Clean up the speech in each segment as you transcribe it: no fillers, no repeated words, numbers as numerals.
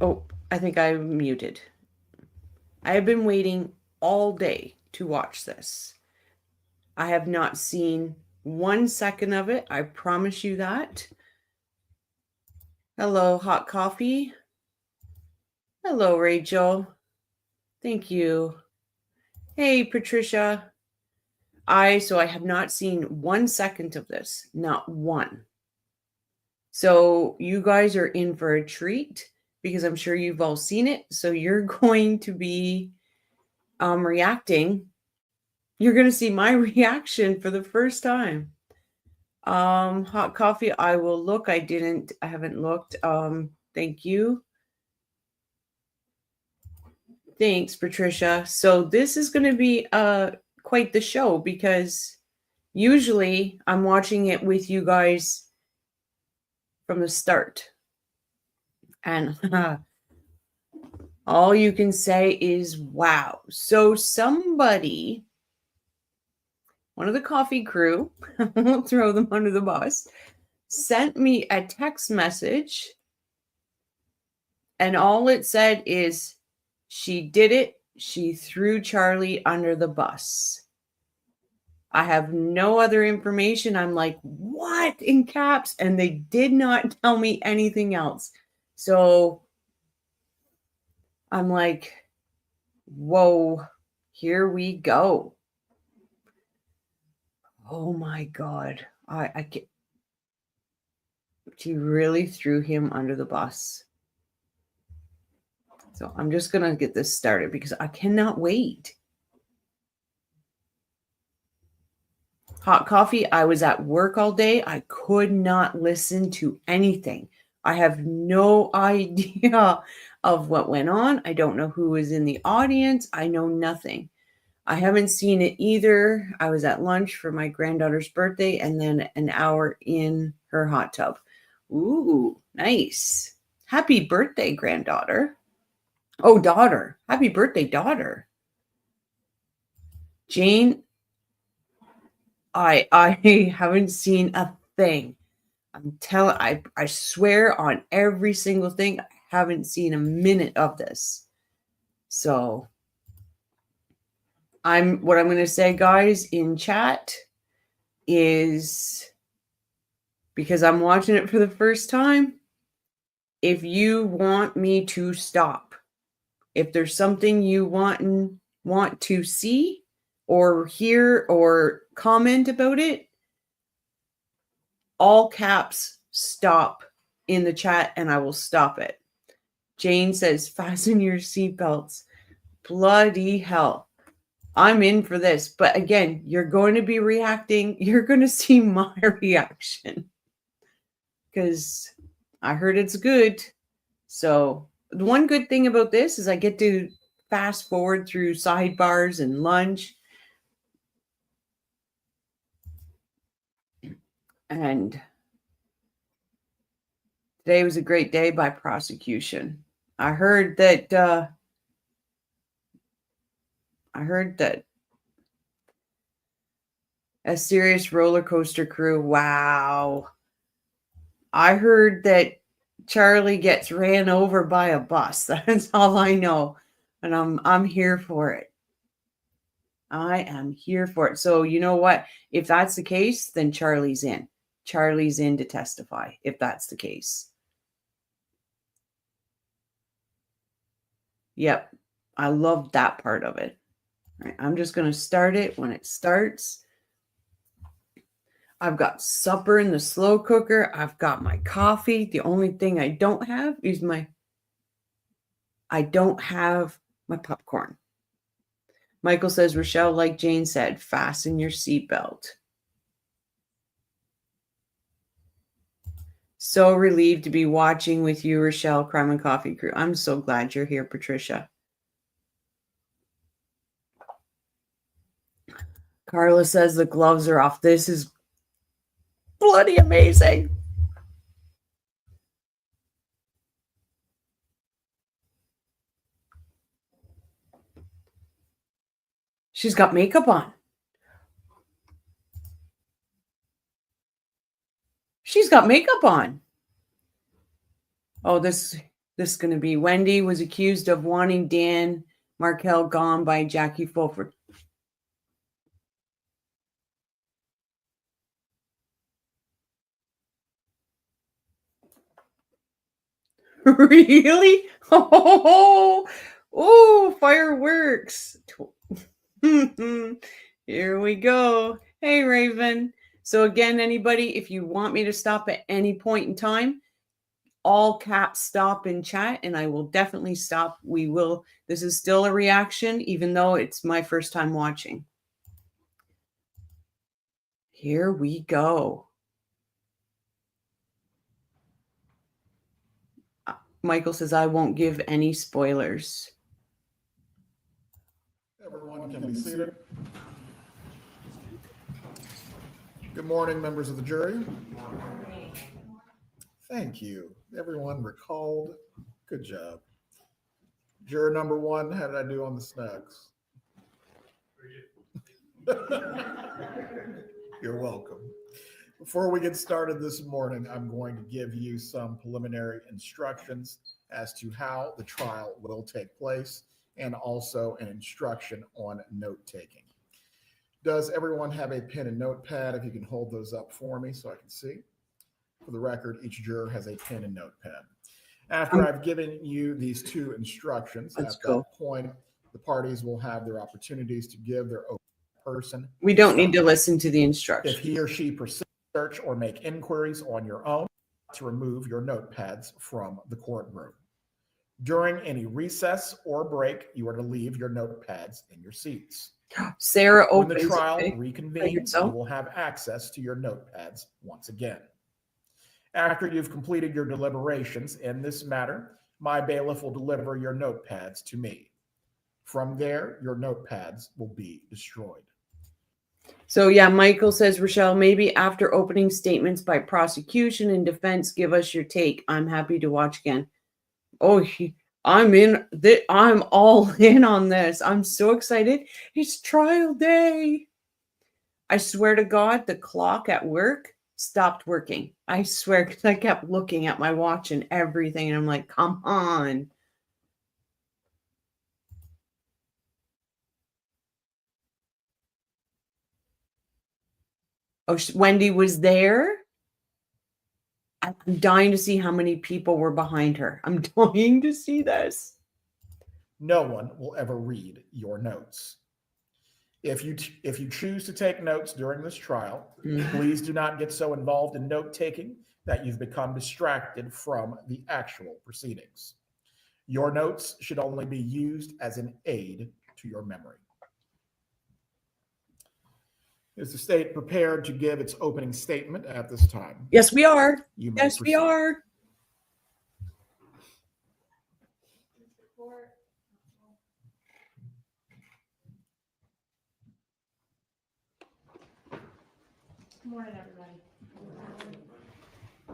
Oh, I think I'm muted. I have been waiting all day to watch this. I have not seen 1 second of it. I promise you that. Hello, Hot Coffee. Hello, Rachel. Thank you. Hey, Patricia. I have not seen 1 second of this, not one. So you guys are in for a treat because I'm sure you've all seen it. So you're going to be reacting. You're going to see my reaction for the first time. Hot coffee, I will look. I haven't looked. Thank you. Thanks, Patricia. So this is going to be quite the show because usually I'm watching it with you guys from the start. And all you can say is wow. So somebody, one of the coffee crew, we'll throw them under the bus, sent me a text message. And all it said is, she did it. She threw Charlie under the bus. I have no other information. I'm like, what, in caps? And they did not tell me anything else. So I'm like, whoa, here we go. Oh my God. I can't. She really threw him under the bus. So I'm just going to get this started because I cannot wait. Hot coffee. I was at work all day. I could not listen to anything. I have no idea of what went on. I don't know who was in the audience. I know nothing. I haven't seen it either. I was at lunch for my granddaughter's birthday and then an hour in her hot tub. Ooh, nice. Happy birthday, granddaughter. Oh, daughter. Happy birthday, daughter. Jane, I haven't seen a thing. I swear on every single thing, I haven't seen a minute of this. So what I'm going to say, guys, in chat is, because I'm watching it for the first time, if you want me to stop, if there's something you want to see or hear or comment about it, all caps, stop in the chat and I will stop it. Jane says, fasten your seatbelts. Bloody hell. I'm in for this. But again, you're going to be reacting. You're going to see my reaction because I heard it's good. So the one good thing about this is I get to fast forward through sidebars and lunch. And today was a great day by prosecution. I heard that a serious roller coaster crew. Wow. I heard that Charlie gets ran over by a bus. That's all I know. And I'm here for it. I am here for it. So you know what? If that's the case, then Charlie's in. Charlie's in to testify if that's the case. Yep. I love that part of it. All right, I'm just going to start it when it starts. I've got supper in the slow cooker. I've got my coffee. The only thing I don't have is my popcorn. Michael says, Rochelle, like Jane said, fasten your seatbelt. So relieved to be watching with you, Rochelle, Crime and Coffee Crew. I'm so glad you're here, Patricia. Carla says the gloves are off. This is bloody amazing. She's got makeup on. She's got makeup on. Oh, this this is going to be. Wendy was accused of wanting Dan Markel gone by Jackie Fulford. Really? Oh, fireworks. Here we go. Hey, Raven. So again, anybody, if you want me to stop at any point in time, all caps stop in chat and I will definitely stop. This is still a reaction, even though it's my first time watching. Here we go. Michael says, I won't give any spoilers. Everyone can be seated. Good morning, members of the jury. Thank you. Everyone recalled. Good job. Juror number one, how did I do on the snacks? You're welcome. Before we get started this morning, I'm going to give you some preliminary instructions as to how the trial will take place and also an instruction on note-taking. Does everyone have a pen and notepad? If you can hold those up for me so I can see. For the record, each juror has a pen and notepad. After I've given you these two instructions, at that point, the parties will have their opportunities to give their own person. We don't need to listen to the instructions. If he or she proceeds to search or make inquiries on your own, to remove your notepads from the courtroom. During any recess or break, you are to leave your notepads in your seats. Sarah opens. When the trial reconvenes, you will have access to your notepads once again. After you've completed your deliberations in this matter, my bailiff will deliver your notepads to me. From there, your notepads will be destroyed. So yeah, Michael says, Rochelle, maybe after opening statements by prosecution and defense, give us your take. I'm happy to watch again. Oh, I'm all in on this. I'm so excited. It's trial day. I swear to God, the clock at work stopped working. I swear, because I kept looking at my watch and everything, and I'm like, come on. Oh, Wendy was there? I'm dying to see how many people were behind her. I'm dying to see this. No one will ever read your notes. If you choose to take notes during this trial, please do not get so involved in note-taking that you've become distracted from the actual proceedings. Your notes should only be used as an aid to your memory. Is the state prepared to give its opening statement at this time? Yes, we are. Yes, we are. Good morning,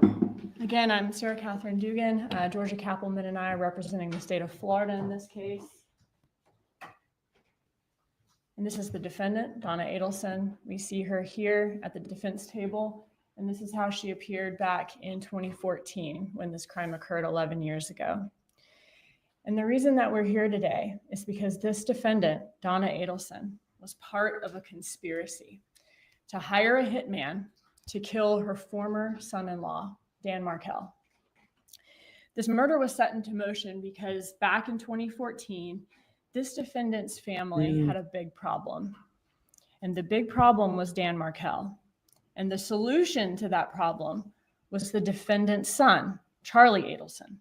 everybody. Again, I'm Sarah Catherine Dugan. Georgia Kappelman and I are representing the state of Florida in this case. And this is the defendant, Donna Adelson. We see her here at the defense table, and this is how she appeared back in 2014 when this crime occurred 11 years ago. And the reason that we're here today is because this defendant, Donna Adelson, was part of a conspiracy to hire a hitman to kill her former son-in-law, Dan Markel. This murder was set into motion because back in 2014, this defendant's family had a big problem. And the big problem was Dan Markel. And the solution to that problem was the defendant's son, Charlie Adelson.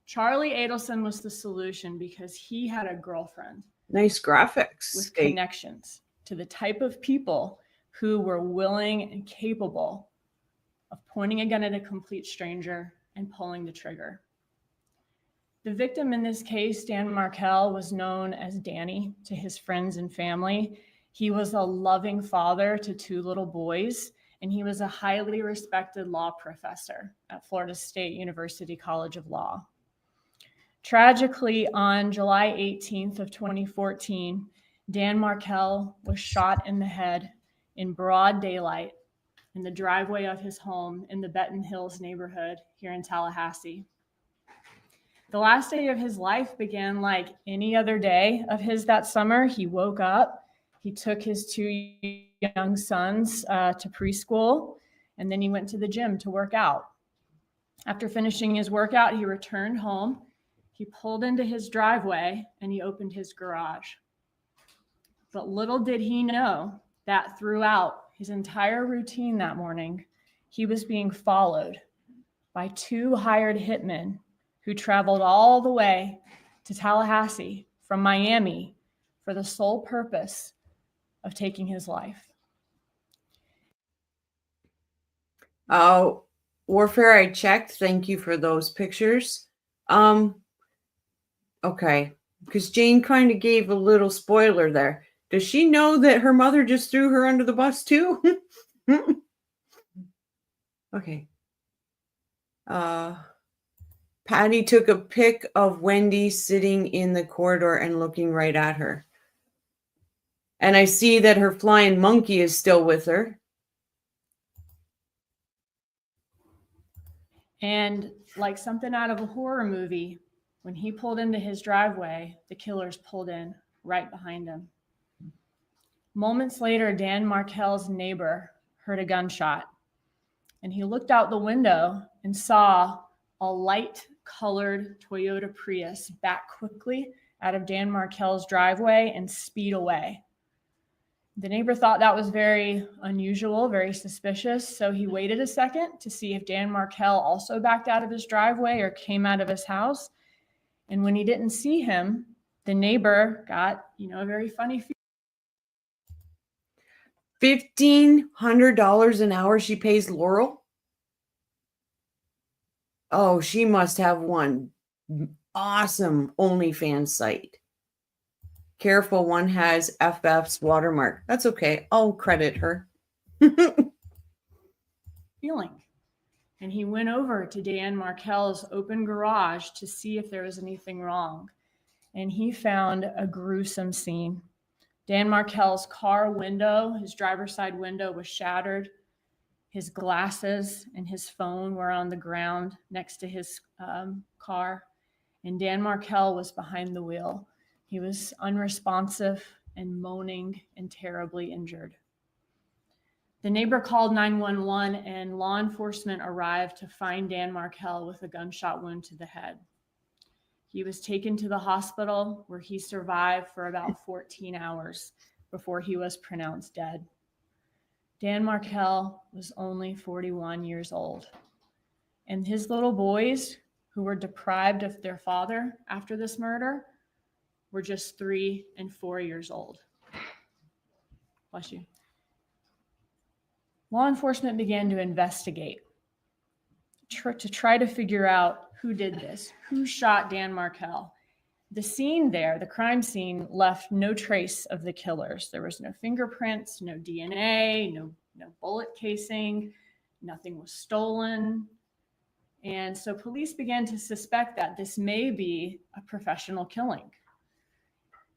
Charlie Adelson was the solution because he had a girlfriend. Nice graphics. With connections to the type of people who were willing and capable of pointing a gun at a complete stranger and pulling the trigger. The victim in this case, Dan Markel, was known as Danny to his friends and family. He was a loving father to two little boys, and he was a highly respected law professor at Florida State University College of Law. Tragically, on July 18th of 2014, Dan Markel was shot in the head in broad daylight in the driveway of his home in the Benton Hills neighborhood here in Tallahassee. The last day of his life began like any other day of his that summer. He woke up, he took his 2 young sons to preschool, and then he went to the gym to work out. After finishing his workout, he returned home. He pulled into his driveway and he opened his garage. But little did he know that throughout his entire routine that morning, he was being followed by 2 hired hitmen who traveled all the way to Tallahassee from Miami for the sole purpose of taking his life. Warfare, I checked. Thank you for those pictures. Okay, because Jane kind of gave a little spoiler there. Does she know that her mother just threw her under the bus too? Okay. Patty took a pic of Wendy sitting in the corridor and looking right at her. And I see that her flying monkey is still with her. And like something out of a horror movie, when he pulled into his driveway, the killers pulled in right behind him. Moments later, Dan Markel's neighbor heard a gunshot, and he looked out the window and saw a light-colored Toyota Prius back quickly out of Dan Markel's driveway and speed away. The neighbor thought that was very unusual, very suspicious, so he waited a second to see if Dan Markel also backed out of his driveway or came out of his house. And when he didn't see him, the neighbor got, a very funny feeling. $1,500 an hour she pays Laurel? Oh, she must have one awesome OnlyFans site. Careful, one has FF's watermark. That's okay. I'll credit her. Feeling. And he went over to Dan Markel's open garage to see if there was anything wrong. And he found a gruesome scene. Dan Markel's car window, his driver's side window, was shattered. His glasses and his phone were on the ground next to his car. And Dan Markel was behind the wheel. He was unresponsive and moaning and terribly injured. The neighbor called 911 and law enforcement arrived to find Dan Markel with a gunshot wound to the head. He was taken to the hospital where he survived for about 14 hours before he was pronounced dead. Dan Markel was only 41 years old. And his little boys, who were deprived of their father after this murder, were just 3 and 4 years old. Bless you. Law enforcement began to investigate to try to figure out who did this, who shot Dan Markel. The scene there, the crime scene, left no trace of the killers. There was no fingerprints, no DNA, no bullet casing, nothing was stolen. And so police began to suspect that this may be a professional killing.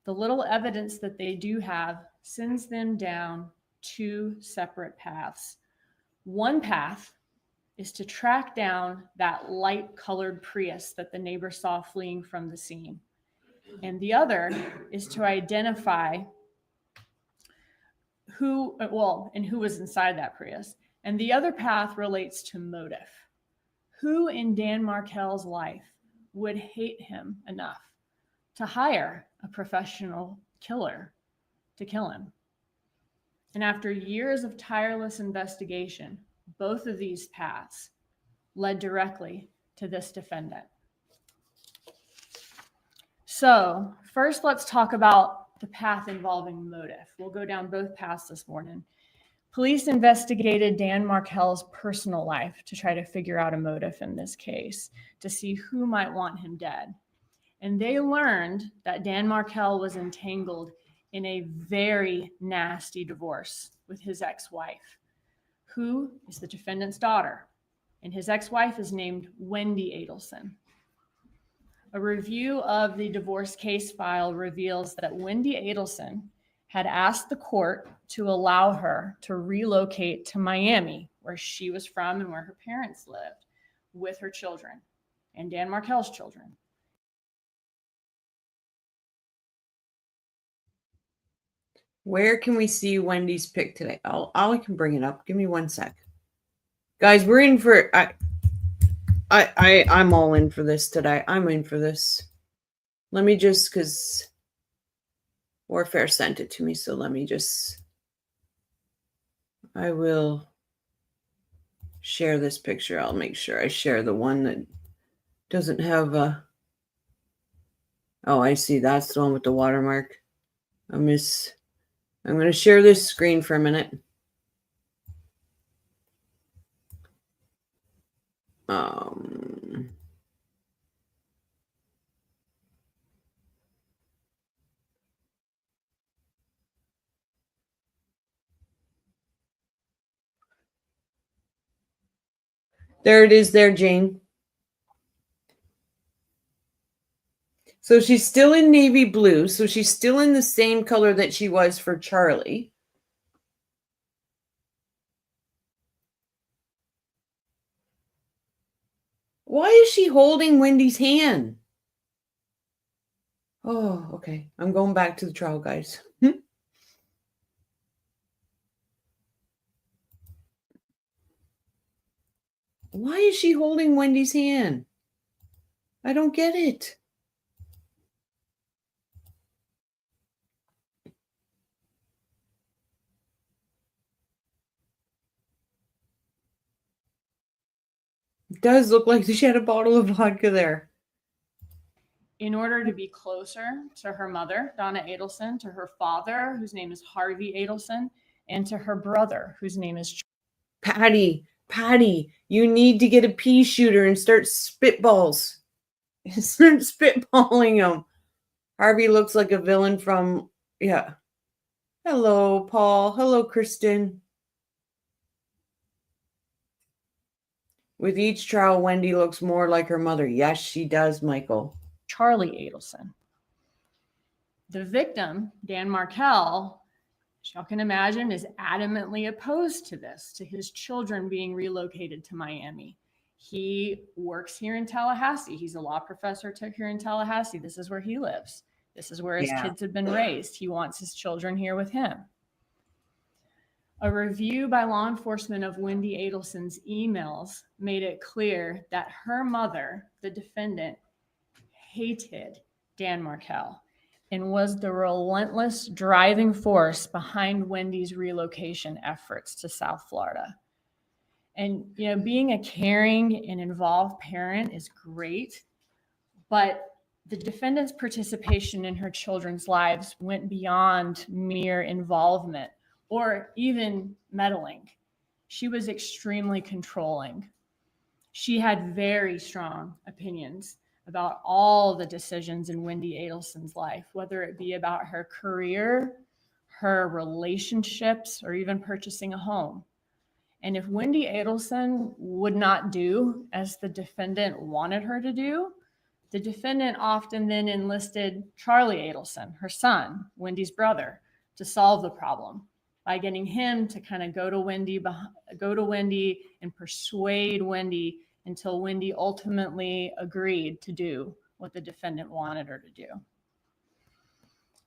The little evidence that they do have sends them down 2 separate paths. One path is to track down that light-colored Prius that the neighbor saw fleeing from the scene. And the other is to identify who was inside that Prius. And the other path relates to motive. Who in Dan Markel's life would hate him enough to hire a professional killer to kill him? And after years of tireless investigation, both of these paths led directly to this defendant. So first, let's talk about the path involving motive. We'll go down both paths this morning. Police investigated Dan Markel's personal life to try to figure out a motive in this case, to see who might want him dead. And they learned that Dan Markel was entangled in a very nasty divorce with his ex-wife, who is the defendant's daughter. And his ex-wife is named Wendy Adelson. A review of the divorce case file reveals that Wendy Adelson had asked the court to allow her to relocate to Miami, where she was from and where her parents lived, with her children and Dan Markel's children. Where can we see Wendy's pic today? I can bring it up. Give me 1 sec. Guys, we're in for I'm all in for this today. I'm in for this. Let me just, because Warfare sent it to me, so let me just, I will share this picture. I'll make sure I share the one that doesn't have a, oh, I see. That's the one with the watermark. I'm going to share this screen for a minute. There it is there, Jane. So she's still in navy blue. So she's still in the same color that she was for Charlie. Why is she holding Wendy's hand? Oh, okay. I'm going back to the trial, guys. Why is she holding Wendy's hand? I don't get it. It does look like she had a bottle of vodka there. In order to be closer to her mother, Donna Adelson, to her father, whose name is Harvey Adelson, and to her brother, whose name is Patty, you need to get a pea shooter and start spitballs. Start spitballing them. Harvey looks like a villain from, yeah. Hello, Paul. Hello, Kristen. With each trial, Wendy looks more like her mother. Yes, she does, Michael. Charlie Adelson. The victim, Dan Markel, as y'all can imagine, is adamantly opposed to this, to his children being relocated to Miami. He works here in Tallahassee. He's a law professor here in Tallahassee. This is where he lives. This is where his kids have been raised. He wants his children here with him. A review by law enforcement of Wendy Adelson's emails made it clear that her mother, the defendant, hated Dan Markel and was the relentless driving force behind Wendy's relocation efforts to South Florida. And, you know, being a caring and involved parent is great, but the defendant's participation in her children's lives went beyond mere involvement or even meddling. She was extremely controlling. She had very strong opinions about all the decisions in Wendy Adelson's life, whether it be about her career, her relationships, or even purchasing a home. And if Wendy Adelson would not do as the defendant wanted her to do, the defendant often then enlisted Charlie Adelson, her son, Wendy's brother, to solve the problem by getting him to kind of go to Wendy and persuade Wendy until Wendy ultimately agreed to do what the defendant wanted her to do.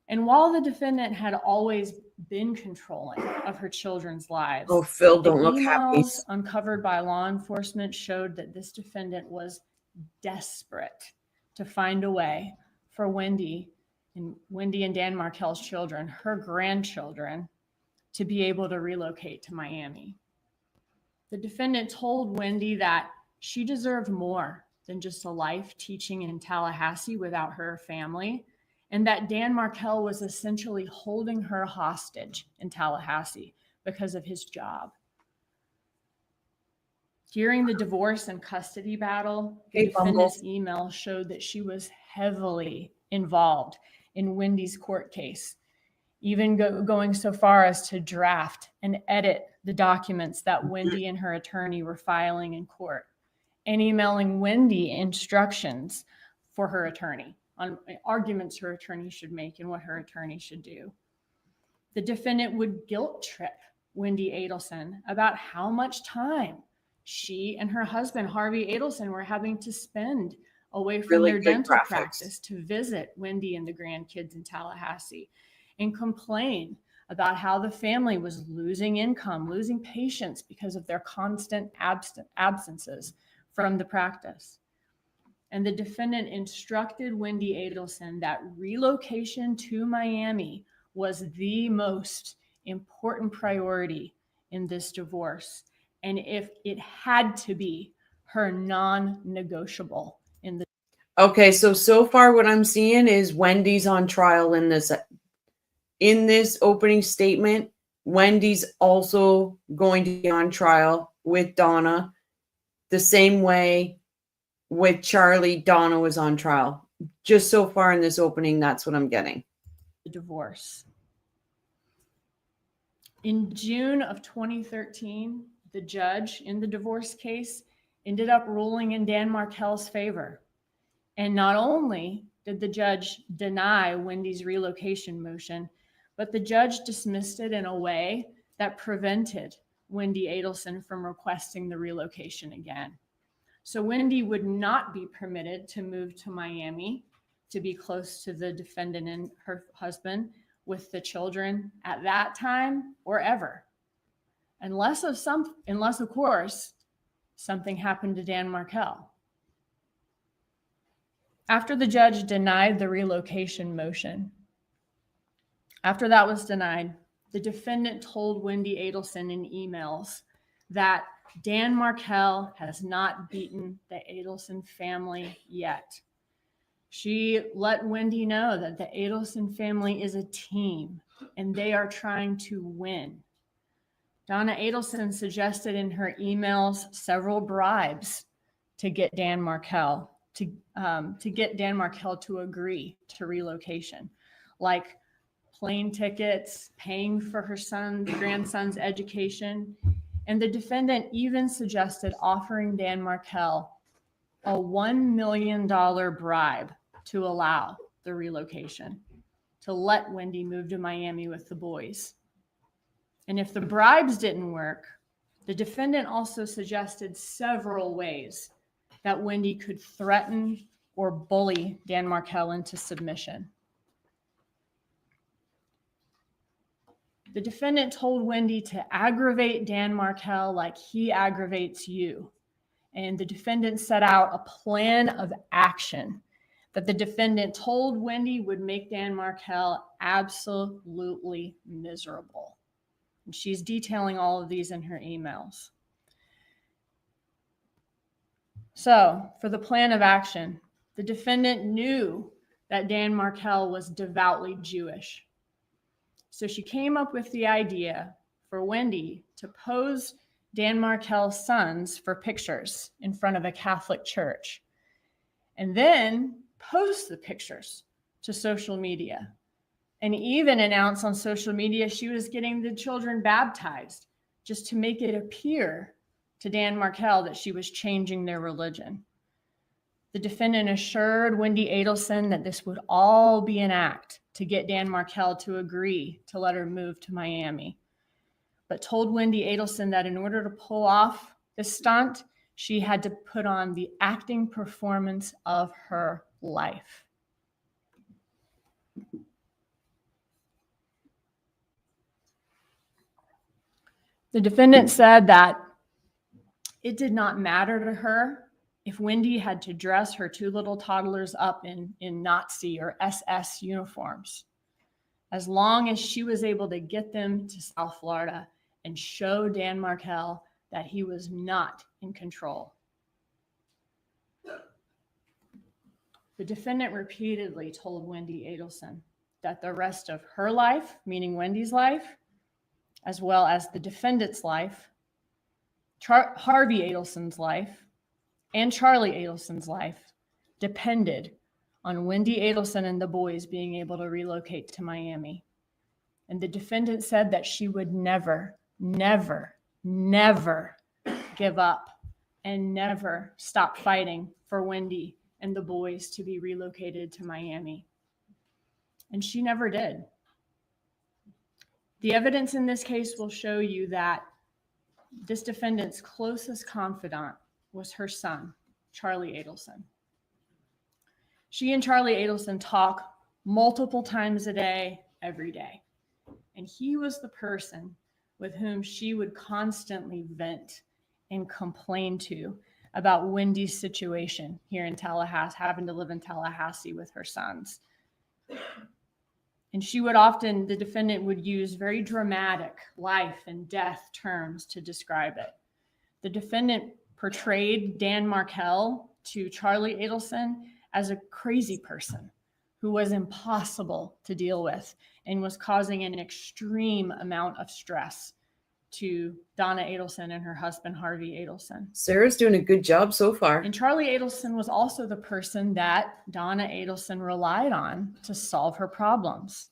And while the defendant had always been controlling of her children's lives, oh, Phil, don't look happy. Emails uncovered by law enforcement showed that this defendant was desperate to find a way for Wendy and Dan Markel's children, her grandchildren, to be able to relocate to Miami. The defendant told Wendy that she deserved more than just a life teaching in Tallahassee without her family, and that Dan Markel was essentially holding her hostage in Tallahassee because of his job. During the divorce and custody battle, the defendant's email showed that she was heavily involved in Wendy's court case, even going so far as to draft and edit the documents that Wendy and her attorney were filing in court, and emailing Wendy instructions for her attorney on arguments her attorney should make and what her attorney should do. The defendant would guilt trip Wendy Adelson about how much time she and her husband, Harvey Adelson, were having to spend away from their dental practice to visit Wendy and the grandkids in Tallahassee, and complain about how the family was losing income, losing patients because of their constant absences from the practice. And the defendant instructed Wendy Adelson that relocation to Miami was the most important priority in this divorce. And if it had to be her non-negotiable in the. Okay, so far what I'm seeing is Wendy's on trial in this opening statement. Wendy's also going to be on trial with Donna, the same way with Charlie, Donna was on trial. Just so far in this opening, that's what I'm getting. The divorce. In June of 2013, the judge in the divorce case ended up ruling in Dan Markel's favor. And not only did the judge deny Wendy's relocation motion, but the judge dismissed it in a way that prevented Wendy Adelson from requesting the relocation again. So Wendy would not be permitted to move to Miami to be close to the defendant and her husband with the children at that time or ever, unless of course something happened to Dan Markel. After the judge denied the relocation motion, after that was denied, the defendant told Wendy Adelson in emails that Dan Markel has not beaten the Adelson family yet. She let Wendy know that the Adelson family is a team and they are trying to win. Donna Adelson suggested in her emails several bribes to get Dan Markel to agree to relocation, like plane tickets, paying for her grandson's education. And the defendant even suggested offering Dan Markel a $1 million bribe to allow the relocation, to let Wendy move to Miami with the boys. And if the bribes didn't work, the defendant also suggested several ways that Wendy could threaten or bully Dan Markel into submission. The defendant told Wendy to aggravate Dan Markel like he aggravates you. And the defendant set out a plan of action that the defendant told Wendy would make Dan Markel absolutely miserable. And she's detailing all of these in her emails. So, for the plan of action, the defendant knew that Dan Markel was devoutly Jewish. So she came up with the idea for Wendy to pose Dan Markel's sons for pictures in front of a Catholic church, and then post the pictures to social media, and even announce on social media she was getting the children baptized, just to make it appear to Dan Markel that she was changing their religion. The defendant assured Wendy Adelson that this would all be an act to get Dan Markel to agree to let her move to Miami, but told Wendy Adelson that in order to pull off this stunt, she had to put on the acting performance of her life. The defendant said that it did not matter to her if Wendy had to dress her two little toddlers up in Nazi or SS uniforms, as long as she was able to get them to South Florida and show Dan Markel that he was not in control. The defendant repeatedly told Wendy Adelson that the rest of her life, meaning Wendy's life, as well as the defendant's life, Harvey Adelson's life, and Charlie Adelson's life depended on Wendy Adelson and the boys being able to relocate to Miami. And the defendant said that she would never, never, never give up and never stop fighting for Wendy and the boys to be relocated to Miami. And she never did. The evidence in this case will show you that this defendant's closest confidant was her son, Charlie Adelson. She and Charlie Adelson talk multiple times a day, every day. And he was the person with whom she would constantly vent and complain to about Wendy's situation here in Tallahassee, having to live in Tallahassee with her sons. And she would often, the defendant would use very dramatic life and death terms to describe it. The defendant portrayed Dan Markel to Charlie Adelson as a crazy person who was impossible to deal with and was causing an extreme amount of stress to Donna Adelson and her husband, Harvey Adelson. Sarah's doing a good job so far. And Charlie Adelson was also the person that Donna Adelson relied on to solve her problems.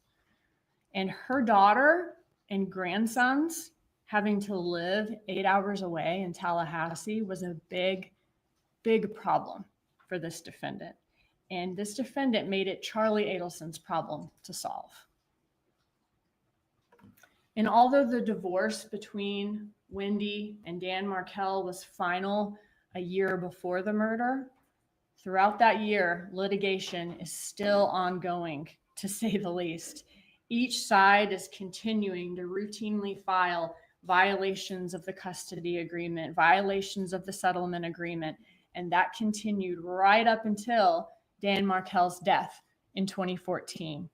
And her daughter and grandsons having to live 8 hours away in Tallahassee was a big, big problem for this defendant. And this defendant made it Charlie Adelson's problem to solve. And although the divorce between Wendy and Dan Markel was final a year before the murder, throughout that year, litigation is still ongoing, to say the least. Each side is continuing to routinely file violations of the custody agreement, violations of the settlement agreement, and that continued right up until Dan Markel's death in 2014.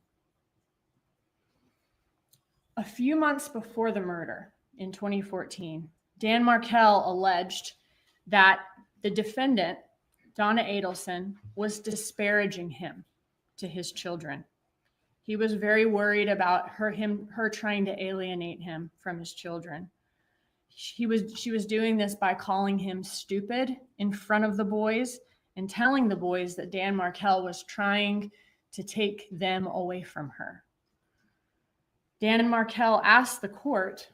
A few months before the murder in 2014, Dan Markel alleged that the defendant, Donna Adelson, was disparaging him to his children. He was very worried about her trying to alienate him from his children. She was doing this by calling him stupid in front of the boys and telling the boys that Dan Markel was trying to take them away from her. Dan Markel asked the court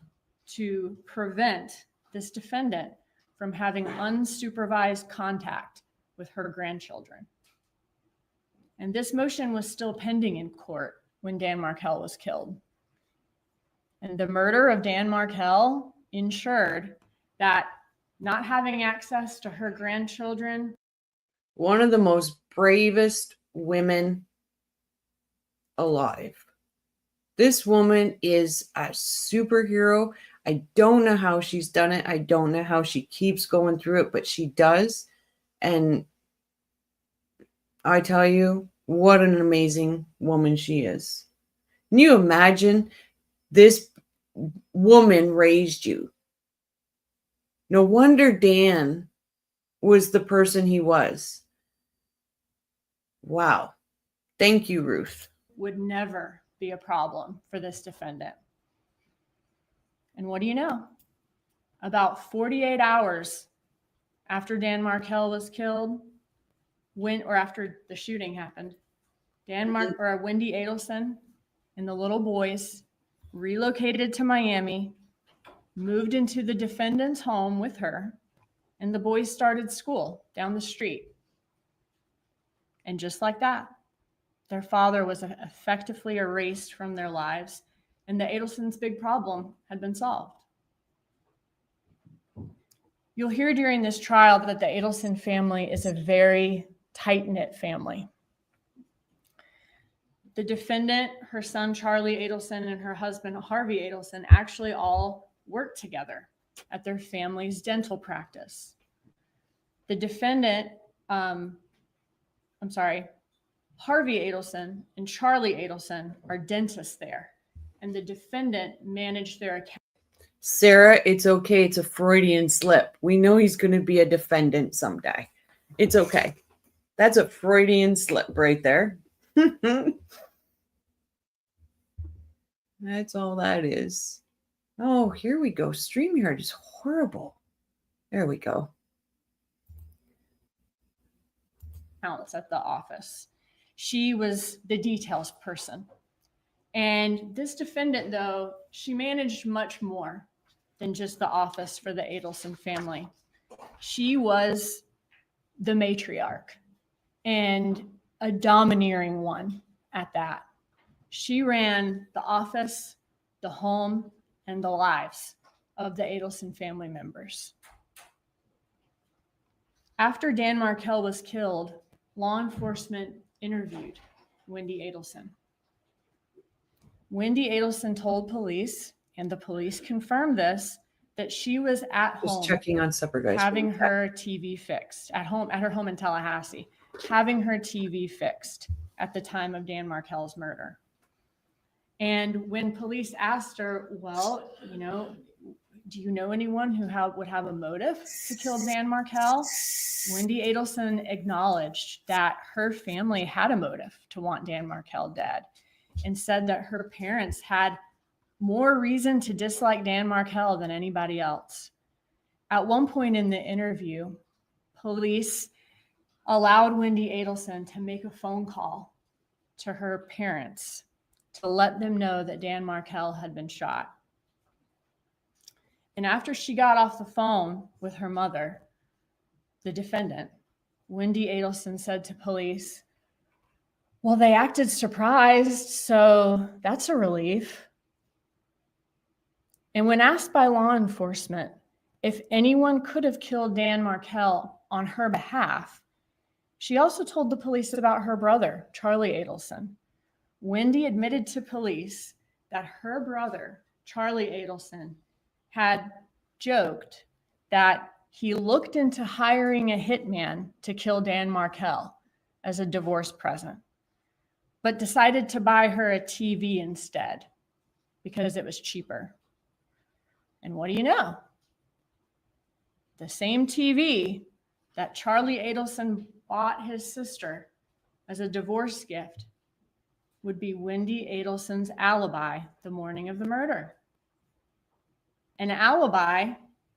to prevent this defendant from having unsupervised contact with her grandchildren. And this motion was still pending in court when Dan Markel was killed. And the murder of Dan Markel ensured that not having access to her grandchildren. One of the most bravest women alive. This woman is a superhero. I don't know how she's done it. I don't know how she keeps going through it, but she does. And I tell you, what an amazing woman she is. Can you imagine this woman raised you? No wonder Dan was the person he was. Wow. Thank you, Ruth. Would never be a problem for this defendant. And what do you know? About 48 hours after Dan Markel was killed, after the shooting happened, Wendy Adelson and the little boys relocated to Miami, moved into the defendant's home with her, and the boys started school down the street. And just like that, their father was effectively erased from their lives, and the Adelsons' big problem had been solved. You'll hear during this trial that the Adelson family is a very tight-knit family. The defendant, her son Charlie Adelson, and her husband Harvey Adelson actually all worked together at their family's dental practice. The defendant, Harvey Adelson and Charlie Adelson are dentists there, and the defendant managed their account. Sarah, it's okay. It's a Freudian slip. We know he's going to be a defendant someday. It's okay. That's a Freudian slip right there. That's all that is. Oh, here we go. StreamYard is horrible. There we go. At the office. She was the details person. And this defendant, though, she managed much more than just the office for the Adelson family. She was the matriarch and a domineering one at that. She ran the office, the home, and the lives of the Adelson family members. After Dan Markel was killed, law enforcement interviewed Wendy Adelson. Wendy Adelson told police, and the police confirmed this, that she was at Just home checking on supper, guys. having her TV fixed at her home in Tallahassee, having her TV fixed at the time of Dan Markel's murder. And when police asked her, well, do you know anyone who would have a motive to kill Dan Markel? Wendy Adelson acknowledged that her family had a motive to want Dan Markel dead, and said that her parents had more reason to dislike Dan Markel than anybody else. At one point in the interview, police allowed Wendy Adelson to make a phone call to her parents to let them know that Dan Markel had been shot. And after she got off the phone with her mother, the defendant, Wendy Adelson said to police, well, they acted surprised, so that's a relief. And when asked by law enforcement if anyone could have killed Dan Markel on her behalf, she also told the police about her brother, Charlie Adelson. Wendy admitted to police that her brother, Charlie Adelson, had joked that he looked into hiring a hitman to kill Dan Markel as a divorce present, but decided to buy her a TV instead because it was cheaper. And what do you know? The same TV that Charlie Adelson bought his sister as a divorce gift would be Wendy Adelson's alibi the morning of the murder. An alibi,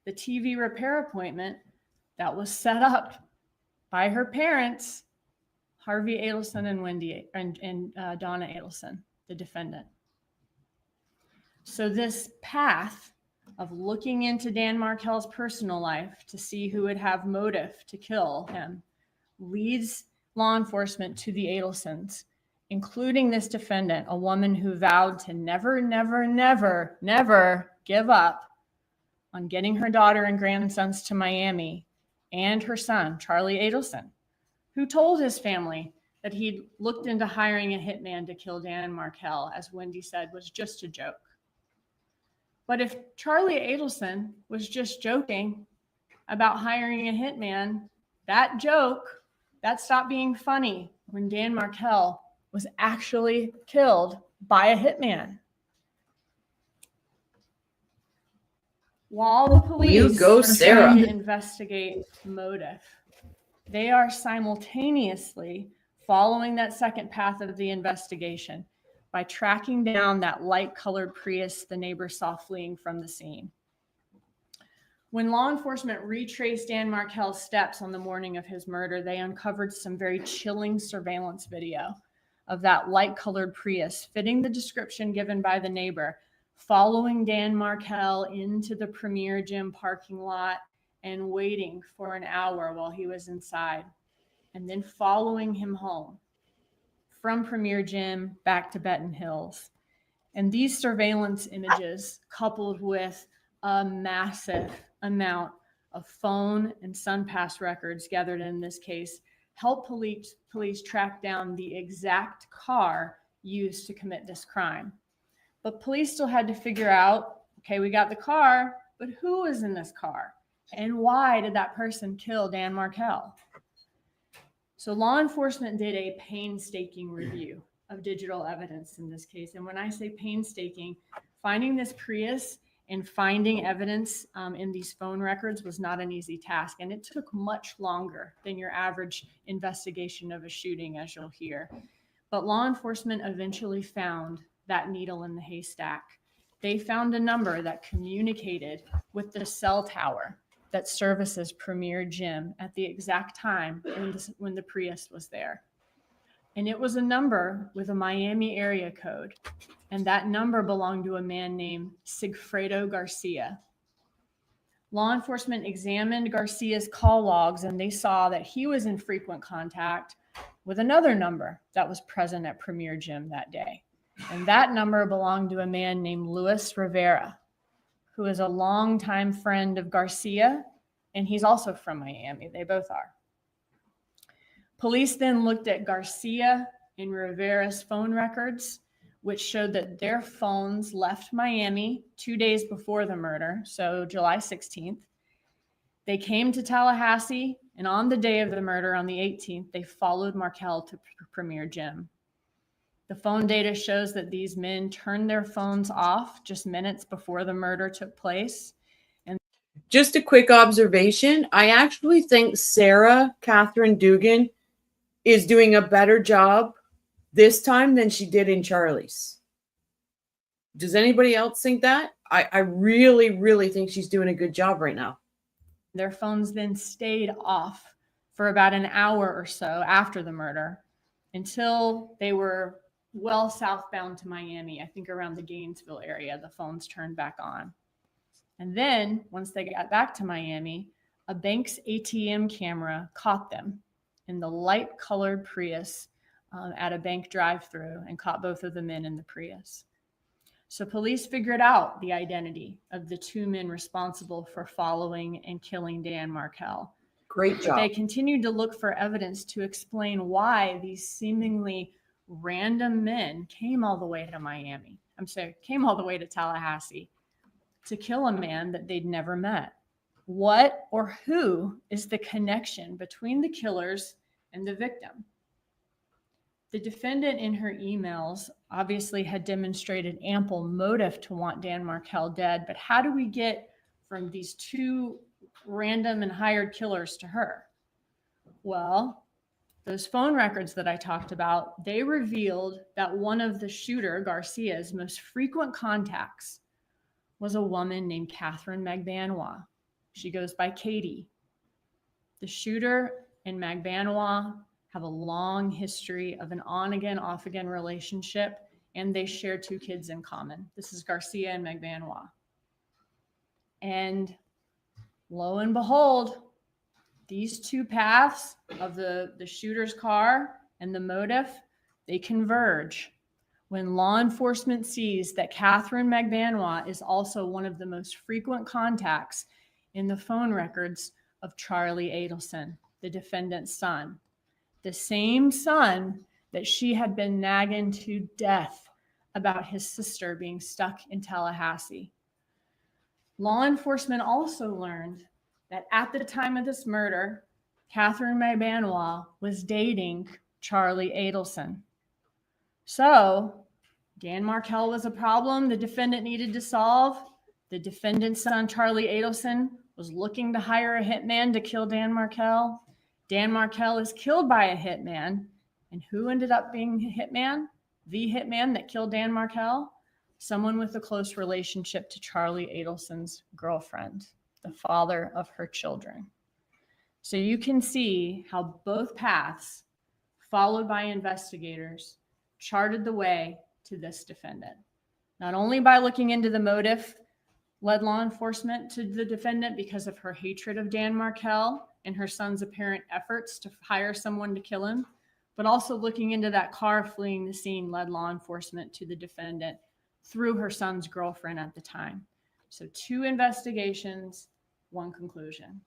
the TV repair appointment that was set up by her parents, Harvey Adelson and Donna Adelson, the defendant. So this path of looking into Dan Markel's personal life to see who would have motive to kill him leads law enforcement to the Adelsons, including this defendant, a woman who vowed to never, never, never, never give up on getting her daughter and grandsons to Miami, and her son, Charlie Adelson, who told his family that he'd looked into hiring a hitman to kill Dan Markel, as Wendy said, was just a joke. But if Charlie Adelson was just joking about hiring a hitman, that joke, that stopped being funny when Dan Markel was actually killed by a hitman. While the police are trying to investigate motive, they are simultaneously following that second path of the investigation by tracking down that light-colored Prius the neighbor saw fleeing from the scene. When law enforcement retraced Dan Markel's steps on the morning of his murder, they uncovered some very chilling surveillance video of that light-colored Prius fitting the description given by the neighbor, following Dan Markel into the Premier Gym parking lot and waiting for an hour while he was inside, and then following him home from Premier Gym back to Benton Hills. And these surveillance images, coupled with a massive amount of phone and SunPass records gathered in this case, help police track down the exact car used to commit this crime. But police still had to figure out, okay, we got the car, but who was in this car? And why did that person kill Dan Markel? So law enforcement did a painstaking review of digital evidence in this case. And when I say painstaking, finding this Prius and finding evidence in these phone records was not an easy task. And it took much longer than your average investigation of a shooting, as you'll hear. But law enforcement eventually found that needle in the haystack. They found a number that communicated with the cell tower that services Premier Gym at the exact time when the Prius was there. And it was a number with a Miami area code. And that number belonged to a man named Sigfredo Garcia. Law enforcement examined Garcia's call logs, and they saw that he was in frequent contact with another number that was present at Premier Gym that day. And that number belonged to a man named Luis Rivera, who is a longtime friend of Garcia, and he's also from Miami. They both are. Police then looked at Garcia and Rivera's phone records, which showed that their phones left Miami 2 days before the murder, so July 16th. They came to Tallahassee, and on the day of the murder, on the 18th, they followed Markel to Premier Gym. The phone data shows that these men turned their phones off just minutes before the murder took place. And just a quick observation, I actually think Sarah Catherine Dugan is doing a better job this time than she did in Charlie's. Does anybody else think that? I really, really think she's doing a good job right now. Their phones then stayed off for about an hour or so after the murder until they were well southbound to Miami. I think around the Gainesville area, the phones turned back on. And then once they got back to Miami, a bank's ATM camera caught them in the light colored Prius at a bank drive-through and caught both of the men in the Prius. So police figured out the identity of the two men responsible for following and killing Dan Markel. Great job. But they continued to look for evidence to explain why these seemingly random men came all the way to Miami. Came all the way to Tallahassee to kill a man that they'd never met. What or who is the connection between the killers and the victim? The defendant in her emails obviously had demonstrated ample motive to want Dan Markel dead, but how do we get from these two random and hired killers to her? Well, those phone records that I talked about, they revealed that one of the shooter, Garcia's, most frequent contacts was a woman named Catherine Magbanua. She goes by Katie. The shooter and Magbanua have a long history of an on-again, off-again relationship, and they share two kids in common. This is Garcia and Magbanua. And lo and behold, these two paths of the shooter's car and the motive, they converge when law enforcement sees that Catherine Magbanua is also one of the most frequent contacts in the phone records of Charlie Adelson, the defendant's son. The same son that she had been nagging to death about his sister being stuck in Tallahassee. Law enforcement also learned that at the time of this murder, Catherine Magbanua was dating Charlie Adelson. So Dan Markel was a problem the defendant needed to solve. The defendant's son, Charlie Adelson, was looking to hire a hitman to kill Dan Markel. Dan Markel is killed by a hitman. And who ended up being a hitman? The hitman that killed Dan Markel? Someone with a close relationship to Charlie Adelson's girlfriend, the father of her children. So you can see how both paths, followed by investigators, charted the way to this defendant. Not only by looking into the motive, led law enforcement to the defendant because of her hatred of Dan Markel and her son's apparent efforts to hire someone to kill him, but also looking into that car fleeing the scene led law enforcement to the defendant through her son's girlfriend at the time. So 2 investigations, 1 conclusion.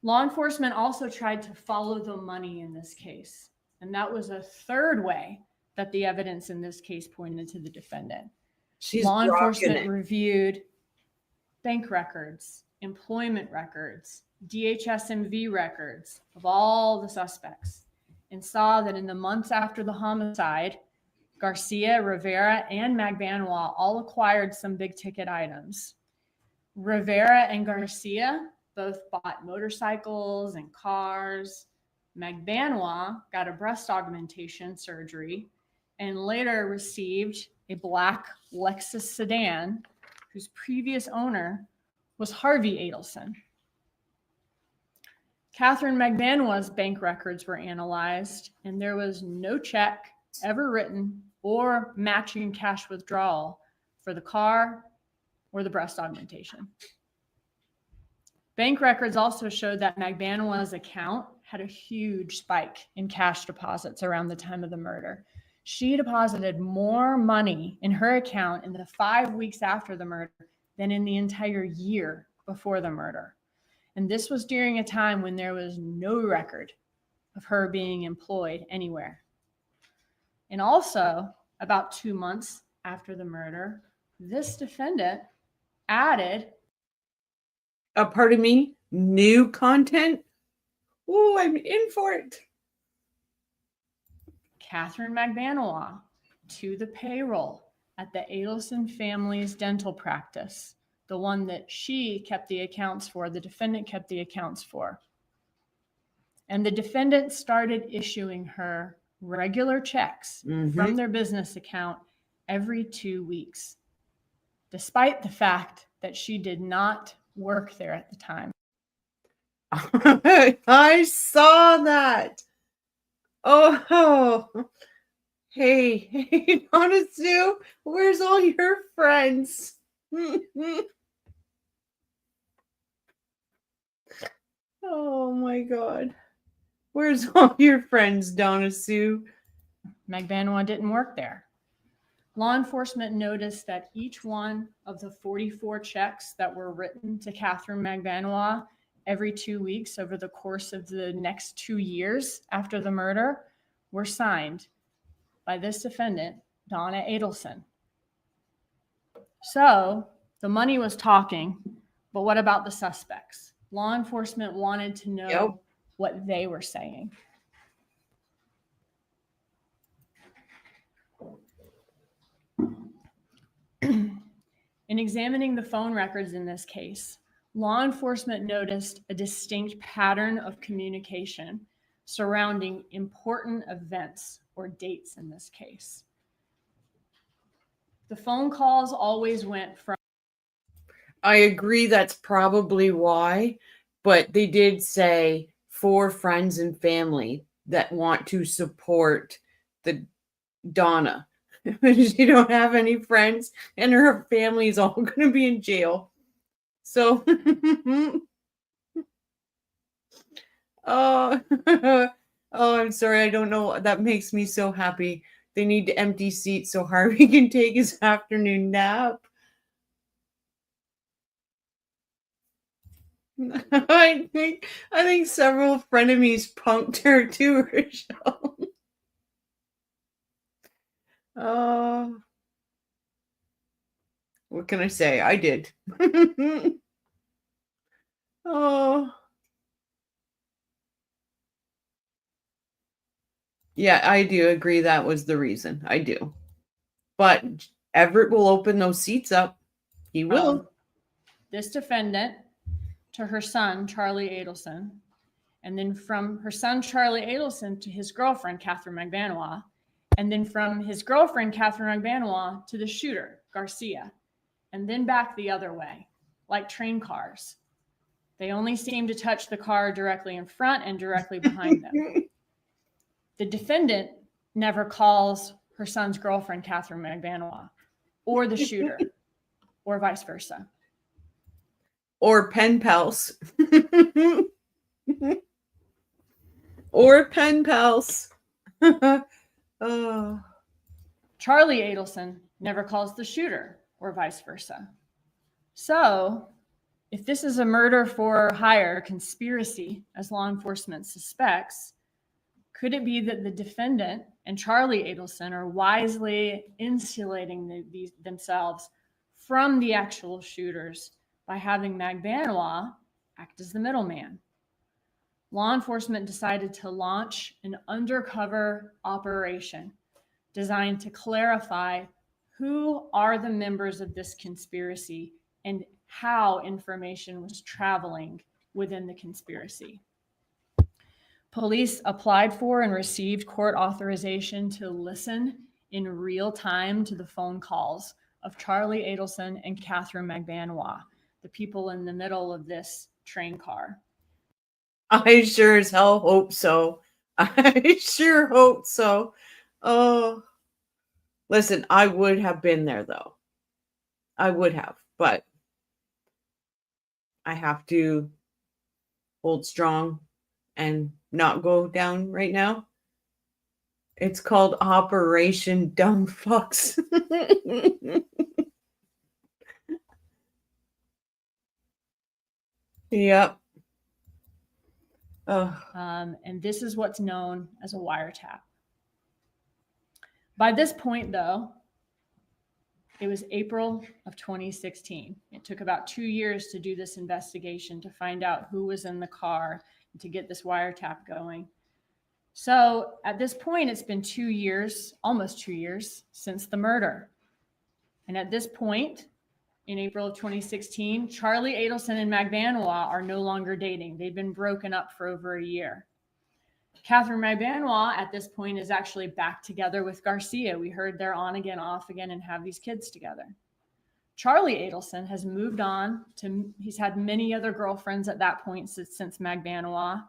Law enforcement also tried to follow the money in this case, and that was a 3rd way that the evidence in this case pointed to the defendant. Law enforcement reviewed bank records, employment records, DHS-MV records of all the suspects, and saw that in the months after the homicide, Garcia, Rivera, and Magbanua all acquired some big-ticket items. Rivera and Garcia both bought motorcycles and cars. Magbanua got a breast augmentation surgery and later received a black Lexus sedan whose previous owner was Harvey Adelson. Catherine Magbanua's bank records were analyzed, and there was no check ever written or matching cash withdrawal for the car or the breast augmentation. Bank records also showed that Magbanua's account had a huge spike in cash deposits around the time of the murder. She deposited more money in her account in the 5 weeks after the murder than in the entire year before the murder. And this was during a time when there was no record of her being employed anywhere. And also, about 2 months after the murder, this defendant added pardon me, new content. Oh, I'm in for it. Catherine Magbanua to the payroll at the Adelson family's dental practice, the one that she kept the accounts for, the defendant kept the accounts for. And the defendant started issuing her regular checks from their business account every 2 weeks, despite the fact that she did not work there at the time. I saw that. Oh, hey, Donna Sue, where's all your friends? Oh my God. Where's all your friends, Donna Sue? Magbanua didn't work there. Law enforcement noticed that each one of the 44 checks that were written to Catherine Magbanua every 2 weeks over the course of the next 2 years after the murder were signed by this defendant, Donna Adelson. So the money was talking, but what about the suspects? Law enforcement wanted to know what they were saying. In examining the phone records in this case, law enforcement noticed a distinct pattern of communication surrounding important events or dates in this case. The phone calls always went from... I agree that's probably why, but they did say for friends and family that want to support the Donna. She don't have any friends and her family is all going to be in jail. So, oh, oh, I'm sorry. I don't know. That makes me so happy. They need to empty seats so Harvey can take his afternoon nap. I think several frenemies punked her too, Rochelle. What can I say? I did. Oh. Yeah, I do agree that was the reason. I do. But Everett will open those seats up. He will. This defendant to her son, Charlie Adelson, and then from her son, Charlie Adelson, to his girlfriend, Catherine Magbanua, and then from his girlfriend, Catherine Magbanua, to the shooter, Garcia, and then back the other way, like train cars. They only seem to touch the car directly in front and directly behind them. The defendant never calls her son's girlfriend, Catherine Magbanua, or the shooter, or vice versa. Or pen pals. Or pen pals. Oh. Charlie Adelson never calls the shooter, or vice versa. So, if this is a murder for hire conspiracy, as law enforcement suspects, could it be that the defendant and Charlie Adelson are wisely insulating themselves from the actual shooters by having Magbanua act as the middleman? Law enforcement decided to launch an undercover operation designed to clarify who are the members of this conspiracy and how information was traveling within the conspiracy. Police applied for and received court authorization to listen in real time to the phone calls of Charlie Adelson and Catherine Magbanua, the people in the middle of this train car. I sure as hell hope so. I sure hope so. Oh, listen, I would have been there though. I would have, but I have to hold strong and not go down right now. It's called Operation Dumb Fucks. Yep. And this is what's known as a wiretap. By this point, though, it was April of 2016. It took about 2 years to do this investigation to find out who was in the car and to get this wiretap going. So at this point, it's been 2 years, almost 2 years since the murder. And at this point, in April of 2016, Charlie Adelson and Magbanois are no longer dating. They've been broken up for over a year. Catherine Magbanois at this point is actually back together with Garcia. We heard they're on again, off again, and have these kids together. Charlie Adelson has moved on to, he's had many other girlfriends at that point since Magbanois.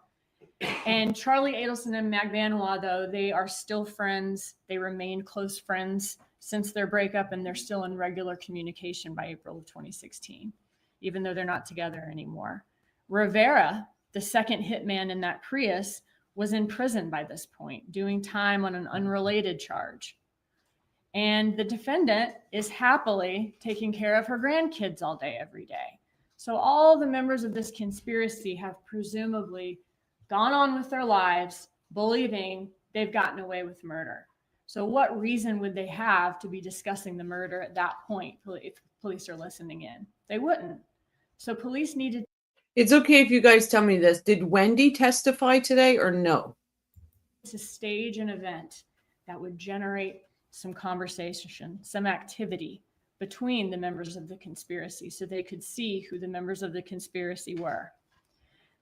And Charlie Adelson and Magbanois, though, they are still friends. They remained close friends since their breakup, and they're still in regular communication by April of 2016, even though they're not together anymore. Rivera, the second hitman in that Prius, was in prison by this point, doing time on an unrelated charge. And the defendant is happily taking care of her grandkids all day, every day. So all the members of this conspiracy have presumably gone on with their lives, believing they've gotten away with murder. So what reason would they have to be discussing the murder at that point if police are listening in? They wouldn't. So police needed. It's okay if you guys tell me this. Did Wendy testify today or no? To stage an event that would generate some conversation, some activity between the members of the conspiracy so they could see who the members of the conspiracy were.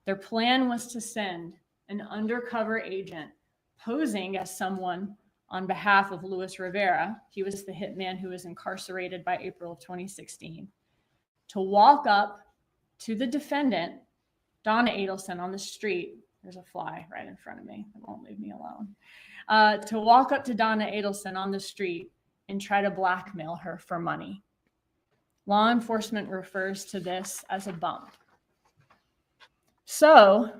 Their plan was to send an undercover agent posing as someone on behalf of Luis Rivera. He was the hitman who was incarcerated by April of 2016, to walk up to the defendant, Donna Adelson, on the street. There's a fly right in front of me. It won't leave me alone. To walk up to Donna Adelson on the street and try to blackmail her for money. Law enforcement refers to this as a bump. So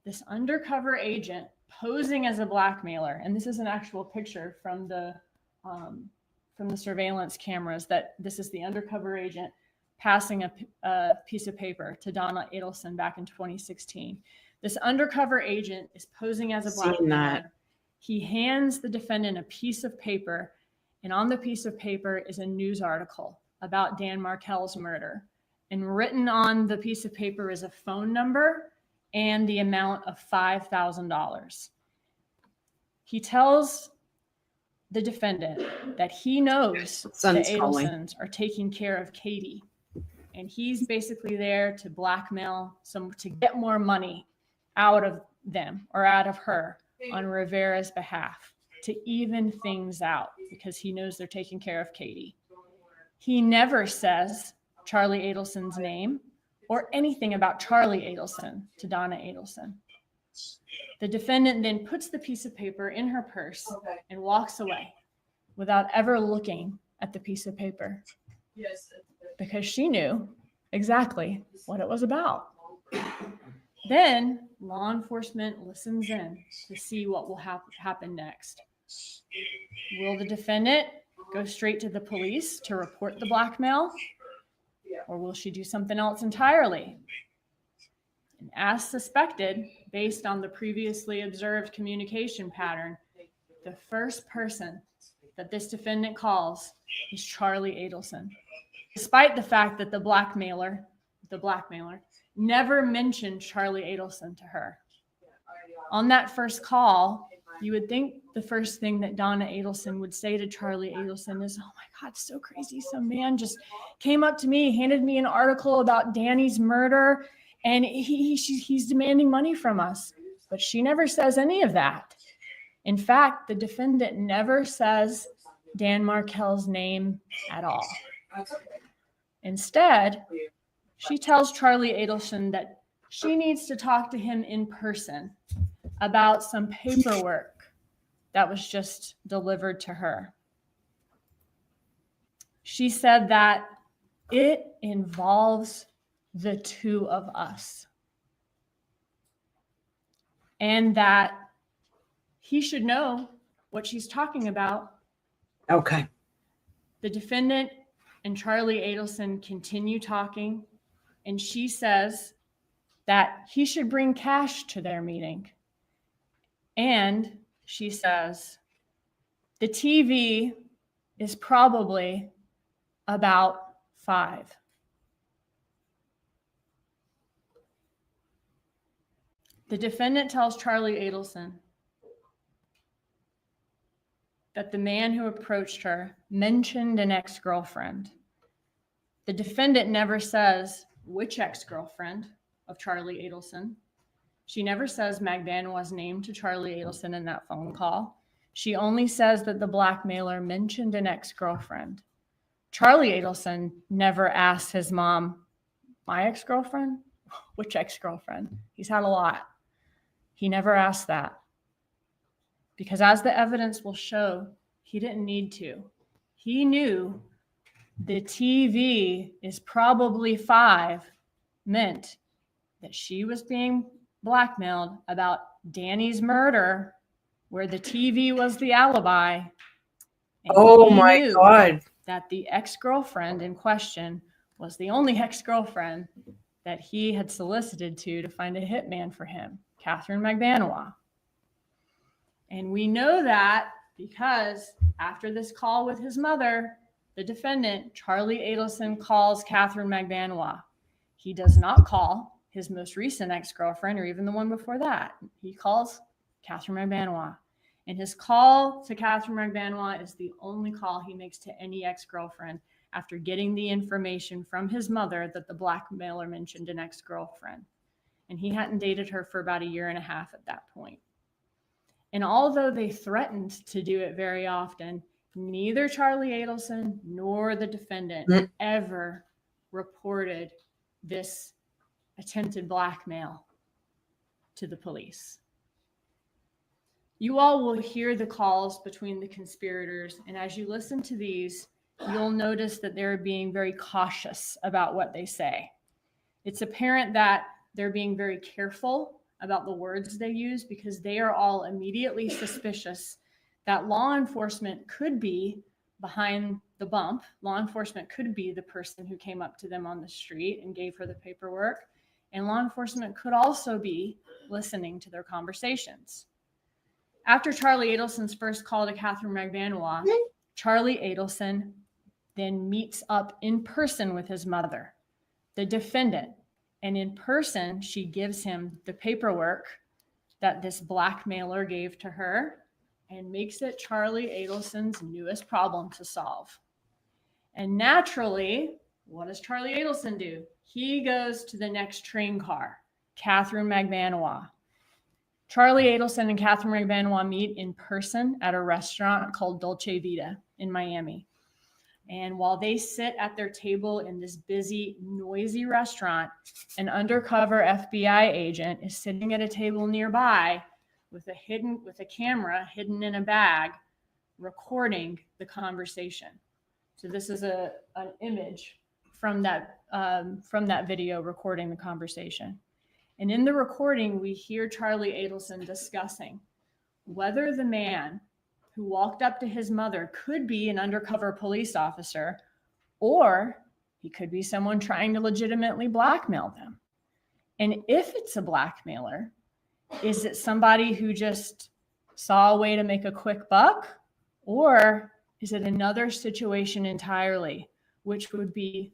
this undercover agent posing as a blackmailer, and this is an actual picture from the surveillance cameras, that this is the undercover agent passing a piece of paper to Donna Adelson back in 2016. This undercover agent is posing as a blackmailer. He hands the defendant a piece of paper, and on the piece of paper is a news article about Dan Markel's murder. And written on the piece of paper is a phone number and the amount of $5,000. He tells the defendant that he knows the Adelsons are taking care of Katie, and he's basically there to blackmail to get more money out of them or out of her on Rivera's behalf, to even things out, because he knows they're taking care of Katie. He never says Charlie Adelson's name or anything about Charlie Adelson to Donna Adelson. The defendant then puts the piece of paper in her purse and walks away without ever looking at the piece of paper, because she knew exactly what it was about. Then law enforcement listens in to see what will happen next. Will the defendant go straight to the police to report the blackmail, or will she do something else entirely? And as suspected, based on the previously observed communication pattern, the first person that this defendant calls is Charlie Adelson, despite the fact that the blackmailer never mentioned Charlie Adelson to her. On that first call, you would think the first thing that Donna Adelson would say to Charlie Adelson is, "Oh my God, it's so crazy. Some man just came up to me, handed me an article about Danny's murder, and he's demanding money from us." But she never says any of that. In fact, the defendant never says Dan Markel's name at all. Instead, she tells Charlie Adelson that she needs to talk to him in person about some paperwork that was just delivered to her. She said that it involves the two of us, and that he should know what she's talking about. Okay. The defendant and Charlie Adelson continue talking, and she says that he should bring cash to their meeting. And she says The TV is probably about 5. The defendant tells Charlie Adelson that the man who approached her mentioned an ex-girlfriend. The defendant never says which ex-girlfriend of Charlie Adelson. She never says Magbanwa's name to Charlie Adelson in that phone call. She only says that the blackmailer mentioned an ex-girlfriend. Charlie Adelson never asked his mom, my ex-girlfriend? Which ex-girlfriend? He's had a lot. He never asked that. Because as the evidence will show, he didn't need to. He knew the TV is probably 5 meant that she was being blackmailed about Danny's murder, where the TV was the alibi. And Oh he my knew God. that the ex-girlfriend in question was the only ex-girlfriend that he had solicited to find a hitman for him, Catherine Magbanwa. And we know that because after this call with his mother, the defendant, Charlie Adelson, calls Catherine Magbanwa. He does not call his most recent ex-girlfriend or even the one before that. He calls Catherine Magbanwa. And his call to Catherine Magbanwa is the only call he makes to any ex-girlfriend after getting the information from his mother that the blackmailer mentioned an ex-girlfriend. And he hadn't dated her for about 1.5 years at that point. And although they threatened to do it very often, neither Charlie Adelson nor the defendant ever reported this attempted blackmail to the police. You all will hear the calls between the conspirators, and as you listen to these, you'll notice that they're being very cautious about what they say. It's apparent that they're being very careful about the words they use because they are all immediately suspicious that law enforcement could be behind the bump. Law enforcement could be the person who came up to them on the street and gave her the paperwork. And law enforcement could also be listening to their conversations. After Charlie Adelson's first call to Catherine Magbanwa, Charlie Adelson then meets up in person with his mother, the defendant. And in person, she gives him the paperwork that this blackmailer gave to her and makes it Charlie Adelson's newest problem to solve. And naturally, what does Charlie Adelson do? He goes to the next train car, Catherine Magbanwa. Charlie Adelson and Catherine Magbanwa meet in person at a restaurant called Dolce Vita in Miami. And while they sit at their table in this busy, noisy restaurant, an undercover FBI agent is sitting at a table nearby with a camera hidden in a bag, recording the conversation. So this is an image from that video recording the conversation. And in the recording, we hear Charlie Adelson discussing whether the man who walked up to his mother could be an undercover police officer, or he could be someone trying to legitimately blackmail them. And if it's a blackmailer, is it somebody who just saw a way to make a quick buck? Or is it another situation entirely, which would be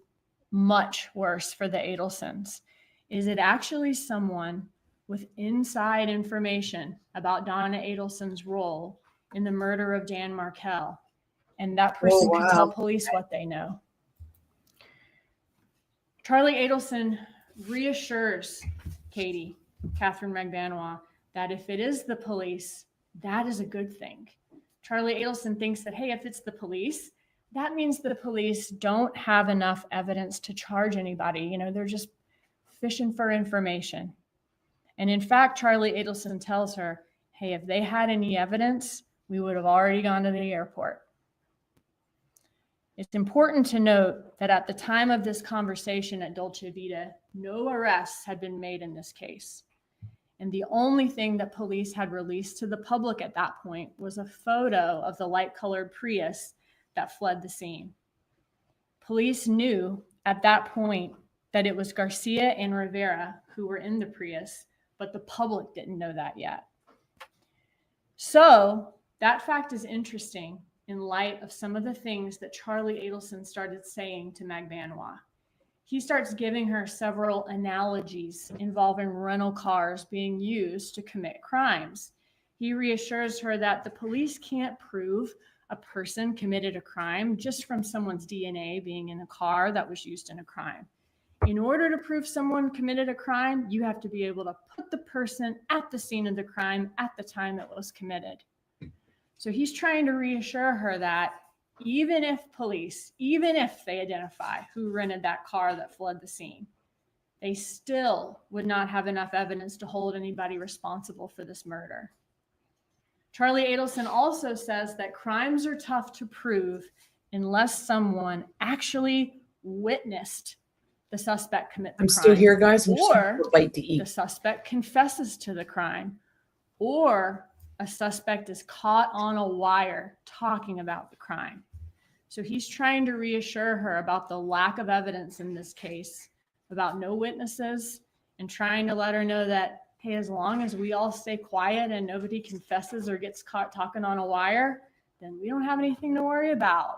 much worse for the Adelsons? Is it actually someone with inside information about Donna Adelson's role in the murder of Dan Markel? And that person could tell police what they know. Charlie Adelson reassures Catherine Magbanwa, that if it is the police, that is a good thing. Charlie Adelson thinks that, hey, if it's the police, that means the police don't have enough evidence to charge anybody. You know, they're just fishing for information. And in fact, Charlie Adelson tells her, hey, if they had any evidence, we would have already gone to the airport. It's important to note that at the time of this conversation at Dolce Vita, no arrests had been made in this case. And the only thing that police had released to the public at that point was a photo of the light-colored Prius that fled the scene. Police knew at that point that it was Garcia and Rivera who were in the Prius, but the public didn't know that yet. So That fact is interesting in light of some of the things that Charlie Adelson started saying to Magbanua. He starts giving her several analogies involving rental cars being used to commit crimes. He reassures her that the police can't prove a person committed a crime just from someone's DNA being in a car that was used in a crime. In order to prove someone committed a crime, you have to be able to put the person at the scene of the crime at the time it was committed. So he's trying to reassure her that even if they identify who rented that car that fled the scene, they still would not have enough evidence to hold anybody responsible for this murder. Charlie Adelson also says that crimes are tough to prove unless someone actually witnessed the suspect commit the crime. I'm still here, guys. I'm just or a bite to eat. the suspect confesses to the crime, or a suspect is caught on a wire talking about the crime. So he's trying to reassure her about the lack of evidence in this case, about no witnesses, and trying to let her know that, hey, as long as we all stay quiet and nobody confesses or gets caught talking on a wire, then we don't have anything to worry about.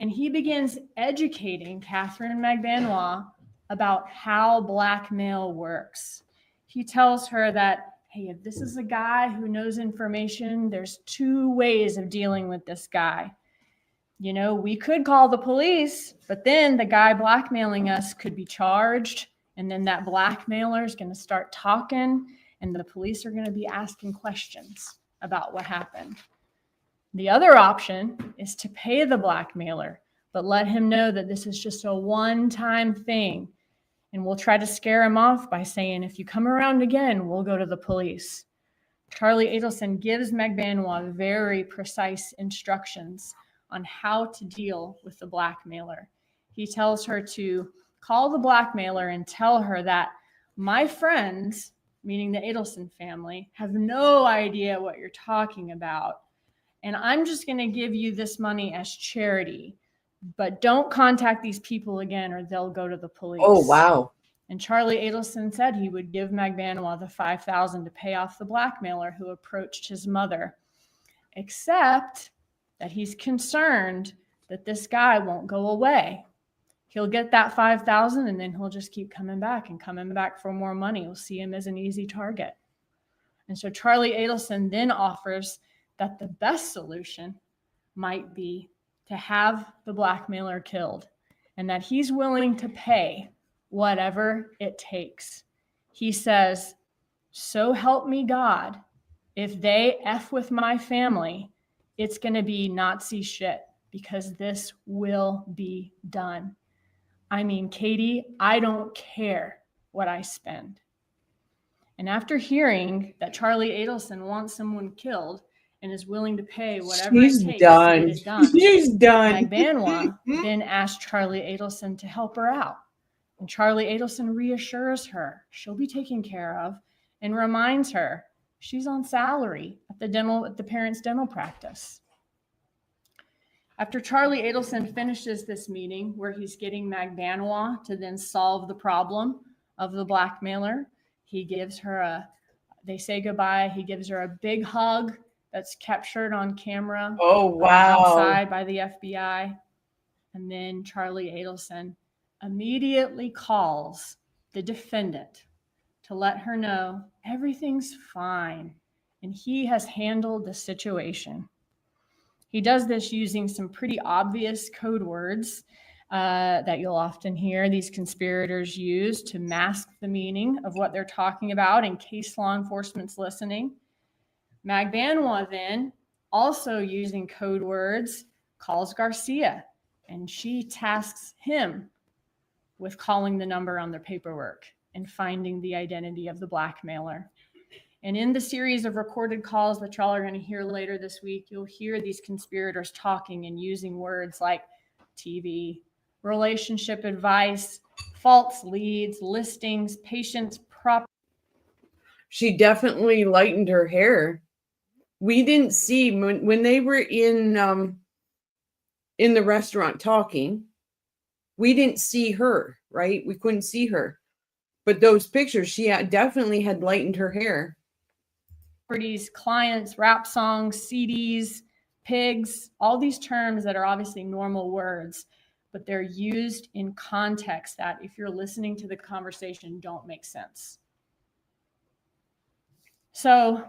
And he begins educating Catherine Magbanua about how blackmail works. He tells her that, hey, if this is a guy who knows information, there's two ways of dealing with this guy. You know, we could call the police, but then the guy blackmailing us could be charged, and then that blackmailer is going to start talking, and the police are going to be asking questions about what happened. The other option is to pay the blackmailer, but let him know that this is just a one-time thing. And we'll try to scare him off by saying, if you come around again, we'll go to the police. Charlie Adelson gives Magbanua very precise instructions on how to deal with the blackmailer. He tells her to call the blackmailer and tell her that my friends, meaning the Adelson family, have no idea what you're talking about. And I'm just going to give you this money as charity, but don't contact these people again or they'll go to the police. Oh, wow. And Charlie Adelson said he would give Magbanua the $5,000 to pay off the blackmailer who approached his mother, except that he's concerned that this guy won't go away. He'll get that $5,000 and then he'll just keep coming back for more money. We'll see him as an easy target. And so Charlie Adelson then offers that the best solution might be to have the blackmailer killed, and that he's willing to pay whatever it takes. He says, so help me God, if they F with my family, it's going to be Nazi shit, because this will be done. I mean, Katie, I don't care what I spend. And after hearing that Charlie Adelson wants someone killed and is willing to pay whatever it takes to get it done, She's done. Magbanua then asked Charlie Adelson to help her out. And Charlie Adelson reassures her she'll be taken care of and reminds her she's on salary at the parents' dental practice. After Charlie Adelson finishes this meeting where he's getting Magbanua to then solve the problem of the blackmailer, he gives her they say goodbye. He gives her a big hug that's captured on camera. Oh, wow. Outside by the FBI. And then Charlie Adelson immediately calls the defendant to let her know everything's fine and he has handled the situation. He does this using some pretty obvious code words that you'll often hear these conspirators use to mask the meaning of what they're talking about in case law enforcement's listening. Magbanua then, also using code words, calls Garcia, and she tasks him with calling the number on their paperwork and finding the identity of the blackmailer. And in the series of recorded calls that y'all are going to hear later this week, you'll hear these conspirators talking and using words like TV, relationship advice, false leads, listings, patients, property. She definitely lightened her hair. We didn't see when they were in the restaurant talking, we didn't see her, right? We couldn't see her. But those pictures, she definitely had lightened her hair. properties, clients, rap songs, CDs, pigs, all these terms that are obviously normal words, but they're used in context that if you're listening to the conversation don't make sense. So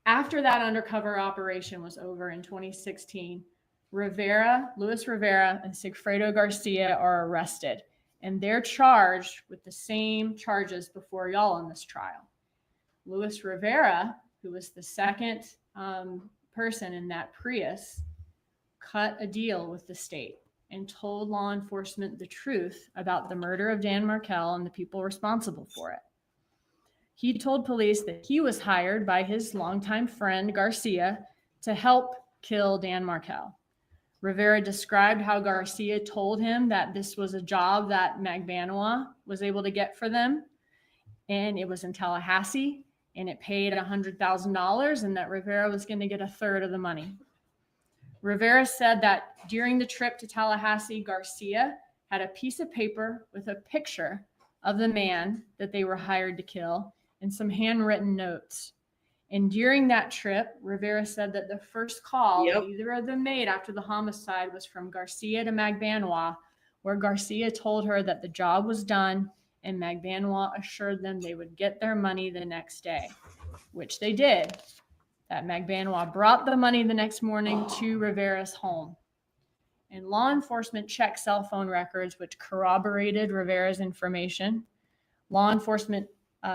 after that undercover operation was over in 2016, Luis Rivera and Sigfredo Garcia are arrested, and they're charged with the same charges before y'all in this trial. Luis Rivera, who was the second person in that Prius, cut a deal with the state and told law enforcement the truth about the murder of Dan Markel and the people responsible for it. He told police that he was hired by his longtime friend Garcia to help kill Dan Markel. Rivera described how Garcia told him that this was a job that Magbanua was able to get for them, and it was in Tallahassee, and it paid $100,000, and that Rivera was going to get a third of the money. Rivera said that during the trip to Tallahassee, Garcia had a piece of paper with a picture of the man that they were hired to kill and some handwritten notes. And during that trip, Rivera said that the first call that either of them made after the homicide was from Garcia to Magbanua, where Garcia told her that the job was done and Magbanua assured them they would get their money the next day, which they did. That Magbanua brought the money the next morning to Rivera's home. And law enforcement checked cell phone records, which corroborated Rivera's information. Law enforcement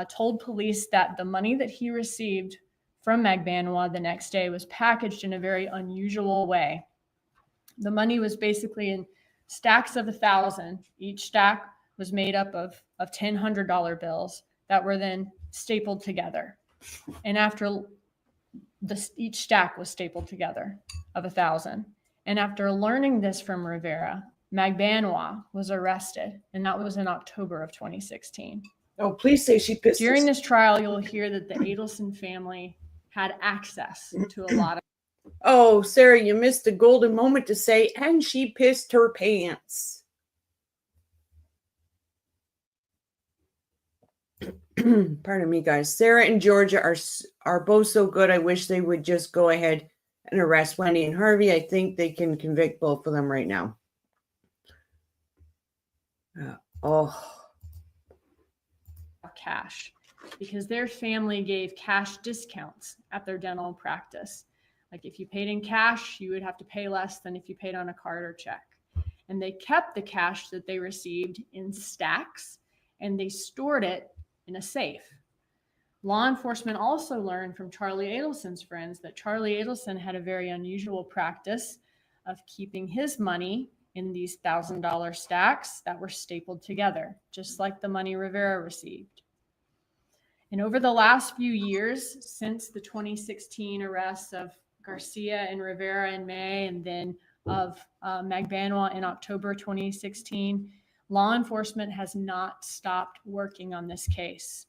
told police that the money that he received from Magbanua the next day was packaged in a very unusual way. The money was basically in stacks of 1,000. Each stack was made up of $100 bills that were then stapled together. And after each stack was stapled together of 1,000. And after learning this from Rivera, Magbanua was arrested, and that was in October of 2016. Oh, please say she pissed. During this trial, you'll hear that the Adelson family had access to a lot of. Oh, Sarah, you missed a golden moment to say, and she pissed her pants. Pardon me, guys. Sarah and Georgia are both so good. I wish they would just go ahead and arrest Wendy and Harvey. I think they can convict both of them right now. Cash, because their family gave cash discounts at their dental practice. Like if you paid in cash, you would have to pay less than if you paid on a card or check. And they kept the cash that they received in stacks, and they stored it in a safe. Law enforcement also learned from Charlie Adelson's friends that Charlie Adelson had a very unusual practice of keeping his money in these $1,000 stacks that were stapled together, just like the money Rivera received. And over the last few years, since the 2016 arrests of Garcia and Rivera in May, and then of Magbanua in October 2016, law enforcement has not stopped working on this case.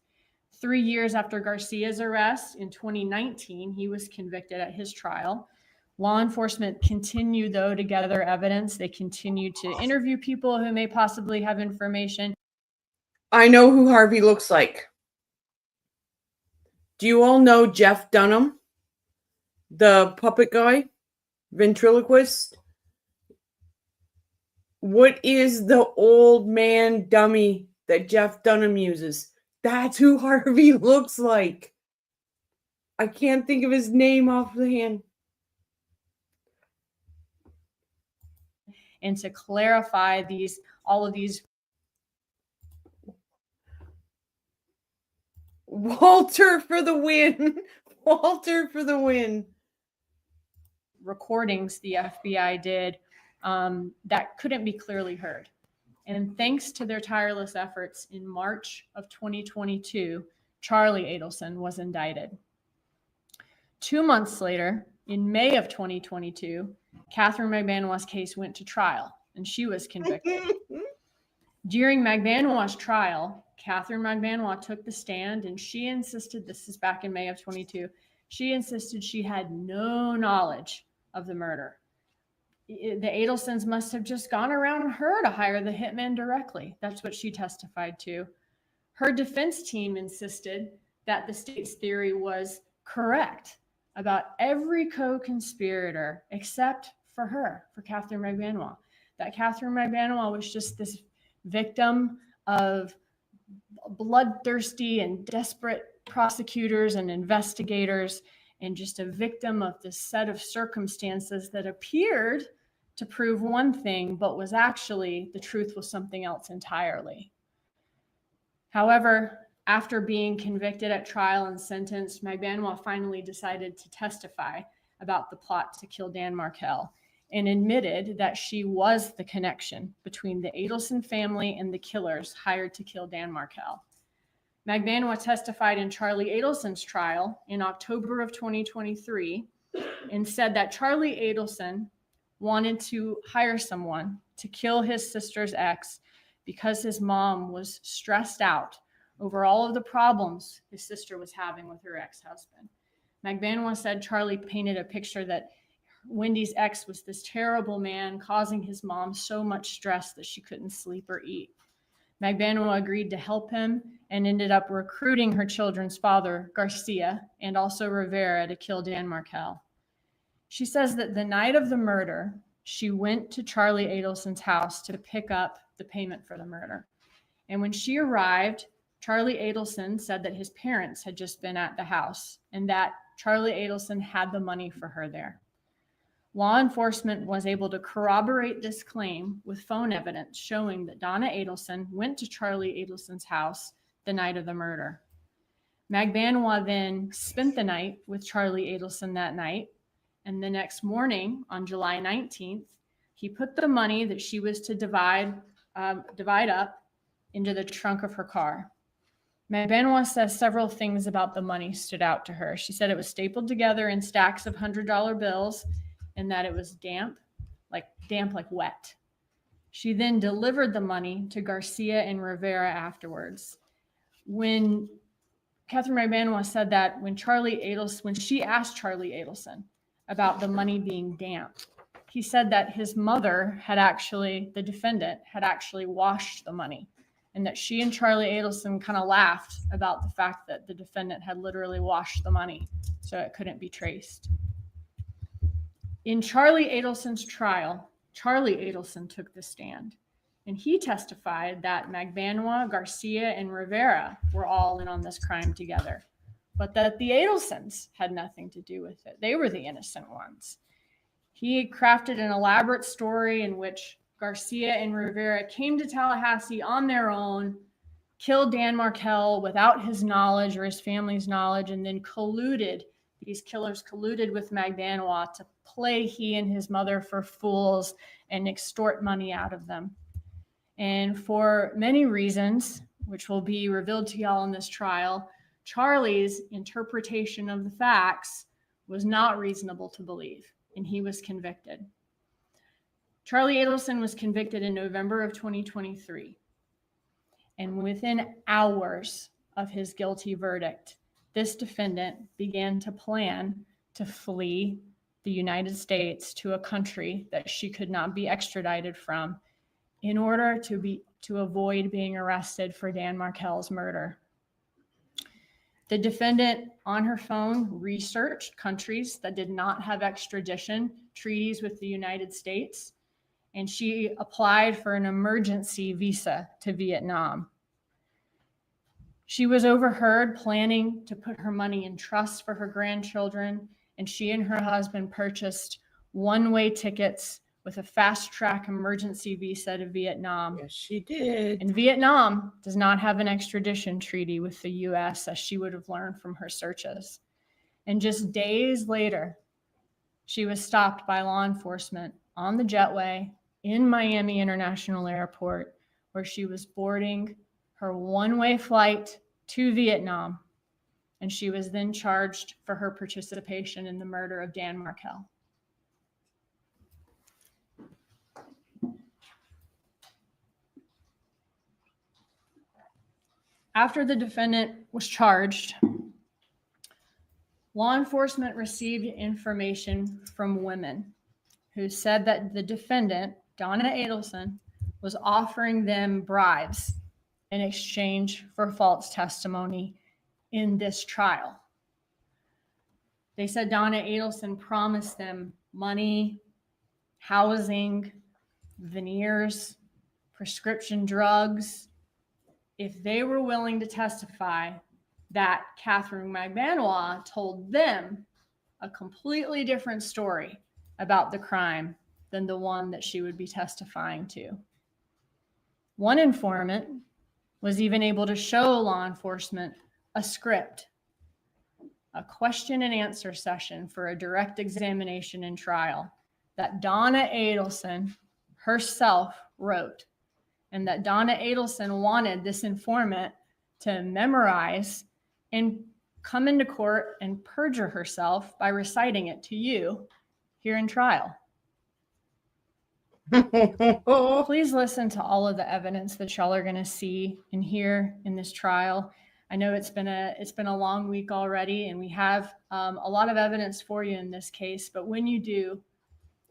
3 years after Garcia's arrest in 2019, he was convicted at his trial. Law enforcement continued, though, to gather evidence. They continued to interview people who may possibly have information. I know who Harvey looks like. Do you all know Jeff Dunham, the puppet guy, ventriloquist? What is the old man dummy that Jeff Dunham uses? That's who Harvey looks like. I can't think of his name off the hand. And to clarify all of these. Walter for the win. Walter for the win. Recordings the FBI did that couldn't be clearly heard. And thanks to their tireless efforts, in March of 2022, Charlie Adelson was indicted. 2 months later, in May of 2022, Catherine Magbanua's case went to trial, and she was convicted. During Magbanua's trial, Catherine Magbanua took the stand, and she insisted, this is back in May of 22, she insisted she had no knowledge of the murder. The Adelsons must have just gone around her to hire the hitman directly. That's what she testified to. Her defense team insisted that the state's theory was correct about every co-conspirator except for her, for Catherine Magbanua. That Catherine Magbanua was just this victim of bloodthirsty and desperate prosecutors and investigators, and just a victim of this set of circumstances that appeared to prove one thing, but was actually, the truth was something else entirely. However, after being convicted at trial and sentenced, Magbanua finally decided to testify about the plot to kill Dan Markel and admitted that she was the connection between the Adelson family and the killers hired to kill Dan Markel. Magbanua testified in Charlie Adelson's trial in October of 2023 and said that Charlie Adelson wanted to hire someone to kill his sister's ex because his mom was stressed out over all of the problems his sister was having with her ex-husband. Magbanua said Charlie painted a picture that Wendy's ex was this terrible man causing his mom so much stress that she couldn't sleep or eat. Magbanua agreed to help him and ended up recruiting her children's father, Garcia, and also Rivera to kill Dan Markel. She says that the night of the murder, she went to Charlie Adelson's house to pick up the payment for the murder. And when she arrived, Charlie Adelson said that his parents had just been at the house and that Charlie Adelson had the money for her there. Law enforcement was able to corroborate this claim with phone evidence showing that Donna Adelson went to Charlie Adelson's house the night of the murder. Magbanua then spent the night with Charlie Adelson that night, and the next morning, on July 19th, he put the money that she was to divide up into the trunk of her car. Magbanua says several things about the money stood out to her. She said it was stapled together in stacks of $100 bills and that it was damp like wet. She then delivered the money to Garcia and Rivera afterwards. When Catherine Magbanua said that when she asked Charlie Adelson about the money being damp, he said that his mother the defendant had actually washed the money, and that she and Charlie Adelson kind of laughed about the fact that the defendant had literally washed the money so it couldn't be traced. In Charlie Adelson's trial, Charlie Adelson took the stand, and he testified that Magbanua, Garcia, and Rivera were all in on this crime together, but that the Adelsons had nothing to do with it. They were the innocent ones. He crafted an elaborate story in which Garcia and Rivera came to Tallahassee on their own, killed Dan Markel without his knowledge or his family's knowledge, and then these killers colluded with Magbanua to play he and his mother for fools and extort money out of them. And for many reasons, which will be revealed to y'all in this trial, Charlie's interpretation of the facts was not reasonable to believe, and he was convicted. Charlie Adelson was convicted in November of 2023. And within hours of his guilty verdict, this defendant began to plan to flee the United States to a country that she could not be extradited from in order to avoid being arrested for Dan Markel's murder. The defendant on her phone researched countries that did not have extradition treaties with the United States, and she applied for an emergency visa to Vietnam. She was overheard planning to put her money in trust for her grandchildren, and she and her husband purchased one-way tickets with a fast-track emergency visa to Vietnam. Yes, she did. And Vietnam does not have an extradition treaty with the U.S., as she would have learned from her searches. And just days later, she was stopped by law enforcement on the jetway in Miami International Airport, where she was boarding her one-way flight to Vietnam, and she was then charged for her participation in the murder of Dan Markel. After the defendant was charged, law enforcement received information from women who said that the defendant, Donna Adelson, was offering them bribes in exchange for false testimony in this trial. They said Donna Adelson promised them money, housing, veneers, prescription drugs, if they were willing to testify that Catherine Magbanua told them a completely different story about the crime than the one that she would be testifying to. One informant was even able to show law enforcement a script, a question and answer session for a direct examination and trial that Donna Adelson herself wrote, and that Donna Adelson wanted this informant to memorize and come into court and perjure herself by reciting it to you here in trial. Please listen to all of the evidence that y'all are going to see and hear in this trial. I know it's been a long week already, and we have a lot of evidence for you in this case. But when you do,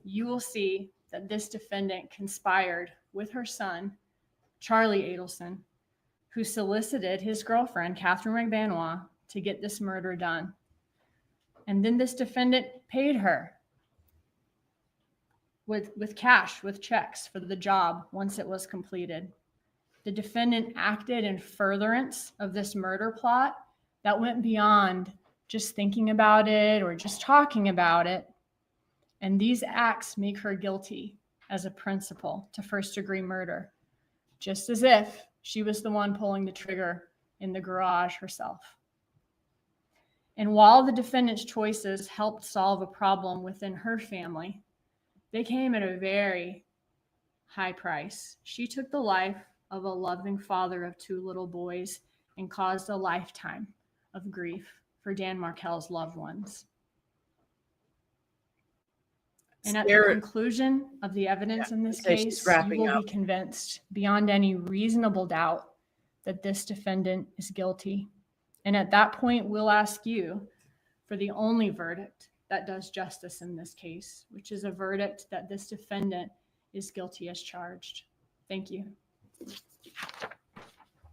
you will see that this defendant conspired with her son, Charlie Adelson, who solicited his girlfriend, Catherine Magbanua, to get this murder done. And then this defendant paid her with cash, with checks for the job once it was completed. The defendant acted in furtherance of this murder plot that went beyond just thinking about it or just talking about it. And these acts make her guilty as a principal to first-degree murder, just as if she was the one pulling the trigger in the garage herself. And while the defendant's choices helped solve a problem within her family, they came at a very high price. She took the life of a loving father of 2 little boys and caused a lifetime of grief for Dan Markel's loved ones. And at the conclusion of the evidence in this case, you will be convinced beyond any reasonable doubt that this defendant is guilty. And at that point, we'll ask you for the only verdict that does justice in this case, which is a verdict that this defendant is guilty as charged. Thank you.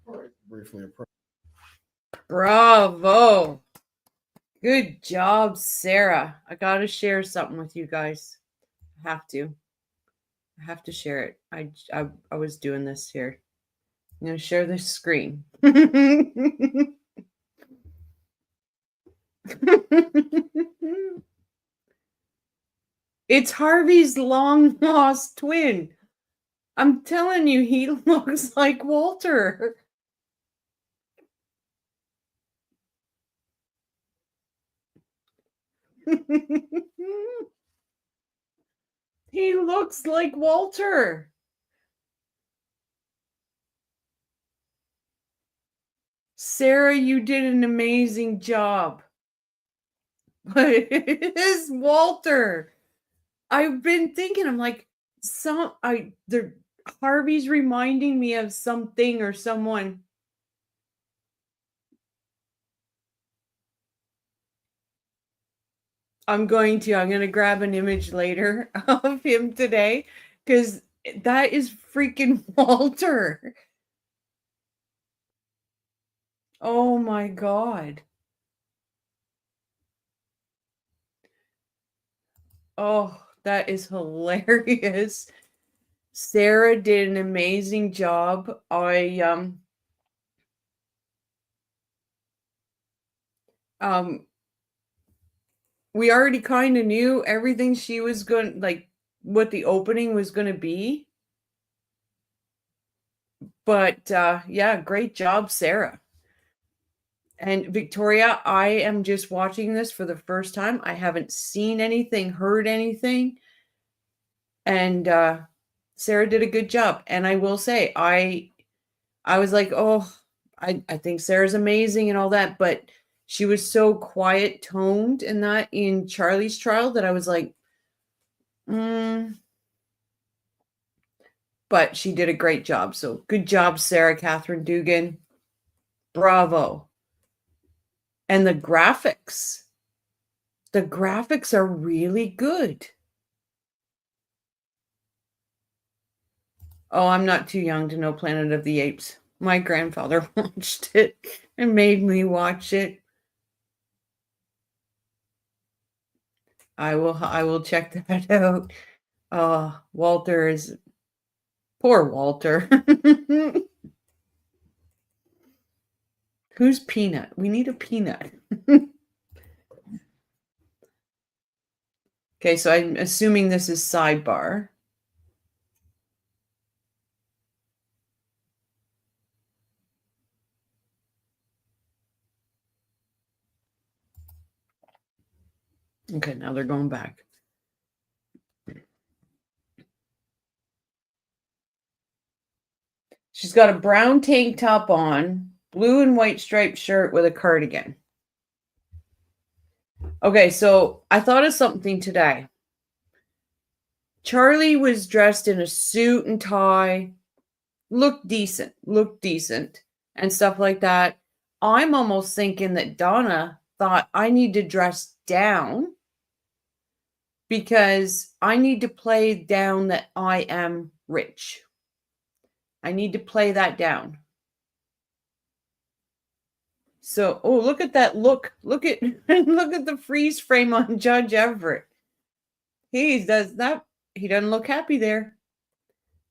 All right, briefly approach. Bravo. Good job, Sarah. I got to share something with you guys. I have to share it. I was doing this here. I'm going to share this screen. It's Harvey's long lost twin. I'm telling you, he looks like Walter. He looks like Walter. Sarah, you did an amazing job. But it is Walter. I've been thinking, I'm like, Harvey's reminding me of something or someone. I'm going to grab an image later of him today because that is freaking Walter. Oh my God. Oh, that is hilarious. Sarah did an amazing job. We already kind of knew everything she was going, like what the opening was going to be. But yeah, great job, Sarah. And Victoria, I am just watching this for the first time. I haven't seen anything, heard anything. And Sarah did a good job. And I will say, I was like, oh, I think Sarah's amazing and all that. But she was so quiet toned in that in Charlie's trial that I was like, But she did a great job. So good job, Sarah Catherine Dugan. Bravo. And the graphics are really good. Oh, I'm not too young to know Planet of the Apes. My grandfather watched it and made me watch it. I will check that out. Walter is poor Walter. Who's Peanut? We need a Peanut. Okay, so I'm assuming this is sidebar. Okay, now they're going back. She's got a brown tank top on, blue and white striped shirt with a cardigan. Okay, so I thought of something today. Charlie was dressed in a suit and tie, looked decent, and stuff like that. I'm almost thinking that Donna thought I need to dress down because I need to play down that I am rich. I need to play that down. So, oh, look at that look. Look at the freeze frame on Judge Everett. He doesn't look happy there.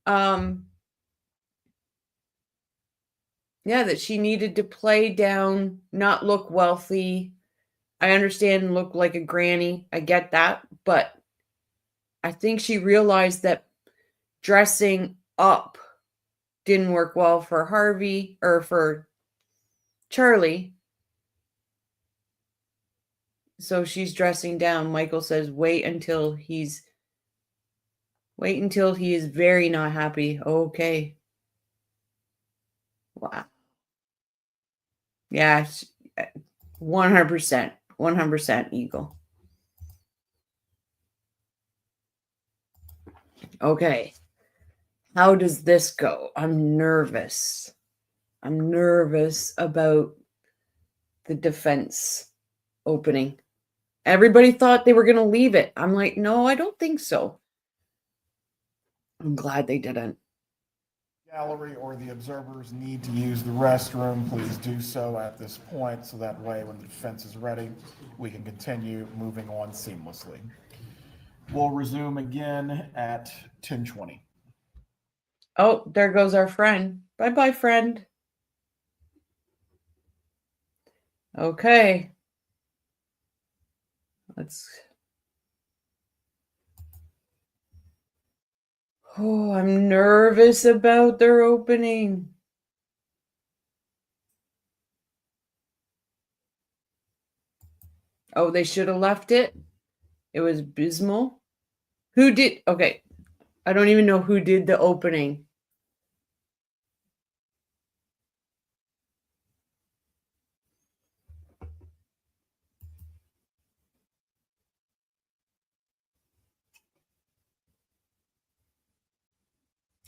Yeah, that she needed to play down, not look wealthy. I understand look like a granny. I get that, but I think she realized that dressing up didn't work well for Harvey or for Charlie. So she's dressing down. Michael says, wait until he is very not happy. Okay. Wow. Yeah, 100%. 100% Eagle. Okay. How does this go? I'm nervous. I'm nervous about the defense opening. Everybody thought they were going to leave it. I'm like, no, I don't think so. I'm glad they didn't. Gallery or the observers need to use the restroom, please do so at this point, so that way when the defense is ready, we can continue moving on seamlessly. We'll resume again at 10:20. Oh, there goes our friend. Bye-bye, friend. Okay. Oh, I'm nervous about their opening. Oh, they should have left it. It was abysmal. Who did? Okay. I don't even know who did the opening.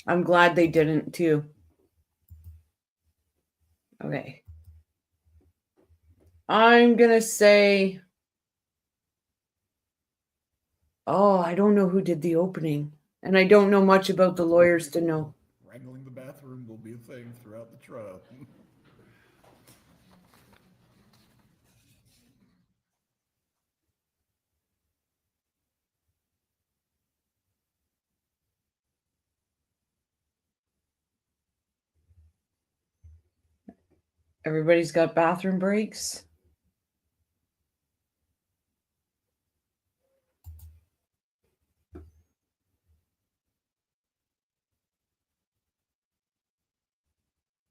I'm glad they didn't too. Okay. I'm going to say, I don't know who did the opening. And I don't know much about the lawyers to know. Wrangling the bathroom will be a thing throughout the trial. Everybody's got bathroom breaks.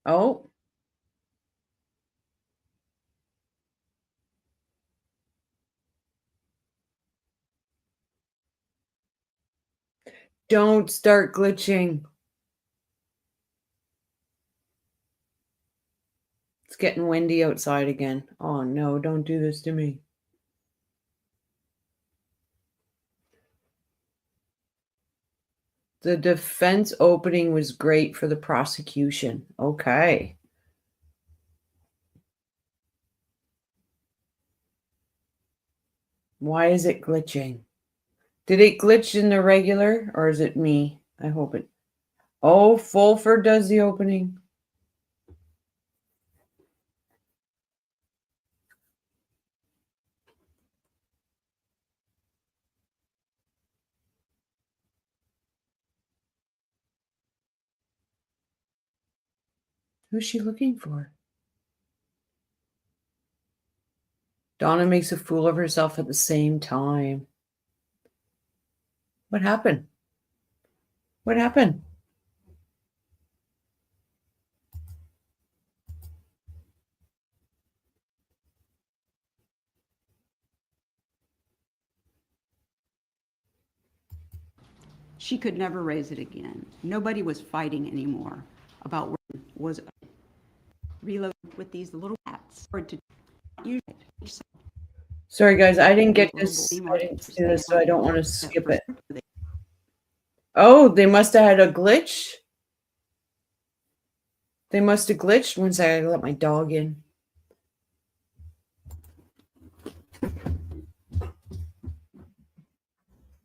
Oh. Don't start glitching. It's getting windy outside again. Oh no, don't do this to me. The defense opening was great for the prosecution. Okay. Why is it glitching? Did it glitch in the regular or is it me? I hope it. Oh, Fulford does the opening. Who's she looking for? Donna makes a fool of herself at the same time. What happened? What happened? She could never raise it again. Nobody was fighting anymore about what was reloaded with these little cats. Or to use it. Sorry, guys, I didn't get this. I didn't see this, so I don't want to skip it. Oh, they must have had a glitch. They must have glitched. One second, I let my dog in.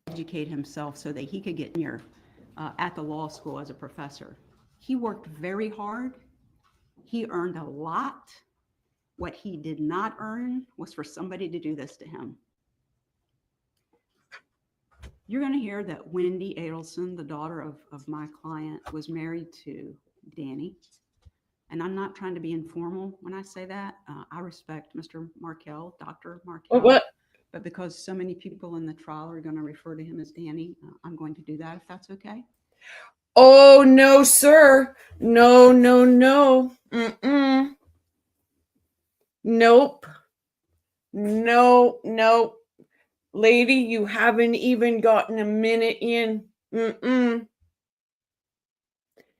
Educate himself so that he could get near at the law school as a professor. He worked very hard. He earned a lot. What he did not earn was for somebody to do this to him. You're going to hear that Wendy Adelson, the daughter of my client, was married to Danny. And I'm not trying to be informal when I say that. I respect Mr. Markel, Dr. Markel. What? But because so many people in the trial are going to refer to him as Danny, I'm going to do that if that's okay. Oh, no, sir. No, no, no. Mm-mm. Nope. No, no. Lady, you haven't even gotten a minute in. Mm-mm.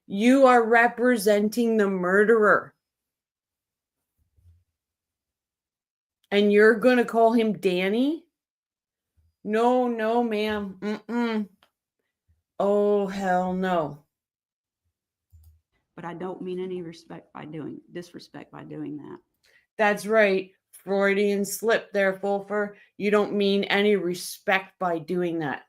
You are representing the murderer. And you're going to call him Danny? No, no, ma'am. Mm-mm. Oh, hell no. But I don't mean any disrespect by doing that. That's right. Freudian slip there, Fulfer. You don't mean any respect by doing that.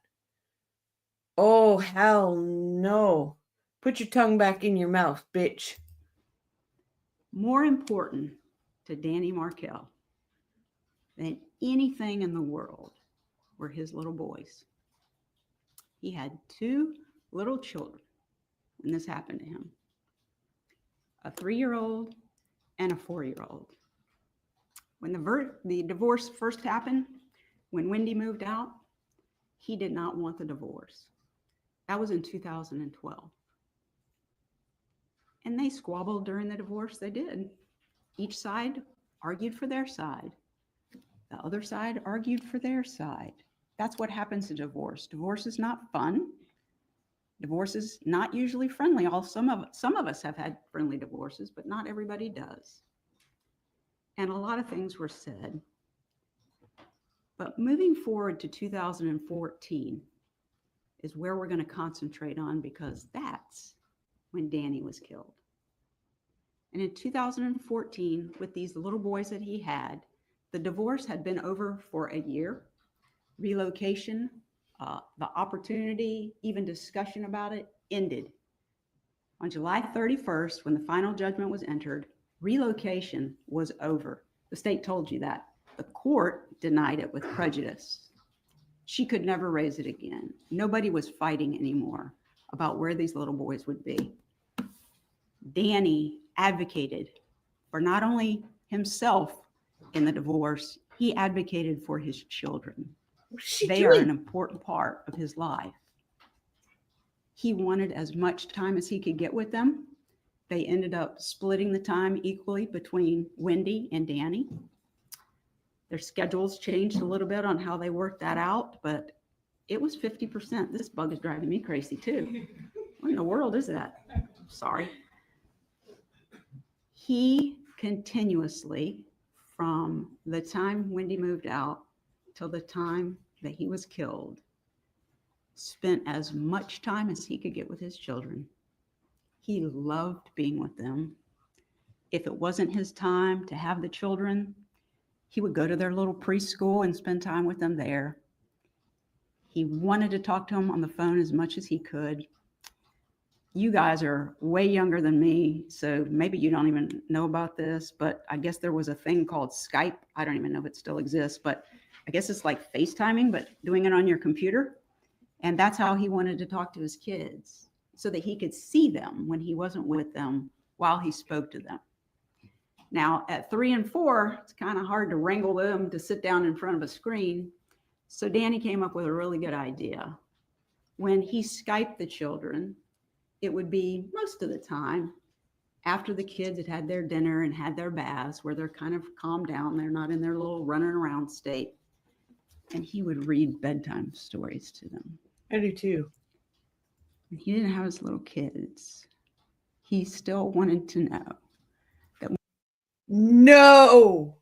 Oh, hell no. Put your tongue back in your mouth, bitch. More important to Danny Markel than anything in the world were his little boys. He had 2 little children when this happened to him, a 3-year-old and a 4-year-old. When the divorce first happened, when Wendy moved out, he did not want the divorce. That was in 2012. And they squabbled during the divorce. They did. Each side argued for their side. The other side argued for their side. That's what happens to divorce. Divorce is not fun. Divorce is not usually friendly. Some of us have had friendly divorces, but not everybody does. And a lot of things were said. But moving forward to 2014 is where we're going to concentrate on, because that's when Danny was killed. And in 2014, with these little boys that he had, the divorce had been over for a year. Relocation, the opportunity, even discussion about it, ended. On July 31st, when the final judgment was entered, relocation was over. The state told you that. The court denied it with prejudice. She could never raise it again. Nobody was fighting anymore about where these little boys would be. Danny advocated for not only himself in the divorce, he advocated for his children. They are an important part of his life. He wanted as much time as he could get with them. They ended up splitting the time equally between Wendy and Danny. Their schedules changed a little bit on how they worked that out, but it was 50%. This bug is driving me crazy too. What in the world is that? Sorry. He continuously, from the time Wendy moved out till the time that he was killed, spent as much time as he could get with his children. He loved being with them. If it wasn't his time to have the children, he would go to their little preschool and spend time with them there. He wanted to talk to them on the phone as much as he could. You guys are way younger than me, so maybe you don't even know about this, but I guess there was a thing called Skype. I don't even know if it still exists, but I guess it's like FaceTiming, but doing it on your computer. And that's how he wanted to talk to his kids, so that he could see them when he wasn't with them while he spoke to them. Now, at 3 and 4, it's kind of hard to wrangle them to sit down in front of a screen. So Danny came up with a really good idea. When he Skyped the children, it would be most of the time after the kids had had their dinner and had their baths, where they're kind of calmed down. They're not in their little running around state. And he would read bedtime stories to them. I do too. And he didn't have his little kids. He still wanted to know. No.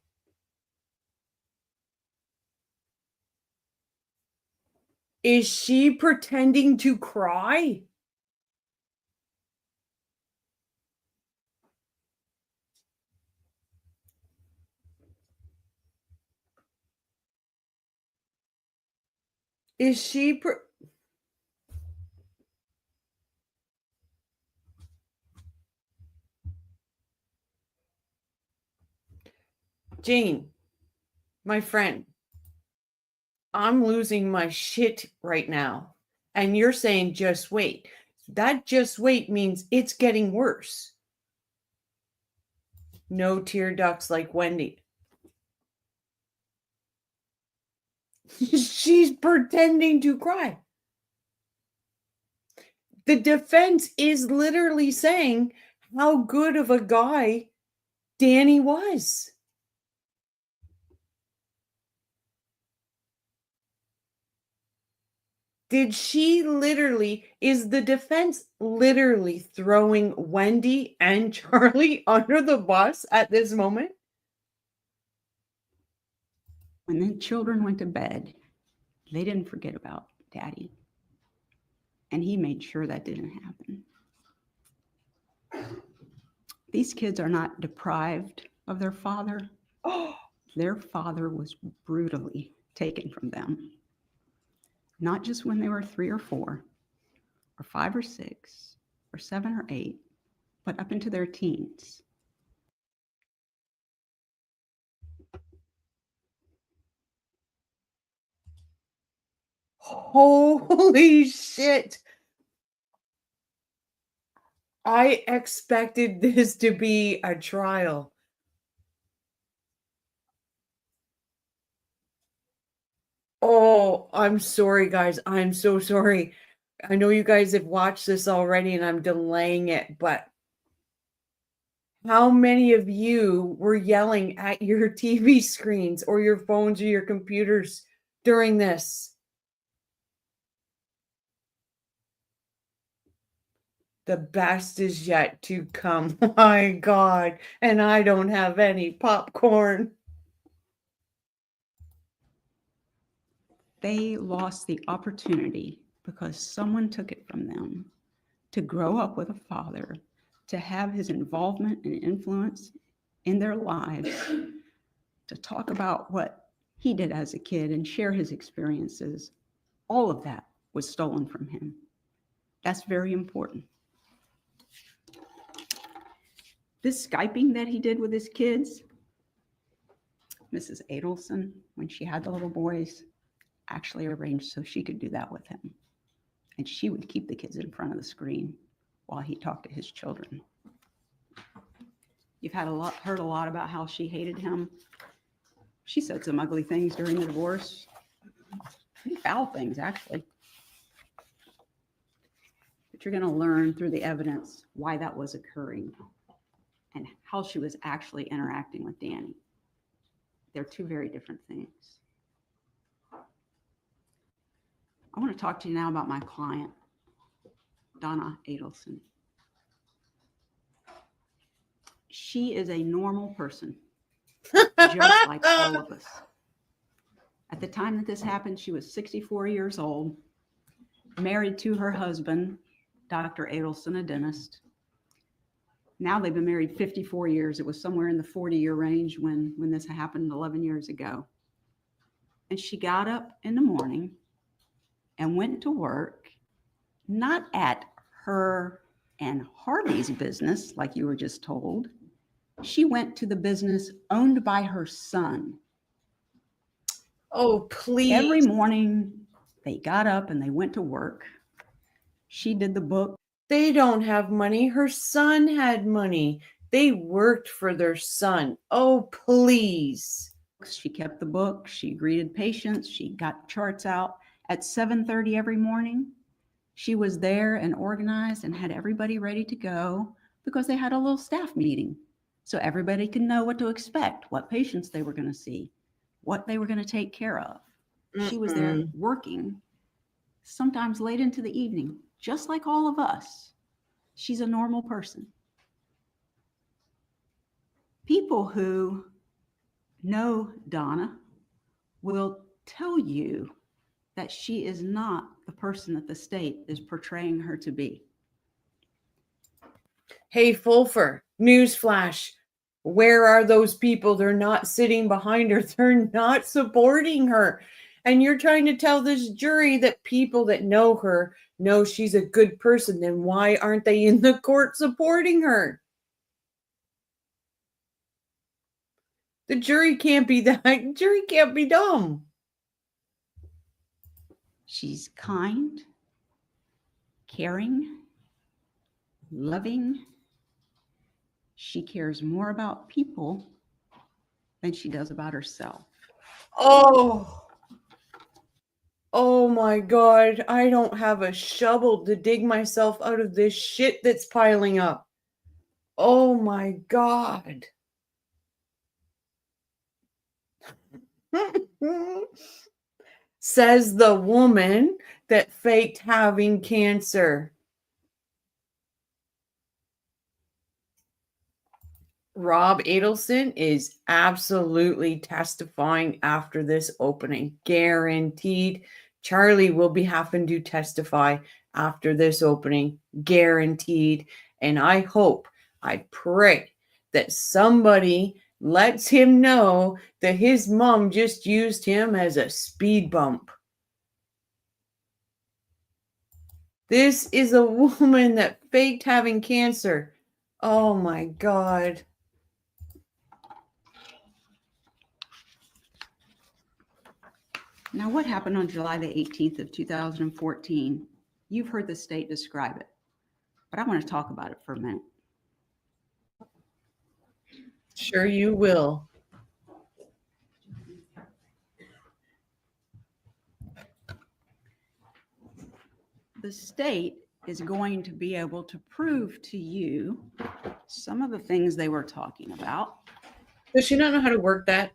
Is she pretending to cry? Is she Jane, my friend, I'm losing my shit right now. And you're saying just wait. That just wait means it's getting worse. No tear ducts like Wendy. She's pretending to cry. The defense is literally saying how good of a guy Danny was. Is the defense literally throwing Wendy and Charlie under the bus at this moment? When the children went to bed, they didn't forget about Daddy. And he made sure that didn't happen. These kids are not deprived of their father. Their father was brutally taken from them. Not just when they were 3 or 4, or 5 or 6, or 7 or 8, but up into their teens. Holy shit. I expected this to be a trial. Oh, I'm sorry, guys. I'm so sorry. I know you guys have watched this already and I'm delaying it, but how many of you were yelling at your TV screens or your phones or your computers during this? The best is yet to come. My God. And I don't have any popcorn. They lost the opportunity because someone took it from them to grow up with a father, to have his involvement and influence in their lives, to talk about what he did as a kid and share his experiences. All of that was stolen from him. That's very important. This Skyping that he did with his kids, Mrs. Adelson, when she had the little boys, actually arranged so she could do that with him. And she would keep the kids in front of the screen while he talked to his children. You've heard a lot about how she hated him. She said some ugly things during the divorce. Pretty foul things, actually. But you're going to learn through the evidence why that was occurring and how she was actually interacting with Danny. They're two very different things. I want to talk to you now about my client, Donna Adelson. She is a normal person, just like all of us. At the time that this happened, she was 64 years old, married to her husband, Dr. Adelson, a dentist. Now they've been married 54 years. It was somewhere in the 40-year range when this happened 11 years ago. And she got up in the morning and went to work, not at her and Harvey's business, like you were just told. She went to the business owned by her son. Oh, please. Every morning they got up and they went to work. She did the book. They don't have money. Her son had money. They worked for their son. Oh, please. She kept the book. She greeted patients. She got charts out at 7:30 every morning. She was there and organized and had everybody ready to go because they had a little staff meeting. So everybody could know what to expect, what patients they were going to see, what they were going to take care of. She was there working, sometimes late into the evening, just like all of us. She's a normal person. People who know Donna will tell you that she is not the person that the state is portraying her to be. Hey, Fulfer, newsflash. Where are those people? They're not sitting behind her. They're not supporting her. And you're trying to tell this jury that people that know her know she's a good person. Then why aren't they in the court supporting her? The jury can't be that. Jury can't be dumb. She's kind, caring, loving. She cares more about people than she does about herself. Oh my God. I don't have a shovel to dig myself out of this shit that's piling up. Oh my God. Says the woman that faked having cancer. Rob Adelson is absolutely testifying after this opening. Guaranteed. Charlie will be having to testify after this opening. Guaranteed. And I hope, I pray that somebody lets him know that his mom just used him as a speed bump. This is a woman that faked having cancer. Oh my God. Now, what happened on July the 18th of 2014? You've heard the state describe it, but I want to talk about it for a minute. Sure you will. The state is going to be able to prove to you some of the things they were talking about. Does she not know how to work that?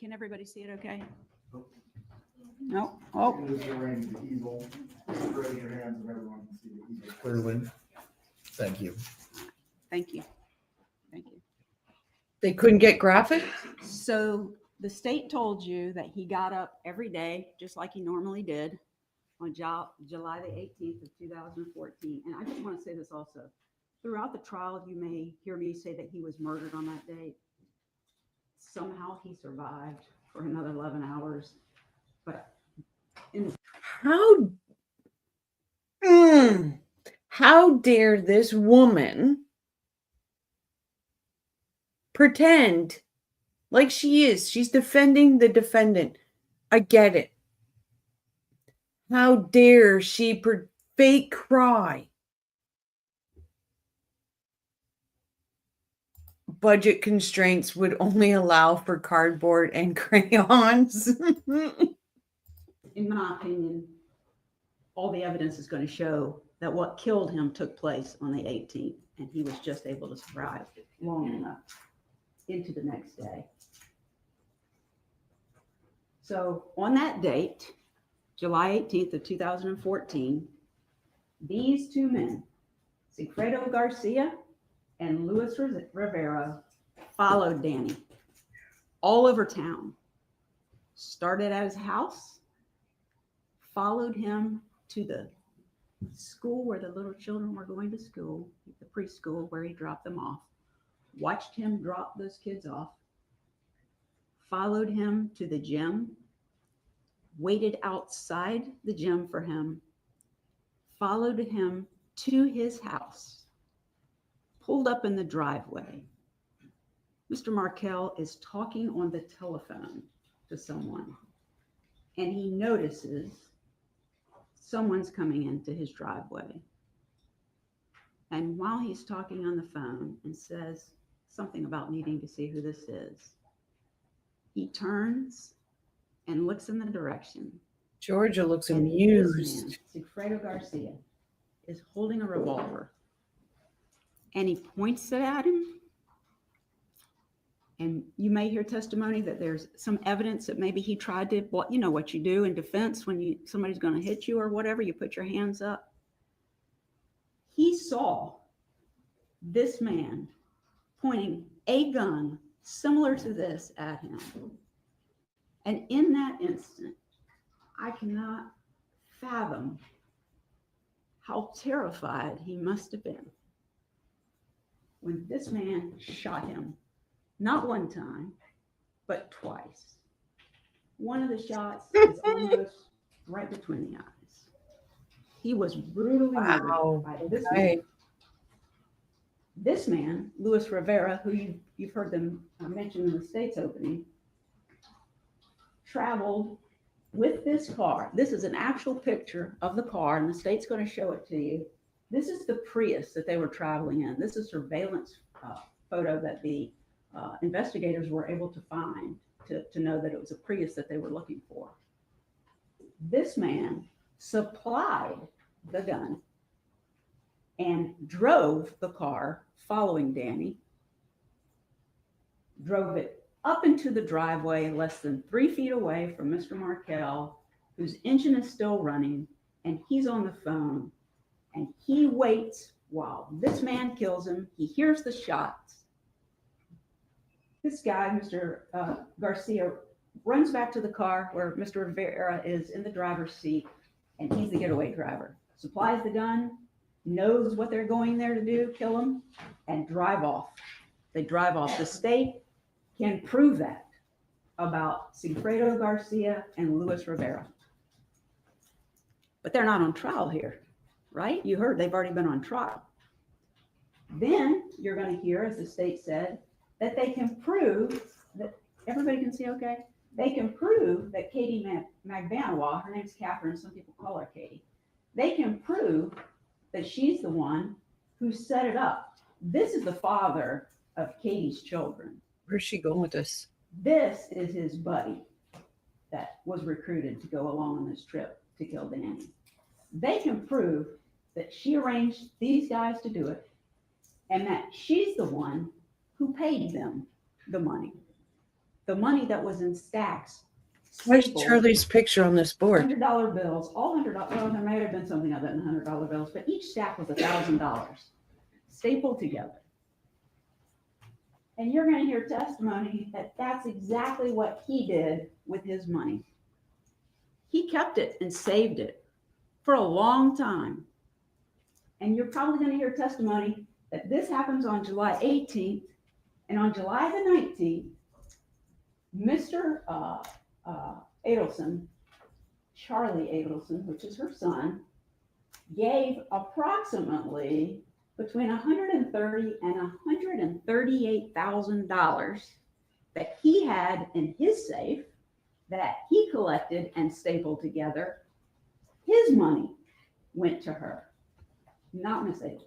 Can everybody see it okay? No? Oh, Just arrange the easel. Just raise your hands and everyone can see the easel clearly. Thank you. thank you. Thank you. They couldn't get graphic? So the state told you that he got up every day, just like he normally did, on July the 18th of 2014. And I just want to say this also. Throughout the trial, you may hear me say that he was murdered on that date. Somehow he survived for another 11 hours. But How dare this woman pretend like she is? She's defending the defendant. I get it. How dare she fake cry? Budget constraints would only allow for cardboard and crayons. in my opinion, all the evidence is going to show that what killed him took place on the 18th, and he was just able to survive long enough into the next day. So on that date, July 18th of 2014, these two men, Sigfredo Garcia and Luis Rivera, followed Danny all over town. Started at his house, followed him to the school where the little children were going to school, the preschool where he dropped them off, watched him drop those kids off, followed him to the gym, waited outside the gym for him, followed him to his house, pulled up in the driveway, Mr. Markel is talking on the telephone to someone, and he notices someone's coming into his driveway. And while he's talking on the phone and says something about needing to see who this is, he turns and looks in the direction. Georgia looks And amused. this man, Sigfredo Garcia, is holding a revolver. And he points it at him. And you may hear testimony that there's some evidence that maybe he tried to, well, you know what you do in defense when somebody's going to hit you or whatever, you put your hands up. He saw this man pointing a gun similar to this at him. And in that instant, I cannot fathom how terrified he must have been when this man shot him, not one time, but twice. One of the shots is almost right between the eyes. He was brutally murdered by this man. This man, Luis Rivera, who you've heard them mention in the state's opening, traveled with this car. This is an actual picture of the car, and the state's going to show it to you. This is the Prius that they were traveling in. This is surveillance photo that the investigators were able to find to know that it was a Prius that they were looking for. This man supplied the gun and drove the car following Danny, drove it up into the driveway less than 3 feet away from Mr. Markel, whose engine is still running, and he's on the phone, and he waits while this man kills him. He hears the shots. This guy, Mr. Garcia, runs back to the car where Mr. Rivera is in the driver's seat, and he's the getaway driver. Supplies the gun, knows what they're going there to do, kill him, and drive off. They drive off. The state can prove that about Sigfredo Garcia and Luis Rivera. But they're not on trial here, right? You heard they've already been on trial. Then you're going to hear, as the state said, that they can prove that, everybody can see okay? They can prove that Katie Magbanawah, her name's Catherine, some people call her Katie, they can prove that she's the one who set it up. This is the father of Katie's children. Where's she going with this? This is his buddy that was recruited to go along on this trip to kill Danny. They can prove that she arranged these guys to do it and that she's the one who paid them the money that was in stacks. Where's Charlie's picture on this board? $100 bills, all $100. Well, there may have been something other than $100 bills, but each stack was $1,000 stapled together. And you're going to hear testimony that that's exactly what he did with his money. He kept it and saved it for a long time. And you're probably going to hear testimony that this happens on July 18th. And on July the 19th, Mr. Adelson, Charlie Adelson, which is her son, gave approximately between $130,000 and $138,000 that he had in his safe that he collected and stapled together. His money went to her, not Miss Adelson.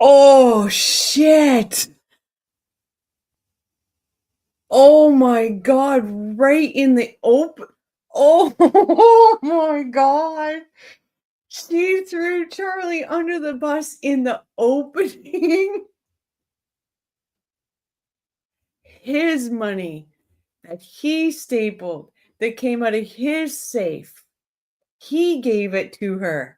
Oh, shit. Oh, my God. Right in the open. Oh, my God. She threw Charlie under the bus in the opening. His money that he stapled, that came out of his safe, he gave it to her.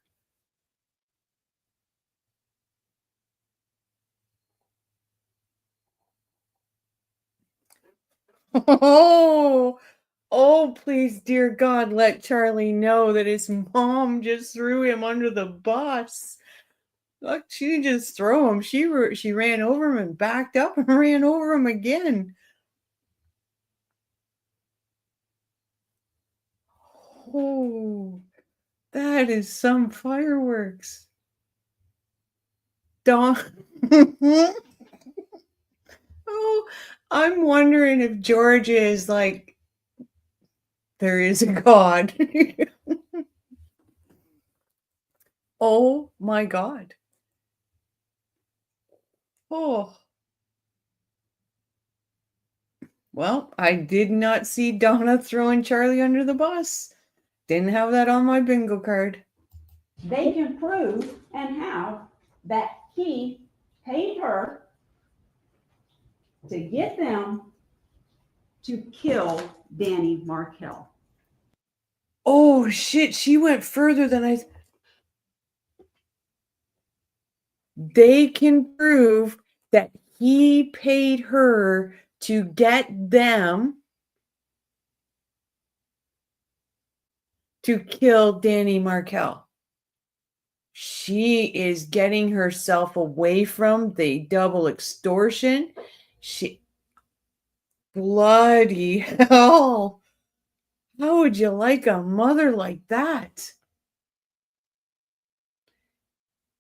Oh, please, dear God, let Charlie know that his mom just threw him under the bus. Look, she didn't just throw him. She ran over him and backed up and ran over him again. Oh, that is some fireworks. Don. know. I'm wondering if George is like, there is a God. Oh my God. Oh. Well, I did not see Donna throwing Charlie under the bus. Didn't have that on my bingo card. They can prove and how that he paid her to get them to kill Danny Markel. Oh shit, she went further than I. They can prove that he paid her to get them to kill Danny Markel. She is getting herself away from the double extortion. She, bloody hell. How would you like a mother like that?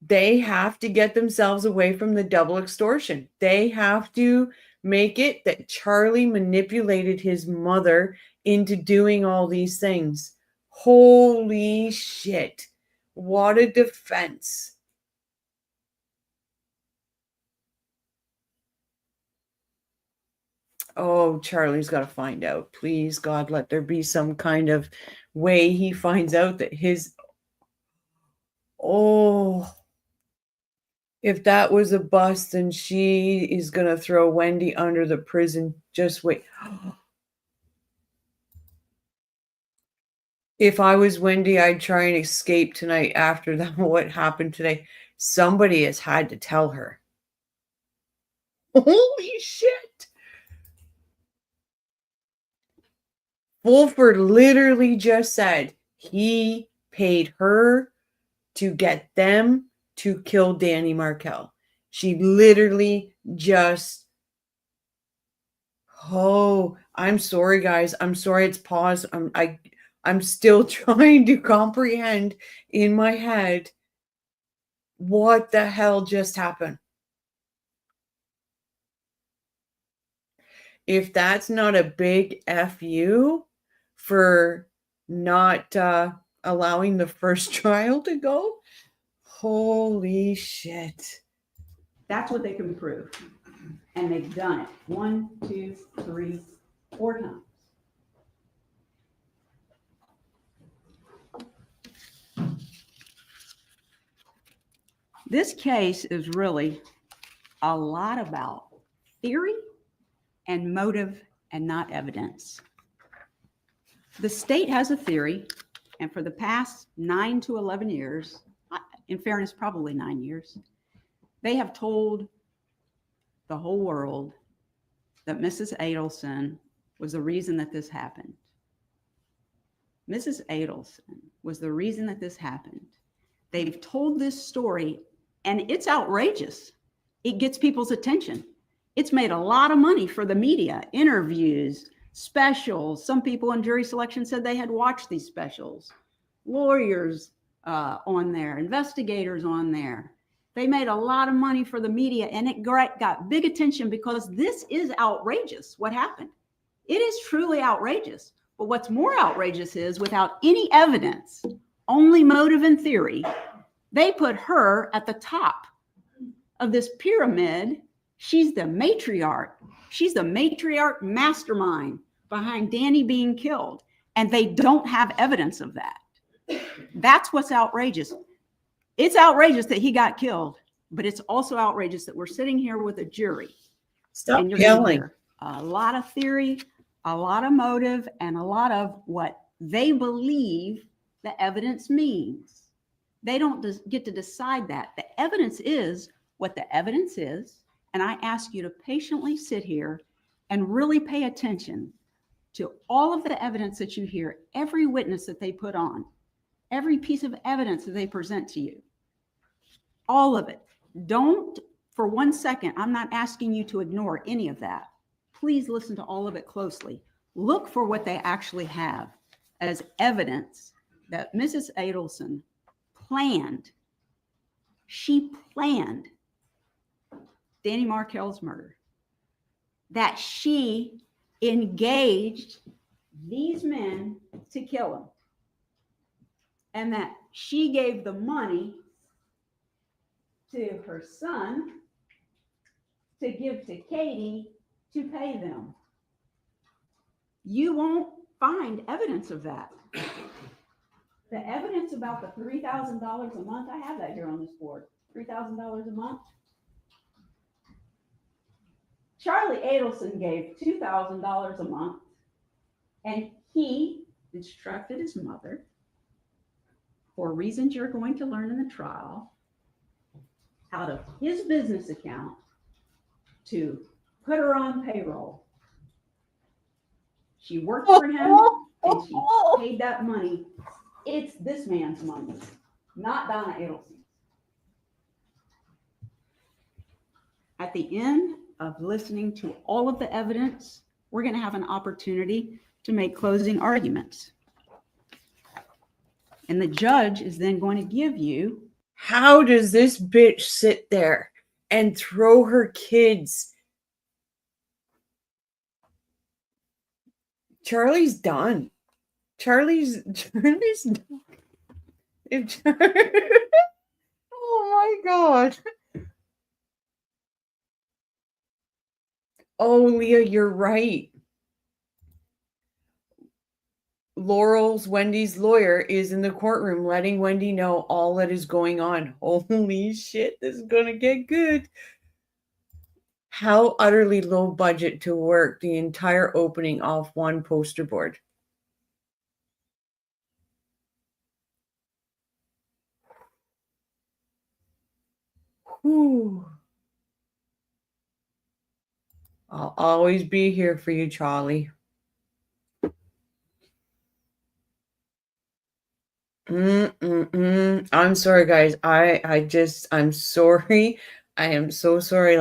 They have to get themselves away from the double extortion. They have to make it that Charlie manipulated his mother into doing all these things. Holy shit. What a defense. Oh, Charlie's got to find out. Please, God, let there be some kind of way he finds out that his. Oh, if that was a bust, then she is going to throw Wendy under the prison. Just wait. If I was Wendy, I'd try and escape tonight after that. What happened today? Somebody has had to tell her. Holy shit. Wolford literally just said he paid her to get them to kill Danny Markel. She literally just. Oh, I'm sorry, guys. I'm sorry it's paused. I'm still trying to comprehend in my head what the hell just happened. If that's not a big FU for not allowing the first trial to go, holy shit. That's what they can prove. And they've done it 1, 2, 3, 4 times. This case is really a lot about theory and motive and not evidence. The state has a theory, and for the past 9 to 11 years, in fairness, probably 9 years, they have told the whole world that Mrs. Adelson was the reason that this happened. Mrs. Adelson was the reason that this happened. They've told this story, and it's outrageous. It gets people's attention. It's made a lot of money for the media, interviews, specials. Some people in jury selection said they had watched these specials. Lawyers on there, investigators on there. They made a lot of money for the media, and it got big attention because this is outrageous, what happened. It is truly outrageous. But what's more outrageous is, without any evidence, only motive and theory, they put her at the top of this pyramid. She's the matriarch. She's the matriarch mastermind behind Danny being killed. And they don't have evidence of that. That's what's outrageous. It's outrageous that he got killed, but it's also outrageous that we're sitting here with a jury. Stop and you're yelling. Hear a lot of theory, a lot of motive, and a lot of what they believe the evidence means. They don't get to decide that. The evidence is what the evidence is. And I ask you to patiently sit here and really pay attention to all of the evidence that you hear, every witness that they put on, every piece of evidence that they present to you, all of it. Don't, for 1 second, I'm not asking you to ignore any of that. Please listen to all of it closely. Look for what they actually have as evidence that Mrs. Adelson planned. She planned Danny Markel's murder. that she engaged these men to kill him, and that she gave the money to her son to give to Katie to pay them. You won't find evidence of that. The evidence about the $3,000 a month, I have that here on this board, $3,000 a month. Charlie Adelson gave $2,000 a month, and he instructed his mother, for reasons you're going to learn in the trial, out of his business account to put her on payroll. She worked for him and she paid that money. It's this man's money, not Donna Adelson. At the end of listening to all of the evidence, we're going to have an opportunity to make closing arguments. And the judge is then going to give you. How does this bitch sit there and throw her kids? Charlie's done. Charlie's done. Oh my God. Oh, Leah, you're right. Laurel's, Wendy's lawyer, is in the courtroom letting Wendy know all that is going on. Holy shit, this is going to get good. How utterly low budget to work the entire opening off one poster board. Whew. I'll always be here for you, Charlie. I'm sorry, guys. I'm sorry. I am so sorry.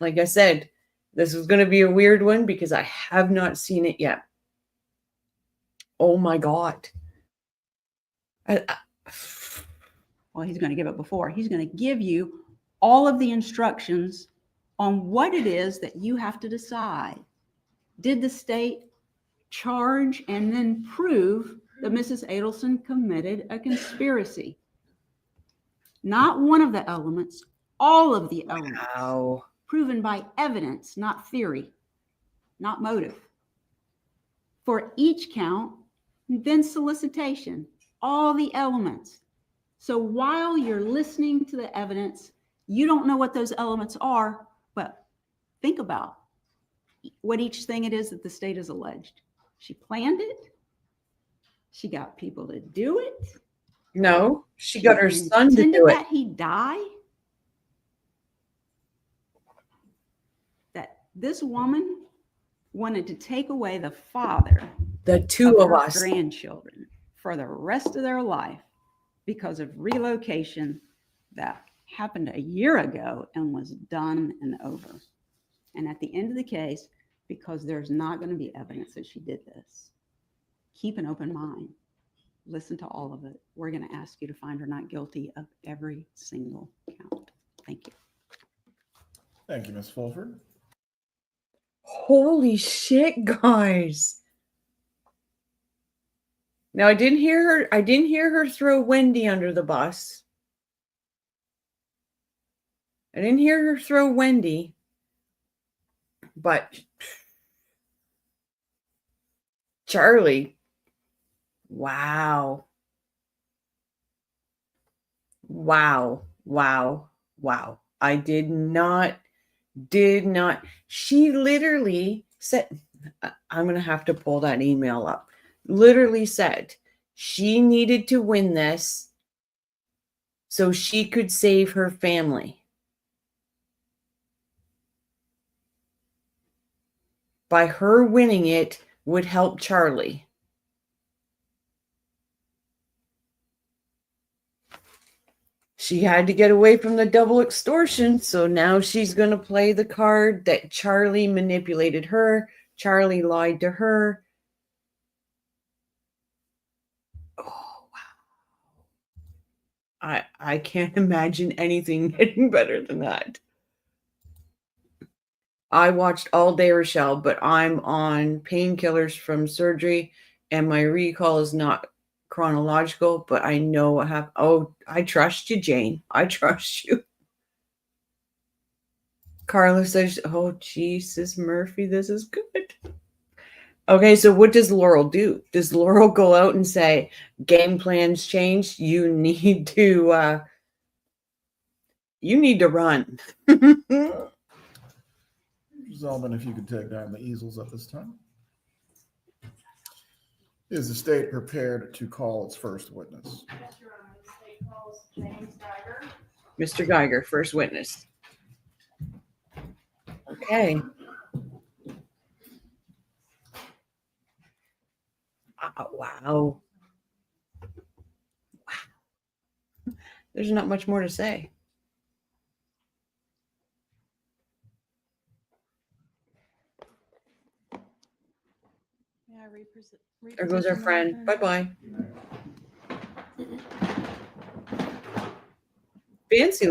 Like I said, this is going to be a weird one because I have not seen it yet. Oh my God. Well, he's going to give it before. He's going to give you all of the instructions on what it is that you have to decide. Did the state charge and then prove that Mrs. Adelson committed a conspiracy? Not one of the elements, all of the elements. Wow. Proven by evidence, not theory, not motive. For each count, then solicitation, all the elements. So while you're listening to the evidence, you don't know what those elements are, but think about what each thing it is that the state has alleged. She planned it. She got people to do it. No, she got her son to intended do it. that he die. That this woman wanted to take away the father, The two of her us. grandchildren, for the rest of their life because of relocation that happened a year ago and was done and over. And at the end of the case, because there's not going to be evidence that she did this, keep an open mind. Listen to all of it. We're going to ask you to find her not guilty of every single count. Thank you. Thank you, Ms. Fulford. Holy shit, guys. Now I didn't hear her throw Wendy under the bus. I didn't hear her throw Wendy. But Charlie, wow. I did not. She literally said, I'm going to have to pull that email up. Literally said she needed to win this so she could save her family. By her winning it would help Charlie. She had to get away from the double extortion, so now she's going to play the card that Charlie manipulated her. Charlie lied to her. Oh, wow. I can't imagine anything getting better than that. I watched all day, Rochelle, but I'm on painkillers from surgery, and my recall is not chronological, but I know what happened. Oh, I trust you, Jane. I trust you. Carla says, oh, Jesus, Murphy, this is good. Okay, so what does Laurel do? Does Laurel go out and say, game plans changed? You need to run. Gentlemen, if you could take down the easels at this time. Is the state prepared to call its first witness? Yes, Your Honor. The state calls James Geiger. Mr. Geiger, first witness. Okay. Wow. There's not much more to say. Yeah, There goes our friend. Bye-bye. Fancy.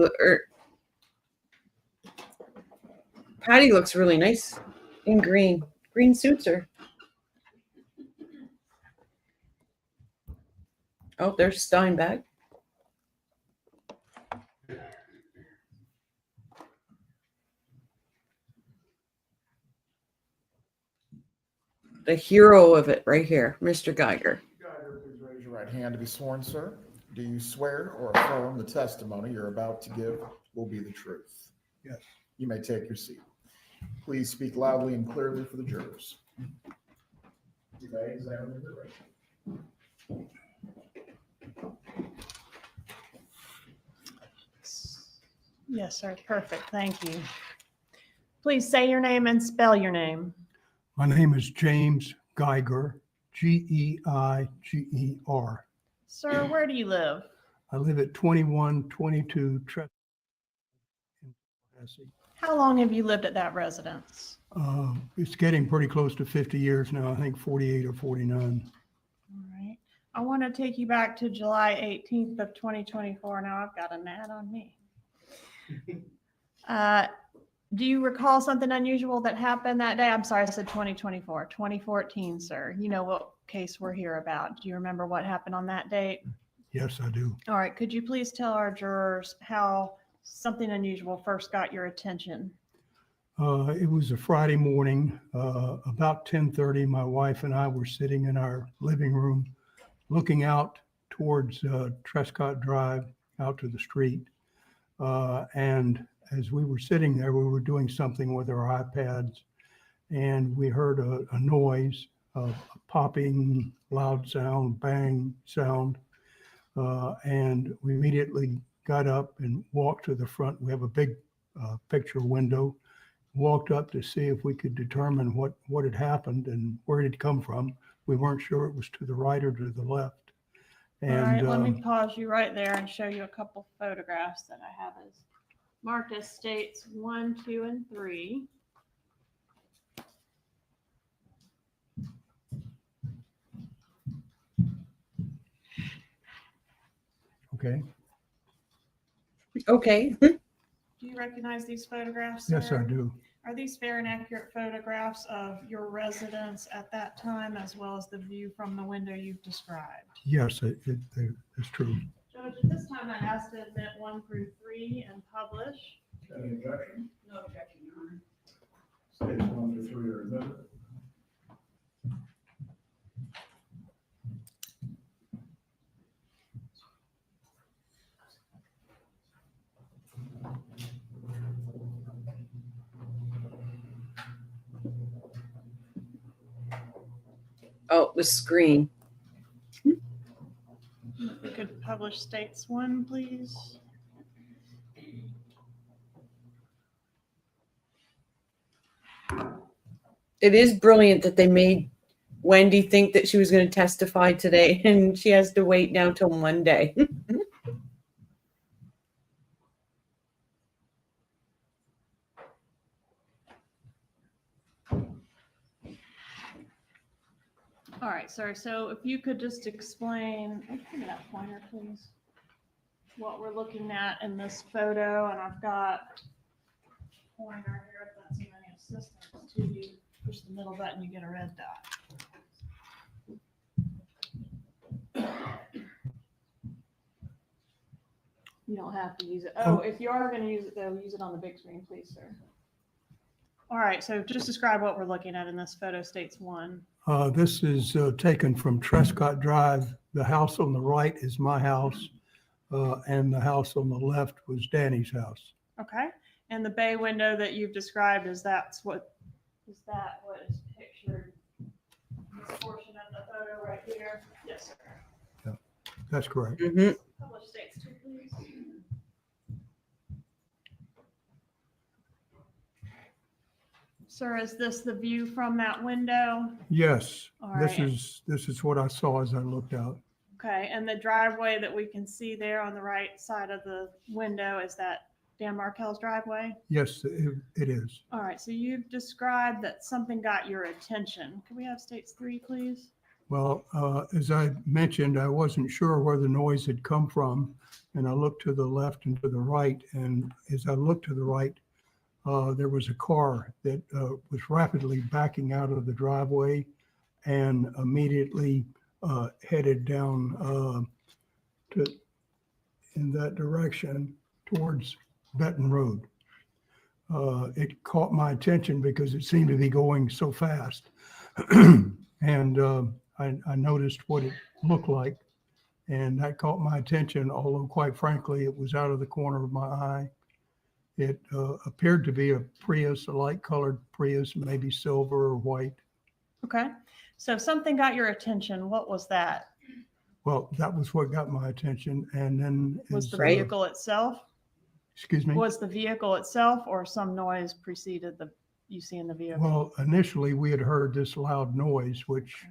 Patty looks really nice in green. Green suits her. Oh, there's Steinbeck. The hero of it right here, Mr. Geiger. Geiger, please raise your right hand to be sworn, sir. Do you swear or affirm the testimony you're about to give will be the truth? Yes. You may take your seat. Please speak loudly and clearly for the jurors. You may examine the record. Yes, sir. Perfect. Thank you. Please say your name and spell your name. My name is James Geiger, Geiger. Sir, where do you live? I live at 2122 Trescott in Tallahassee. How long have you lived at that residence? It's getting pretty close to 50 years now, I think 48 or 49. All right. I want to take you back to July 18th of 2024. Now I've got an ad on me. Do you recall something unusual that happened that day? I'm sorry, I said 2024, 2014, sir. You know what case we're here about. Do you remember what happened on that date? Yes, I do. All right. Could you please tell our jurors how something unusual first got your attention? It was a Friday morning, about 10:30. My wife and I were sitting in our living room looking out towards Trescott Drive out to the street. And as we were sitting there, we were doing something with our iPads, and we heard a noise, a popping, loud sound, bang sound. And we immediately got up and walked to the front. We have a big picture window. Walked up to see if we could determine what had happened and where it had come from. We weren't sure it was to the right or to the left. And all right, let me pause you right there and show you a couple photographs that I have as marked as states 1, 2, and 3. okay. Okay. Do you recognize these photographs, sir? Yes, I do. Are these fair and accurate photographs of your residence at that time, as well as the view from the window you've described? Yes, it's true. Judge, at this time, I ask to admit 1 through 3 and publish. Any objection? No objection, Your Honor. States 1 through 3 are admitted. Oh, the screen. If we could publish states 1, please. It is brilliant that they made Wendy think that she was going to testify today, and she has to wait now till Monday. All right, sir. So if you could just explain, give me that pointer, please. What we're looking at in this photo, and I've got a pointer here. If that's even assistance to you. Push the middle button, you get a red dot. You don't have to use it. Oh, if you are going to use it, though, use it on the big screen, please, sir. All right, so just describe what we're looking at in this photo. States 1. This is taken from Trescott Drive. The house on the right is my house, and the house on the left was Danny's house. Okay, and the bay window that you've described, is that what is pictured in this portion of the photo right here? Yes, sir. Yeah, that's correct. Mhm. Publish States 2, please. Sir, is this the view from that window? Yes, All this right. is what I saw as I looked out. Okay, and the driveway that we can see there on the right side of the window, is that Dan Markel's driveway? Yes, it is. All right, so you've described that something got your attention. Can we have States 3, please? Well, as I mentioned, I wasn't sure where the noise had come from, and I looked to the left and to the right. And as I looked to the right, there was a car that was rapidly backing out of the driveway and immediately headed down in that direction towards Benton Road. It caught my attention because it seemed to be going so fast. And I noticed what it looked like, and that caught my attention, although quite frankly, it was out of the corner of my eye. It appeared to be a Prius, a light-colored Prius, maybe silver or white. Okay, so something got your attention. What was that? Well, that was what got my attention. And then Was the Right. vehicle itself? excuse me? Was the vehicle itself, or some noise preceded the you seeing the vehicle? Well, initially we had heard this loud noise, which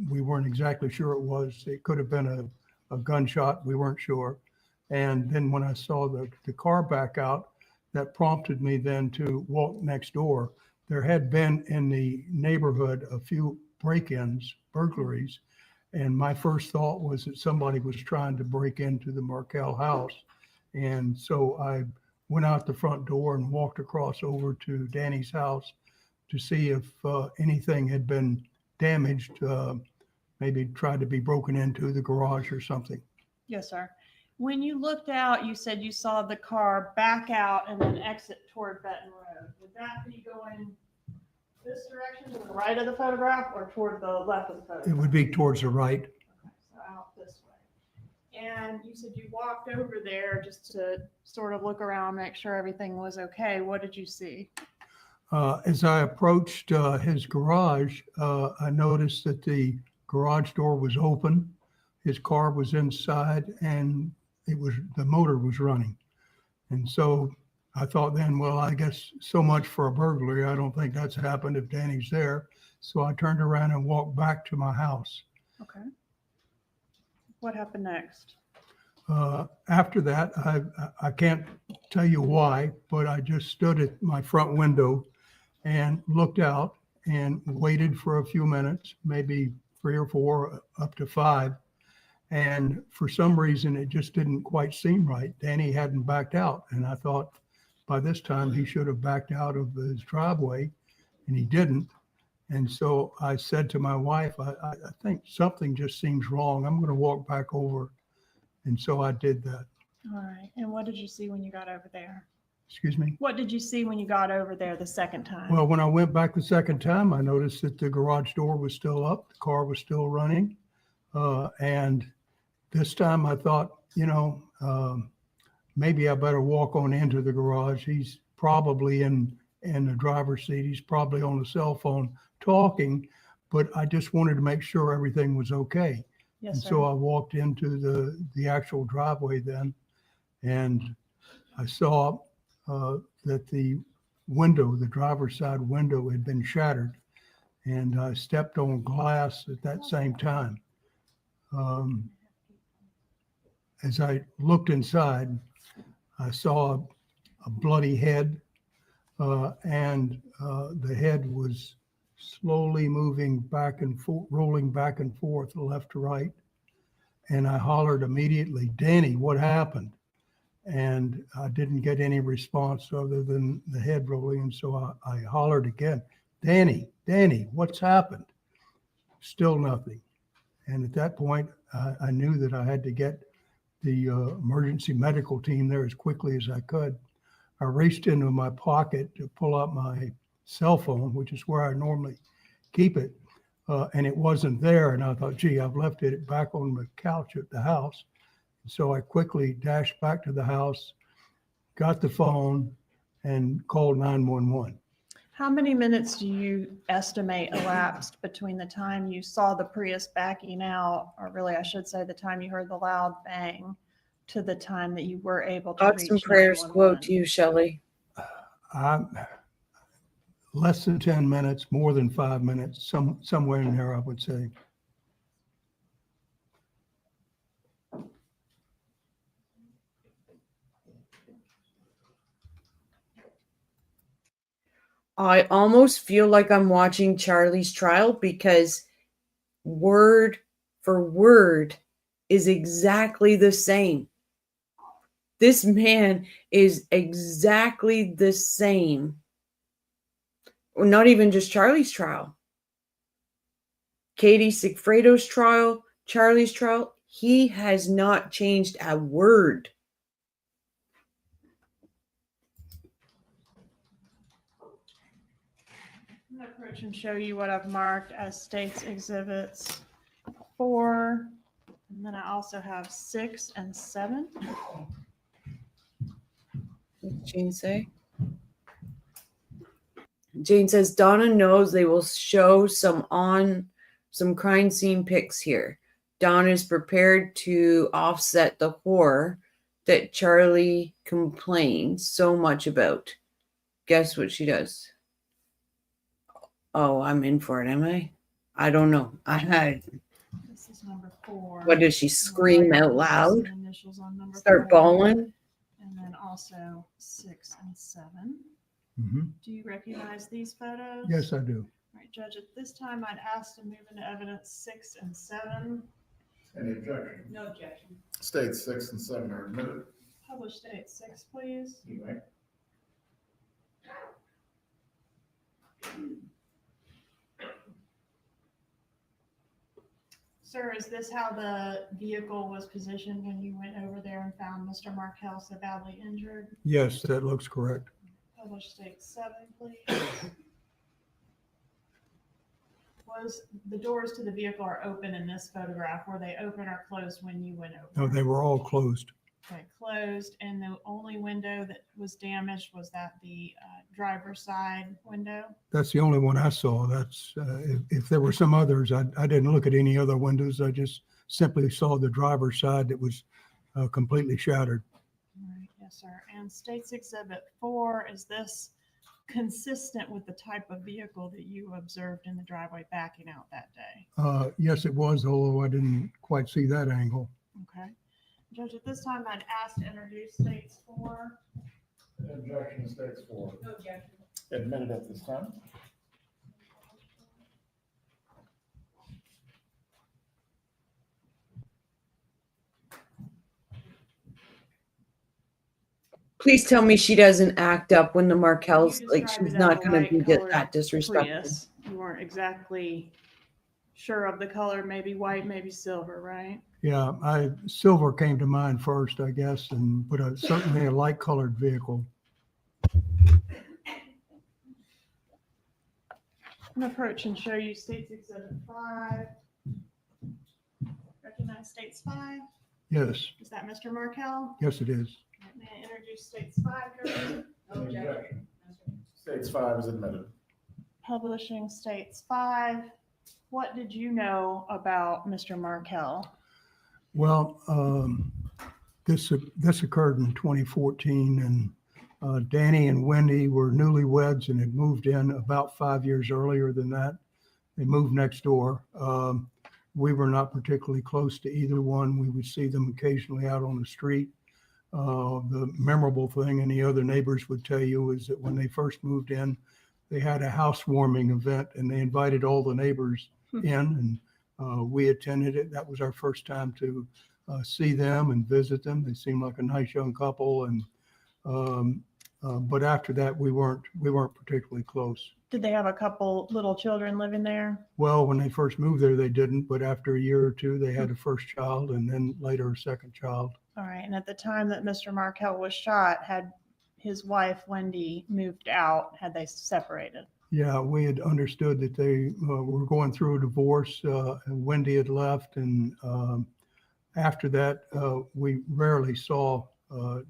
we weren't exactly sure it was. It could have been a gunshot. We weren't sure. And then when I saw the car back out, that prompted me then to walk next door. There had been in the neighborhood a few break-ins, burglaries, and my first thought was that somebody was trying to break into the Markel house. And so I went out the front door and walked across over to Danny's house to see if anything had been damaged, maybe tried to be broken into the garage or something. Yes, sir. When you looked out, you said you saw the car back out and then exit toward Benton Road. Would that be going this direction to the right of the photograph or toward the left of the photograph? It would be towards the right. Okay, so out this way. And you said you walked over there just to sort of look around, make sure everything was okay. What did you see? As I approached his garage, I noticed that the garage door was open. His car was inside, and the motor was running. And so I thought then, well, I guess so much for a burglary. I don't think that's happened if Danny's there. So I turned around and walked back to my house. Okay. What happened next? After that, I can't tell you why, but I just stood at my front window and looked out and waited for a few minutes, maybe 3 or 4, up to 5. And for some reason, it just didn't quite seem right. Danny hadn't backed out. And I thought by this time he should have backed out of his driveway, and he didn't. And so I said to my wife, I think something just seems wrong. I'm going to walk back over. And so I did that. All right. And what did you see when you got over there? Excuse me? What did you see when you got over there the second time? Well, when I went back the second time, I noticed that the garage door was still up. The car was still running. And this time I thought, maybe I better walk on into the garage. He's probably in the driver's seat. He's probably on the cell phone talking, but I just wanted to make sure everything was okay. Yes, And sir. so I walked into the actual driveway then, and I saw that the window, the driver's side window, had been shattered, and I stepped on glass at that same time. As I looked inside, I saw a bloody head, and the head was slowly moving back and forth, rolling back and forth, left to right. And I hollered immediately, "Danny, what happened?" and I didn't get any response other than the head rolling. And so I hollered again, Danny, what's happened? Still nothing. And at that point, I knew that I had to get the emergency medical team there as quickly as I could. I reached into my pocket to pull out my cell phone, which is where I normally keep it, and it wasn't there. And I thought, gee, I've left it back on the couch at the house. So I quickly dashed back to the house, got the phone, and called 911. How many minutes do you estimate elapsed between the time you saw the Prius backing out, or really I should say the time you heard the loud bang, to the time that you were able to Thoughts reach and prayers 911? quote to you, Shelley. Less than 10 minutes, more than 5 minutes, somewhere in there, I would say. I almost feel like I'm watching Charlie's trial because word for word is exactly the same. This man is exactly the same. Or not even just Charlie's trial. Katie Sigfredo's trial, Charlie's trial, he has not changed a word. I'm going to approach and show you what I've marked as State's Exhibits 4, and then I also have 6 and 7. What did Jane say? Jane says Donna knows they will show some crime scene pics here. Donna is prepared to offset the horror that Charlie complains so much about. Guess what she does? Oh, I'm in for it, am I? I don't know. This is number 4. What does she scream out loud? Some initials on number Start 4, bawling? and then also 6 and 7. Mm-hmm. Do you recognize these photos? Yes, I do. All right, Judge, at this time, I'd ask to move into evidence 6 and 7. Any objection? No objection. States 6 and 7 are admitted. Publish State 6, please. You may. Sir, is this how the vehicle was positioned when you went over there and found Mr. Markel so badly injured? Yes, that looks correct. Publish State 7, please. Was the doors to the vehicle are open in this photograph? Were they open or closed when you went over? No, they were all closed. Okay, closed, and the only window that was damaged was that the driver's side window? That's the only one I saw. That's if there were some others, I didn't look at any other windows. I just simply saw the driver's side that was completely shattered. All right, yes, sir. And State's Exhibit 4, is this consistent with the type of vehicle that you observed in the driveway backing out that day? Yes, it was, although I didn't quite see that angle. Okay. Judge, at this time, I'd ask to introduce States 4. Objection to States 4. No objection. Admitted at this time. Please tell me she doesn't act up when the Markels, You like described she's it not as a going to be light-colored that disrespectful. Prius. You weren't exactly sure of the color, maybe white, maybe silver, right? Yeah, silver came to mind first, I guess, but certainly a light colored vehicle. I'm going to approach and show you States Exhibit 5. Recognize States 5? Yes, Is that Mr. Markel? yes, it is. May I introduce States 5? Your No objection. States 5 is admitted. Publishing States 5. What did you know about Mr. Markel? Well, this occurred in 2014, and Danny and Wendy were newlyweds and had moved in about 5 years earlier than that. They moved next door. We were not particularly close to either one. We would see them occasionally out on the street. The memorable thing, and the other neighbors would tell you, is that when they first moved in, they had a housewarming event and they invited all the neighbors in, and we attended it. That was our first time to see them and visit them. They seemed like a nice young couple, and but after that, we weren't particularly close. Did they have a couple little children living there? Well, when they first moved there, they didn't, but after a year or two, they had a first child and then later a second child. All right. And at the time that Mr. Markel was shot, had his wife, Wendy, moved out? Had they separated? Yeah, we had understood that they were going through a divorce, and Wendy had left. And after that, we rarely saw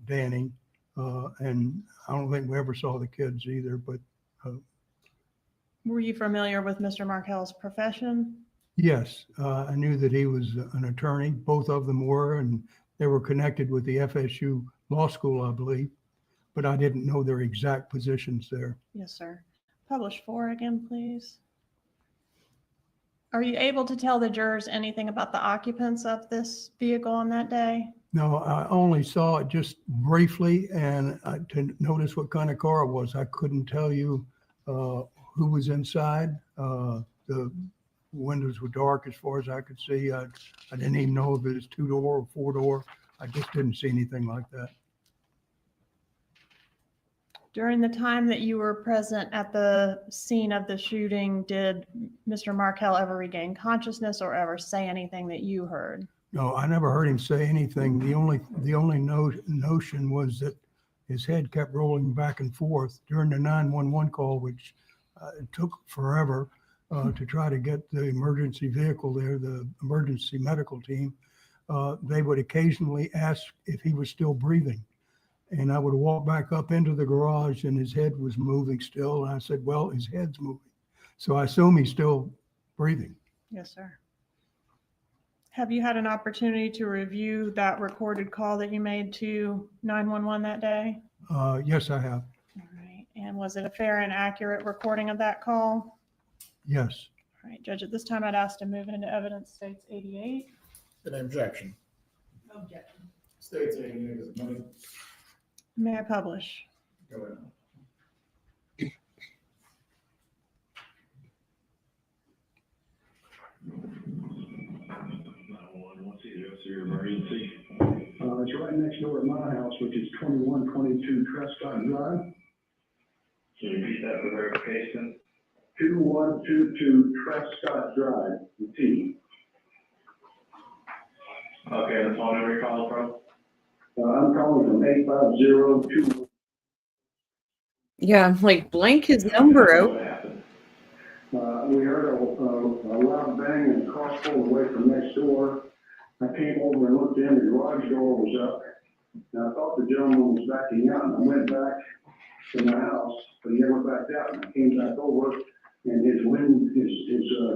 Danny. And I don't think we ever saw the kids either, but Were you familiar with Mr. Markel's profession? yes, I knew that he was an attorney. Both of them were, and they were connected with the FSU Law School, I believe, but I didn't know their exact positions there. Yes, sir. Publish 4 again, please. Are you able to tell the jurors anything about the occupants of this vehicle on that day? No, I only saw it just briefly, and to notice what kind of car it was. I couldn't tell you who was inside. The windows were dark as far as I could see. I didn't even know if it was 2-door or 4-door. I just didn't see anything like that. During the time that you were present at the scene of the shooting, did Mr. Markel ever regain consciousness or ever say anything that you heard? No, I never heard him say anything. The only notion was that his head kept rolling back and forth during the 911 call, which it took forever to try to get the emergency vehicle there, the emergency medical team. They would occasionally ask if he was still breathing. And I would walk back up into the garage and his head was moving still. And I said, well, his head's moving. So I assume he's still breathing. Yes, sir. Have you had an opportunity to review that recorded call that you made to 911 that day? Yes, I have. All right. And was it a fair and accurate recording of that call? Yes. All right, Judge, at this time I'd ask to move into evidence states 88. Any objection? Objection. States 88 is admitted. May I publish? Go ahead. What's your emergency? It's right next door at my house, which is 2122 Trescott Drive. Can you repeat that for verification? 2122 Trescott Drive, the T. Okay, the phone number you're calling from? I'm calling from 850-2. Yeah, like blank his number out. What happened? We heard a loud bang and a cross pulled away from next door. I came over and looked in, the garage door was up. And I thought the gentleman was backing out, and I went back to my house, but he never backed out. And I came back over, and his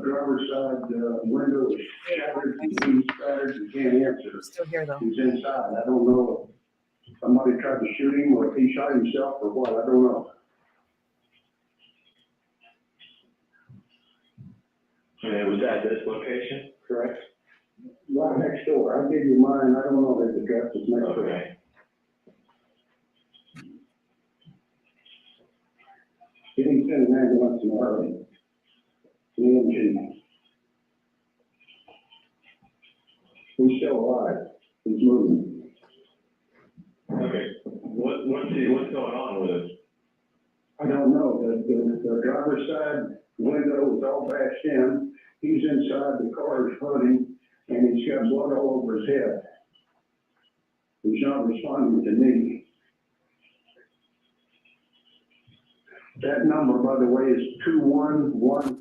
driver's side window was shattered, he's spattered, he can't answer. Still here though. He's inside. I don't know if somebody tried to shoot him or if he shot himself or what. I don't know. And it was at this location, correct? Right next door. I'll give you mine. I don't know if the address is next door. Okay. He didn't send an ambulance in a hurry. He's still alive. He's moving. Okay. What's going on with it? I don't know. The driver's side window is all bashed in. He's inside. The car is running, and he's got blood all over his head. He's not responding to me. That number, by the way, is 211-21.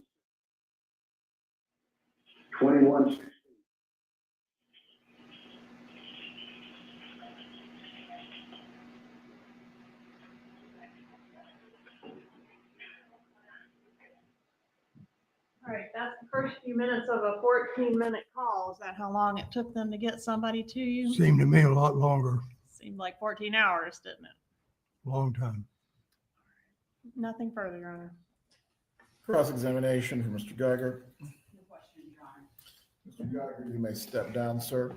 All right, that's the first few minutes of a 14-minute call. Is that how long it took them to get somebody to you? Seemed to me a lot longer, Seemed like 14 hours, didn't it? long time. Nothing further, Your Honor. Cross-examination for Mr. Geiger. No question, Your Honor. Mr. Geiger, you may step down, sir.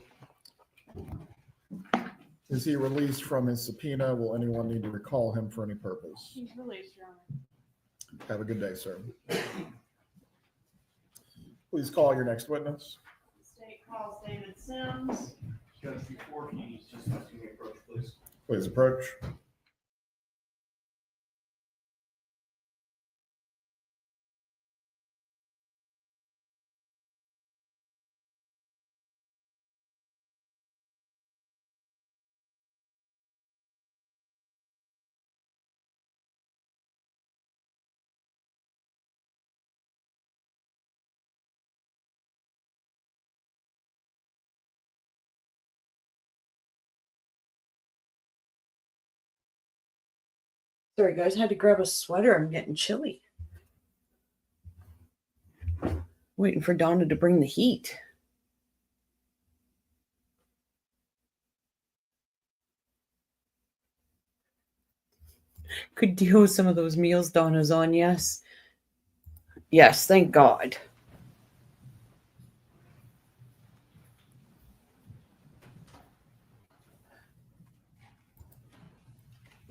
Is he released from his subpoena? Will anyone need to recall him for any purpose? He's released, Your Honor. Have a good day, sir. Please call your next witness. The state calls David Sims. before he's just asking me to approach, please. Please approach. Sorry, guys, I had to grab a sweater. I'm getting chilly. Waiting for Donna to bring the heat. Could deal with some of those meals Donna's on, yes. Yes, thank God.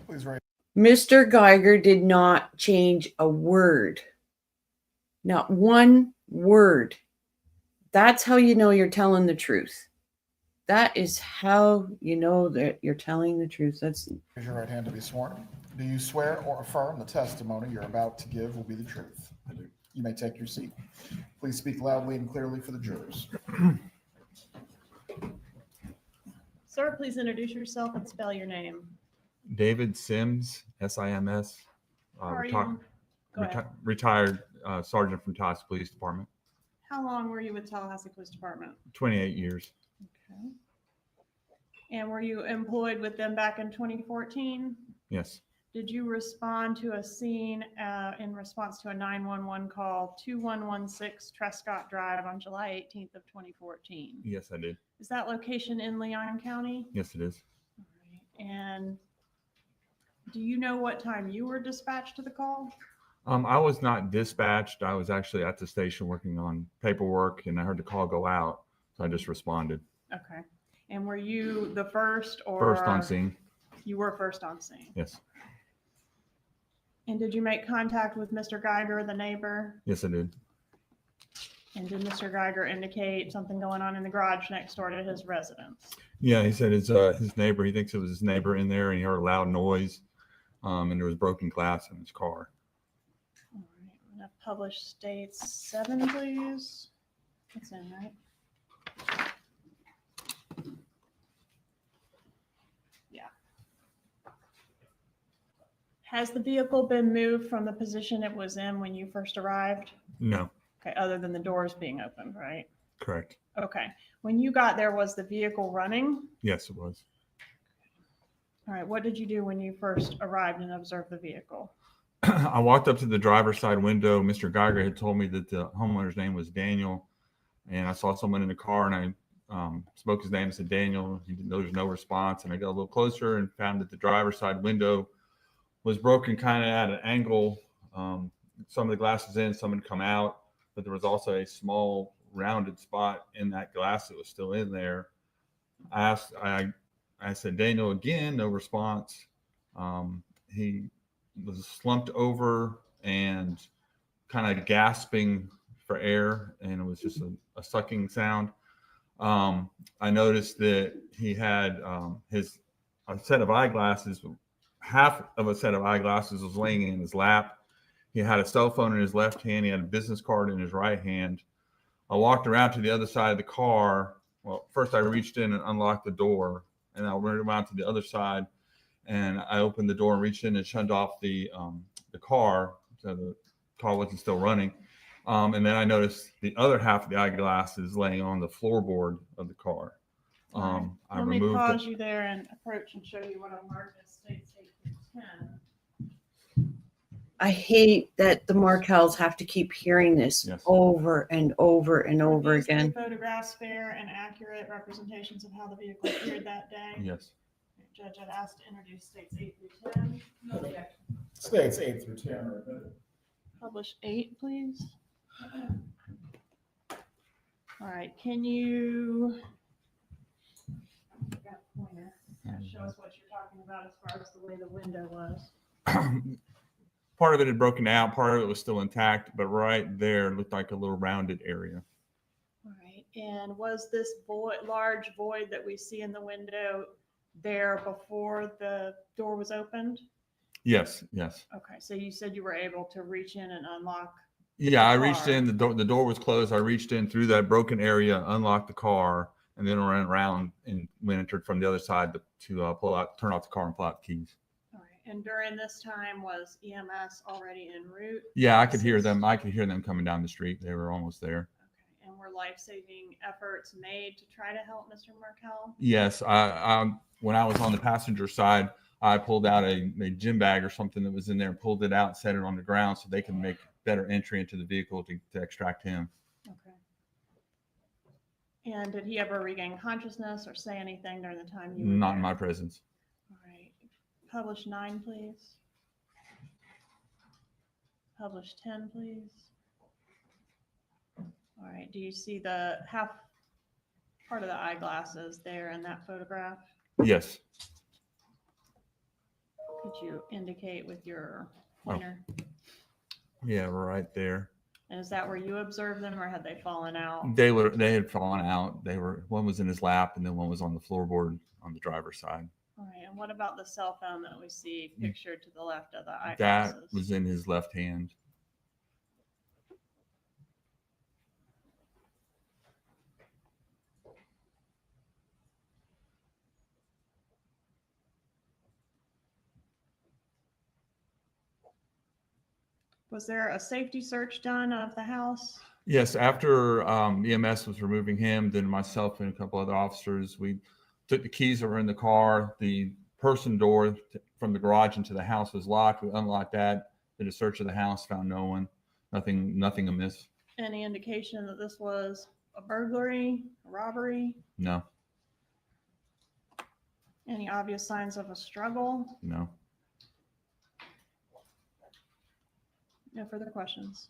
Please raise. Mr. Geiger did not change a word. Not one word. That's how you know you're telling the truth. That is how you know that you're telling the truth. That's Raise your right hand to be sworn. Do you swear or affirm the testimony you're about to give will be the truth? I do. You may take your seat. Please speak loudly and clearly for the jurors. Sir, please introduce yourself and spell your name. David Sims, Sims, How are you? Go ahead. retired sergeant from Tallahassee Police Department. How long were you with Tallahassee Police Department? 28 years. Okay. And were you employed with them back in 2014? Yes. Did you respond to a scene in response to a 911 call 2116 Trescott Drive on July 18th of 2014? Yes, I did. Is that location in Leon County? Yes, it is. All right. And do you know what time you were dispatched to the call? I was not dispatched. I was actually at the station working on paperwork, and I heard the call go out, so I just responded. Okay. And were you the first or? First on scene. You were first on scene. Yes. And did you make contact with Mr. Geiger, the neighbor? Yes, I did. And did Mr. Geiger indicate something going on in the garage next door to his residence? Yeah, he said it's his neighbor. He thinks it was his neighbor in there, and he heard a loud noise, and there was broken glass in his car. All right. I'm going to publish states 7, please. That's in, right? Yeah. Has the vehicle been moved from the position it was in when you first arrived? No. Okay, other than the doors being opened, right? Correct. Okay. When you got there, was the vehicle running? Yes, it was. All right. What did you do when you first arrived and observed the vehicle? I walked up to the driver's side window. Mr. Geiger had told me that the homeowner's name was Daniel, and I saw someone in the car, and I spoke his name and said, Daniel. There was no response, and I got a little closer and found that the driver's side window was broken kind of at an angle. Some of the glass was in, some had come out, but there was also a small rounded spot in that glass that was still in there. I said, Daniel, again, no response. He was slumped over and kind of gasping for air, and it was just a sucking sound. I noticed that he had a set of eyeglasses. Half of a set of eyeglasses was laying in his lap. He had a cell phone in his left hand. He had a business card in his right hand. I walked around to the other side of the car. Well, first I reached in and unlocked the door, and I went around to the other side, and I opened the door and reached in and shut off the car, so the car wasn't still running. And then I noticed the other half of the eyeglasses laying on the floorboard of the car. I Let me removed pause you there and approach and show you what I marked as states 8 through 10. I hate that the Markels have to keep hearing this Yes. over and over and over These again. photographs fair and accurate representations of how the vehicle appeared that day. Yes. Judge, I'd asked to introduce states 8 through 10. No objection. States 8 through 10. Publish 8, please. All right, can you got a pointer. Show us what you're talking about as far as the way the window was. Part of it had broken out, part of it was still intact, but right there looked like a little rounded area. All right, And was this void, large void that we see in the window there before the door was opened? Yes, yes. Okay, so you said you were able to reach in and unlock. Yeah, I The reached car. in, the door was closed. I reached in through that broken area, unlocked the car, and then ran around and went entered from the other side to pull out, turn off the car and pull out the keys. All right, and during this time was EMS already en route? Yeah, I could hear Assist? them. I could hear them coming down the street. They were almost there. Okay, and were life-saving efforts made to try to help Mr. Markel? Yes, when I was on the passenger side, I pulled out a gym bag or something that was in there and pulled it out and set it on the ground so they can make better entry into the vehicle to extract him. Okay. And did he ever regain consciousness or say anything during the time you were Not there? in my presence. All right. Publish 9, please. Publish 10, please. All right. Do you see the half part of the eyeglasses there in that photograph? Yes. Could you indicate with your pointer? Yeah, we're right there. And is that where you observed them, or had they fallen out? They had fallen out. One was in his lap and then one was on the floorboard on the driver's side. All right. And what about the cell phone that we see pictured to the left of the That eyeglasses? was in his left hand. Was there a safety search done of the house? Yes, after EMS was removing him, then myself and a couple other officers, we took the keys that were in the car. The person door from the garage into the house was locked. We unlocked that, did a search of the house, found no one, nothing amiss. Any indication that this was a burglary, a robbery? No, Any obvious signs of a struggle? no. No further questions.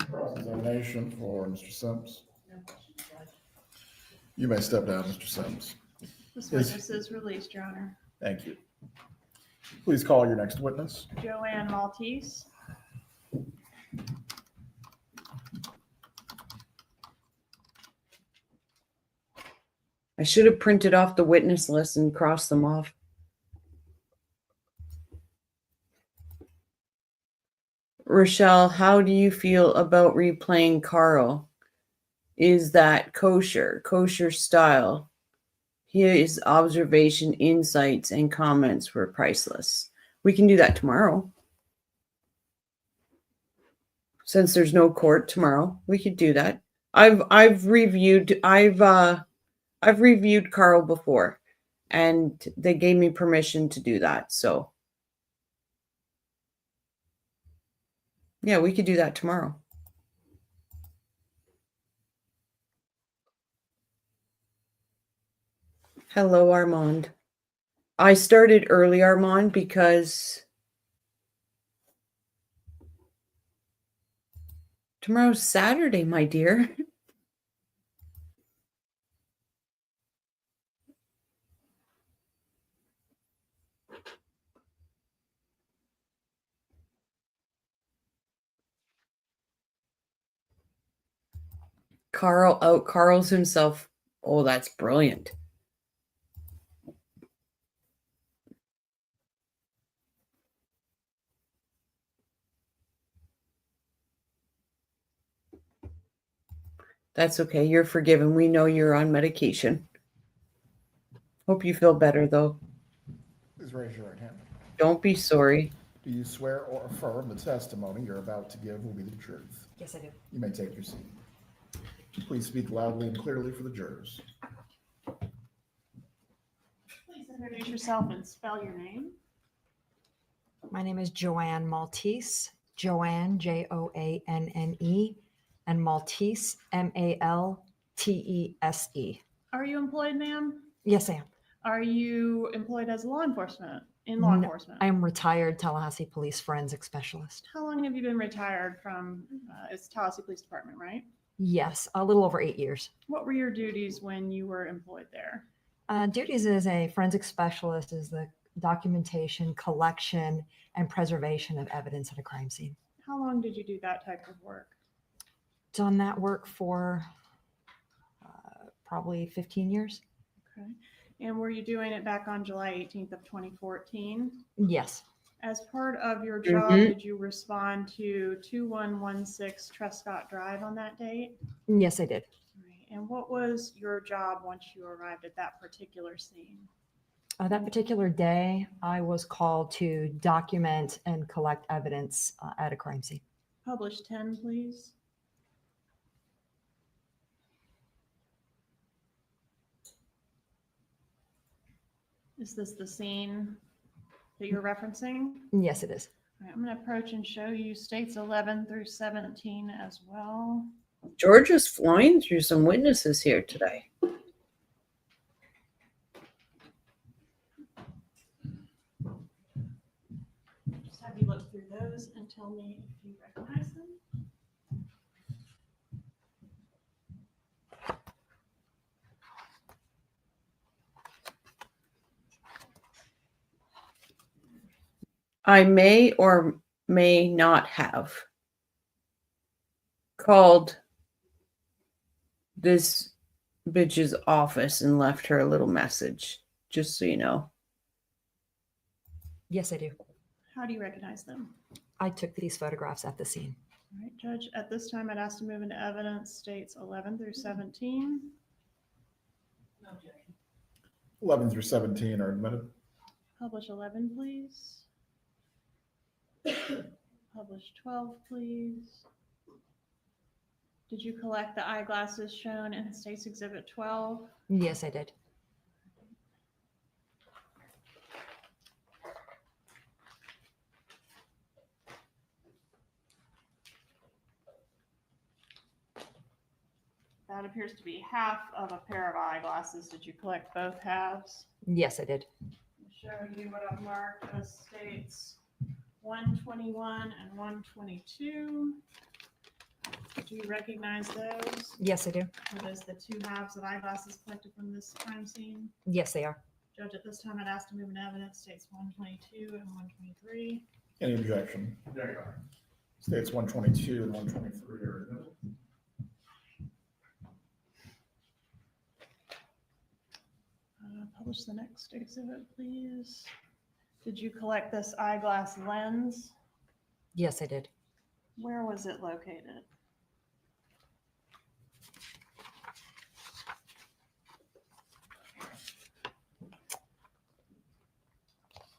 Cross-examination for Mr. Sims. You may step down, Mr. Sims. This Yes. witness is released, Your Honor. Thank you. Please call your next witness. Joanne Maltese. I should have printed off the witness list and crossed them off. Rochelle, how do you feel about replaying Carl? Is that kosher style? His observation, insights, and comments were priceless. We can do that tomorrow. Since there's no court tomorrow, we could do that. I've reviewed Carl before, and they gave me permission to do that. So yeah, we could do that tomorrow. Hello, Armand. I started early, Armand, because tomorrow's Saturday, my dear. Carl out Carl's himself. Oh, that's brilliant. That's okay. You're forgiven. We know you're on medication. Hope you feel better, though. Please raise your right hand. Don't be sorry. Do you swear or affirm the testimony you're about to give will be the truth? Yes, I do. You may take your seat. Please speak loudly and clearly for the jurors. Please introduce yourself and spell your name. My name is Joanne Maltese. Joanne, Joanne, and Maltese, Maltese. Are you employed, ma'am? Yes, I am. Are you employed as law enforcement, in law No, enforcement? I am retired Tallahassee Police Forensic Specialist. How long have you been retired from, it's Tallahassee Police Department, right? Yes, a little over 8 years. What were your duties when you were employed there? Duties as a forensic specialist is the documentation, collection, and preservation of evidence at a crime scene. How long did you do that type of work? done that work for probably 15 years. Okay. And were you doing it back on July 18th of 2014? Yes. As part of your job, Mhm. did you respond to 2116 Trescott Drive on that date? Yes, I did. Right. And what was your job once you arrived at that particular scene? That particular day, I was called to document and collect evidence at a crime scene. Publish 10, please. Is this the scene that you're referencing? Yes, it is. All right, I'm going to approach and show you states 11 through 17 as well. Georgia's flying through some witnesses here today. Just have you look through those and tell me if you recognize them. I may or may not have called this bitch's office and left her a little message, just so you know. Yes, I do. How do you recognize them? I took these photographs at the scene. All right, Judge, at this time, I'd ask to move into evidence states 11 through 17. 11 through 17 are admitted. Publish 11, please. Publish 12, please. Did you collect the eyeglasses shown in State's Exhibit 12? Yes, I did. That appears to be half of a pair of eyeglasses. Did you collect both halves? Yes, I did. I'll show you what I've marked as states 121 and 122. Do you recognize those? Yes, I do. Are those the two halves of eyeglasses collected from this crime scene? Yes, they are. Judge, at this time, I'd ask to move in evidence states 122 and 123. Any objection? There you are. States 122 and 123 are admitted. Publish the next exhibit, please. Did you collect this eyeglass lens? Yes, I did. Where was it located?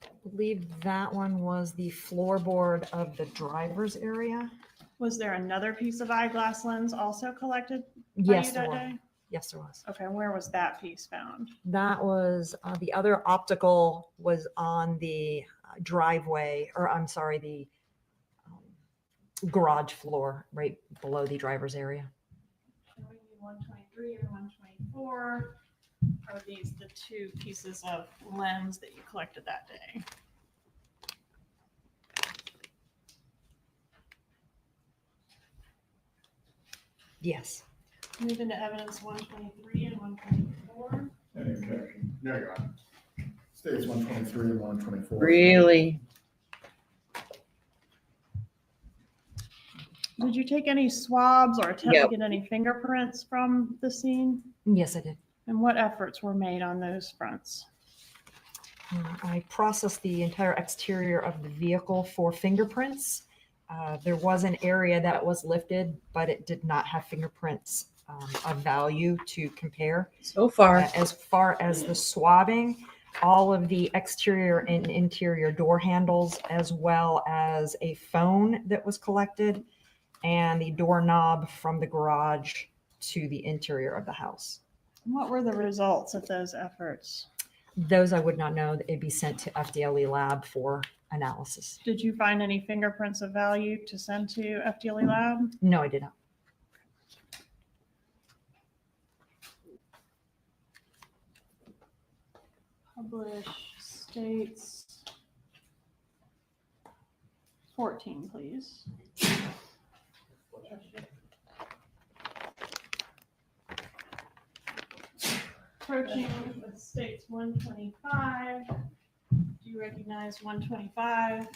I believe that one was the floorboard of the driver's area. Was there another piece of eyeglass lens also collected by Yes, you there that was. day? Yes, there was. Okay, and where was that piece found? That was the other optical was on the driveway, or I'm sorry, the garage floor right below the driver's area. Showing you 123 and 124. Are these the two pieces of lens that you collected that day? Yes. Move into evidence 123 and 124. Any objection? No, Your Honor. States 123 and 124. Really? Did you take any swabs or attempt Yep. to get any fingerprints from the scene? Yes, I did. And what efforts were made on those fronts? I processed the entire exterior of the vehicle for fingerprints. There was an area that was lifted, but it did not have fingerprints of value to compare. So far. As far as the swabbing, all of the exterior and interior door handles, as well as a phone that was collected, and the doorknob from the garage to the interior of the house. What were the results of those efforts? Those I would not know. It'd be sent to FDLE lab for analysis. Did you find any fingerprints of value to send to FDLE lab? No, I did not. Publish states 14, please. Approaching with states 125. Do you recognize 125?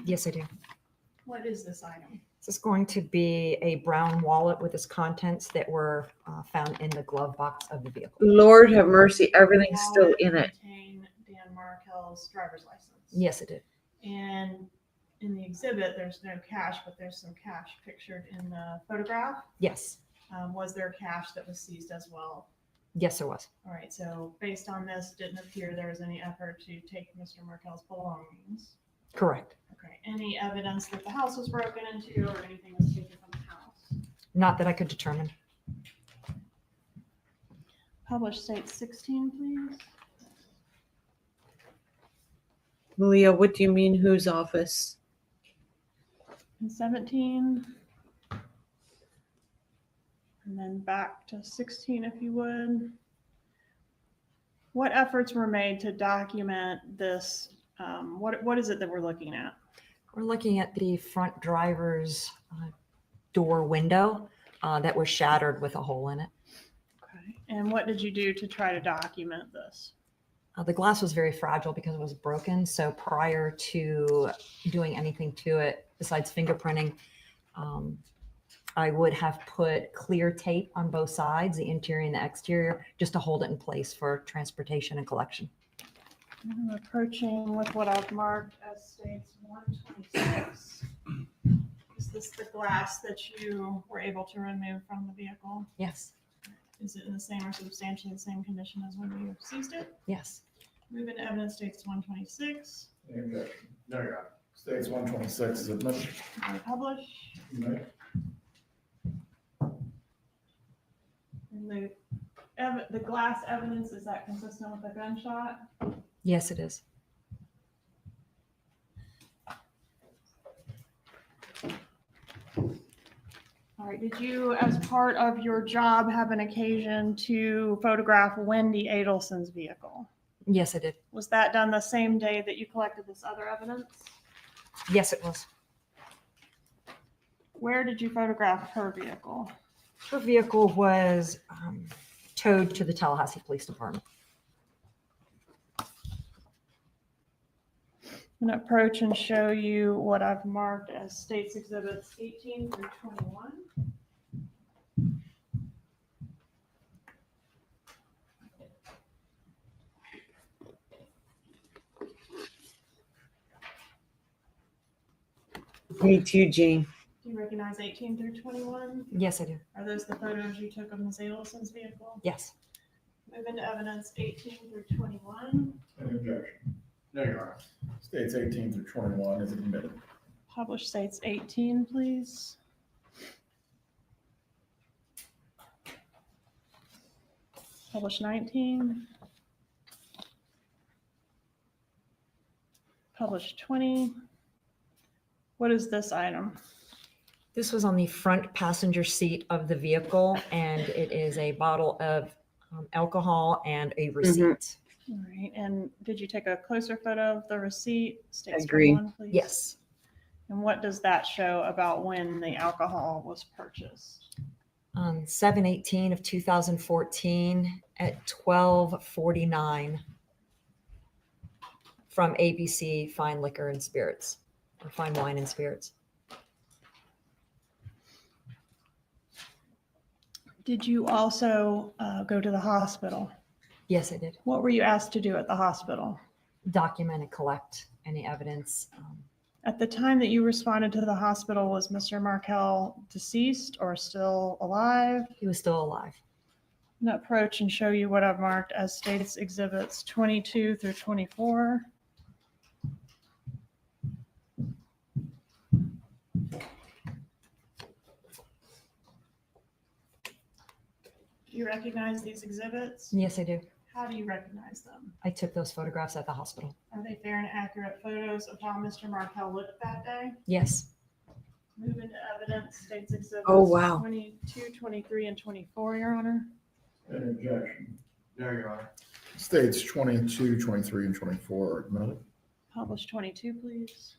Yes, I do. What is this item? This is going to be a brown wallet with its contents that were found in the glove box of the vehicle. Lord have mercy, everything's still Wallet in it. contained Dan Markel's driver's license. Yes, it did. And in the exhibit, there's no cash, but there's some cash pictured in the photograph. Yes. Was there cash that was seized as well? Yes, there was. All right, so based on this, it didn't appear there was any effort to take Mr. Markel's belongings. Correct. Okay, any evidence that the house was broken into or anything was taken from the house? Not that I could determine. Published state 16, please. Malia, what do you mean whose office? And 17. And then back to 16, if you would. What efforts were made to document this? What is it that we're looking at? We're looking at the front driver's door window that was shattered with a hole in it. Okay. And what did you do to try to document this? The glass was very fragile because it was broken. So prior to doing anything to it, besides fingerprinting, I would have put clear tape on both sides, the interior and the exterior, just to hold it in place for transportation and collection. I'm approaching with what I've marked as states 126. Is this the glass that you were able to remove from the vehicle? Yes. Is it in the same or substantially the same condition as when you seized it? Yes. Move into evidence states 126. Any objection? No, Your Honor. States 126 is admitted. I publish. And the glass evidence, is that consistent with the gunshot? Yes, it is. All right, did you, as part of your job, have an occasion to photograph Wendy Adelson's vehicle? Yes, I did. Was that done the same day that you collected this other evidence? Yes, it was. Where did you photograph her vehicle? Her vehicle was towed to the Tallahassee Police Department. I'm going to approach and show you what I've marked as states exhibits 18 through 21. Me too, Jane. Do you recognize 18 through 21? Yes, I do. Are those the photos you took of Ms. Adelson's vehicle? Yes. Move into evidence 18 through 21. Any objection? No, Your Honor. States 18 through 21 is admitted. Published states 18, please. Published 19. Published 20. What is this item? This was on the front passenger seat of the vehicle, and it is a bottle of alcohol and a receipt. All right, and did you take a closer photo of the receipt? States Agree. 21, please. Yes. And what does that show about when the alcohol was purchased? On 7/18 of 2014 at 12:49 from ABC Fine Liquor and Spirits, or Fine Wine and Spirits. Did you also go to the hospital? Yes, I did. What were you asked to do at the hospital? Document and collect any evidence. At the time that you responded to the hospital, was Mr. Markel deceased or still alive? He was still alive. I'm going to approach and show you what I've marked as states exhibits 22 through 24. Do you recognize these exhibits? Yes, I do. How do you recognize them? I took those photographs at the hospital. Are they fair and accurate photos of how Mr. Markel looked that day? Yes. Move into evidence, states exhibits Oh, wow. 22, 23, and 24, Your Honor. Any objection? No, Your Honor. States 22, 23, and 24 are admitted. Publish 22, please.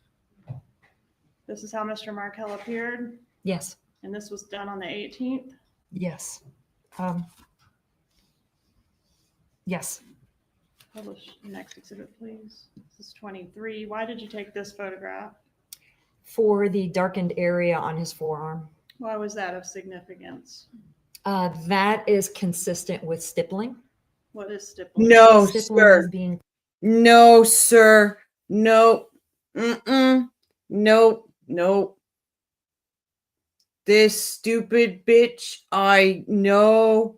This is how Mr. Markel appeared, Yes. and this was done on the 18th. Yes. Yes. Publish the next exhibit, please. This is 23. Why did you take this photograph? for the darkened area on his forearm. Why was that of significance? That is consistent with stippling. What is stippling? No, Stippling sir. is being No, sir. Nope. Mm-mm. Nope. Nope. This stupid bitch. I know.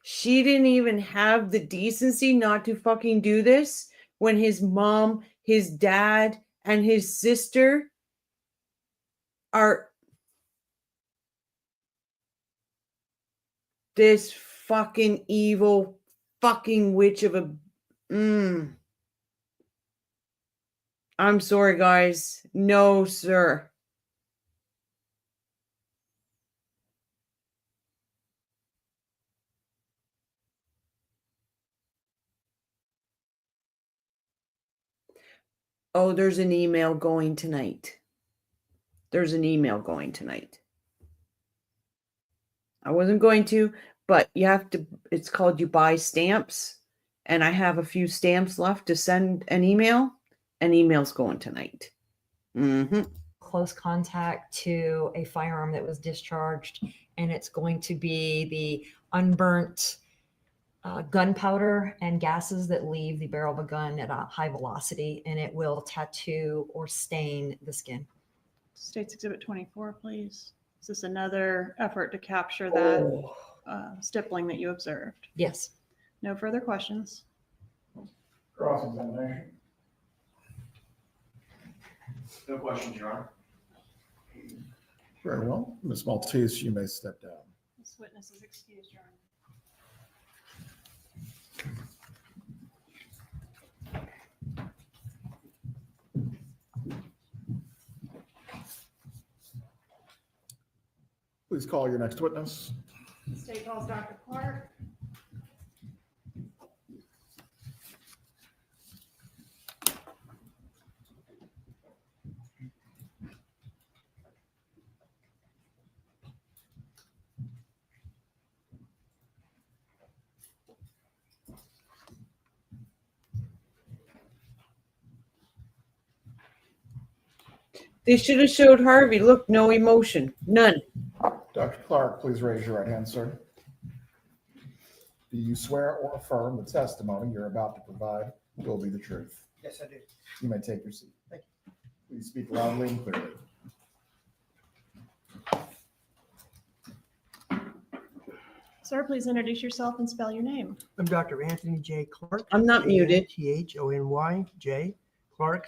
She didn't even have the decency not to fucking do this when his mom, his dad, and his sister are this fucking evil fucking witch of a I'm sorry, guys. No, sir. Oh, there's an email going tonight. There's an email going tonight. I wasn't going to, but you have to, it's called you buy stamps. And I have a few stamps left to send an email. An email's going tonight. close contact to a firearm that was discharged, and it's going to be the unburnt gunpowder and gases that leave the barrel of a gun at a high velocity, and it will tattoo or stain the skin. State's Exhibit 24, please. Is this another effort to capture that stippling that you observed? Yes. No further questions. Cross-examination. No questions, Your Honor. Very well. Ms. Maltese, you may step down. This witness is excused, Your Honor. Please call your next witness. State calls Dr. Clark. They should have showed Harvey. Look, no emotion. None. Dr. Clark, please raise your right hand, sir. Do you swear or affirm the testimony you're about to provide will be the truth? Yes, I do. You may take your seat. Thank you. Please speak loudly and clearly. Sir, please introduce yourself and spell your name. I'm Dr. Anthony J. Clark. I'm not muted. Thonyj Clark, Clark.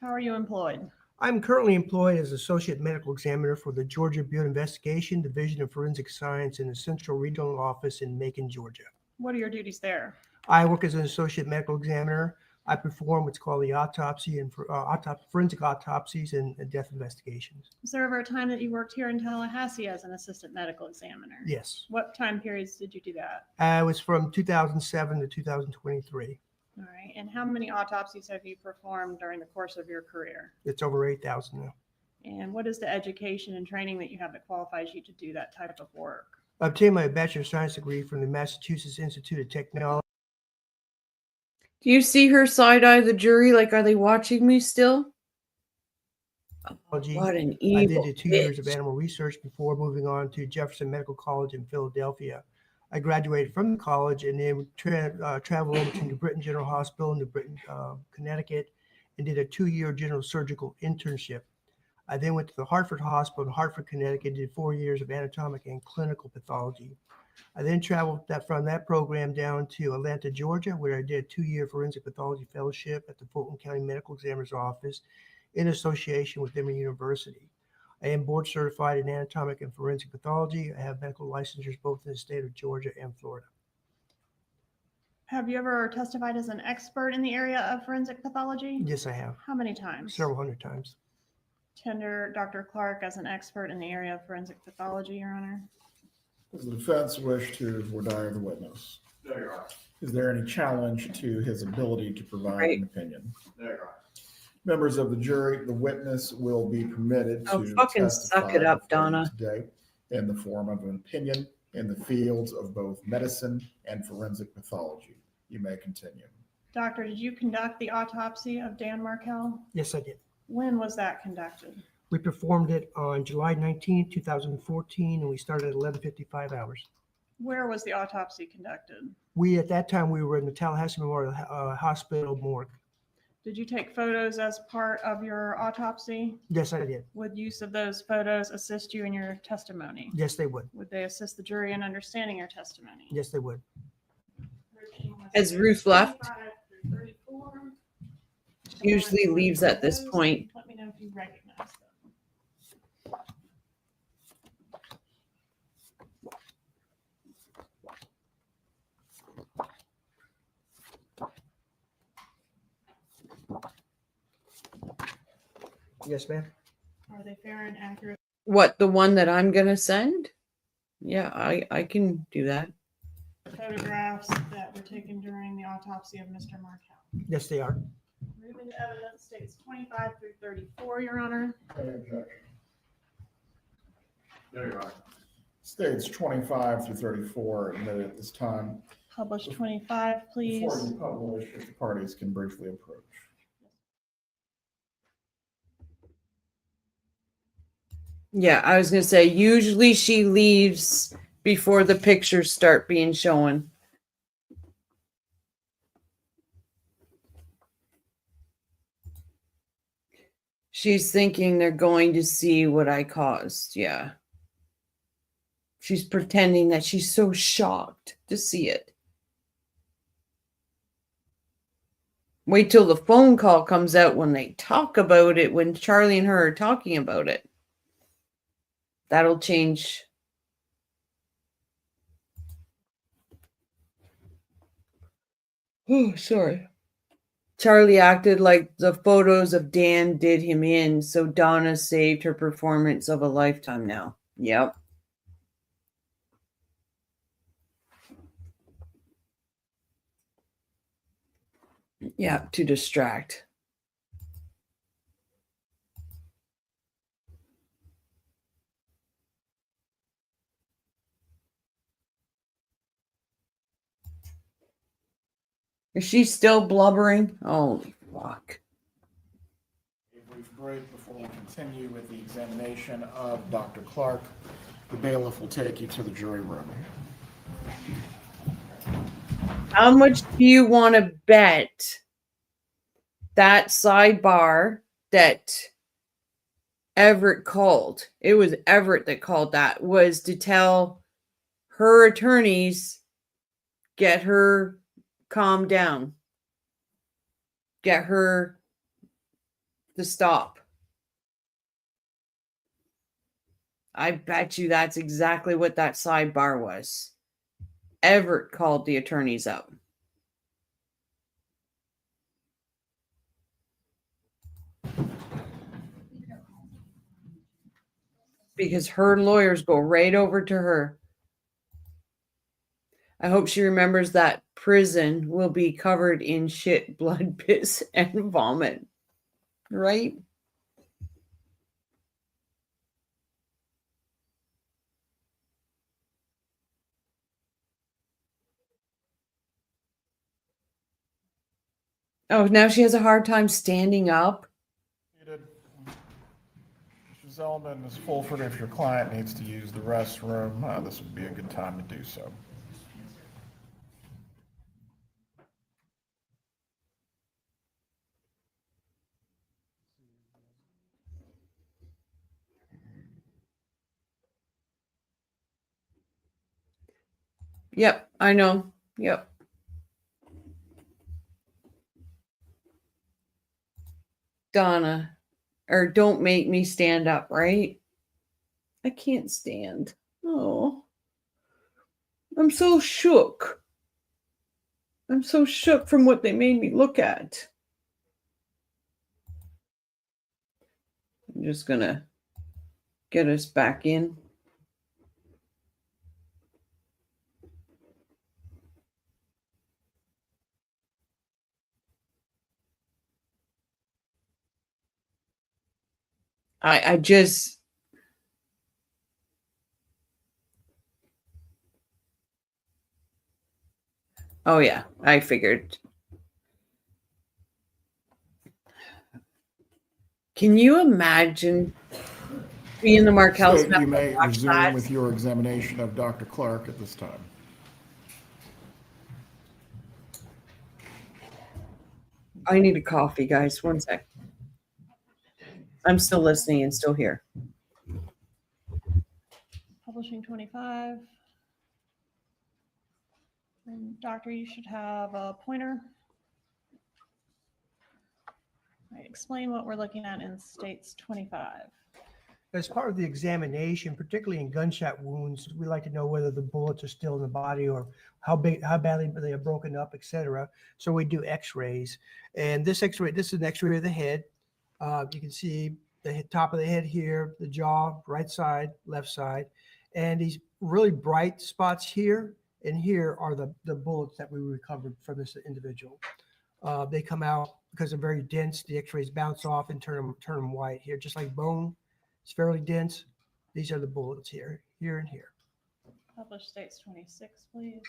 How are you employed? I'm currently employed as Associate Medical Examiner for the Georgia Bureau of Investigation, Division of Forensic Science in the Central Regional Office in Macon, Georgia. What are your duties there? I work as an Associate Medical Examiner. I perform what's called the autopsy and forensic autopsies and death investigations. Was there ever a time that you worked here in Tallahassee as an assistant medical examiner? Yes. What time periods did you do that? It was from 2007 to 2023. All right. And how many autopsies have you performed during the course of your career? It's over 8,000 now. And what is the education and training that you have that qualifies you to do that type of work? I obtained my Bachelor of Science degree from the Massachusetts Institute of Technology. Do you see her side eye the jury? Like, are they watching me still? What an evil I did 2 years of bitch. animal research before moving on to Jefferson Medical College in Philadelphia. I graduated from the college and then traveled over to New Britain General Hospital in New Britain, Connecticut, and did a 2-year general surgical internship. I then went to the Hartford Hospital in Hartford, Connecticut, did 4 years of anatomic and clinical pathology. I then traveled from that program down to Atlanta, Georgia, where I did a 2-year forensic pathology fellowship at the Fulton County Medical Examiner's Office in association with Emory University. I am board certified in anatomic and forensic pathology. I have medical licensures both in the state of Georgia and Florida. Have you ever testified as an expert in the area of forensic pathology? Yes, I have. How many times? Several hundred times. Tender Dr. Clark as an expert in the area of forensic pathology, Your Honor. Does the defense wish to voir dire the witness? No, Your Honor. Is there any challenge to his ability to provide Right. an opinion? No, Your Honor. Members of the jury, the witness will be permitted Oh, to fucking testify suck it up, before you Donna. today in the form of an opinion in the fields of both medicine and forensic pathology. You may continue. Doctor, did you conduct the autopsy of Dan Markel? Yes, I did. When was that conducted? We performed it on July 19th, 2014, and we started at 11:55 hours. Where was the autopsy conducted? At that time, we were in the Tallahassee Memorial Hospital morgue. Did you take photos as part of your autopsy? Yes, I did. Would use of those photos assist you in your testimony? Yes, they would. Would they assist the jury in understanding your testimony? Yes, they would. Has Ruth left? 25 through 34. Usually leaves at this point. Let me know if you recognize them. Yes, ma'am. Are they fair and accurate? What, the one that I'm gonna send? Yeah, I can do that. Photographs that were taken during the autopsy of Mr. Markel. Yes, they are. Moving to evidence states 25 through 34, Your Honor. Objection. No, Your Honor. States 25 through 34 admitted at this time. Publish 25, please. Before you publish, if the parties can briefly approach. Yeah, I was gonna say, usually she leaves before the pictures start being shown. She's thinking they're going to see what I caused. Yeah. She's pretending that she's so shocked to see it. Wait till the phone call comes out when they talk about it, when Charlie and her are talking about it. That'll change. Oh, sorry. Charlie acted like the photos of Dan did him in, so Donna saved her performance of a lifetime now. Yep. Yeah, to distract. Is she still blubbering? Holy fuck. A brief break before we continue with the examination of Dr. Clark. The bailiff will take you to the jury room. How much do you want to bet that sidebar that Everett called? It was Everett that called that, was to tell her attorneys, get her calm down. Get her to stop. I bet you that's exactly what that sidebar was. Everett called the attorneys up. Because her lawyers go right over to her. I hope she remembers that prison will be covered in shit, blood, piss, and vomit. Right? Oh, now she has a hard time standing up. Mr. Zellman, Ms. Fulford, if your client needs to use the restroom, this would be a good time to do so. Yep, I know. Yep. Donna, or don't make me stand up, right? I can't stand. Oh, I'm so shook. I'm so shook from what they made me look at. I'm just gonna get us back in. I just Oh yeah, I figured. Can you imagine being the Markels? State, you may watch resume that? with your examination of Dr. Clark at this time. I need a coffee, guys. One sec. I'm still listening and still here. Publishing 25. And doctor, you should have a pointer. All right, explain what we're looking at in states 25. As part of the examination, particularly in gunshot wounds, we like to know whether the bullets are still in the body or how badly they are broken up, etc. So we do X-rays, and this is an X-ray of the head. You can see the top of the head here, the jaw, right side, left side, and these really bright spots here and here are the bullets that we recovered from this individual. They come out because they're very dense. The X-rays bounce off and turn them white here, just like bone. It's fairly dense. These are the bullets here, here, and here. Published states 26, please.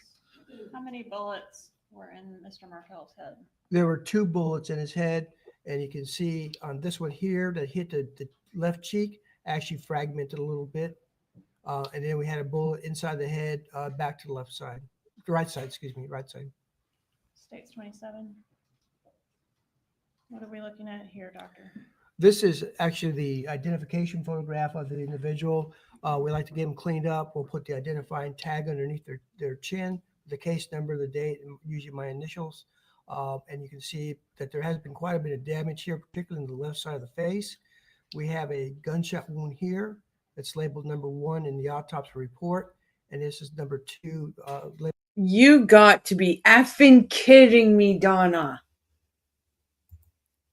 How many bullets were in Mr. Markel's head? There were 2 bullets in his head, and you can see on this one here that hit the left cheek, actually fragmented a little bit. And then we had a bullet inside the head, back to the left side, right side, excuse me, right side. States 27. What are we looking at here, doctor? This is actually the identification photograph of the individual. We like to get them cleaned up. We'll put the identifying tag underneath their chin, the case number, the date, and usually my initials. And you can see that there has been quite a bit of damage here, particularly in the left side of the face. We have a gunshot wound here. It's labeled number 1 in the autopsy report. And this is number 2. You got to be effing kidding me, Donna.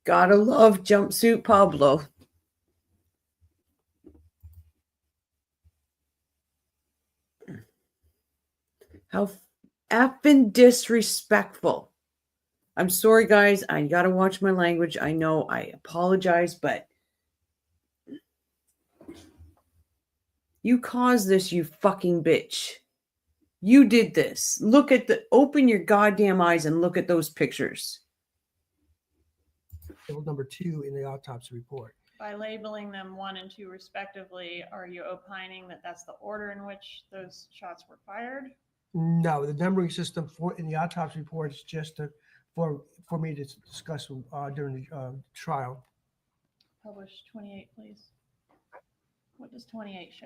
Gotta love Jumpsuit Pablo. How effing disrespectful. I'm sorry, guys. I gotta watch my language. I know. I apologize, but you caused this, you fucking bitch. You did this. Open your goddamn eyes and look at those pictures. Number 2 in the autopsy report. By labeling them 1 and 2 respectively, are you opining that that's the order in which those shots were fired? No, the numbering system in the autopsy report is just for me to discuss during the trial. Publish 28, please. What does 28 show?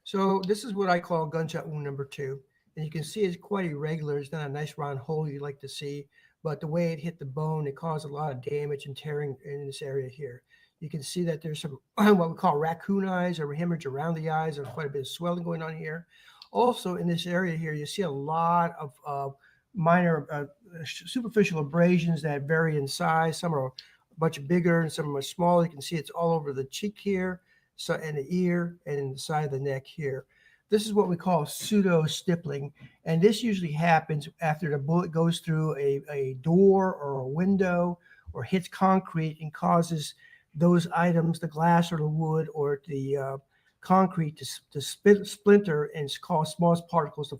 So this is what I call gunshot wound number 2. And you can see it's quite irregular. It's not a nice round hole you like to see. But the way it hit the bone, it caused a lot of damage and tearing in this area here. You can see that there's some what we call raccoon eyes or hemorrhage around the eyes. There's quite a bit of swelling going on here. Also in this area here, you see a lot of minor superficial abrasions that vary in size. Some are much bigger and some are smaller. You can see it's all over the cheek here, so and the ear and in the side of the neck here. This is what we call pseudo stippling, and this usually happens after the bullet goes through a door or a window or hits concrete and causes those items, the glass or the wood or the concrete, to splinter and cause small particles to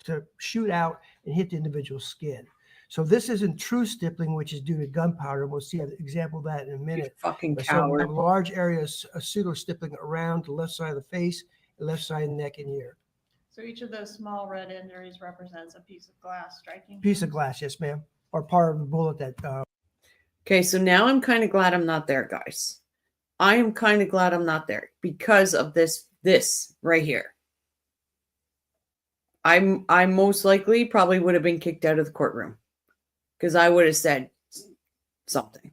to shoot out and hit the individual's skin. So this isn't true stippling, which is due to gunpowder. We'll see an example of that in a minute. You fucking But coward. some large areas of pseudo stippling around the left side of the face, the left side of the neck and ear. So each of those small red injuries represents a piece of glass striking. Piece of glass, yes, ma'am, or part of the bullet that. Okay, so now I'm kind of glad I'm not there, guys. I am kind of glad I'm not there because of this right here. I most likely probably would have been kicked out of the courtroom because I would have said something.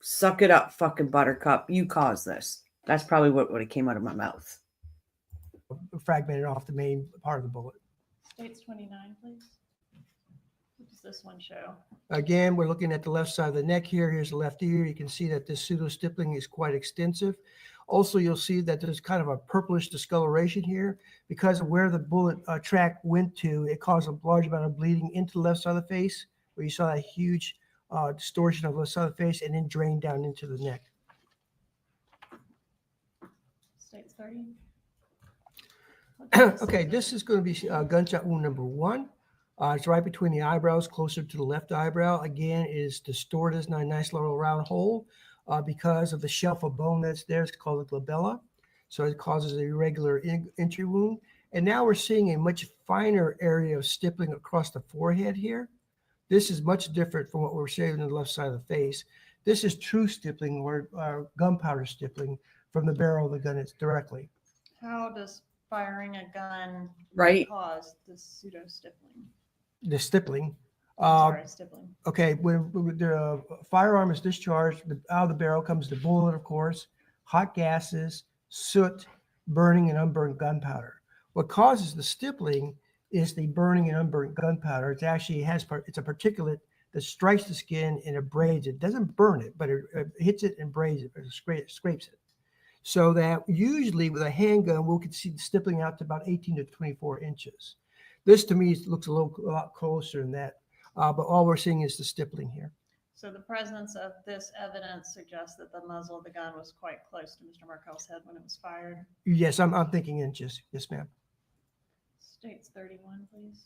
Suck it up, fucking buttercup. You caused this. That's probably what would have came out of my mouth. Fragmented off the main part of the bullet. States 29, please. What does this one show? Again, we're looking at the left side of the neck here. Here's the left ear. You can see that this pseudo stippling is quite extensive. Also, you'll see that there's kind of a purplish discoloration here because of where the bullet track went to. It caused a large amount of bleeding into the left side of the face, where you saw that huge distortion of the left side of the face and then drain down into the neck. States 30. Okay, this is going to be gunshot wound number 1. It's right between the eyebrows, closer to the left eyebrow. Again, it is distorted. It's not a nice little round hole because of the shelf of bone that's there. It's called a glabella. So it causes an irregular entry wound. And now we're seeing a much finer area of stippling across the forehead here. This is much different from what we're seeing on the left side of the face. This is true stippling or gunpowder stippling from the barrel of the gun directly. How does firing a gun Right. cause the pseudo-stippling? The stippling. Sorry, stippling. Okay, when the firearm is discharged, out of the barrel comes the bullet, of course, hot gases, soot, burning and unburned gunpowder. What causes the stippling is the burning and unburned gunpowder. It actually it's a particulate that strikes the skin and abrades it. It doesn't burn it, but it hits it and abrades it, or scrapes it. So that usually with a handgun, we could see the stippling out to about 18 to 24 inches. This to me looks a lot closer than that, but all we're seeing is the stippling here. So the presence of this evidence suggests that the muzzle of the gun was quite close to Mr. Markel's head when it was fired. Yes, I'm thinking inches. Yes, ma'am. States 31, please.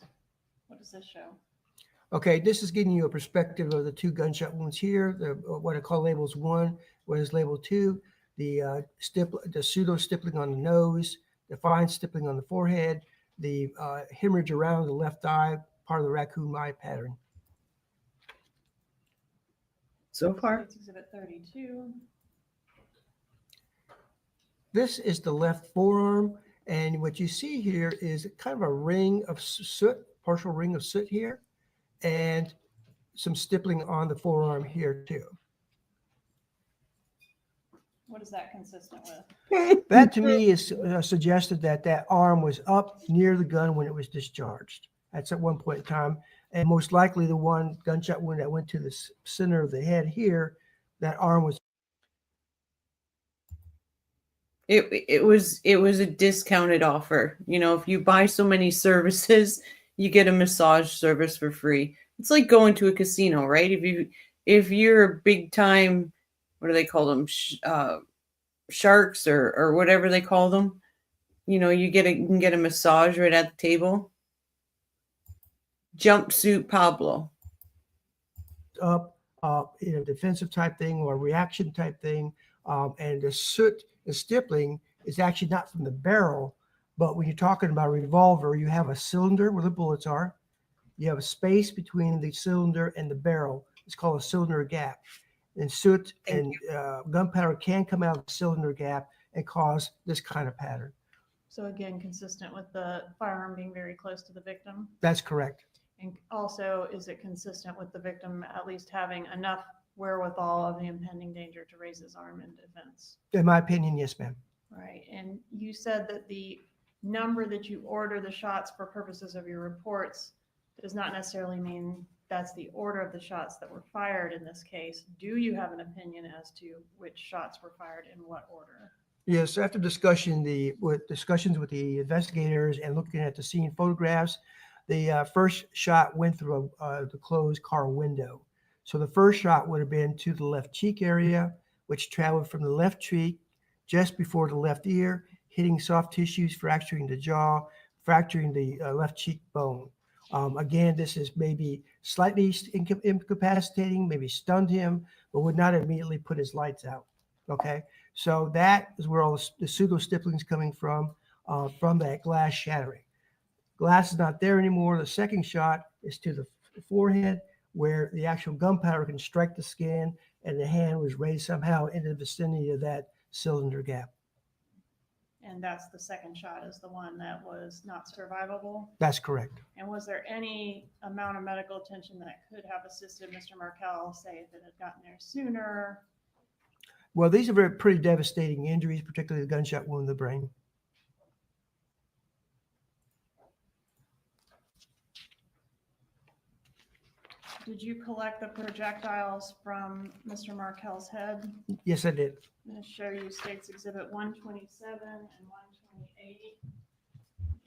What does this show? Okay, this is giving you a perspective of the 2 gunshot wounds here. What I call labels 1, what is label 2, the pseudo stippling on the nose, the fine stippling on the forehead, the hemorrhage around the left eye, part of the raccoon eye pattern. So far. States Exhibit 32. This is the left forearm, and what you see here is kind of a ring of soot, partial ring of soot here, and some stippling on the forearm here too. What is that consistent with? That to me is suggested that that arm was up near the gun when it was discharged. That's at one point in time. And most likely the one gunshot wound that went to the center of the head here, that arm was. It was a discounted offer. You know, if you buy so many services, you get a massage service for free. It's like going to a casino, right? If you're a big time, what do they call them? Sharks or whatever they call them. You know, you can get a massage right at the table. Jumpsuit Pablo. Up in a defensive type thing or a reaction type thing. And the soot and stippling is actually not from the barrel, but when you're talking about a revolver, you have a cylinder where the bullets are. You have a space between the cylinder and the barrel. It's called a cylinder gap. And soot and gunpowder can come out of the cylinder gap and cause this kind of pattern. So again, consistent with the firearm being very close to the victim? That's correct. And also, is it consistent with the victim at least having enough wherewithal of the impending danger to raise his arm in defense? In my opinion, yes, ma'am. Right. And you said that the number that you order the shots for purposes of your reports does not necessarily mean that's the order of the shots that were fired in this case. Do you have an opinion as to which shots were fired in what order? Yes, after discussions with the investigators and looking at the scene photographs, the first shot went through the closed car window. So the first shot would have been to the left cheek area, which traveled from the left cheek just before the left ear, hitting soft tissues, fracturing the jaw, fracturing the left cheek bone. Again, this is maybe slightly incapacitating, maybe stunned him, but would not immediately put his lights out. Okay, so that is where all the pseudo stippling is coming from that glass shattering. Glass is not there anymore. The second shot is to the forehead, where the actual gunpowder can strike the skin, and the hand was raised somehow into the vicinity of that cylinder gap. And that's the second shot is the one that was not survivable? That's correct. And was there any amount of medical attention that could have assisted Mr. Markel, say, if it had gotten there sooner? Well, these are pretty devastating injuries, particularly the gunshot wound in the brain. Did you collect the projectiles from Mr. Markel's head? Yes, I did. I'm going to show you States Exhibit 127 and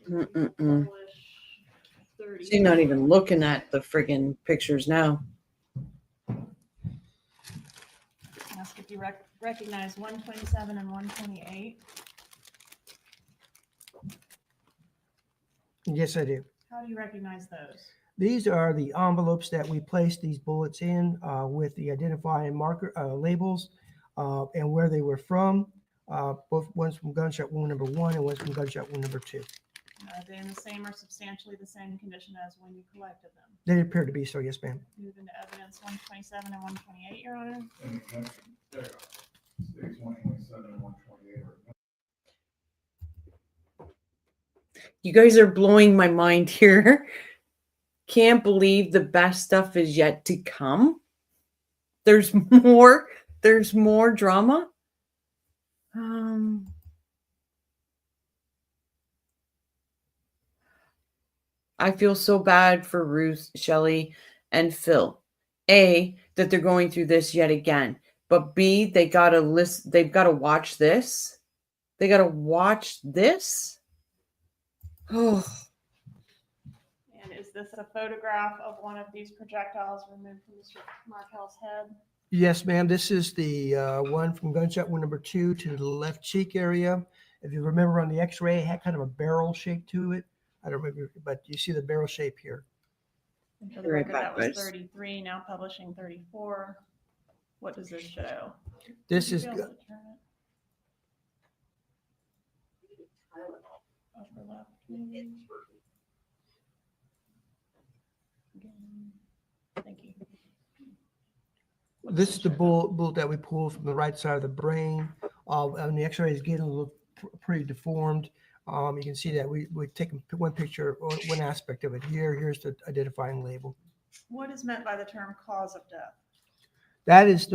128. Publish 30. She's not even looking at the friggin' pictures now. Ask if you recognize 127 and 128. Yes, I do. How do you recognize those? These are the envelopes that we place these bullets in with the identifying marker labels and where they were from. Both one's from gunshot wound number 1 and one's from gunshot wound number 2. Are they in the same or substantially the same condition as when you collected them? They appear to be so, yes, ma'am. Move into evidence 127 and 128, Your Honor. There you go. 127 and 128. You guys are blowing my mind here. Can't believe the best stuff is yet to come. There's more. There's more drama. I feel so bad for Ruth, Shelley, and Phil. A, that they're going through this yet again. But B, they gotta listen. They've got to watch this. They got to watch this. Oh. And is this a photograph of one of these projectiles removed from Mr. Markel's head? Yes, ma'am. This is the one from gunshot wound number 2 to the left cheek area. If you remember on the x-ray, it had kind of a barrel shape to it. I don't remember, but you see the barrel shape here. And for the record, that was 33, now publishing 34. What does this show? This Would is you be able to turn it? Upper left, maybe? Again. Thank you. this is the bullet that we pulled from the right side of the brain. And the x-ray is getting a little pretty deformed. You can see that we take one picture, or one aspect of it here. Here's the identifying label. What is meant by the term cause of death? That is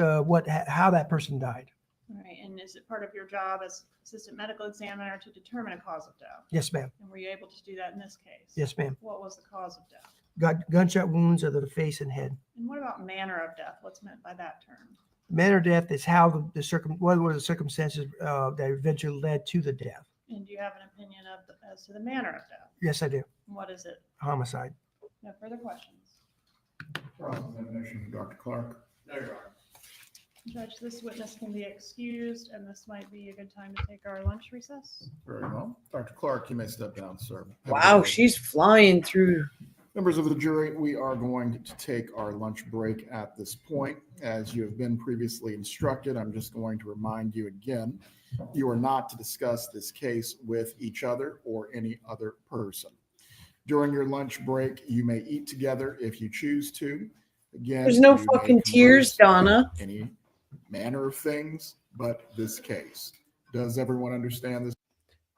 how that person died. All right, and is it part of your job as assistant medical examiner to determine a cause of death? Yes, ma'am. And were you able to do that in this case? Yes, ma'am. What was the cause of death? Got gunshot wounds of the face and head. And what about manner of death? What's meant by that term? Manner of death is how what were the circumstances that eventually led to the death. And do you have an opinion as to the manner of death? Yes, I do. What is it? Homicide. No further questions. Cross-examination, Dr. Clark. No, Your Honor. Judge, this witness can be excused, and this might be a good time to take our lunch recess. Very well. Dr. Clark, you may step down, sir. Wow, she's flying through. Members of the jury, we are going to take our lunch break at this point. As you have been previously instructed, I'm just going to remind you again, you are not to discuss this case with each other or any other person. During your lunch break, you may eat together if you choose to. Again, There's no you may fucking tears, converse on Donna. Any manner of things, but this case. Does everyone understand this?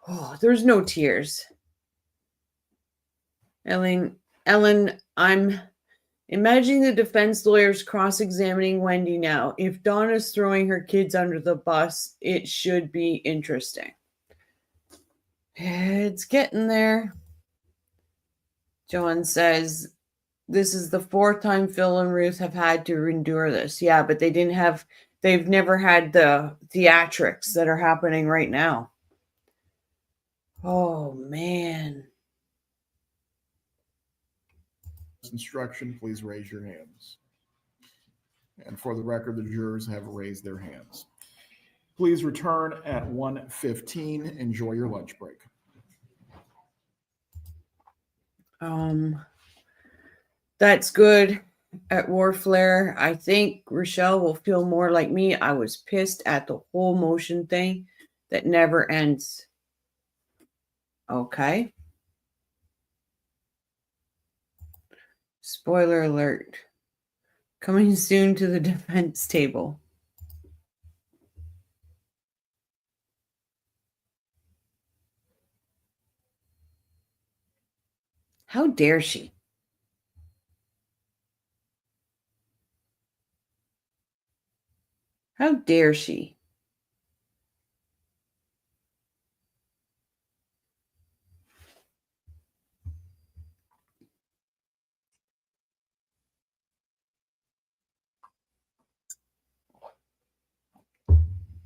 Oh, there's no tears. Ellen, I'm imagining the defense lawyers cross-examining Wendy now. If Donna's throwing her kids under the bus, it should be interesting. It's getting there. John says, this is the 4th time Phil and Ruth have had to endure this. Yeah, but they've never had the theatrics that are happening right now. Oh, man. Instruction, please raise your hands. And for the record, the jurors have raised their hands. Please return at 1:15. Enjoy your lunch break. That's good at Warflare. I think Rochelle will feel more like me. I was pissed at the whole motion thing that never ends. Okay. Spoiler alert. Coming soon to the defense table. How dare she? How dare she?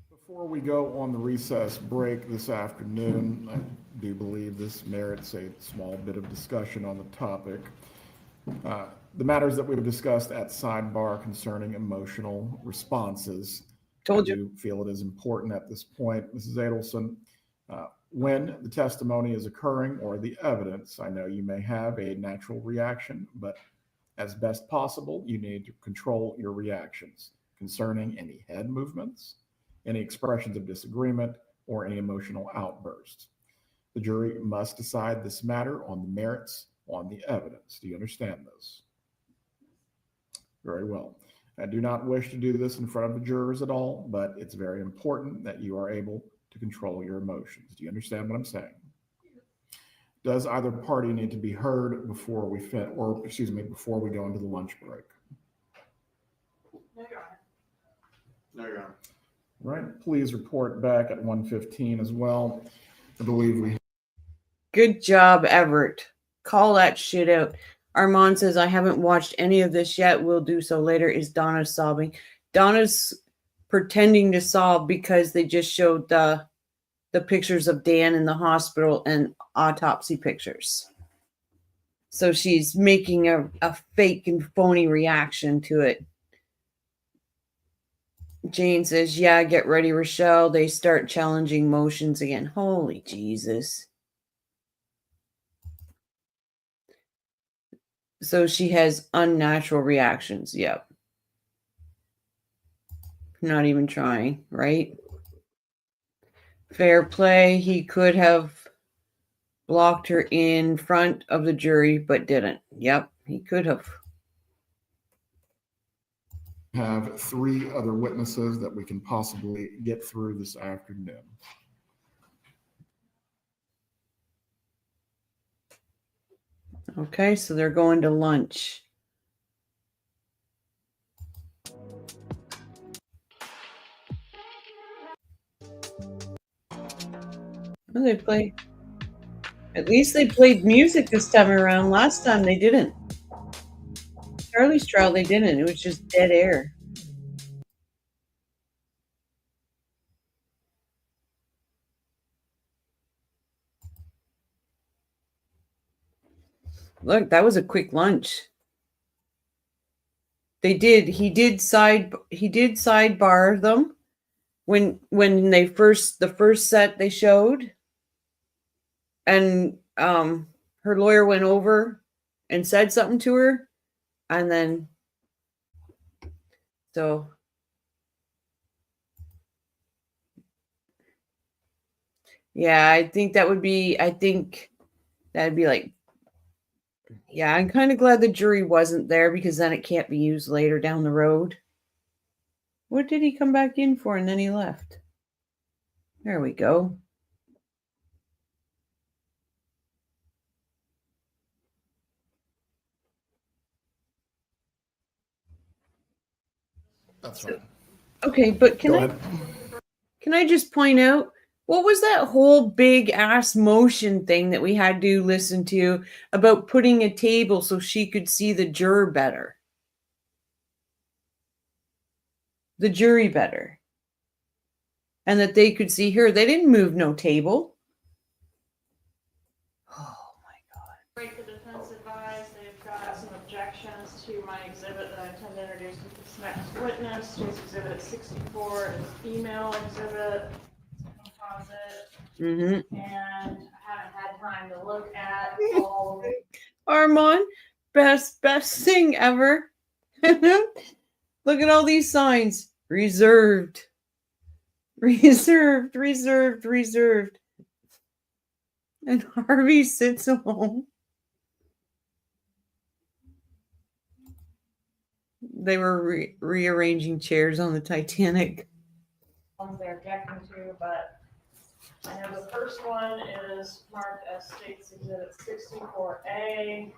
Before we go on the recess break this afternoon, I do believe this merits a small bit of discussion on the topic. The matters that we've discussed at sidebar concerning emotional responses. Told I do feel it is important at this point. Mrs. Adelson, When the testimony is occurring or the evidence, I know you may have a natural reaction, but as best possible, you need to control your reactions concerning any head movements, any expressions of disagreement, or any emotional outbursts. The jury must decide this matter on the merits, on the evidence. Do you understand this? Very well. I do not wish to do this in front of the jurors at all, but it's very important that you are able to control your emotions. Do you understand what I'm saying? Does either party need to be heard before we before we go into the lunch break? No, Your Honor. No, Your Honor. Right. Please report back at 1:15 as well. I believe we. Good job, Everett. Call that shit out. Armand says, I haven't watched any of this yet. We'll do so later. Is Donna sobbing? Donna's pretending to sob because they just showed the pictures of Dan in the hospital and autopsy pictures. So she's making a fake and phony reaction to it. Jane says, yeah, get ready, Rochelle. They start challenging motions again. Holy Jesus. So she has unnatural reactions. Yep. Not even trying, right? Fair play. He could have blocked her in front of the jury, but didn't. Yep, he could have. Have 3 other witnesses that we can possibly get through this afternoon. Okay, so they're going to lunch. Well, they play. At least they played music this time around. Last time they didn't. Charlie's trial, they didn't. It was just dead air. Look, that was a quick lunch. He did sidebar them when they the first set they showed, and her lawyer went over and said something to her, and then so yeah, I think that'd be like, yeah, I'm kind of glad the jury wasn't there, because then it can't be used later down the road. What did he come back in for and then he left? There we go. That's right. Okay, but can I just point out, what was that whole big ass motion thing that we had to listen to about putting a table so she could see the jury better? And that they could see her. They didn't move no table. Oh my God. Break the defense advised they've got some objections to my exhibit that I intend to introduce with this next witness. Today's exhibit 64 is email exhibit, composite, and I haven't had time to look at all of it. Armand, best thing ever. Look at all these signs. Reserved. Reserved. Reserved. Reserved. And Harvey sits alone. They were rearranging chairs on the Titanic. Ones they're objecting to, but I know the first one is marked as State's Exhibit 64A.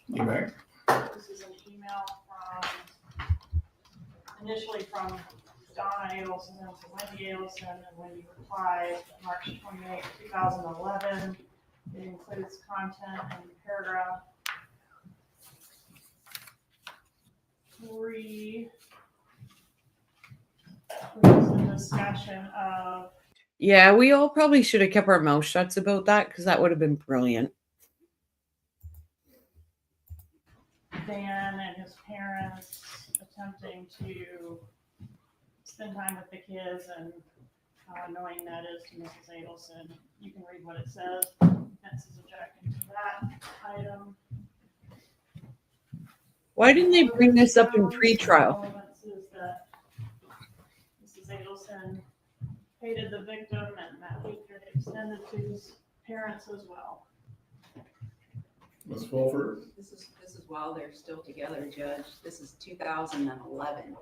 You may. This is an email initially from Donna Adelson and to Wendy Adelson, and Wendy replied March 28, 2011. It includes content and paragraph 3. Which is a discussion of. Yeah, we all probably should have kept our mouth shut about that, because that would have been brilliant. Dan and his parents attempting to spend time with the kids and how annoying that is to Mrs. Adelson. You can read what it says. Defense is objecting to that item. Why didn't they bring this up in pretrial? Relevance is that Mrs. Adelson hated the victim and that hatred extended to his parents as well. Ms. Fulford? This is while they're still together, Judge. This is 2011.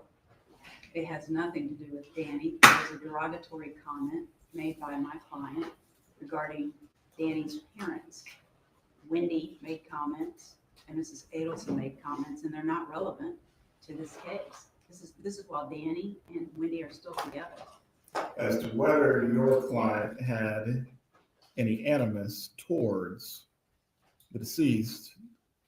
It has nothing to do with Danny. It was a derogatory comment made by my client regarding Danny's parents. Wendy made comments and Mrs. Adelson made comments, and they're not relevant to this case. This is while Danny and Wendy are still together. As to whether your client had any animus towards the deceased,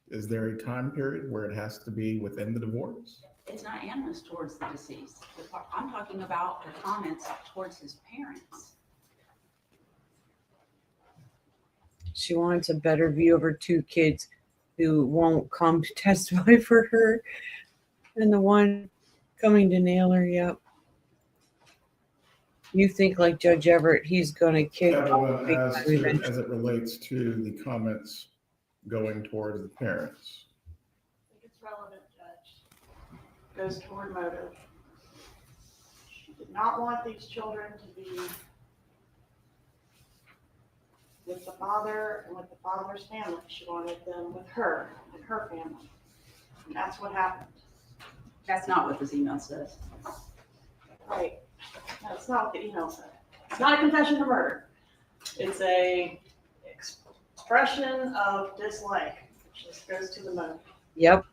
is there a time period where it has to be within the divorce? It's not animus towards the deceased. I'm talking about the comments towards his parents. She wants a better view of her two kids who won't come to testify for her, and the one coming to nail her. Yep. You think like Judge Everett, he's going to kick off big time eventually. As it relates to the comments going towards the parents. I think it's relevant, Judge. Goes toward motive. She did not want these children to be with the father and with the father's family. She wanted them with her and her family. And that's what happened. That's not what this email says. Right. That's not what the email said. It's not a confession to murder. It's a expression of dislike, which just goes to the motive. Yep.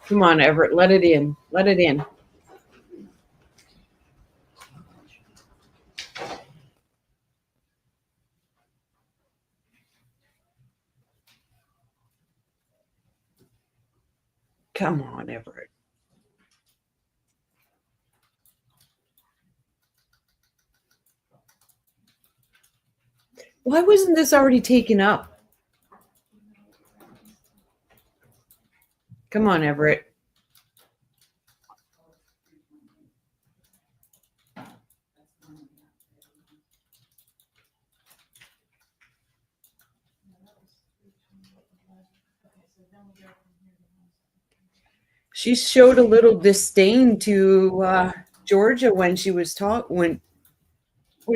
Come on, Everett, let it in. Let it in. Come on, Everett. Why wasn't this already taken up? Come on, Everett. She showed a little disdain to Georgia when she was when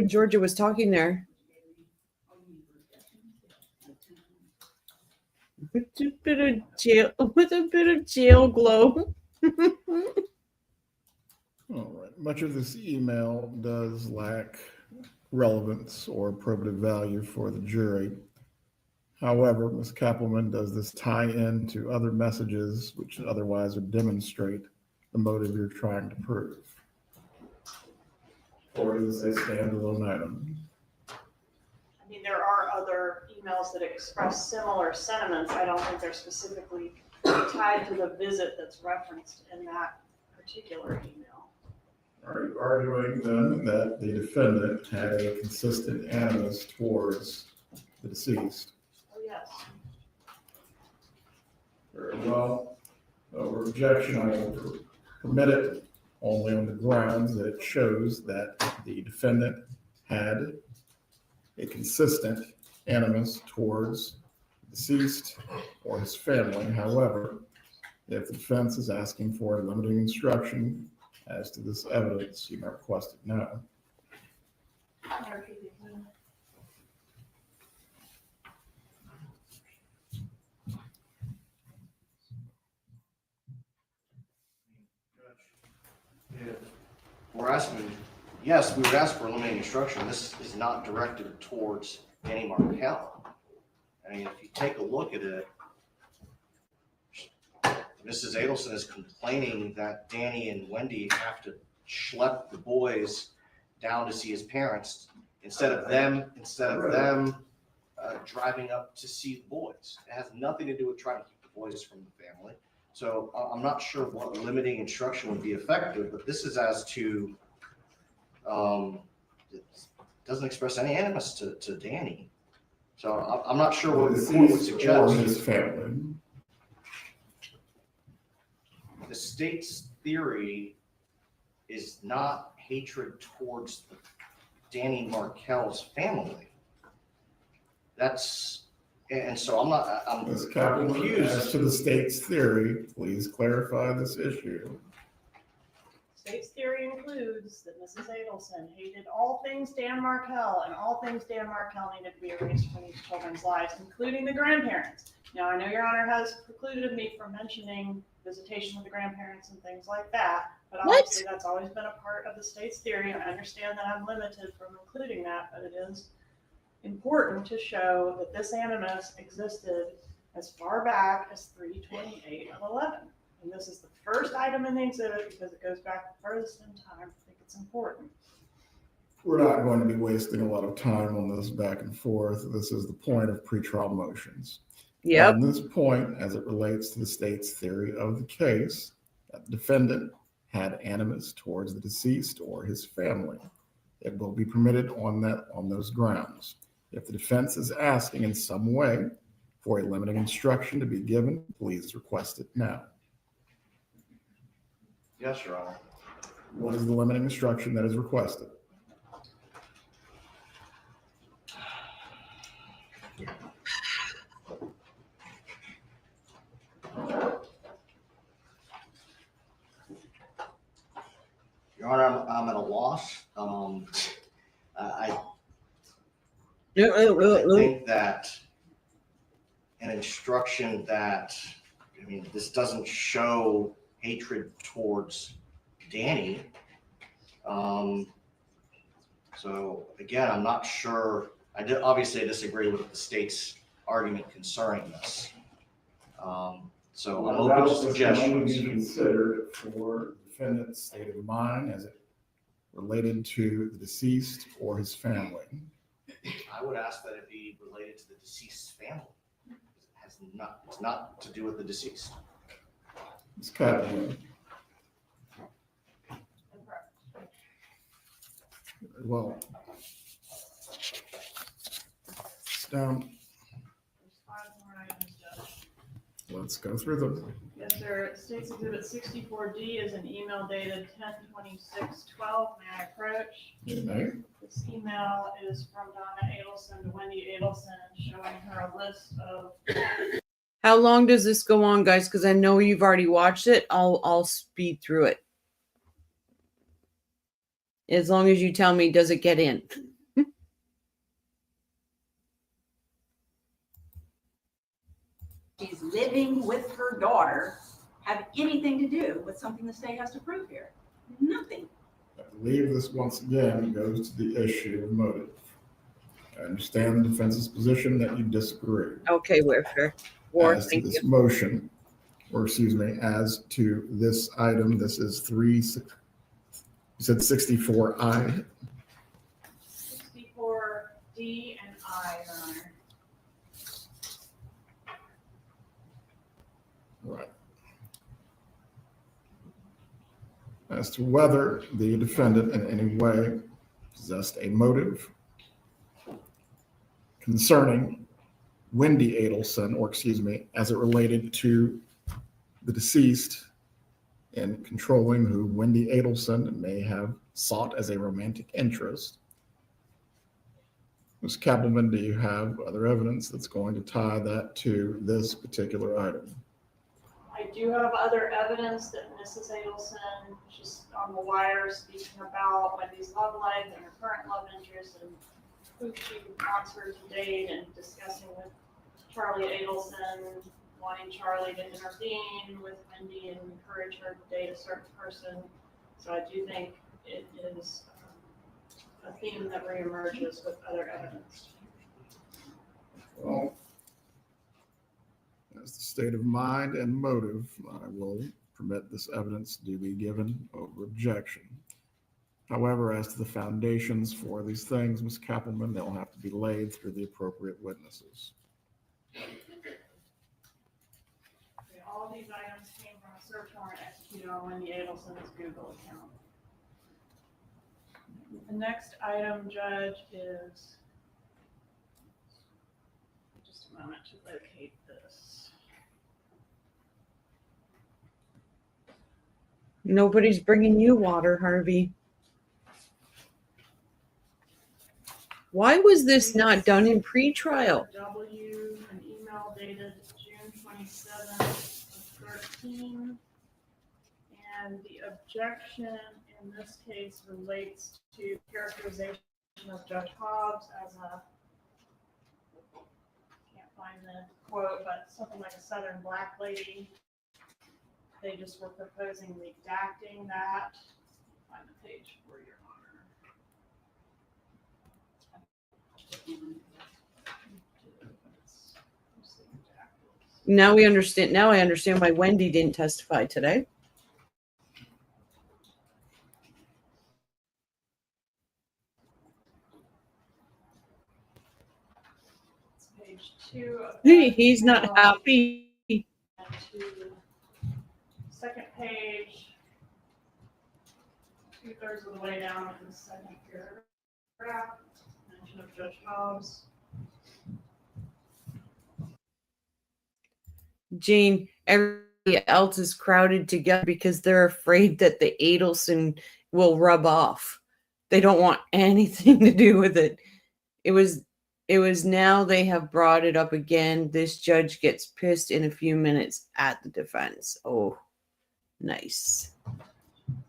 Georgia was talking there. With a bit of jail glow. All right. Much of this email does lack relevance or probative value for the jury. However, Ms. Kappelman, does this tie into other messages which otherwise would demonstrate the motive you're trying to prove? Or is this a standalone item? I mean, there are other emails that express similar sentiments. I don't think they're specifically tied to the visit that's referenced in that particular email. Are you arguing then that the defendant had a consistent animus towards the deceased? Oh, yes. Very well. Over objection, I will permit it only on the grounds that it shows that the defendant had a consistent animus towards the deceased or his family. However, if the defense is asking for a limiting instruction as to this evidence, you may request it now. We're asking, yes, we would ask for a limiting instruction. This is not directed towards Danny Markel. I mean, if you take a look at it, Mrs. Adelson is complaining that Danny and Wendy have to schlep the boys down to see his parents instead of them driving up to see the boys. It has nothing to do with trying to keep the boys from the family. So I'm not sure what limiting instruction would be effective, but this is as to, it doesn't express any animus to Danny. So I'm not sure what the court would suggest. Or his family. the state's theory is not hatred towards Danny Markel's family. That's, and so I'm Ms. Kaplan, confused. as to the state's theory, please clarify this issue. State's theory includes that Mrs. Adelson hated all things Dan Markel, and all things Dan Markel needed to be erased from these children's lives, including the grandparents. Now, I know Your Honor has precluded me from mentioning visitation with the grandparents and things like that, but obviously that's always been a part of the state's theory, and I understand that I'm limited from including that, but it is important to show that this animus existed as far back as 3/28 of 11. And this is the first item in the exhibit because it goes back the furthest in time. I think it's important. We're not going to be wasting a lot of time on this back and forth. This is the point of pretrial motions. Yep. On this point, as it relates to the state's theory of the case, that the defendant had animus towards the deceased or his family. It will be permitted on those grounds. If the defense is asking in some way for a limiting instruction to be given, please request it now. Yes, Your Honor. What is the limiting instruction that is requested? Your Honor, I'm at a loss. I think that an instruction that, I mean, this doesn't show hatred towards Danny. So again, I'm not sure. Obviously disagree with the state's argument concerning this. So I'm open to suggestions. Be considered for the defendant's state of mind as it related to the deceased or his family. I would ask that it be related to the deceased's family. It's not to do with the deceased. Ms. Kaplan. Well, down. Let's go through them. Yes, sir. State's Exhibit 64D is an email dated 10/26/12. May I approach? You may. This email is from Donna Adelson to Wendy Adelson, showing her a list of. How long does this go on, guys? Because I know you've already watched it. I'll speed through it. As long as you tell me, does it get in? She's living with her daughter have anything to do with something the state has to prove here? Nothing. I believe this once again goes to the issue of motive. I understand the defense's position that you disagree. Okay, Warfare. As to this motion, or excuse me, as to this item, this is you said 64I. 64D and I, Your Honor. Right. As to whether the defendant in any way possessed a motive concerning Wendy Adelson, or excuse me, as it related to the deceased in controlling who Wendy Adelson may have sought as a romantic interest. Ms. Kappelman, do you have other evidence that's going to tie that to this particular item? I do have other evidence that Mrs. Adelson, she's on the wire speaking about Wendy's love life and her current love interest and who she wants her to date, and discussing with Charlie Adelson, wanting Charlie to intervene with Wendy and encourage her to date a certain person. So I do think it is a theme that reemerges with other evidence. Well, as the state of mind and motive, I will permit this evidence to be given over objection. However, as to the foundations for these things, Ms. Kappelman, they'll have to be laid through the appropriate witnesses. Okay, all of these items came from a search warrant executed on Wendy Adelson's Google account. The next item, Judge, is just a moment to locate this. Nobody's bringing you water, Harvey. Why was this not done in pretrial? W, an email dated June 27th, 13. And the objection in this case relates to characterization of Judge Hobbs as a, can't find the quote, but something like a Southern black lady. They just were proposing redacting that. Find the page for your honor. Now we understand. Now I understand why Wendy didn't testify today. It's page 2 of He's not email. happy. And to second page, 2/3 of the way down in the second paragraph, mention of Judge Hobbs. Jane, everybody else is crowded together because they're afraid that the Adelson will rub off. They don't want anything to do with it. It was now they have brought it up again. This judge gets pissed in a few minutes at the defense. Oh, nice.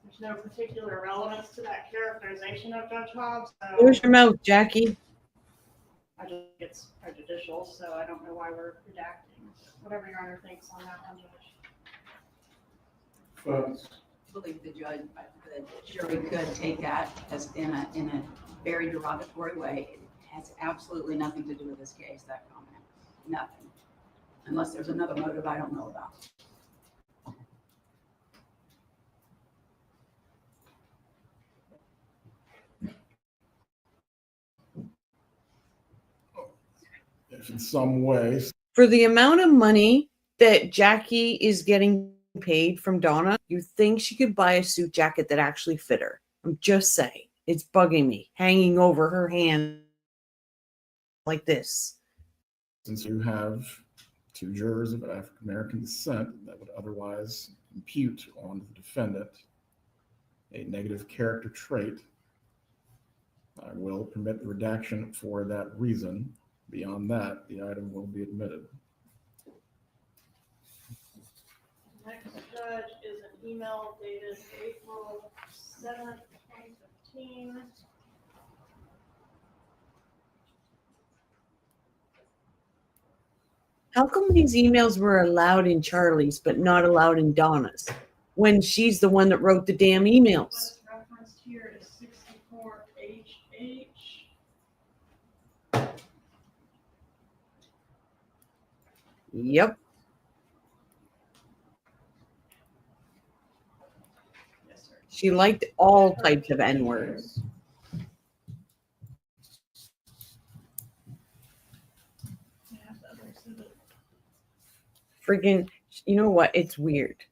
There's no particular relevance to that characterization of Judge Hobbs. So Close your mouth, Jackie. I just think it's prejudicial, so I don't know why we're redacting. Whatever your honor thinks on that one, Judge. Folks, I believe the jury could take that as in a very derogatory way. It has absolutely nothing to do with this case, that comment. Nothing. Unless there's another motive I don't know about. if in some ways, For the amount of money that Jackie is getting paid from Donna, you think she could buy a suit jacket that actually fit her. I'm just saying. It's bugging me, hanging over her hand like this. since you have two jurors of African American descent that would otherwise impute on the defendant a negative character trait, I will permit the redaction for that reason. Beyond that, the item will be admitted. Next judge is an email dated April 7th, 2015. How come these emails were allowed in Charlie's but not allowed in Donna's when she's the one that wrote the damn emails? What's referenced here is 64HH. Yep. Yes, sir. She liked all types of N-words. I have the other exhibit. Friggin', you know what? It's weird.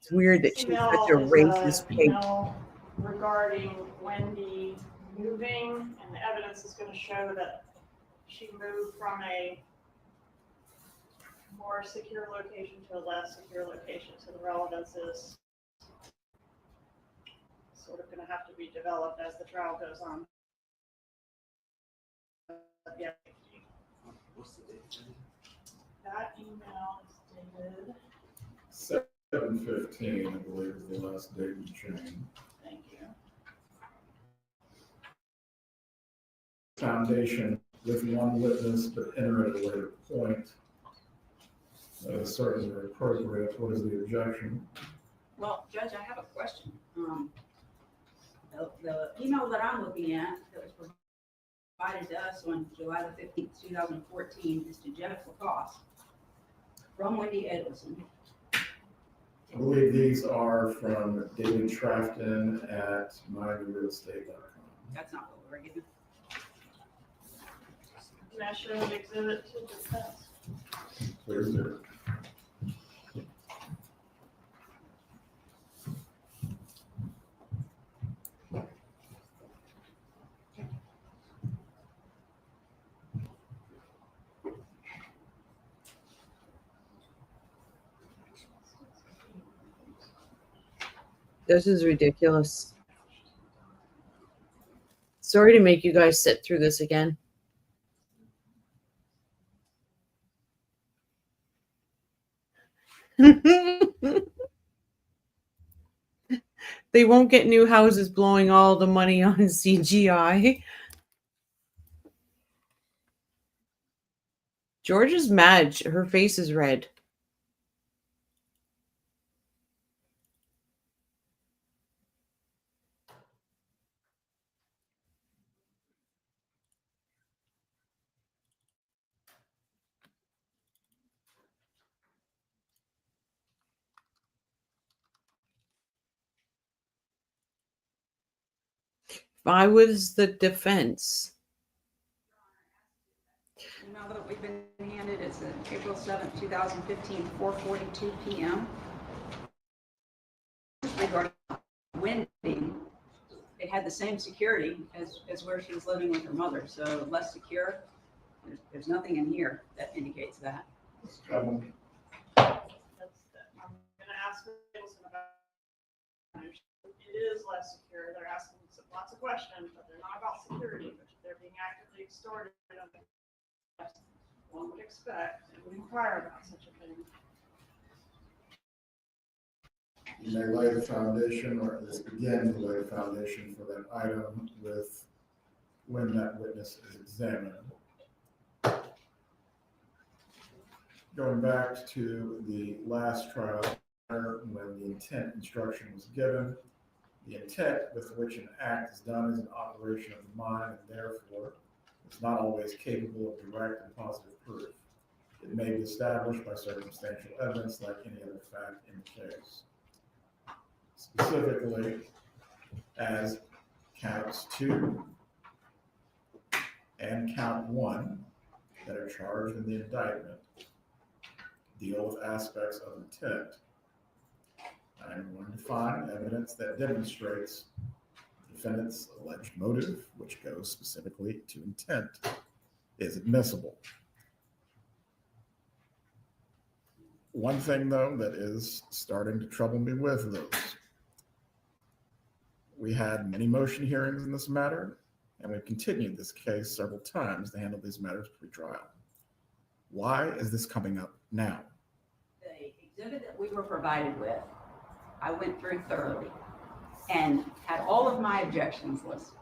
It's weird that she's Email such a is racist pig. email regarding Wendy moving, and the evidence is going to show that she moved from a more secure location to a less secure location. So the relevance is sort of going to have to be developed as the trial goes on. Yeah. That email is dated. 7/15, I believe, is the last date in June. Thank you. Foundation with one witness, but enter at a later point. Certainly appropriate. What is the objection? Well, Judge, I have a question. The email that I'm looking at that was provided to us on July the 15th, 2014 is to Jeff Lacoste from Wendy Adelson. I believe these are from David Trafton at MiamiRealEstate.com. That's not what we're given. Can I show the exhibit to defense? Please do. This is ridiculous. Sorry to make you guys sit through this again. They won't get new houses blowing all the money on CGI. George is mad. Her face is red. If I was the defense. Email that we've been handed is April 7th, 2015, 4:42 p.m. regarding Wendy. It had the same security as where she was living with her mother, so less secure. There's nothing in here that indicates that. I'm going to ask Adelson about it. It is less secure. They're asking lots of questions, but they're not about security, but they're being actively extorted. One would expect and would inquire about such a thing. You may lay the foundation, or at least begin to lay the foundation for that item with when that witness is examined. Going back to the last trial, when the intent instruction was given, the intent with which an act is done is an operation of the mind, and therefore is not always capable of direct and positive proof. It may be established by circumstantial evidence like any other fact in the case. Specifically, as counts 2 and count 1 that are charged in the indictment deal with aspects of intent. I'm going to find evidence that demonstrates the defendant's alleged motive, which goes specifically to intent, is admissible. One thing, though, that is starting to trouble me with those. We had many motion hearings in this matter, and we've continued this case several times to handle these matters pre-trial. Why is this coming up now? The exhibit that we were provided with, I went through thoroughly and had all of my objections listed,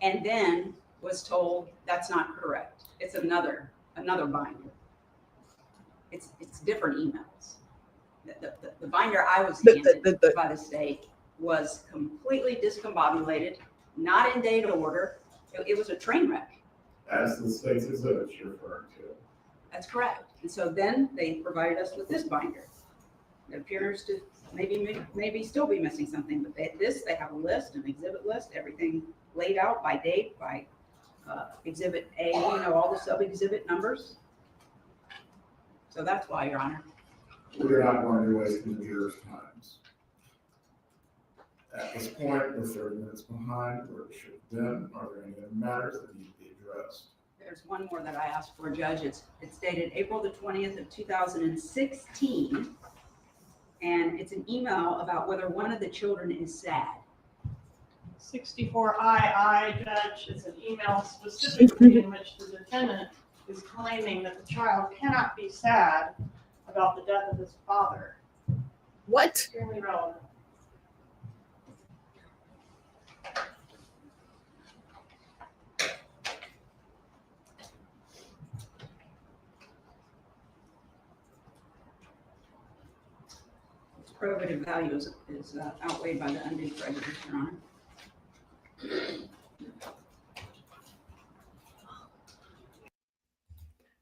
and then was told that's not correct. It's another binder. It's different emails. The binder I was handed by the state was completely discombobulated, not in data order. It was a train wreck. As the state's exhibit you're referring to. That's correct. And so then they provided us with this binder. It appears to maybe still be missing something, but they have a list, an exhibit list, everything laid out by date, by exhibit A, all the sub-exhibit numbers. So that's why, Your Honor. We're not going to waste the jurors' times. At this point, we're 30 minutes behind where we should have been. Are there any other matters that need to be addressed? There's one more that I asked for, Judge. It's dated April the 20th of 2016. And it's an email about whether one of the children is sad. 64II, Judge, is an email specifically in which the defendant is claiming that the child cannot be sad about the death of his father. What? Extremely relevant. Its probative value is outweighed by the undue prejudice, Your Honor.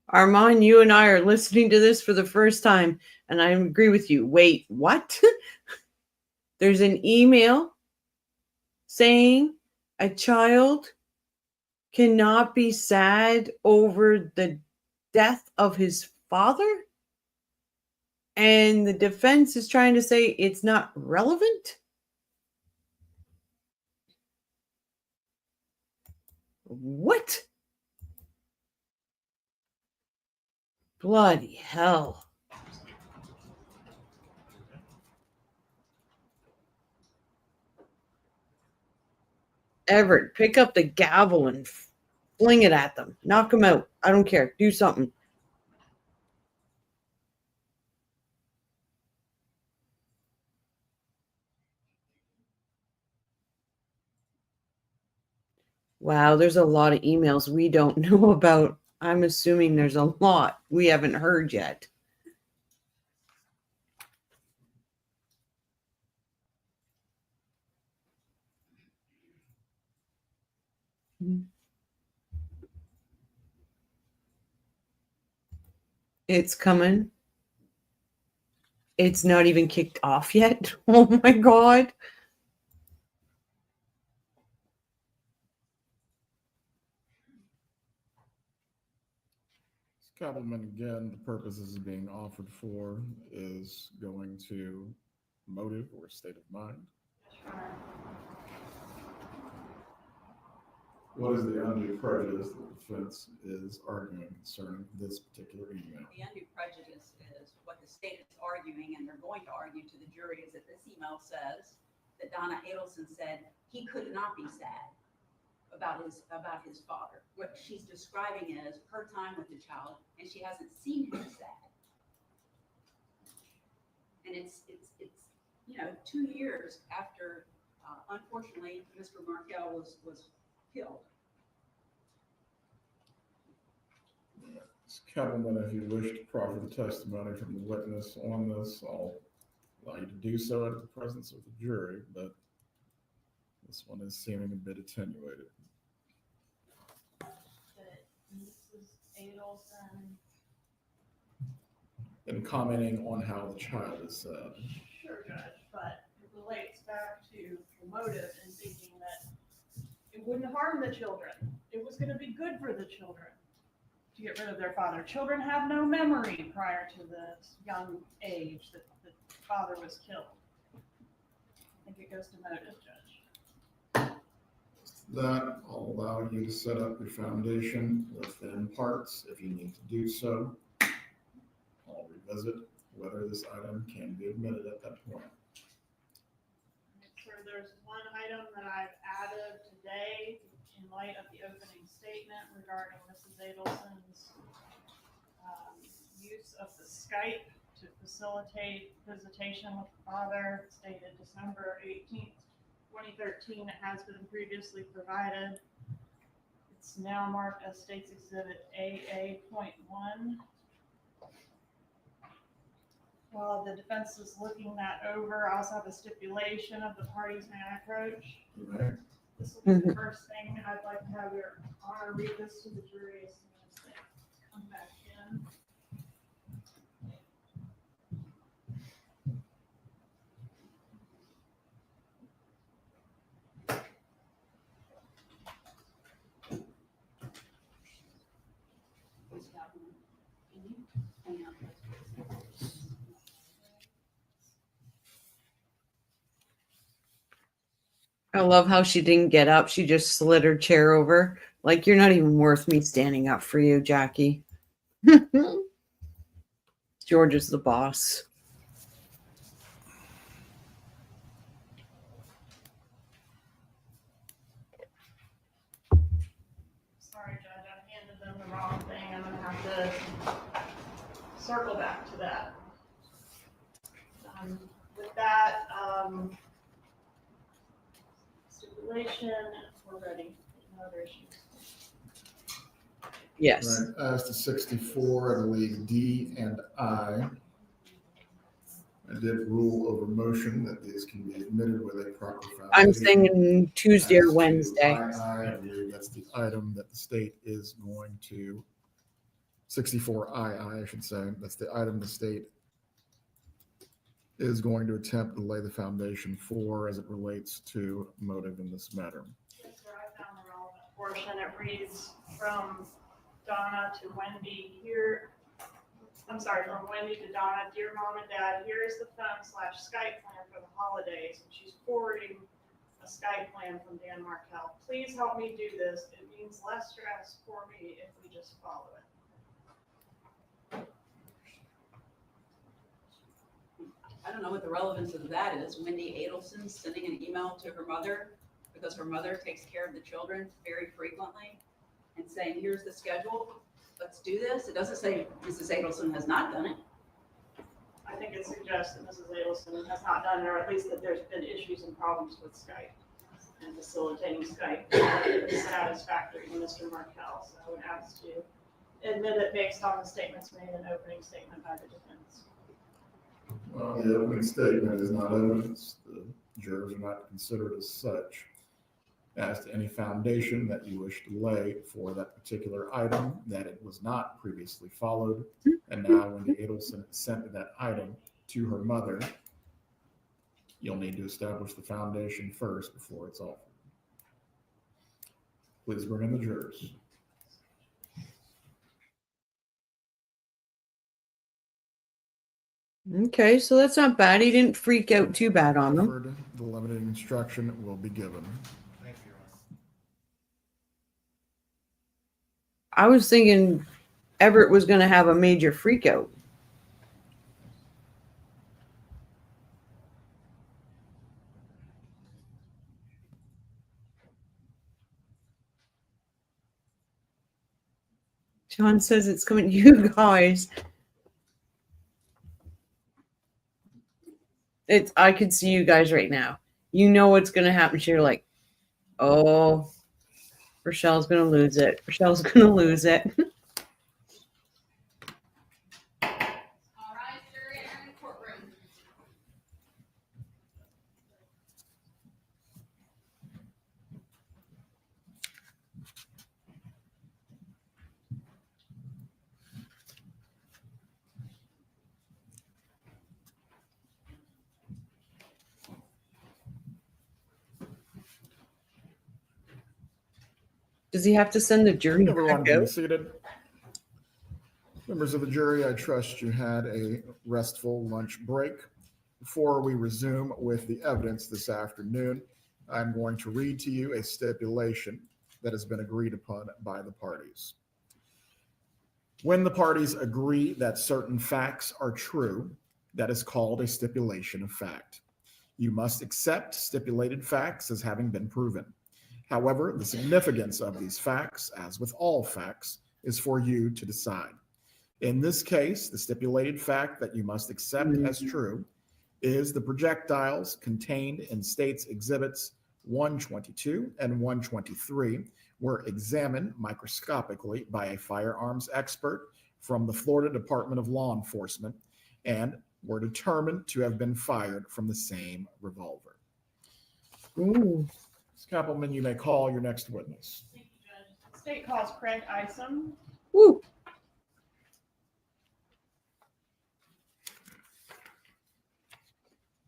Armand, you and I are listening to this for the first time, and I agree with you. Wait, what? There's an email saying a child cannot be sad over the death of his father? And the defense is trying to say it's not relevant? What? Bloody hell. Everett, pick up the gavel and fling it at them. Knock them out. I don't care. Do something. Wow, there's a lot of emails we don't know about. I'm assuming there's a lot we haven't heard yet. It's coming. It's not even kicked off yet. Oh my God. Cattleman, again, the purpose this is being offered for is going to motive or state of mind. What is the undue prejudice the defense is arguing concerning this particular email? The undue prejudice is what the state is arguing, and they're going to argue to the jury, is that this email says that Donna Adelson said he could not be sad about his father. What she's describing is her time with the child, and she hasn't seen him sad. And it's 2 years after, unfortunately, Mr. Markel was killed. Cattleman, if you wish to proffer the testimony from the witness on this, I'll allow you to do so in the presence of the jury, but this one is seeming a bit attenuated. Mrs. Adelson. In commenting on how the child is sad. Sure, Judge, but it relates back to the motive and thinking that it wouldn't harm the children. It was going to be good for the children to get rid of their father. Children have no memory prior to this young age that the father was killed. I think it goes to motive, Judge. That I'll allow you to set up your foundation within parts if you need to do so. I'll revisit whether this item can be admitted at that point. Sir, there's one item that I've added today in light of the opening statement regarding Mrs. Adelson's use of the Skype to facilitate visitation with the father, stated December 18th, 2013. It has been previously provided. It's now marked as State's Exhibit AA.1. While the defense is looking that over, I also have a stipulation of the parties may approach. Right. This will be the first thing. I'd like to have your honor read this to the jury as soon as they come back in. I love how she didn't get up. She just slid her chair over. Like, you're not even worth me standing up for you, Jackie. George is the boss. Sorry, Judge, I handed them the wrong thing. I'm gonna have to circle back to that. With that, stipulation, we're ready. No other issues. Yes. Right. As to 64, I believe D and I did rule over motion that these can be admitted with a proper foundation. I'm saying Tuesday or Wednesday. I believe that's the item that the state is going to, 64II, I should say, that's the item the state is going to attempt to lay the foundation for as it relates to motive in this matter. Yes, sir, I found the relevant portion. It reads from Donna to Wendy here. I'm sorry, from Wendy to Donna. Dear Mom and Dad, here is the phone/Skype plan for the holidays. And she's forwarding a Skype plan from Dan Markel. Please help me do this. It means less stress for me if we just follow it. I don't know what the relevance of that is. Wendy Adelson sending an email to her mother because her mother takes care of the children very frequently and saying, here's the schedule, let's do this? It doesn't say Mrs. Adelson has not done it. I think it suggests that Mrs. Adelson has not done it, or at least that there's been issues and problems with Skype and facilitating Skype satisfactory to Mr. Markel. So I would ask to admit it based on the statements made in opening statement by the defense. Well, the opening statement is not evidence. The jurors are not considered as such. As to any foundation that you wish to lay for that particular item, that it was not previously followed, and now when Adelson sent that item to her mother, you'll need to establish the foundation first before it's offered. Please bring in the jurors. Okay, so that's not bad. He didn't freak out too bad on them. The limited instruction will be given. Thank you, Your Honor. I was thinking Everett was going to have a major freak out. John says it's coming to you guys. I could see you guys right now. You know what's going to happen. So you're like, oh, Rochelle's going to lose it. Rochelle's going to lose it. All right, jury, enter the courtroom. Does he have to send the jury Everyone back be out? seated. Members of the jury, I trust you had a restful lunch break. Before we resume with the evidence this afternoon, I'm going to read to you a stipulation that has been agreed upon by the parties. When the parties agree that certain facts are true, that is called a stipulation of fact. You must accept stipulated facts as having been proven. However, the significance of these facts, as with all facts, is for you to decide. In this case, the stipulated fact that you must accept as true is the projectiles contained in State's Exhibits 122 and 123 were examined microscopically by a firearms expert from the Florida Department of Law Enforcement and were determined to have been fired from the same revolver. Ooh. Ms. Kappelman, you may call your next witness. Thank you, Judge. The state calls Craig Isom. Woo.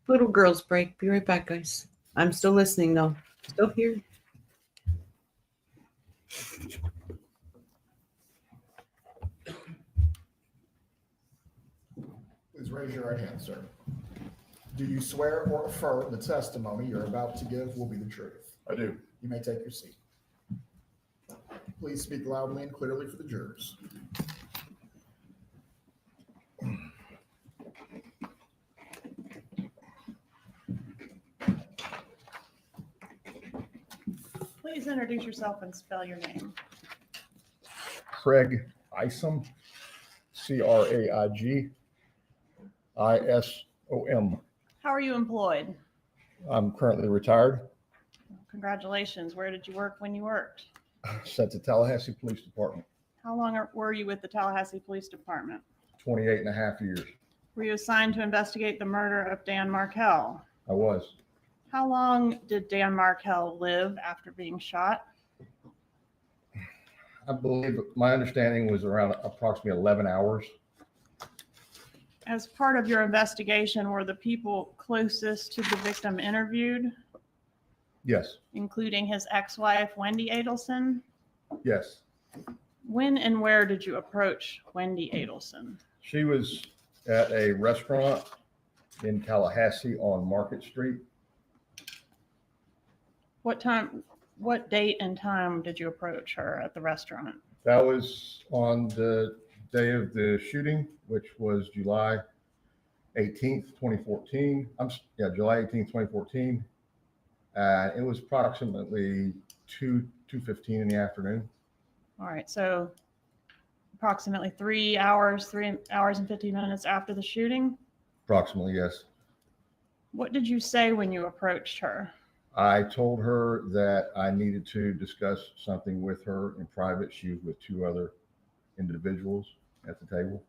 Little girls break. Be right back, guys. I'm still listening, though. Still here. Please raise your right hand, sir. Do you swear or affirm the testimony you're about to give will be the truth? I do. You may take your seat. Please speak loudly and clearly for the jurors. Please introduce yourself and spell your name. Craig Isom, Craig Isom. How are you employed? I'm currently retired. Congratulations. Where did you work when you worked? Sent to Tallahassee Police Department, How long were you with the Tallahassee Police Department? 28 and a half years. Were you assigned to investigate the murder of Dan Markel? I was. How long did Dan Markel live after being shot? I believe my understanding was around approximately 11 hours. As part of your investigation, were the people closest to the victim interviewed, Yes, including his ex-wife, Wendy Adelson? yes. When and where did you approach Wendy Adelson? She was at a restaurant in Tallahassee on Market Street. What date and time did you approach her at the restaurant? That was on the day of the shooting, which was July 18th, 2014. July 18th, 2014. It was approximately 2:15 in the afternoon. All right, so approximately 3 hours, 3 hours and 50 minutes after the shooting. Approximately, yes. What did you say when you approached her? I told her that I needed to discuss something with her in private. She was with two other individuals at the table.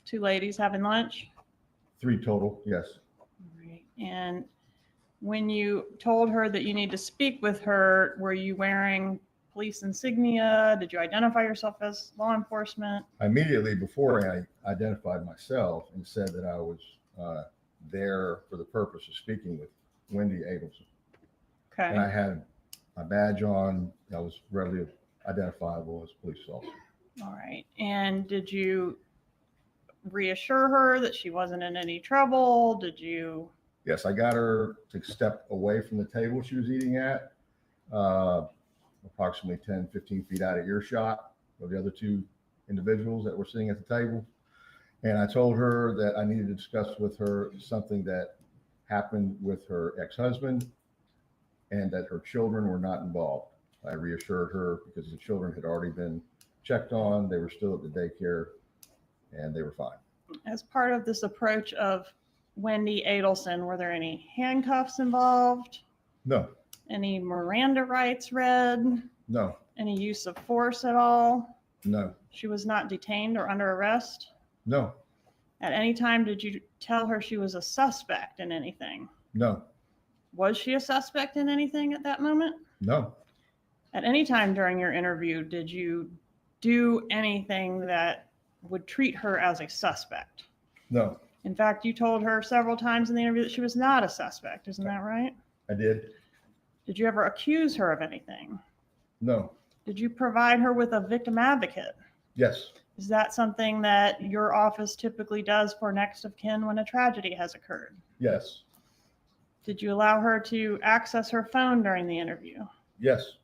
2 ladies having lunch? 3 total, yes. All right. And when you told her that you need to speak with her, were you wearing police insignia? Did you identify yourself as law enforcement? Immediately before I identified myself and said that I was there for the purpose of speaking with Wendy Adelson. Okay. And I had my badge on. I was readily identifiable as a police officer. All right. And did you reassure her that she wasn't in any trouble? Did you? Yes, I got her to step away from the table she was eating at, approximately 10, 15 feet out of earshot of the other 2 individuals that were sitting at the table. And I told her that I needed to discuss with her something that happened with her ex-husband and that her children were not involved. I reassured her because the children had already been checked on. They were still at the daycare and they were fine. As part of this approach of Wendy Adelson, were there any handcuffs involved? No. Any Miranda rights read? No. Any use of force at all? No. She was not detained or under arrest? No. At any time, did you tell her she was a suspect in anything? No. Was she a suspect in anything at that moment? No. At any time during your interview, did you do anything that would treat her as a suspect? No. In fact, you told her several times in the interview that she was not a suspect. Isn't that right? I did. Did you ever accuse her of anything? No. Did you provide her with a victim advocate? Yes. Is that something that your office typically does for next of kin when a tragedy has occurred? Yes. Did you allow her to access her phone during the interview? Yes.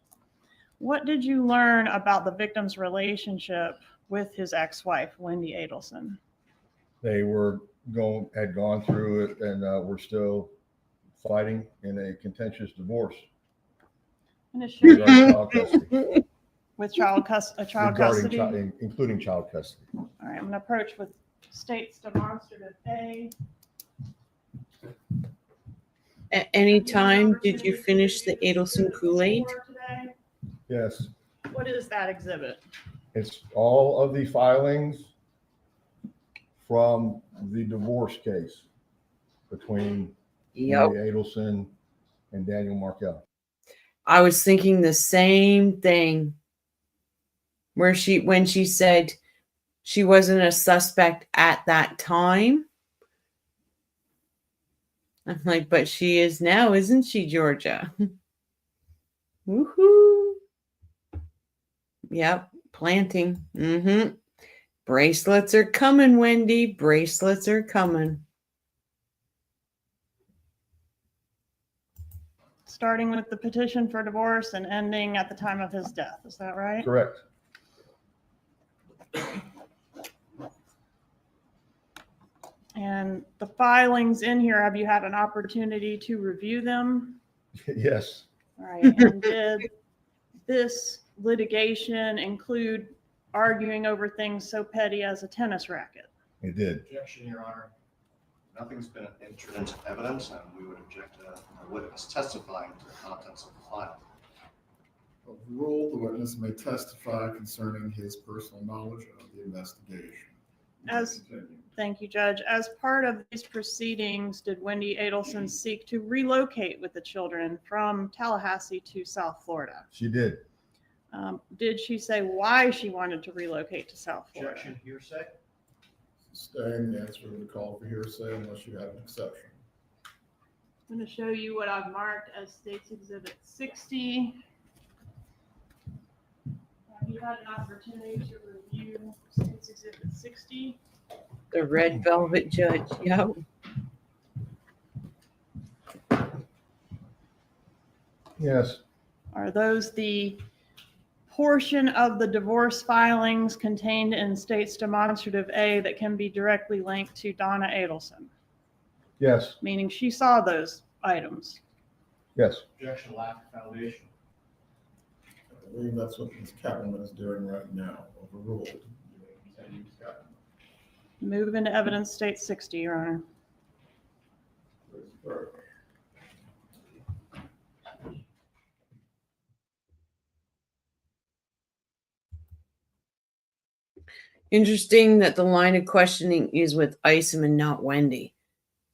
What did you learn about the victim's relationship with his ex-wife, Wendy Adelson? They had gone through it and were still fighting in a contentious divorce. I'm going to show you Child custody. with child custody. Including child custody. All right, I'm going to approach with state's demonstrative A. At any time, did you finish the Adelson Kool-Aid? Yes. What is that exhibit? It's all of the filings from the divorce case between Donna Adelson and Daniel Markel. I was thinking the same thing. When she said she wasn't a suspect at that time. I'm like, but she is now, isn't she, Georgia? Woohoo. Yep, planting. Mm-hmm. Bracelets are coming, Wendy. Bracelets are coming. Starting with the petition for divorce and ending at the time of his death. Is that right? Correct. And the filings in here, have you had an opportunity to review them? Yes. All right. And did this litigation include arguing over things so petty as a tennis racket? It did. Objection, Your Honor. Nothing's been entered into evidence, and we would object to a witness testifying to the contents of the file. Of the rule, the witness may testify concerning his personal knowledge of the investigation. Thank you, Judge. As part of these proceedings, did Wendy Adelson seek to relocate with the children from Tallahassee to South Florida? She did. Did she say why she wanted to relocate to South Florida? Objection, hearsay. Staying, answer to the call for hearsay unless you have an exception. I'm going to show you what I've marked as State's Exhibit 60. Have you had an opportunity to review State's Exhibit 60? The red velvet judge. Yep. Yes. Are those the portion of the divorce filings contained in State's Demonstrative A that can be directly linked to Donna Adelson? Yes. Meaning she saw those items. Yes. Objection, lack of foundation. I believe that's what Ms. Catwoman is doing right now, overruled. Continue, Ms. Catwoman. Move into evidence state 60, Your Honor. Please, clerk. Interesting that the line of questioning is with Isom and not Wendy.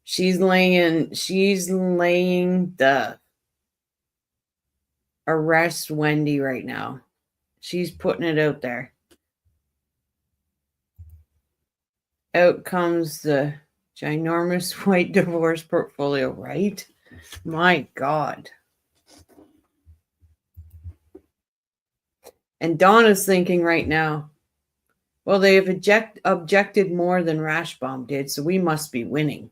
She's laying the arrest Wendy right now. She's putting it out there. Out comes the ginormous white divorce portfolio, right? My God. And Donna's thinking right now, well, they have objected more than Rashbaum did, so we must be winning.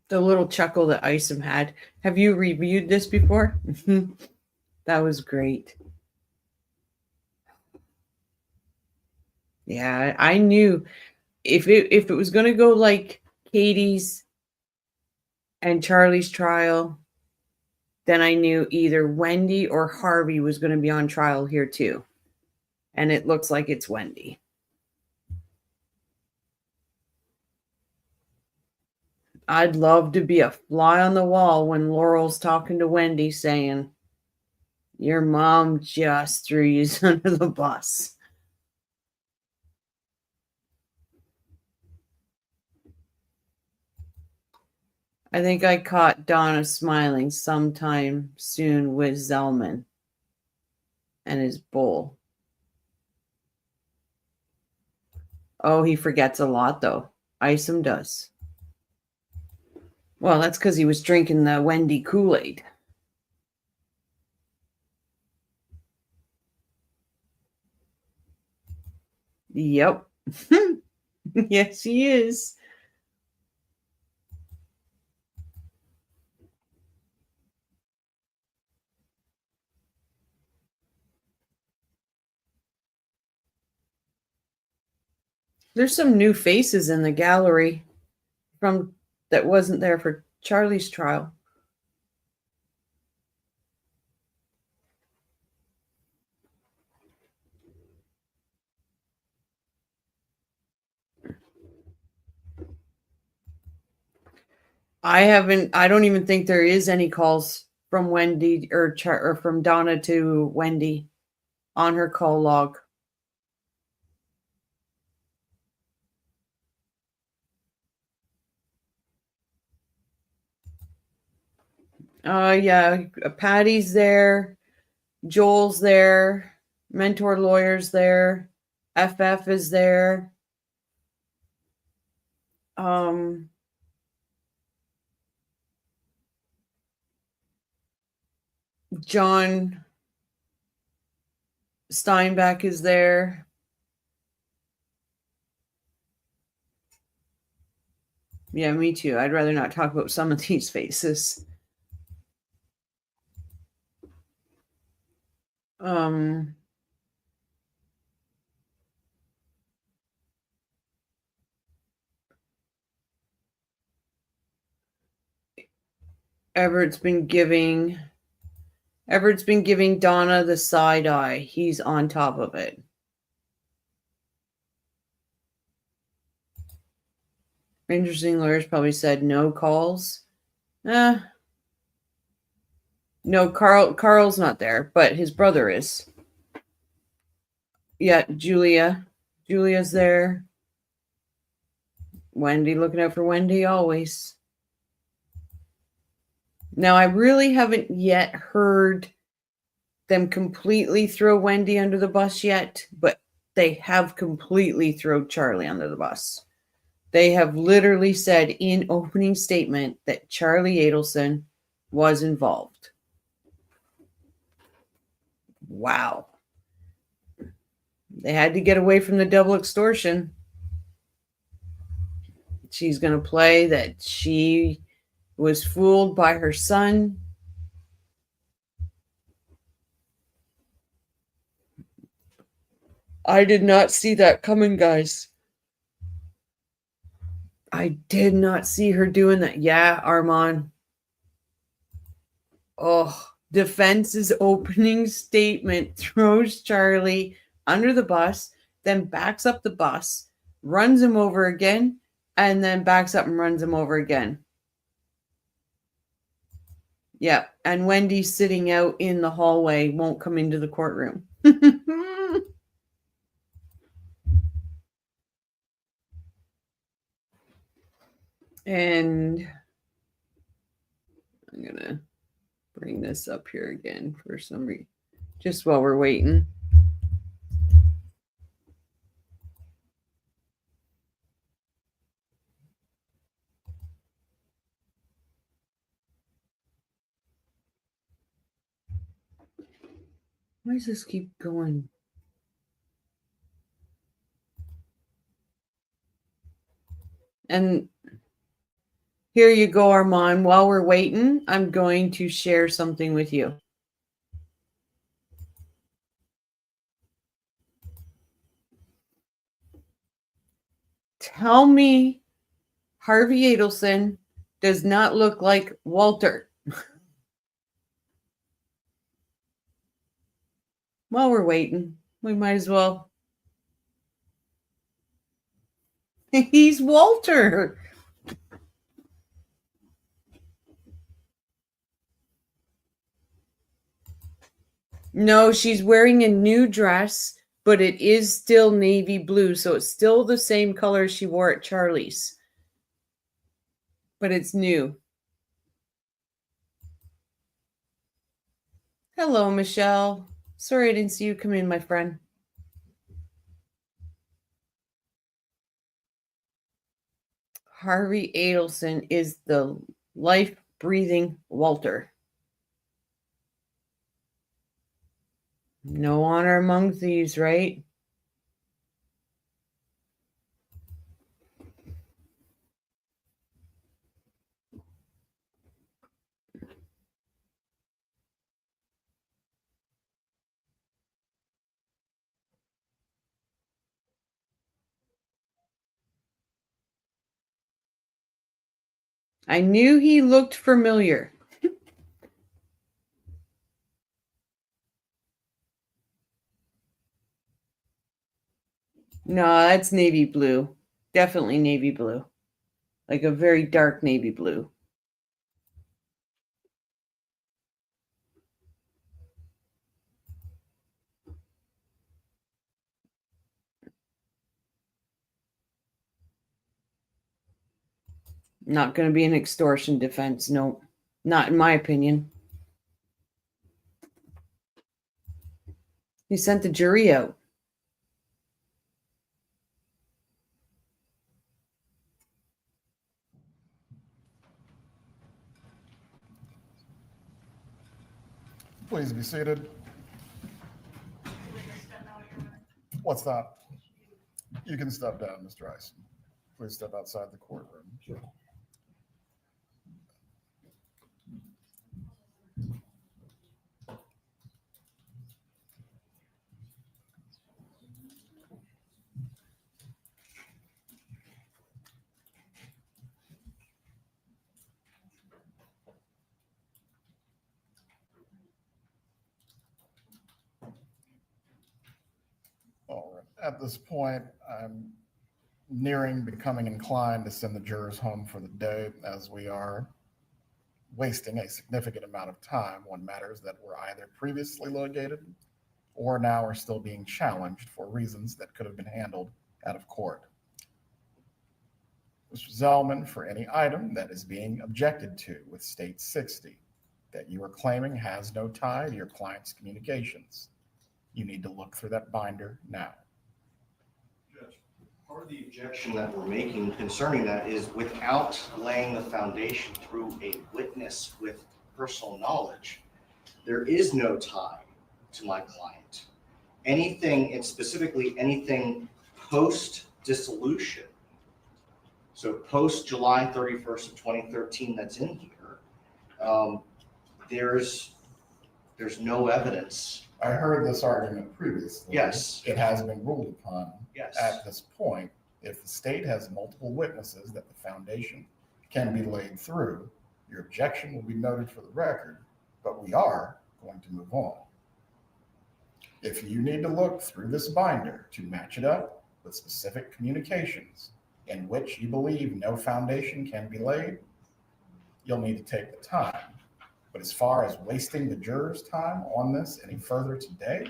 The little chuckle that Isom had. Have you reviewed this before? That was great. Yeah, I knew if it was going to go like Katie's and Charlie's trial, then I knew either Wendy or Harvey was going to be on trial here too. And it looks like it's Wendy. I'd love to be a fly on the wall when Laurel's talking to Wendy saying, your mom just threw you under the bus. I think I caught Donna smiling sometime soon with Zellman and his bull. Oh, he forgets a lot, though. Isom does. Well, that's because he was drinking the Wendy Kool-Aid. Yep. Yes, he is. There's some new faces in the gallery from that wasn't there for Charlie's trial. I don't even think there is any calls from Wendy or from Donna to Wendy on her call log. Yeah, Patty's there, Joel's there, Mentor Lawyer's there, FF is there. John Steinbeck is there. Yeah, me too. I'd rather not talk about some of these faces. Everett's been giving Donna the side eye. He's on top of it. Interesting lawyers probably said no calls. No, Carl's not there, but his brother is. Yeah, Julia's there. Wendy, looking out for Wendy always. Now, I really haven't yet heard them completely throw Wendy under the bus yet, but they have completely thrown Charlie under the bus. They have literally said in opening statement that Charlie Adelson was involved. Wow. They had to get away from the double extortion. She's going to play that she was fooled by her son. I did not see that coming, guys. I did not see her doing that. Yeah, Armand. Oh, defense's opening statement throws Charlie under the bus, then backs up the bus, runs him over again, and then backs up and runs him over again. Yeah, and Wendy's sitting out in the hallway, won't come into the courtroom. And I'm going to bring this up here again for some reason, just while we're waiting. Why does this keep going? And here you go, Armand. While we're waiting, I'm going to share something with you. Tell me Harvey Adelson does not look like Walter. While we're waiting, we might as well. He's Walter. No, she's wearing a new dress, but it is still navy blue, so it's still the same color she wore at Charlie's. But it's new. Hello, Michelle. Sorry I didn't see you come in, my friend. Harvey Adelson is the life-breathing Walter. No honor among thieves, right? I knew he looked familiar. No, that's navy blue. Definitely navy blue. Like a very dark navy blue. Not going to be an extortion defense. No, not in my opinion. He sent the jury out. Please be seated. What's that? You can step down, Mr. Ison. Please step outside the courtroom. Sure. All right. At this point, I'm nearing becoming inclined to send the jurors home for the day, as we are wasting a significant amount of time on matters that were either previously litigated or now are still being challenged for reasons that could have been handled out of court. Mr. Zellman, for any item that is being objected to with State 60 that you are claiming has no tie to your client's communications, you need to look through that binder now. Judge, part of the objection that we're making concerning that is without laying the foundation through a witness with personal knowledge, there is no tie to my client. Anything, and specifically anything post-dissolution, so post July 31st of 2013 that's in here, there's no evidence I heard this argument previously. Yes. It has been ruled upon. Yes. At this point, if the state has multiple witnesses that the foundation can be laid through, your objection will be noted for the record, but we are going to move on. If you need to look through this binder to match it up with specific communications in which you believe no foundation can be laid, you'll need to take the time. But as far as wasting the jurors' time on this any further today,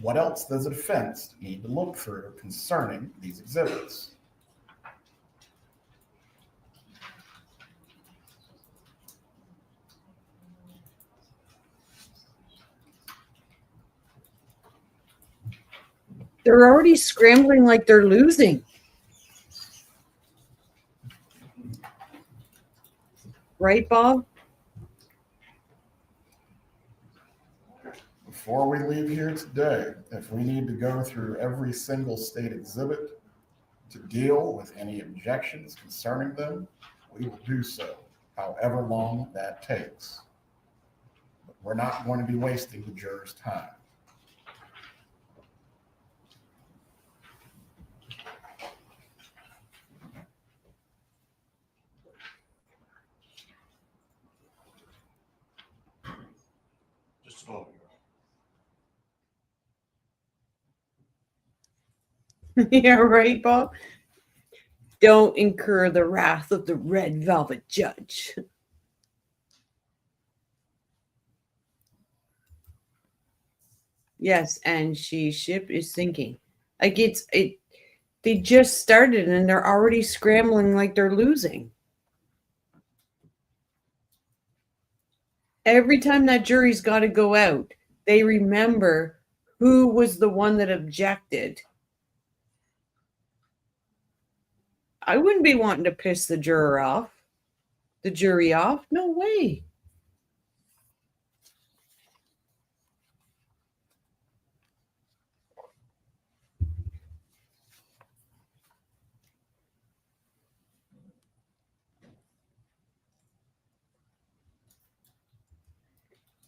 what else does the defense need to look through concerning these exhibits? They're already scrambling like they're losing. Right, Bob? Before we leave here today, if we need to go through every single state exhibit to deal with any objections concerning them, we will do so, however long that takes. But we're not going to be wasting the jurors' time. Just a moment. Yeah, right, Bob? Don't incur the wrath of the red velvet judge. Yes, and ship is sinking. Like they just started and they're already scrambling like they're losing. Every time that jury's got to go out, they remember who was the one that objected. I wouldn't be wanting to piss the jury off. No way.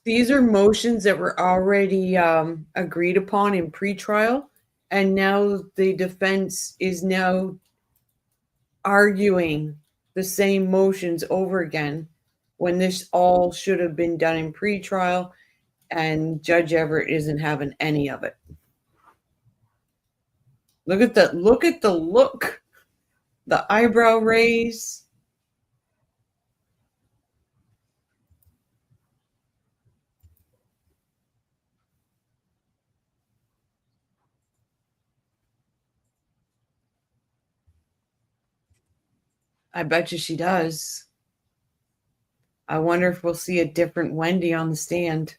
These are motions that were already agreed upon in pretrial, and now the defense is now arguing the same motions over again when this all should have been done in pretrial, and Judge Everett isn't having any of it. Look at the look, the eyebrow raise. I bet you she does. I wonder if we'll see a different Wendy on the stand.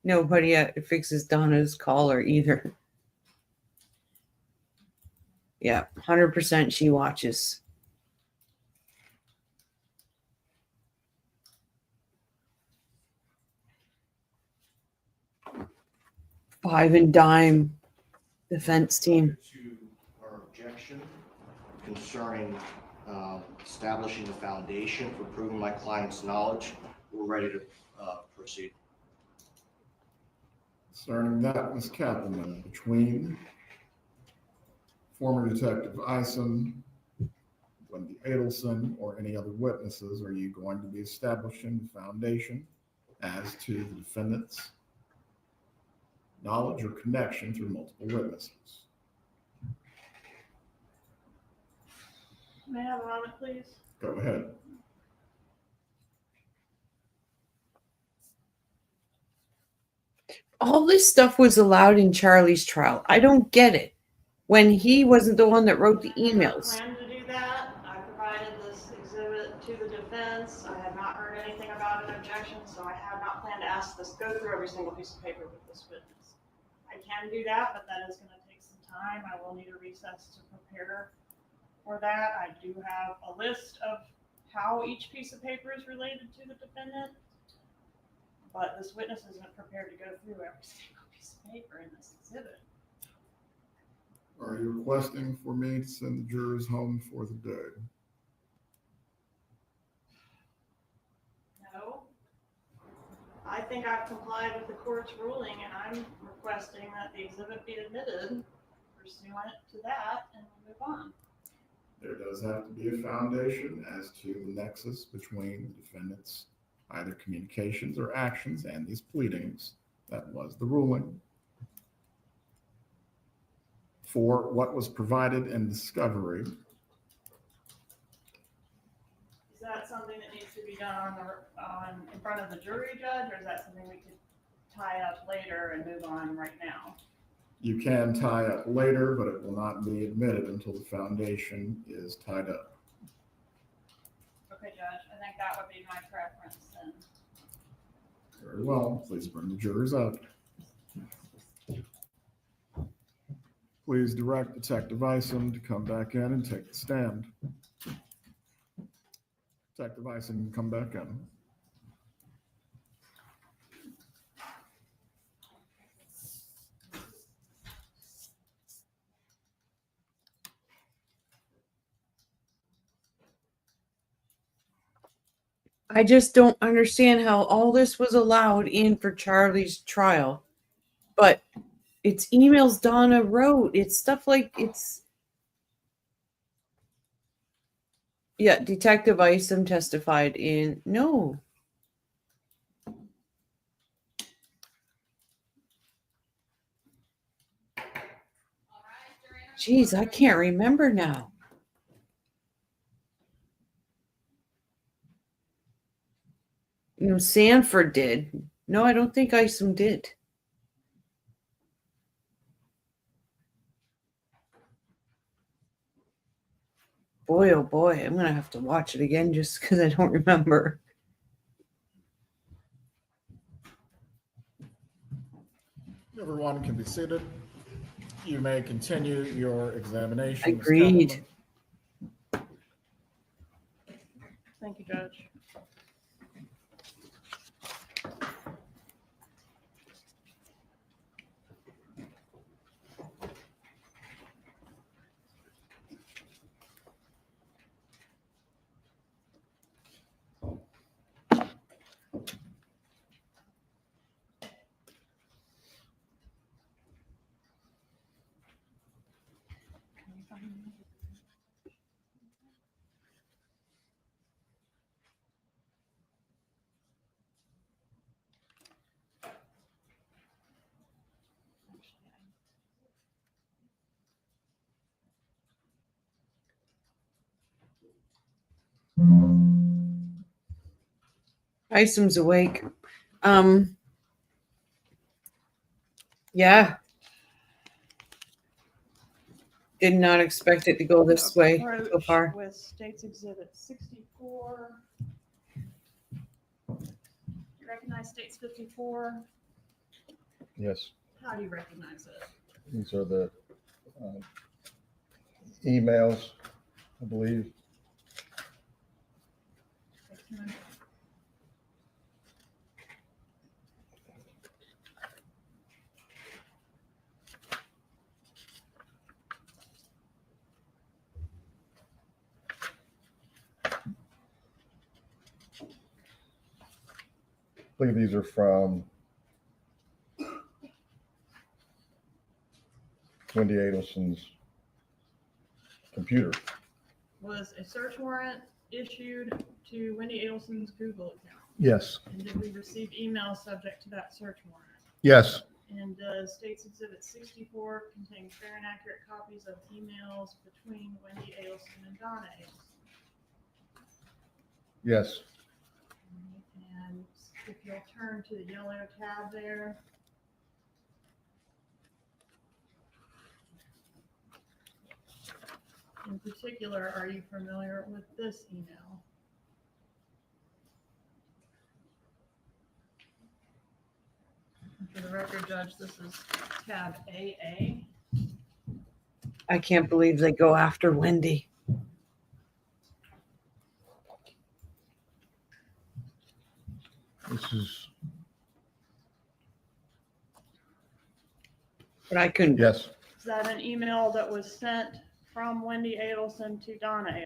Nobody fixes Donna's collar either. Yeah, 100% she watches. Five and dime defense team. To our objection concerning establishing the foundation for proving my client's knowledge, we're ready to proceed. Concerning that, Ms. Kappelman, between former Detective Ison, Wendy Adelson, or any other witnesses, are you going to be establishing the foundation as to the defendant's knowledge or connection through multiple witnesses? May I have a moment, please? Go ahead. All this stuff was allowed in Charlie's trial. I don't get it. When he wasn't the one that wrote the emails. I plan to do that. I provided this exhibit to the defense. I have not heard anything about an objection, so I have not planned to go through every single piece of paper with this witness. I can do that, but that is going to take some time. I will need a recess to prepare for that. I do have a list of how each piece of paper is related to the defendant, but this witness isn't prepared to go through every single piece of paper in this exhibit. Are you requesting for me to send the jurors home for the day? No. I think I've complied with the court's ruling, and I'm requesting that the exhibit be admitted pursuant to that, and we'll move on. There does have to be a foundation as to the nexus between the defendant's either communications or actions and these pleadings. That was the ruling. For what was provided in discovery, Is that something that needs to be done in front of the jury, Judge, or is that something we could tie up later and move on right now? you can tie up later, but it will not be admitted until the foundation is tied up. Okay, Judge, I think that would be my preference then. Very well, please bring the jurors up. Please direct Detective Isom to come back in and take the stand. Detective Isom, come back in. I just don't understand how all this was allowed in for Charlie's trial. But it's emails Donna wrote. It's stuff like yeah, Detective Isom testified in no. Jeez, I can't remember now. Sanford did. No, I don't think Isom did. Boy, oh boy, I'm going to have to watch it again just because I don't remember. Everyone can be seated. You may continue your examination. Agreed. Thank you, Judge. Isom's awake. Yeah. Did not expect it to go this way so far. With State's Exhibit 64. You recognize State's 54? Yes, How do you recognize it? these are the emails, I believe. I believe these are from Wendy Adelson's computer. Was a search warrant issued to Wendy Adelson's Google account? Yes. And did we receive emails subject to that search warrant? Yes. And does State's Exhibit 64 contain fair and accurate copies of emails between Wendy Adelson and Donna Adelson? Yes. And if you'll turn to the yellow tab there. In particular, are you familiar with this email? For the record, Judge, this is tab AA. I can't believe they go after Wendy. This is. But I couldn't. Yes. that an email that was sent from Wendy Adelson to Donna Adelson?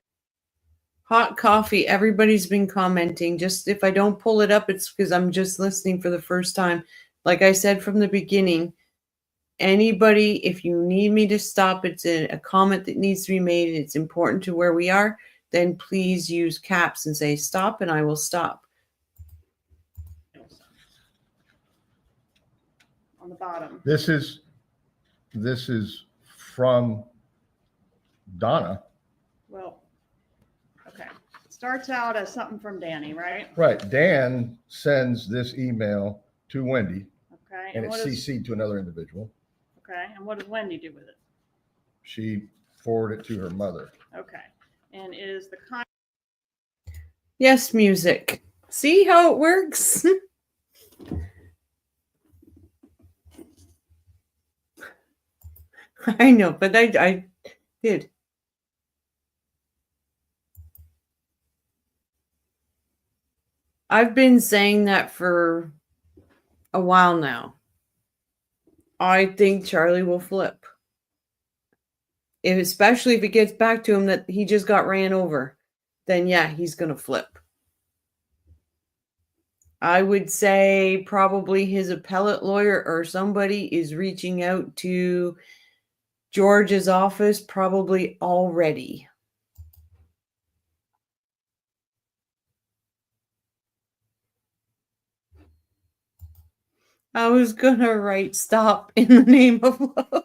Hot coffee. Everybody's been commenting. Just if I don't pull it up, it's because I'm just listening for the first time. Like I said from the beginning, anybody, if you need me to stop, it's a comment that needs to be made, it's important to where we are, then please use caps and say stop, and I will stop. On the bottom. This is from Donna. Well, okay. It starts out as something from Danny, right? Right. Dan sends this email to Wendy, Okay. and what it's is, CC'd to another individual. okay. And what does Wendy do with it? She forwarded it to her mother. Okay. And is the con Yes, music. See how it works? I know, but I did. I've been saying that for a while now. I think Charlie will flip. Especially if it gets back to him that he just got ran over, then yeah, he's going to flip. I would say probably his appellate lawyer or somebody is reaching out to George's office probably already. I was gonna write stop in the name of love.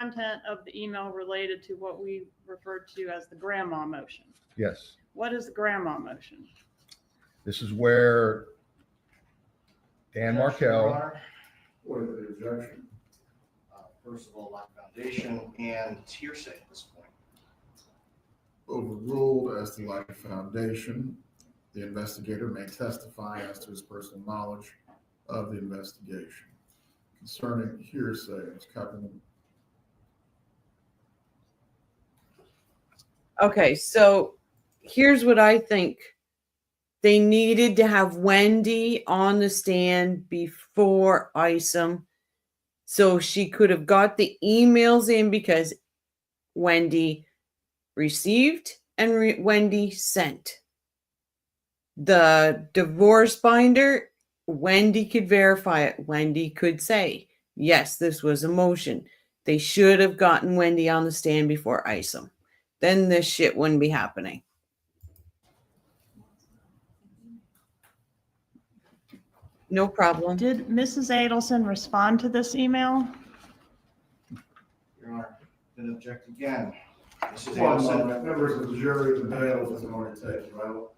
content of the email related to what we referred to as the grandma motion? Yes. What is the grandma motion? This is where Dan Markel. What is the objection? First of all, lack foundation and it's hearsay at this point. Overruled as to lack of foundation. The investigator may testify as to his personal knowledge of the investigation. Concerning hearsay, it's covered. Okay, so here's what I think. They needed to have Wendy on the stand before Isom, so she could have got the emails in because Wendy received and Wendy sent. The divorce binder, Wendy could verify it. Wendy could say, yes, this was a motion. They should have gotten Wendy on the stand before Isom. Then this shit wouldn't be happening. No problem. Did Mrs. Adelson respond to this email? Your Honor, then object again. Mrs. One Adelson. moment. Members of the jury, the bail is in order to take you out.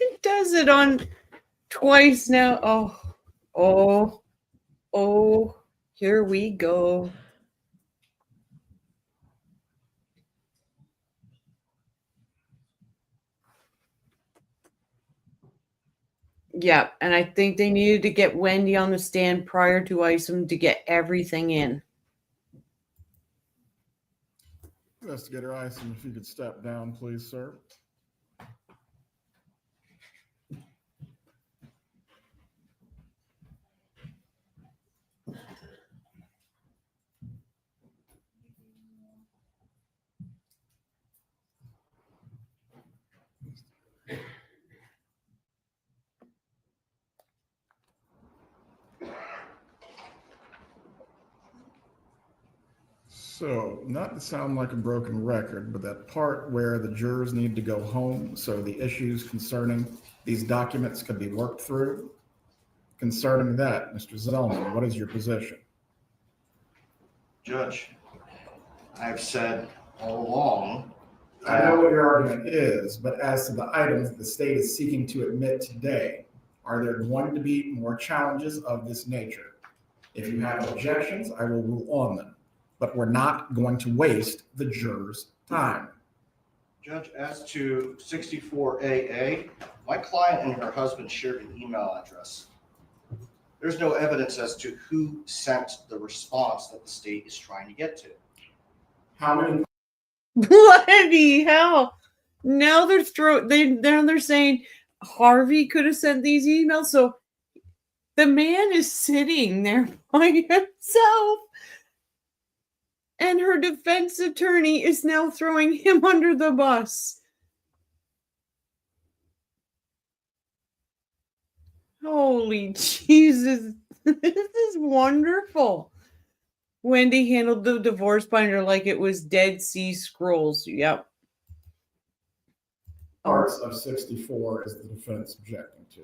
It does it on twice now. Oh, here we go. Yeah, and I think they needed to get Wendy on the stand prior to Isom to get everything in. Investigator Isom, if you could step down, please, sir. So, not to sound like a broken record, but that part where the jurors need to go home so the issues concerning these documents can be worked through. Concerning that, Mr. Zellman, what is your position? Judge, I've said all along. I know what your argument is, but as to the items the state is seeking to admit today, are there going to be more challenges of this nature? If you have objections, I will rule on them, but we're not going to waste the jurors' time. Judge, as to 64AA, my client and her husband shared an email address. There's no evidence as to who sent the response that the state is trying to get to. How many? Bloody hell! Now they're saying, Harvey could have sent these emails. So the man is sitting there by himself, and her defense attorney is now throwing him under the bus. Holy Jesus. This is wonderful. Wendy handled the divorce binder like it was Dead Sea Scrolls. Yep. Parts of 64 is the defense objecting to.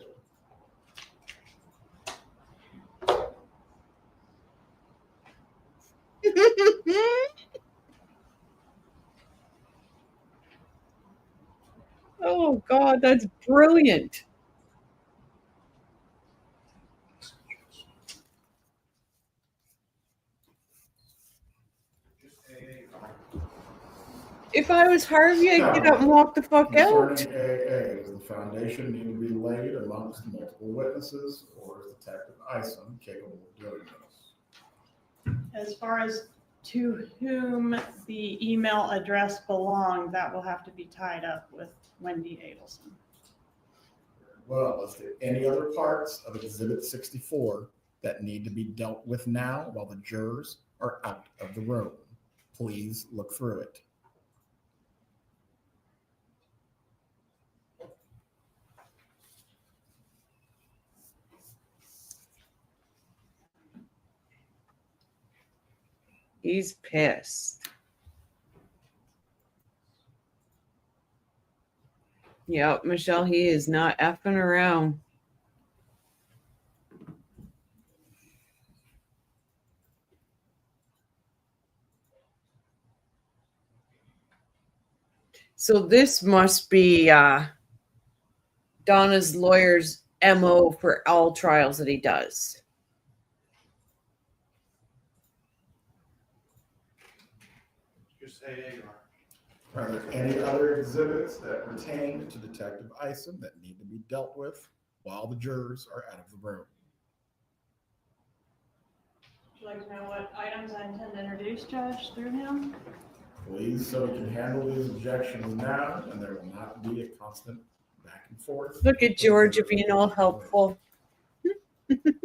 Oh, God, that's brilliant. If I was Harvey, I'd get up and walk the fuck out. Concerning AA, does the foundation need to be laid amongst multiple witnesses, or is Detective Isom capable of doing this? As far as to whom the email address belonged, that will have to be tied up with Wendy Adelson. Well, is there any other parts of Exhibit 64 that need to be dealt with now while the jurors are out of the room? Please look through it. He's pissed. Yep, Michelle, he is not effing around. So this must be Donna's lawyer's MO for all trials that he does. Are there any other exhibits that pertain to Detective Isom that need to be dealt with while the jurors are out of the room? Would you like to know what items I intend to introduce, Judge, through him? Please, so we can handle these objections now, and there will not be a constant back and forth. Look at Georgia being all helpful. Exhibit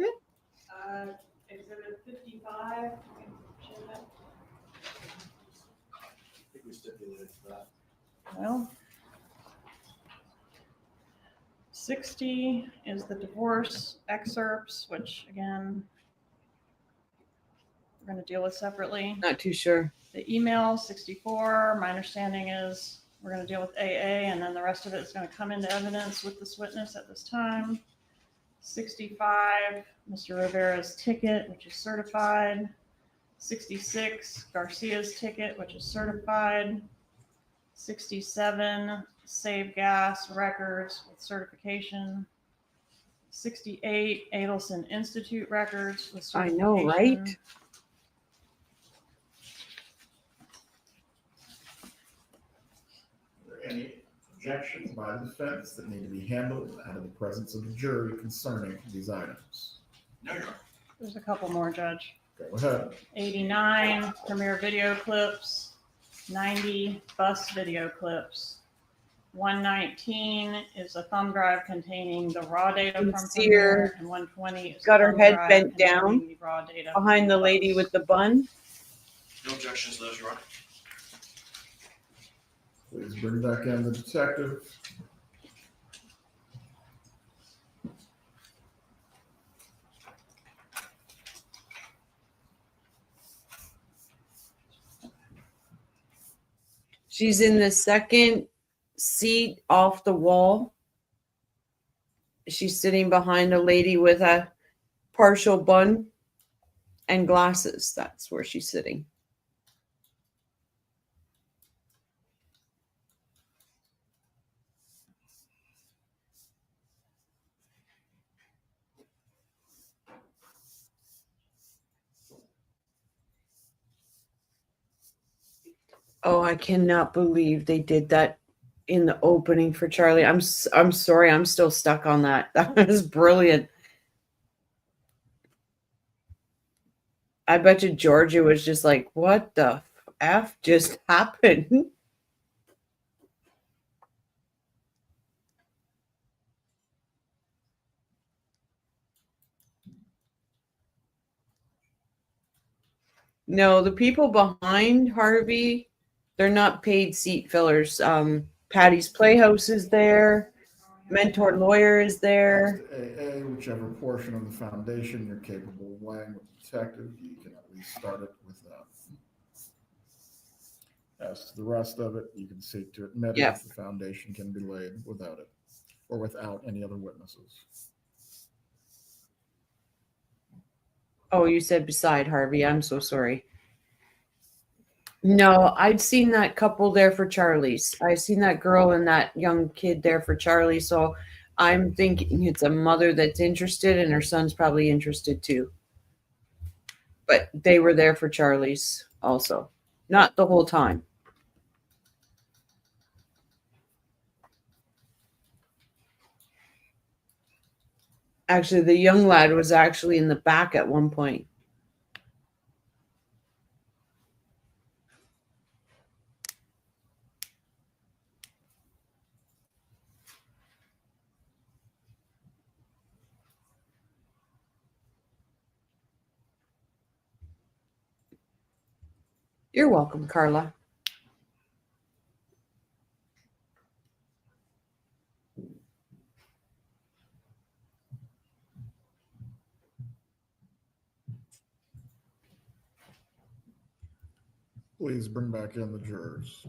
55. Show that. I think we stipulated for that. Well, 60 is the divorce excerpts, which again, we're going to deal with separately. Not too sure. The email, 64, my understanding is we're going to deal with AA, and then the rest of it is going to come into evidence with this witness at this time. 65, Mr. Rivera's ticket, which is certified. 66, Garcia's ticket, which is certified. 67, Save Gas records with certification. 68, Adelson Institute records with I certification. know, right? Are there any objections by the defense that need to be handled out of the presence of the jury concerning these items? No, Your Honor. There's a couple more, Judge. Go ahead. 89, premiere video clips. 90, bus video clips. 119 is a thumb drive containing the raw data from Sincere. Premiere, and 120 is Got a her thumb head drive bent containing down the raw data behind from the lady bus. with the bun. No objections to those, Your Honor. Please bring back in the detective. She's in the second seat off the wall. She's sitting behind a lady with a partial bun and glasses. That's where she's sitting. Oh, I cannot believe they did that in the opening for Charlie. I'm sorry. I'm still stuck on that. That was brilliant. I bet you Georgia was just like, what the F just happened? No, the people behind Harvey, they're not paid seat fillers. Patty's Playhouse is there. Mentor Lawyer is there. AA, whichever portion of the foundation you're capable of laying with the detective, you can at least start it with that. As to the rest of it, you can seek to admit it Yep. if the foundation can be laid without it or without any other witnesses. Oh, you said beside Harvey. I'm so sorry. No, I'd seen that couple there for Charlie's. I've seen that girl and that young kid there for Charlie. So I'm thinking it's a mother that's interested and her son's probably interested too. But they were there for Charlie's also. Not the whole time. Actually, the young lad was actually in the back at one point. You're welcome, Carla. Please bring back in the jurors.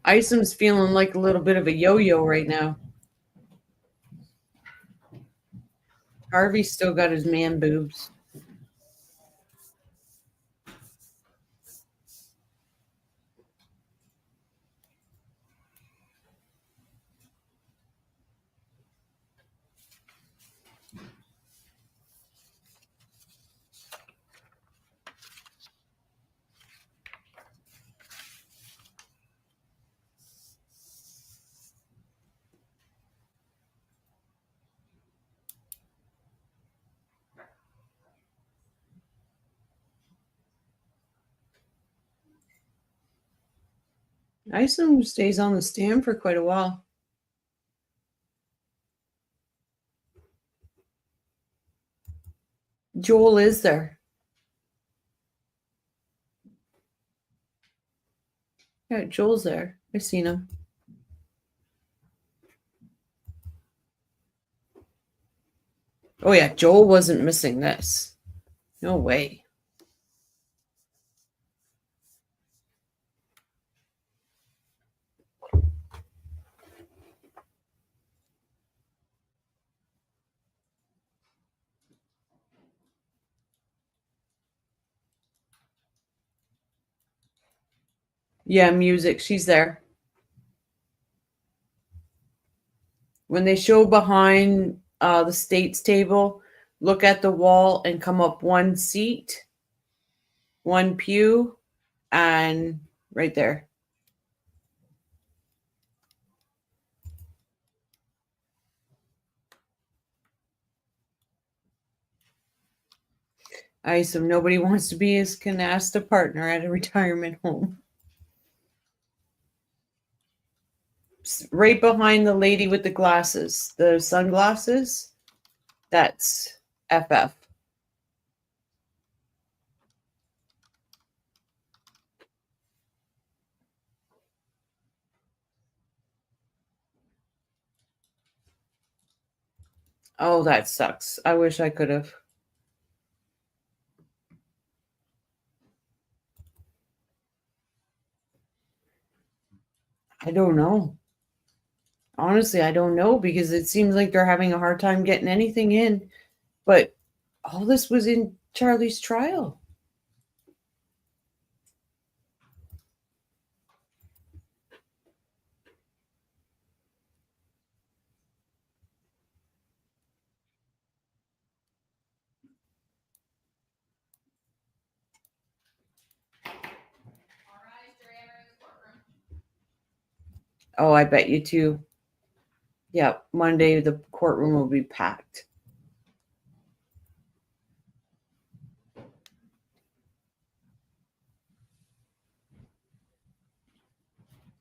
Isom's feeling like a little bit of a yo-yo right now. Harvey's still got his man boobs. Isom stays on the stand for quite a while. Joel is there. Yeah, Joel's there. I've seen him. Oh yeah, Joel wasn't missing this. No way. Yeah, music. She's there. When they show behind the state's table, look at the wall and come up one seat, one pew, and right there. Isom, nobody wants to be his canasta partner at a retirement home. Right behind the lady with the glasses, the sunglasses, that's FF. Oh, that sucks. I wish I could have. I don't know. Honestly, I don't know because it seems like they're having a hard time getting anything in. But all this was in Charlie's trial. Oh, I bet you too. Yeah, Monday the courtroom will be packed.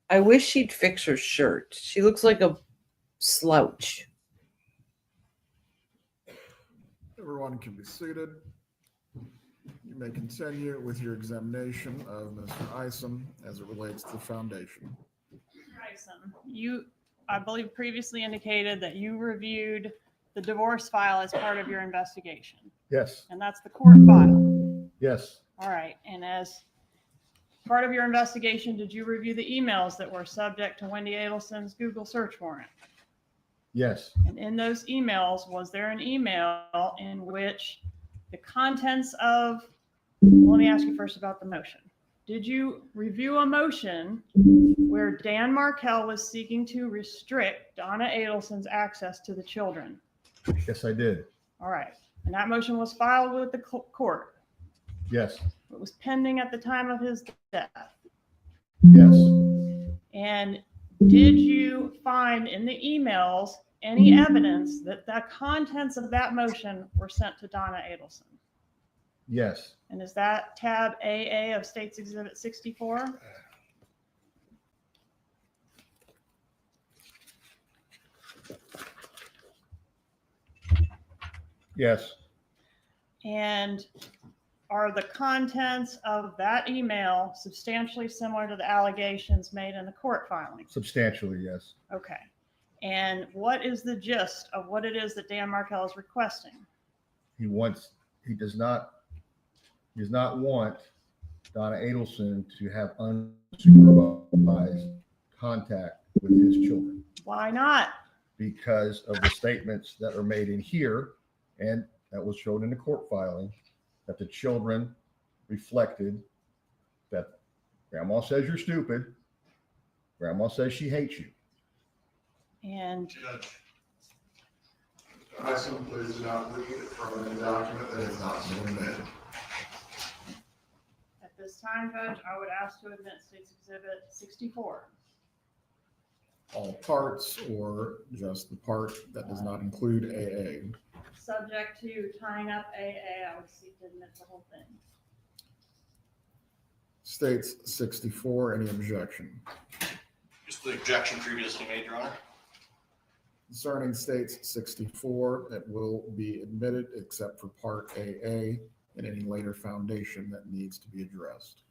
I wish she'd fix her shirt. She looks like a slouch. Everyone can be seated. You may continue with your examination of Mr. Isom as it relates to the foundation. Isom, you, I believe, previously indicated that you reviewed the divorce file as part of your investigation, Yes, and that's the court file. yes, All right, and as part of your investigation, did you review the emails that were subject to Wendy Adelson's Google search warrant? yes, And in those emails, was there an email in which the contents of, let me ask you first about the motion. Did you review a motion where Dan Markel was seeking to restrict Donna Adelson's access to the children? yes, I did. All right. And that motion was filed with the court. Yes, It was pending at the time of his death. yes, And did you find in the emails any evidence that the contents of that motion were sent to Donna Adelson? yes, And is that tab AA of State's Exhibit 64? yes, And are the contents of that email substantially similar to the allegations made in the court filing? substantially, yes. Okay. And what is the gist of what it is that Dan Markel is requesting? He does not want Donna Adelson to have unsupervised contact with his children Why not? because of the statements that are made in here and that was shown in the court filing, that the children reflected that grandma says you're stupid, grandma says she hates you. And Isom, please do not read from any document that has not been admitted. at this time, Judge, I would ask to admit State's Exhibit 64. All parts or just the part that does not include AA? Subject to tying up AA, I would seek to admit the whole thing. States 64, any objection? Just the objection previously made, Your Honor. Concerning States 64, it will be admitted except for Part AA and any later foundation that needs to be addressed.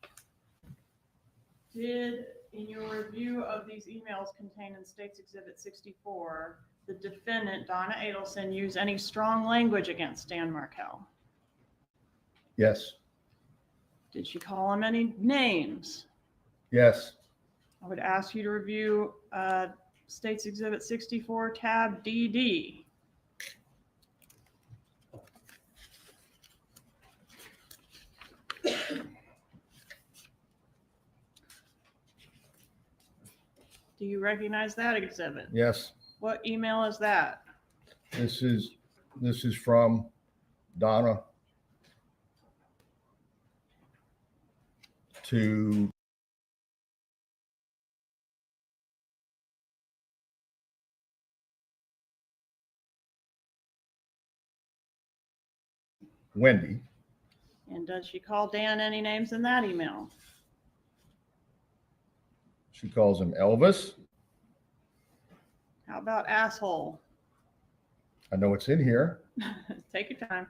Did, in your review of these emails contained in State's Exhibit 64, the defendant, Donna Adelson, use any strong language against Dan Markel? Yes, Did she call him any names? yes, I would ask you to review State's Exhibit 64, tab DD. Do you recognize that exhibit? yes. What email is that? This is from Donna to Wendy. And does she call Dan any names in that email? She calls him Elvis. How about asshole? I know it's in here. Take your time.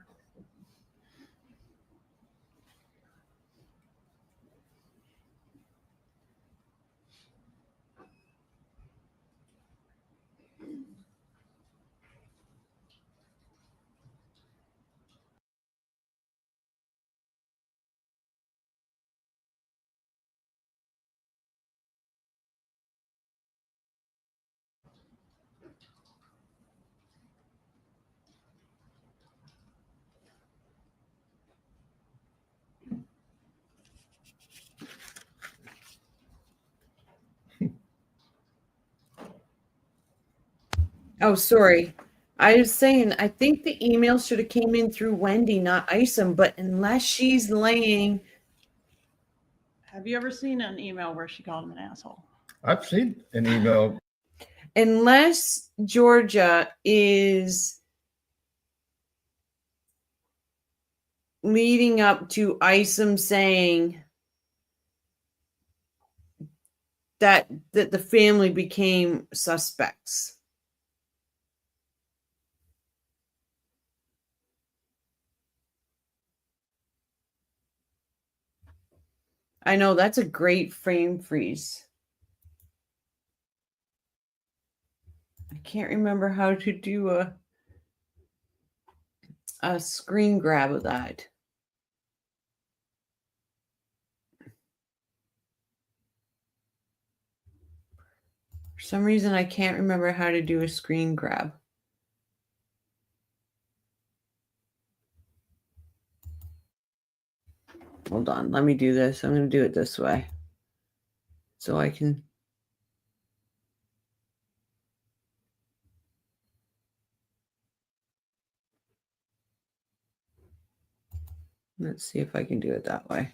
Oh, sorry. I was saying, I think the email should have came in through Wendy, not Isom, but unless she's laying, Have you ever seen an email where she called him an asshole? I've seen an email. unless Georgia is leading up to Isom saying that the family became suspects. I know, that's a great frame freeze. I can't remember how to do a screen grab of that. For some reason, I can't remember how to do a screen grab. Hold on, let me do this. I'm going to do it this way so I can. Let's see if I can do it that way.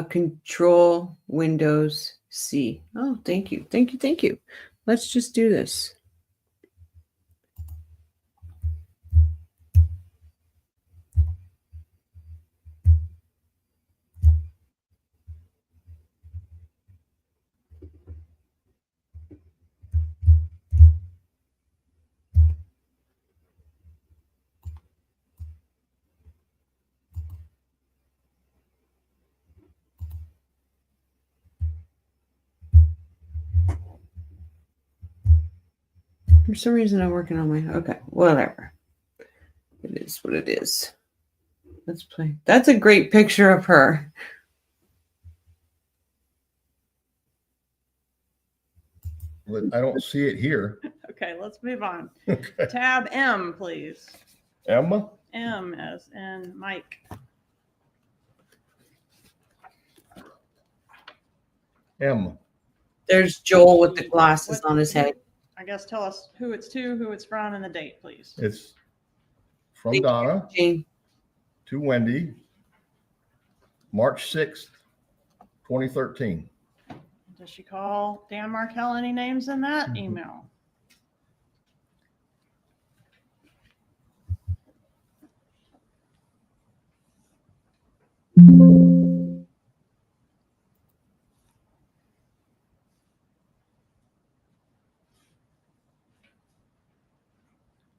Control Windows C. Oh, thank you. Thank you. Thank you. Let's just do this. For some reason, I'm working on my. Okay, whatever. It is what it is. Let's play. That's a great picture of her. But I don't see it here. Okay, let's move on. Okay. Tab M, please. Emma? M as in Mike. M. There's Joel with the glasses on his head. I guess tell us who it's to, who it's from, and the date, please. It's from Thank Donna you, to Wendy, March 6th, 2013. Does she call Dan Markel any names in that email?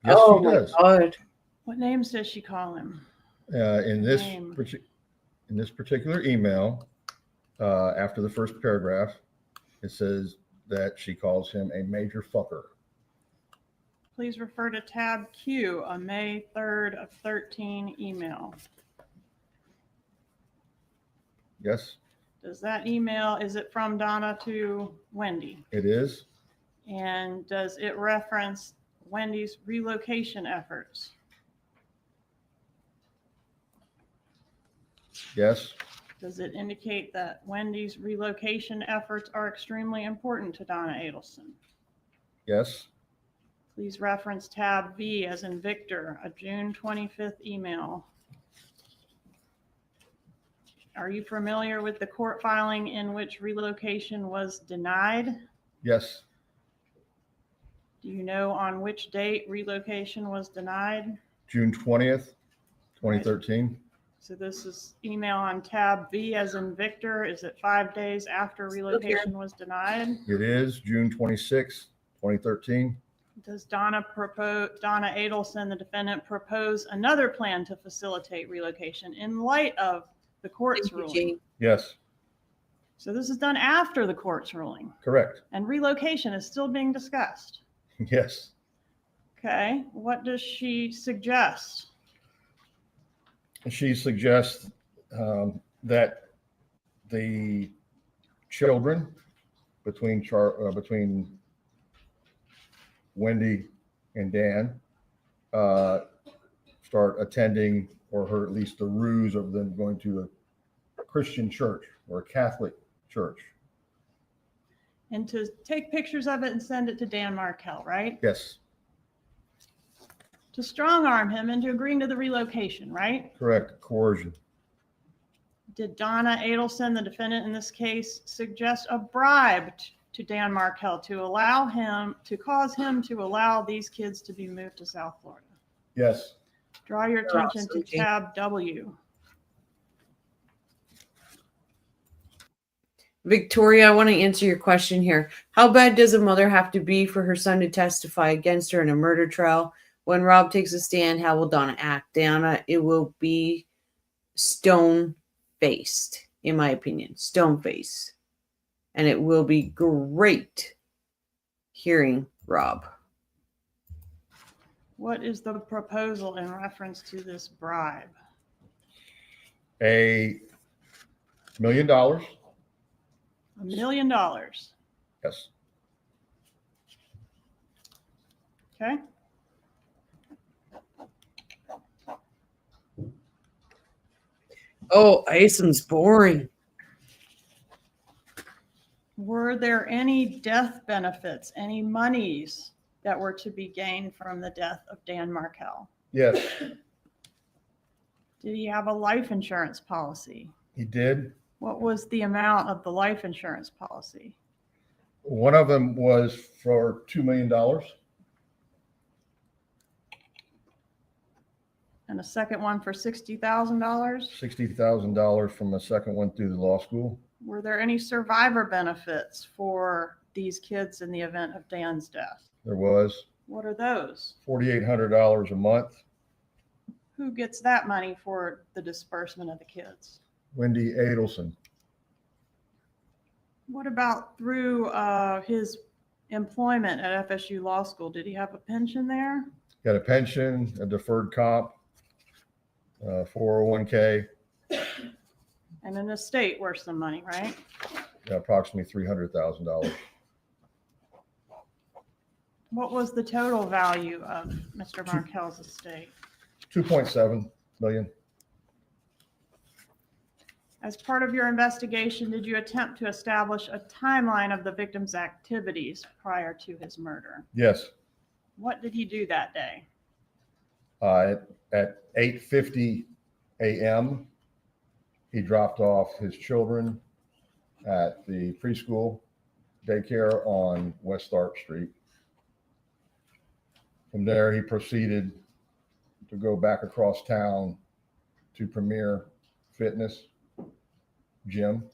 Yes, Oh she my does. God. What names does she call him? In this Name. in this particular email, after the first paragraph, it says that she calls him a major fucker. Please refer to tab Q, a May 3rd of 13 email. Yes, Does that email, is it from Donna to Wendy? it is. And does it reference Wendy's relocation efforts? Yes, Does it indicate that Wendy's relocation efforts are extremely important to Donna Adelson? yes, Please reference tab V as in Victor, a June 25th email. Are you familiar with the court filing in which relocation was denied? yes. Do you know on which date relocation was denied? June 20th, 2013. So this is email on tab V as in Victor. Is it 5 days after relocation was denied? It is June 26th, 2013. Does Donna Adelson, the defendant, propose another plan to facilitate relocation in light of the court's ruling? Yes, So this is done after the court's ruling, correct. and relocation is still being discussed. Yes. Okay, what does she suggest? She suggests that the children between Wendy and Dan start attending, or her at least the ruse of them going to a Christian church or a Catholic church. And to take pictures of it and send it to Dan Markel, right? Yes, To strong arm him into agreeing to the relocation, right? correct. Coercion. Did Donna Adelson, the defendant in this case, suggest a bribe to Dan Markel to allow him, to cause him to allow these kids to be moved to South Florida? Yes. Draw your attention to tab W. Victoria, I want to answer your question here. How bad does a mother have to be for her son to testify against her in a murder trial when Rob takes a stand, how will Donna act? Donna, it will be stone faced, in my opinion, stone face. And it will be great hearing Rob. What is the proposal in reference to this bribe? $1 million. $1 million. Yes. Okay. Oh, Isom's boring. Were there any death benefits, any monies that were to be gained from the death of Dan Markel? Yes, Did he have a life insurance policy? he did. What was the amount of the life insurance policy? One of them was for $2 million. And a second one for $60,000? $60,000 from the second one through the law school. Were there any survivor benefits for these kids in the event of Dan's death? There was What are those? $4,800 a month. Who gets that money for the disbursement of the kids? Wendy Adelson. What about through his employment at FSU Law School? Did he have a pension there? Got a pension, a deferred comp, 401k, And an estate worth some money, right? approximately $300,000. What was the total value of Mr. Markel's estate? 2.7 million. As part of your investigation, did you attempt to establish a timeline of the victim's activities prior to his murder? Yes. What did he do that day? At 8:50 a.m., he dropped off his children at the preschool daycare on West Stark Street. From there, he proceeded to go back across town to Premier Fitness Gym.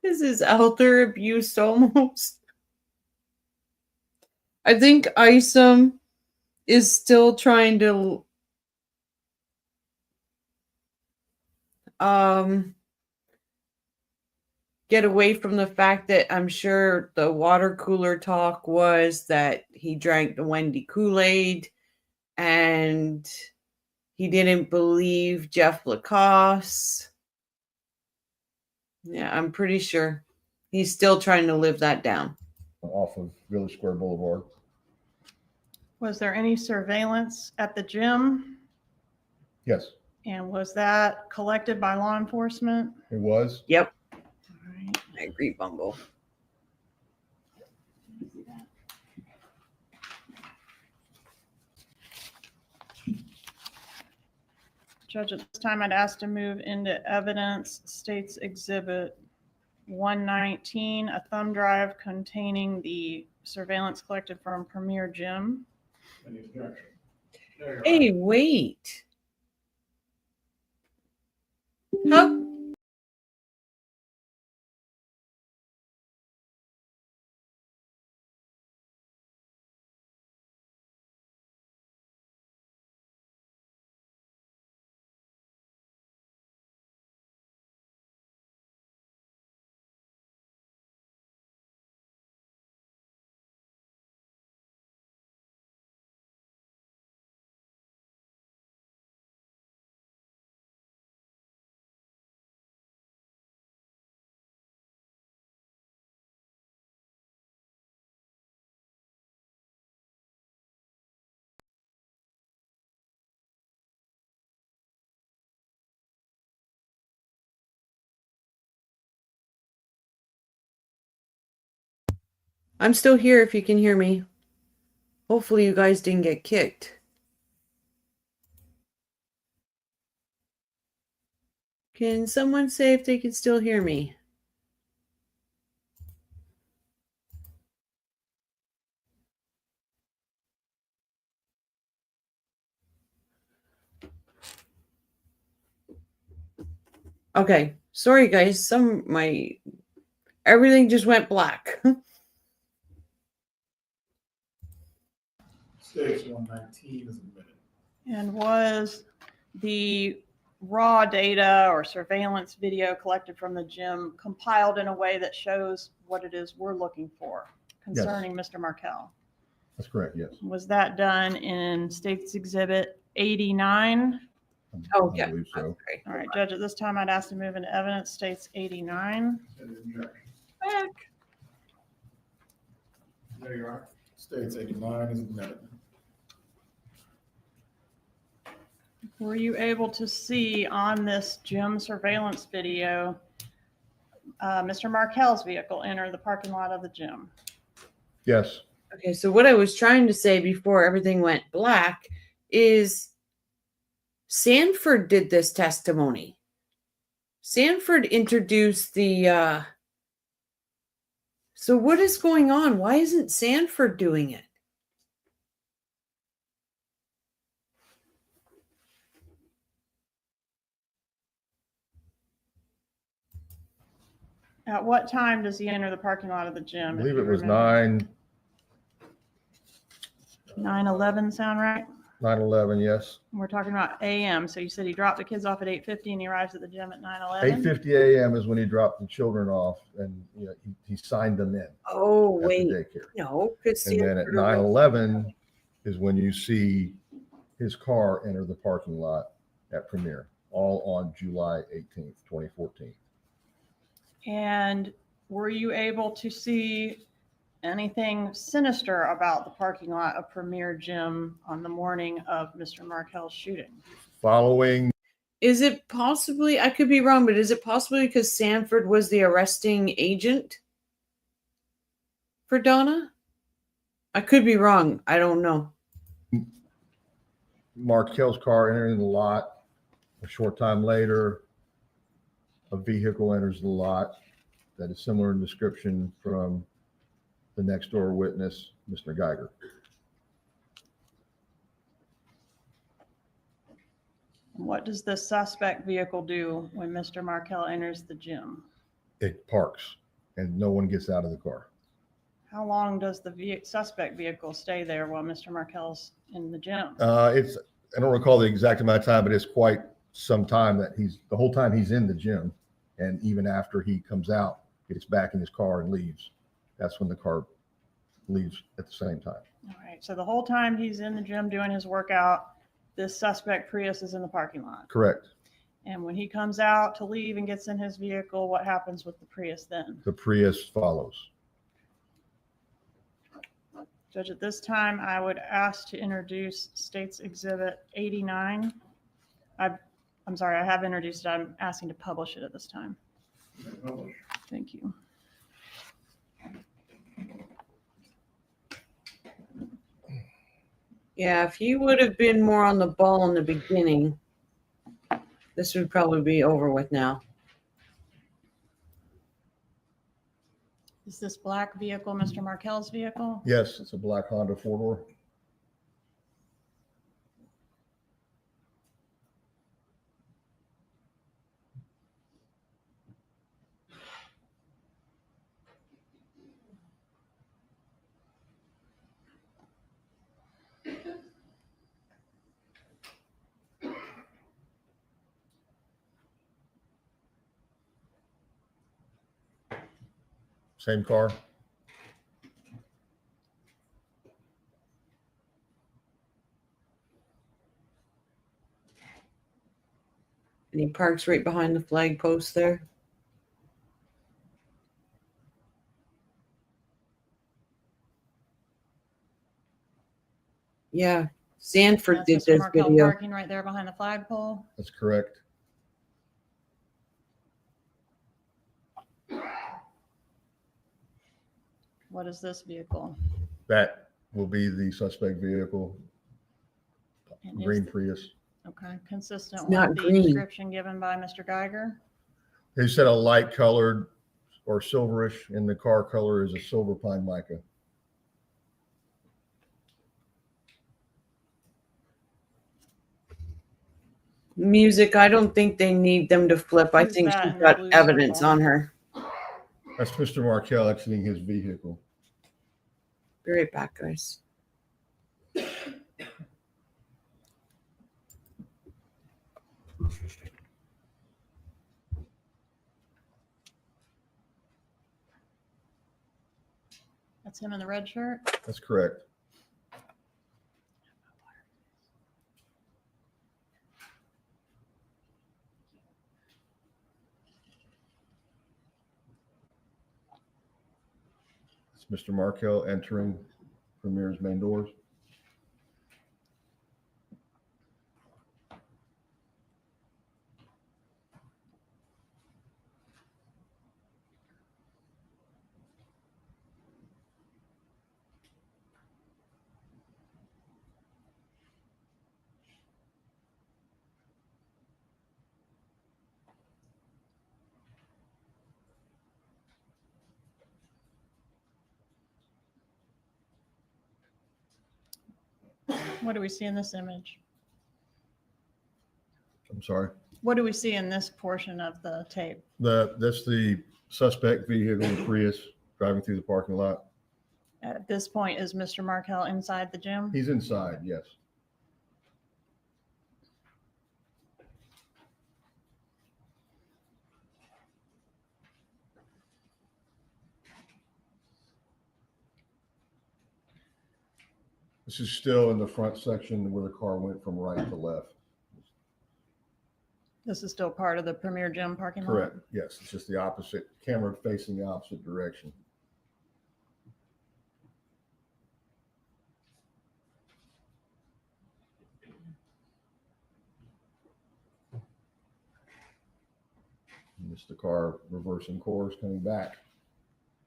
This is elder abuse almost. I think Isom is still trying to get away from the fact that I'm sure the water cooler talk was that he drank the Wendy Kool-Aid and he didn't believe Jeff Lacoste. Yeah, I'm pretty sure he's still trying to live that down. Off of Village Square Boulevard. Was there any surveillance at the gym? Yes, And was that collected by law enforcement? it was. Yep. All right. I agree, Bumble. Judge, at this time, I'd ask to move into evidence States Exhibit 119, a thumb drive containing the surveillance collected from Premier Gym. Any objection? There you are. Hey, wait. How? I'm still here if you can hear me. Hopefully you guys didn't get kicked. Can someone say if they can still hear me? Okay, sorry guys, everything just went black. States 119 is admitted. And was the raw data or surveillance video collected from the gym compiled in a way that shows what it is we're looking for concerning Mr. Markel? That's correct, yes. Was that done in State's Exhibit 89? Oh, I yeah. believe so. Great. All right, Judge, at this time, I'd ask to move into evidence, State's 89. There you are. States 89 is admitted. Were you able to see on this gym surveillance video Mr. Markel's vehicle enter the parking lot of the gym? Yes, Okay, so what I was trying to say before everything went black is Sanford did this testimony. Sanford introduced the so what is going on? Why isn't Sanford doing it? At what time does he enter the parking lot of the I gym? believe it was 9:11, 9:11 sound right? yes. We're talking about AM. So you said he dropped the kids off at 8:50 and he arrives at the gym at 9:11? 8:50 a.m. is when he dropped the children off, and he signed them in Oh, at the wait. daycare. No, because And then at 9:11 is when you see his car enter the parking lot at Premier, all on July 18th, 2014. And were you able to see anything sinister about the parking lot of Premier Gym on the morning of Mr. Markel's shooting? Following, is it possibly, I could be wrong, but is it possibly because Sanford was the arresting agent for Donna? I could be wrong. I don't know. Markel's car entering the lot, a short time later, a vehicle enters the lot that is similar in description from the next door witness, Mr. Geiger. What does the suspect vehicle do when Mr. Markel enters the gym? It parks and no one gets out of the car. How long does the suspect vehicle stay there while Mr. Markel's in the gym? I don't recall the exact amount of time, but it's quite some time that the whole time he's in the gym. And even after he comes out, gets back in his car and leaves. That's when the car leaves at the same time. All right. So the whole time he's in the gym doing his workout, this suspect Prius is in the parking lot. Correct. And when he comes out to leave and gets in his vehicle, what happens with the Prius then? The Prius follows. Judge, at this time, I would ask to introduce State's Exhibit 89. I'm sorry, I have introduced it. I'm asking to publish it at this time. Thank you. Yeah, if he would have been more on the ball in the beginning, this would probably be over with now. Is this black vehicle Mr. Markel's vehicle? Yes, it's a black Honda four-door. Same car. And he parks right behind the flag post there. Yeah, Sanford That's did Mr. this Markel video. parking right there behind the flagpole. That's correct. What is this vehicle? That will be the suspect vehicle, And is green the- Prius. Okay, consistent It's with not the green. description given by Mr. Geiger. They said a light colored or silverish, and the car color is a silver pine mica. Music, I don't think they need them to flip. I Who's think that she's in the got blue evidence circle? on her. That's Mr. Markel exiting his vehicle. Be right back, guys. That's him in the red shirt. That's correct. It's Mr. Markel entering Premier's main doors. What do we see in this image? I'm sorry. What do we see in this portion of the tape? That's the suspect vehicle, the Prius, driving through the parking lot. At this point, is Mr. Markel inside the gym? He's inside, yes. This is still in the front section where the car went from right to left. This is still part of the Premier Gym parking lot? Correct. Yes, it's just the opposite, camera facing the opposite direction. And this is the car reversing course, coming back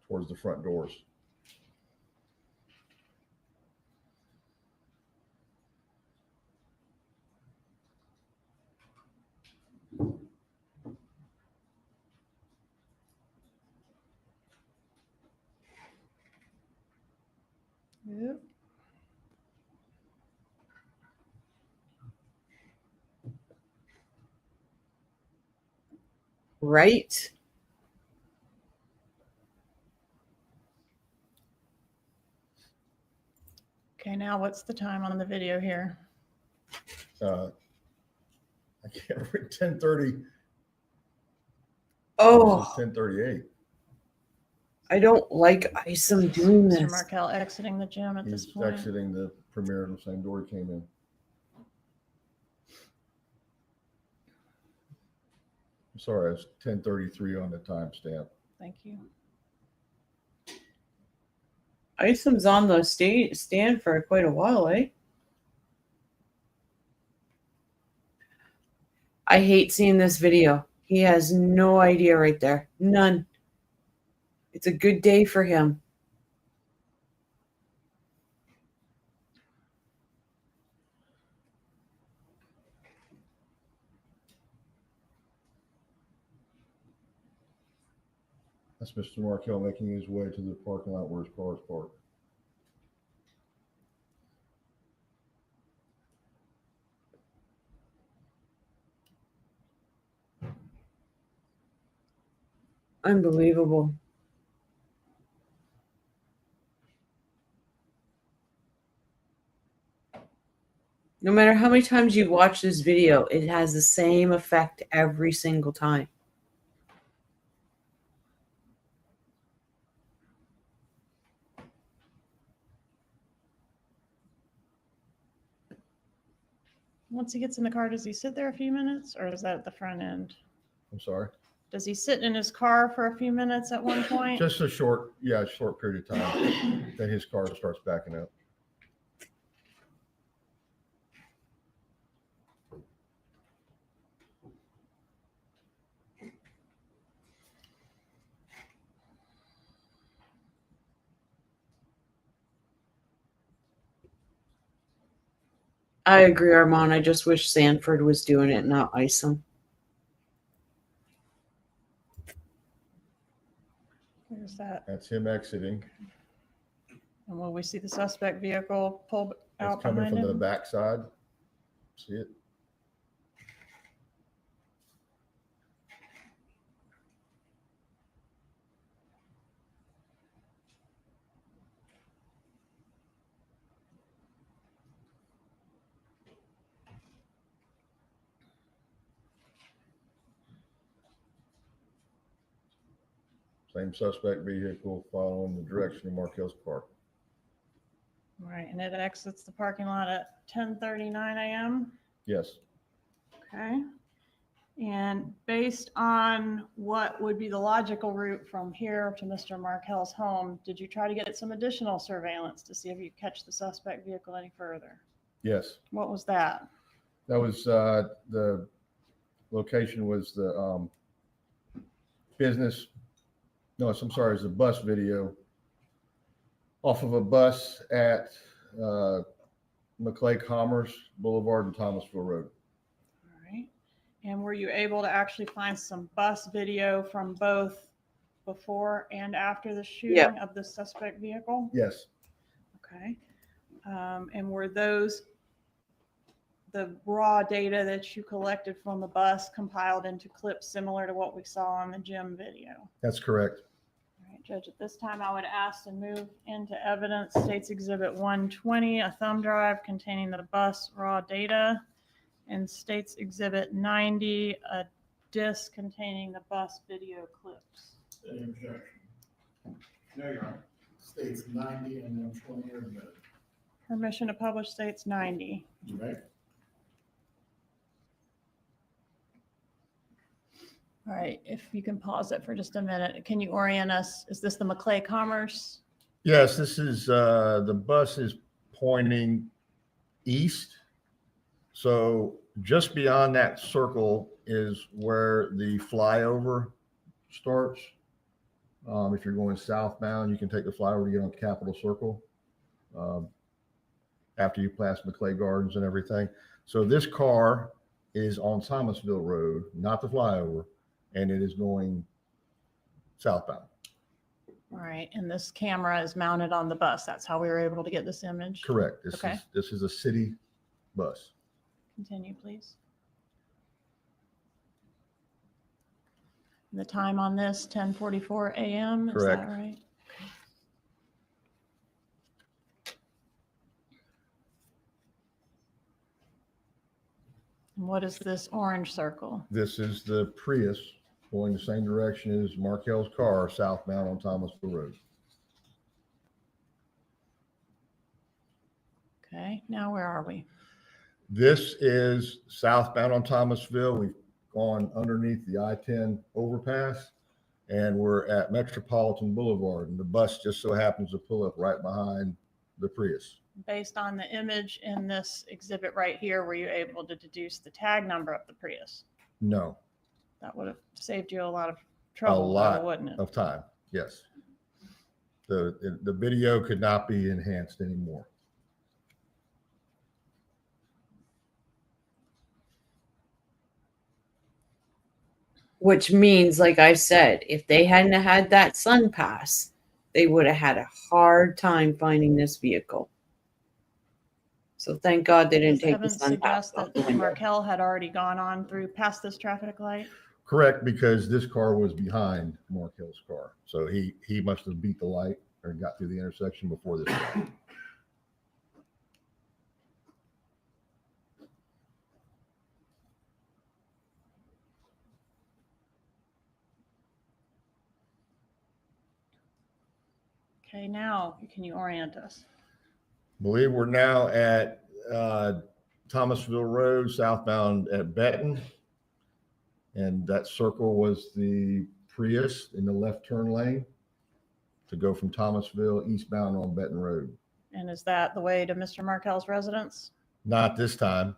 towards the front doors. Yep. Right? Okay, now what's the time on the video here? I can't read 10:30. Oh, 10:38. I don't like Isom doing Mr. this. Markel exiting the gym at this He's point. exiting the Premier in the same door he came in. I'm sorry, it's 10:33 on the timestamp. Thank you. Isom's on the stand for quite a while, eh? I hate seeing this video. He has no idea right there. None. It's a good day for him. That's Mr. Markel making his way to the parking lot where his car is parked. Unbelievable. No matter how many times you watch this video, it has the same effect every single time. Once he gets in the car, does he sit there a few minutes or is that at the front end? I'm sorry. Does he sit in his car for a few minutes at one point? Just a short period of time. Then his car starts backing up. I agree, Armand. I just wish Sanford was doing it, not Isom. Where's that? That's him exiting. And will we see the suspect vehicle pull out It's coming behind from the him? backside. See it? Same suspect vehicle following the direction of Markel's car. All right, and it exits the parking lot at 10:39 a.m. Yes. Okay. And based on what would be the logical route from here to Mr. Markel's home, did you try to get some additional surveillance to see if you catch the suspect vehicle any further? Yes. What was that? That was the location was the business. No, I'm sorry, it's a bus video off of a bus at McClay Commerce Boulevard and Thomasville Road. All right. And were you able to actually find some bus video from both before and after the shooting of the suspect vehicle? Yes. Okay. And were those the raw data that you collected from the bus compiled into clips similar to what we saw on the gym video? That's correct. All right, Judge, at this time, I would ask to move into evidence States Exhibit 120, a thumb drive containing the bus raw data, and States Exhibit 90, a disc containing the bus video clips. Any objection? No, Your Honor. States 90 and then 20 are admitted. Permission to publish States 90. You may. All right, if you can pause it for just a minute. Can you orient us? Is this the McClay Commerce? Yes, this is the bus is pointing east. So just beyond that circle is where the flyover starts. If you're going southbound, you can take the flyover to get on Capitol Circle after you pass McClay Gardens and everything. So this car is on Thomasville Road, not the flyover, and it is going southbound. All right, and this camera is mounted on the bus. That's how we were able to get this image? Correct. Okay. This is a city bus. Continue, please. The time on this, 10:44 a.m., is Correct. that right? And what is this orange circle? This is the Prius going the same direction as Markel's car, southbound on Thomasville Road. Okay, now where are we? This is southbound on Thomasville. We've gone underneath the I-10 overpass, and we're at Metropolitan Boulevard, and the bus just so happens to pull up right behind the Prius. Based on the image in this exhibit right here, were you able to deduce the tag number of the Prius? No, That would have saved you a lot of a trouble, lot wouldn't it? of time. Yes. The video could not be enhanced anymore. Which means, like I said, if they hadn't had that sun pass, they would have had a hard time finding this vehicle. So thank God they didn't Does take the evidence sun pass suggest off that the window. Markel had already gone on through past this traffic light? Correct, because this car was behind Markel's car. So he must have beat the light or got through the intersection before this car. Okay, now can you orient us? Believe we're now at Thomasville Road, southbound at Benton. And that circle was the Prius in the left turn lane to go from Thomasville eastbound on Benton Road. And is that the way to Mr. Markel's residence? Not this time.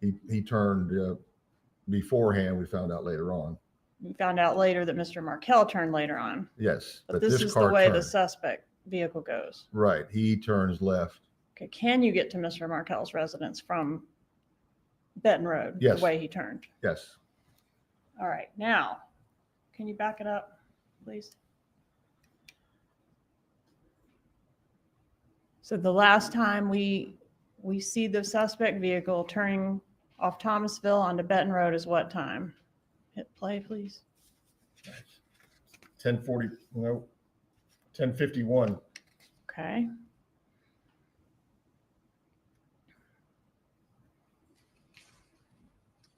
He turned beforehand, we found out later on. We found out later that Mr. Markel turned later on. Yes. But this is the car way the turned. suspect vehicle goes. Right. He turns left. Okay, can you get to Mr. Markel's residence from Benton Road? Yes. The way he turned? Yes. All right, now, can you back it up, please? So the last time we see the suspect vehicle turning off Thomasville onto Benton Road is what time? Hit play, please. 10:40, no, 10:51. Okay.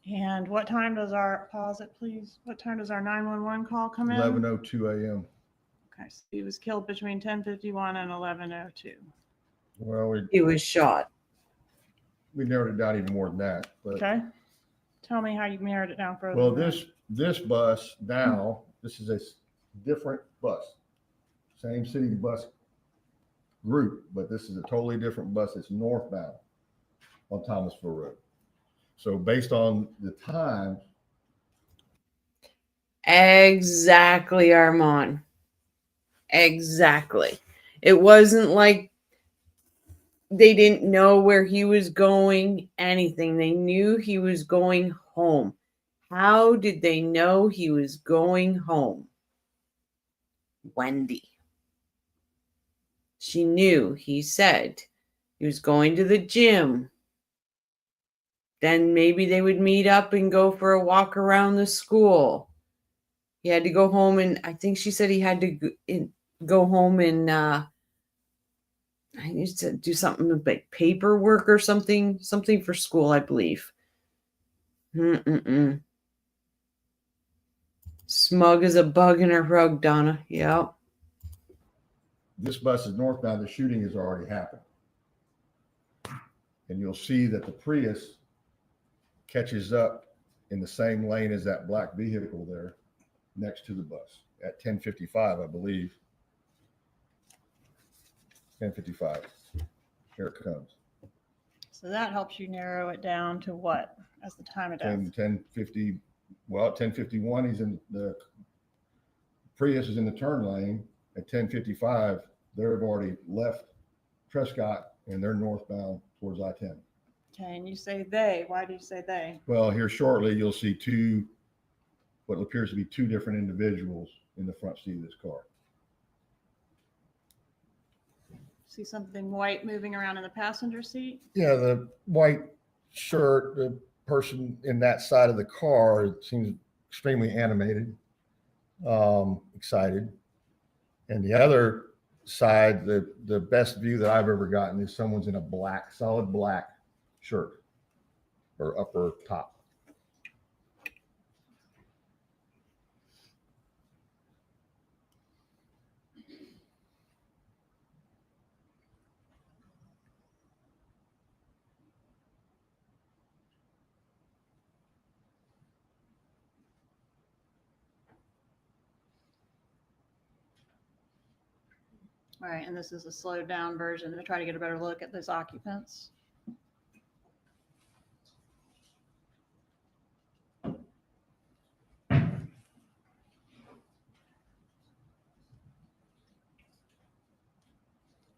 And what time does our, pause it please, what time does our 911 call come in? 11:02 a.m. Okay, so he was killed between 10:51 and 11:02. Well, He was shot. we narrowed it down even more than that, but. Okay. Tell me how you narrowed it down further. Well, than that. this bus now, this is a different bus. Same city bus group, but this is a totally different bus. It's northbound on Thomasville Road. So based on the time, Exactly, Armand. Exactly. It wasn't like they didn't know where he was going, anything. They knew he was going home. How did they know he was going home? Wendy. She knew. He said he was going to the gym. Then maybe they would meet up and go for a walk around the school. He had to go home, and I think she said he had to go home and I used to do something like paperwork or something for school, I believe. Smug as a bug in her rug, Donna. Yep. this bus is northbound, the shooting has already happened. And you'll see that the Prius catches up in the same lane as that black vehicle there next to the bus at 10:55, I believe. 10:55. Here it comes. So that helps you narrow it down to what as the time of death? 10:50. Well, at 10:51, he's in the Prius is in the turn lane. At 10:55, they've already left Prescott and they're northbound towards I-10. Okay, and you say they. Why do you say they? Well, here shortly, you'll see what appears to be two different individuals in the front seat of this car. See something white moving around in the passenger seat? Yeah, the white shirt, the person in that side of the car seems extremely animated, excited. And the other side, the best view that I've ever gotten is someone's in a black, solid black shirt or upper top. All right, and this is a slowed down version to try to get a better look at those occupants. All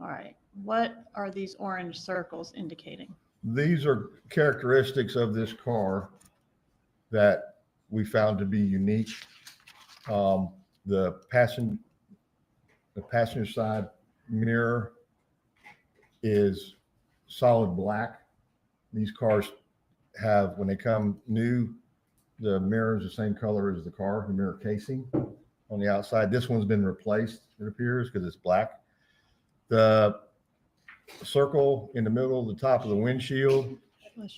right, what are these orange circles indicating? These are characteristics of this car that we found to be unique. The passenger side mirror is solid black. These cars have, when they come new, the mirror is the same color as the car, the mirror casing on the outside. This one's been replaced, it appears, because it's black. The circle in the middle of the top of the windshield,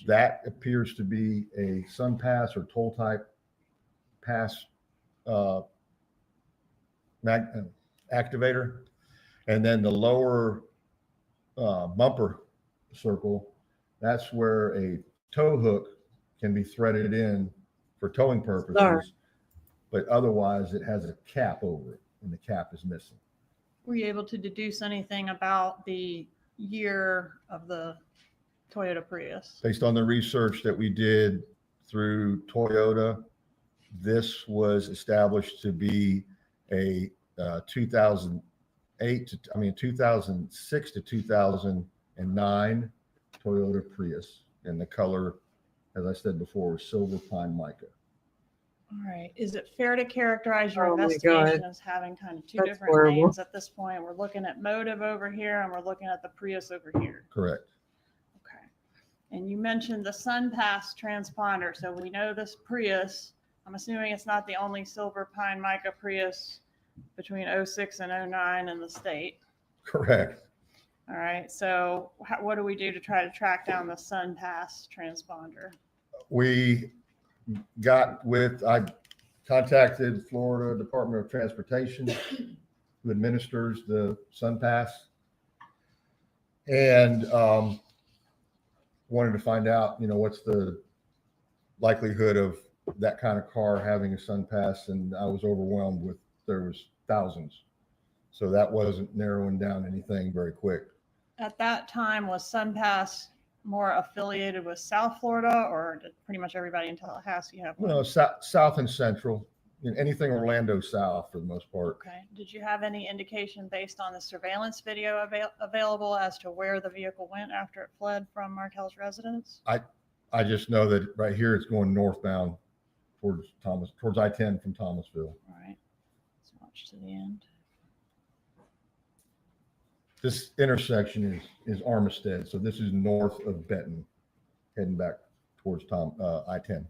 that appears to be a sun pass or toll type pass activator. And then the lower bumper circle, that's where a tow hook can be threaded in for towing purposes. But otherwise it has a cap over it and the cap is missing. Were you able to deduce anything about the year of the Toyota Prius? Based on the research that we did through Toyota, this was established to be a 2006 to 2009 Toyota Prius. And the color, as I said before, was silver pine mica. All right. Is it fair to characterize your Oh my investigation God. as having kind of two That's different horrible. names at this point? We're looking at motive over here and we're looking at the Prius over here. Correct. Okay. And you mentioned the SunPass transponder. So we know this Prius, I'm assuming it's not the only silver pine mica Prius between 06 and 09 in the state. Correct. All right. So what do we do to try to track down the SunPass transponder? I contacted Florida Department of Transportation who administers the SunPass, and wanted to find out, what's the likelihood of that kind of car having a SunPass, and I was overwhelmed with there was thousands. So that wasn't narrowing down anything very quick. At that time, was SunPass more affiliated with South Florida, or did pretty much everybody in Tallahassee have one? South and central, anything Orlando south for the most part. Okay. Did you have any indication based on the surveillance video available as to where the vehicle went after it fled from Markel's residence? I just know that right here it's going northbound towards I-10 from Thomasville. All right. Let's watch to the end. This intersection is Armistead, so this is north of Benton, heading back towards I-10.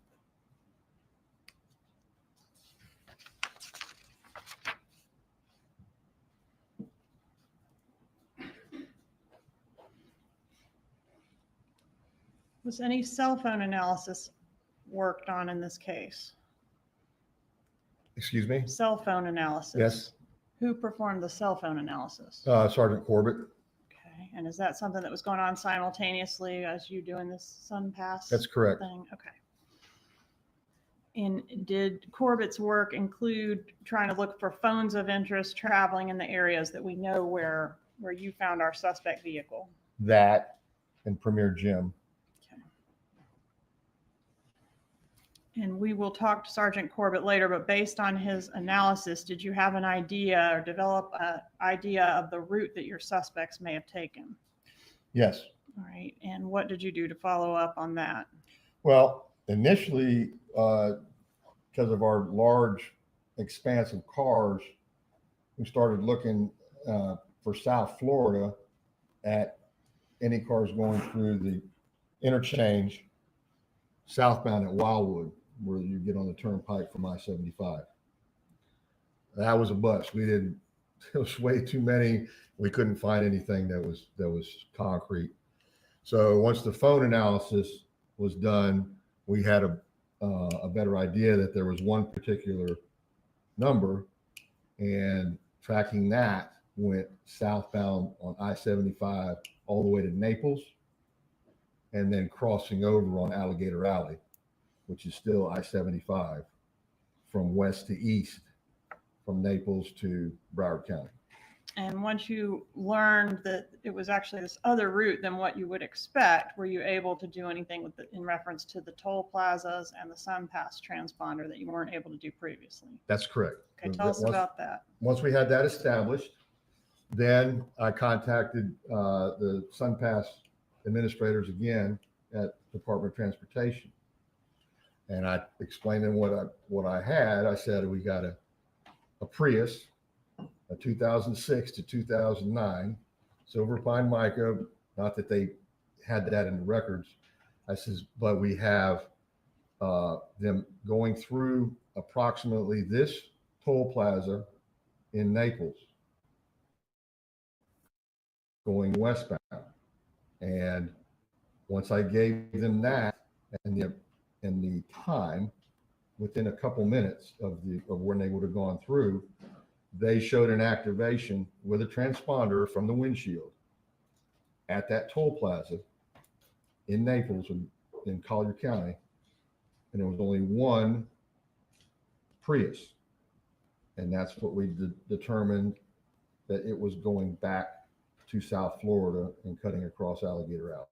Was any cell phone analysis worked on in this case? Excuse me? Cell phone analysis? Yes. Who performed the cell phone analysis? Sergeant Corbett. Okay. And is that something that was going on simultaneously as you doing this SunPass? That's correct. Thing? Okay. And did Corbett's work include trying to look for phones of interest traveling in the areas that we know where you found our suspect vehicle? That and Premier Jim. And we will talk to Sergeant Corbett later, but based on his analysis, did you have an idea or develop an idea of the route that your suspects may have taken? Yes. All right. And what did you do to follow up on that? Well, initially, because of our large expanse of cars, we started looking for South Florida at any cars going through the interchange southbound at Wildwood, where you get on the turnpike from I-75. That was a bust. It was way too many. We couldn't find anything that was concrete. So once the phone analysis was done, we had a better idea that there was one particular number, and tracking that went southbound on I-75 all the way to Naples, and then crossing over on Alligator Alley, which is still I-75 from west to east, from Naples to Broward County. And once you learned that it was actually this other route than what you would expect, were you able to do anything in reference to the toll plazas and the SunPass transponder that you weren't able to do previously? That's correct. Okay, tell us about that. Once we had that established, then I contacted the SunPass administrators again at Department of Transportation, and I explained to them what I had. I said, we got a Prius, a 2006 to 2009 Silver Pine Mica. Not that they had that in the records. I says, but we have them going through approximately this toll plaza in Naples, going westbound. And once I gave them that and the time, within a couple minutes of when they would have gone through, they showed an activation with a transponder from the windshield at that toll plaza in Naples in Collier County, and there was only one Prius, and that's what we determined, that it was going back to South Florida and cutting across Alligator Alley.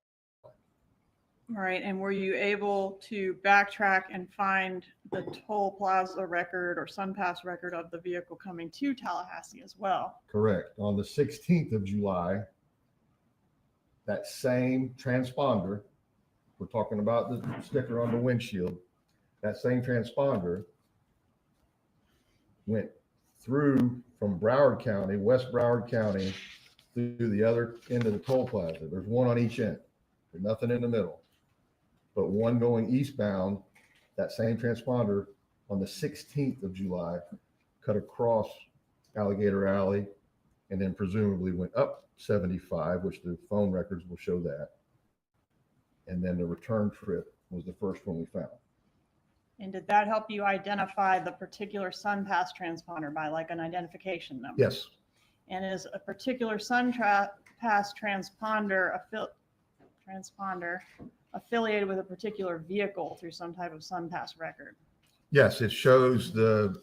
All right. And were you able to backtrack and find the toll plaza record or SunPass record of the vehicle coming to Tallahassee as well? Correct. On the 16th of July, that same transponder, we're talking about the sticker on the windshield, that same transponder went through from Broward County, West Broward County, through the other end of the toll plaza. There's one on each end. There's nothing in the middle. But one going eastbound, that same transponder on the 16th of July cut across Alligator Alley and then presumably went up 75, which the phone records will show that. And then the return trip was the first one we found. And did that help you identify the particular SunPass transponder by like an identification number? Yes. and is a particular SunPass transponder affiliated with a particular vehicle through some type of SunPass record. Yes, it shows the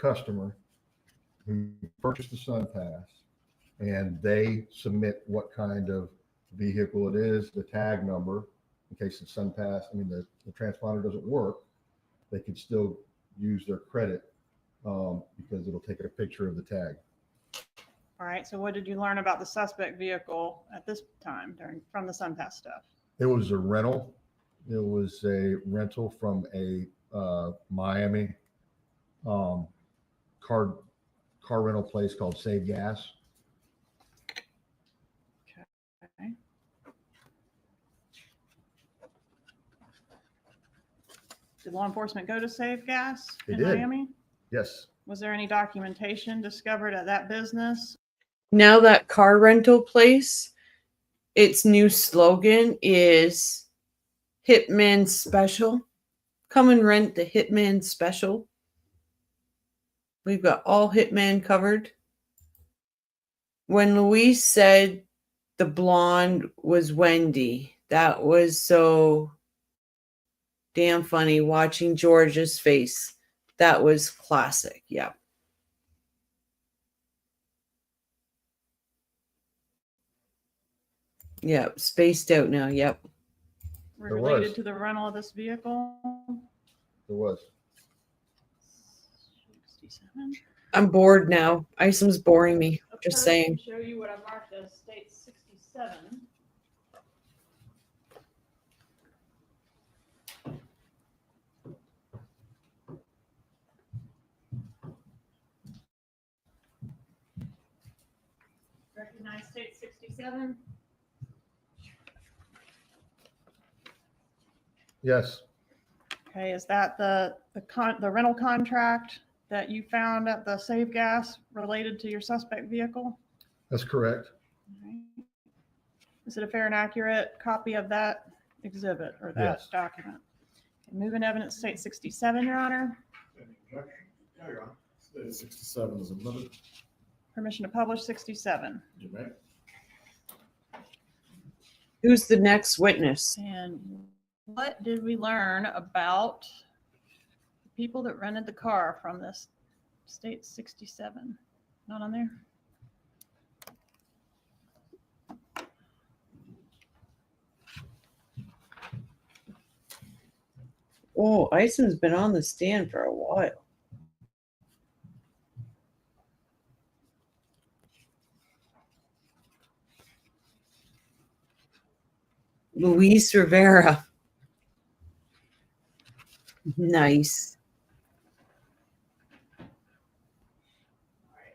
customer who purchased the SunPass, and they submit what kind of vehicle it is, the tag number, in case the SunPass, the transponder doesn't work, they could still use their credit because it'll take a picture of the tag. All right, so what did you learn about the suspect vehicle at this time from the SunPass stuff? It was a rental. It was a rental from a Miami car rental place called Save Gas. Okay. Did law enforcement go to Save Gas They in did. Miami? Yes. Was there any documentation discovered at that business? Now that car rental place, its new slogan is Hitman Special. Come and rent the Hitman Special. We've got all Hitman covered. When Luis said the blonde was Wendy, that was so damn funny watching George's face. That was classic. Yeah. Yep. Spaced out now. Yep. Related to the rental of this vehicle? There was. 67. I'm bored now. Isom's boring me. Just First, saying. Show you what I marked as state 67. Recognize state 67? Yes. Okay, is that the rental contract that you found at the Save Gas related to your suspect vehicle? That's correct. Okay. Is it a fair and accurate copy of that exhibit or that Yes. document? Okay, moving evidence, state 67, Your Honor. Yeah, Your Honor. State 67 is admitted. Permission to publish 67. You may. Who's the next witness? And what did we learn about the people that rented the car from this state 67? Not on there? Oh, Isom's been on the stand for a while. Luis Rivera. Nice.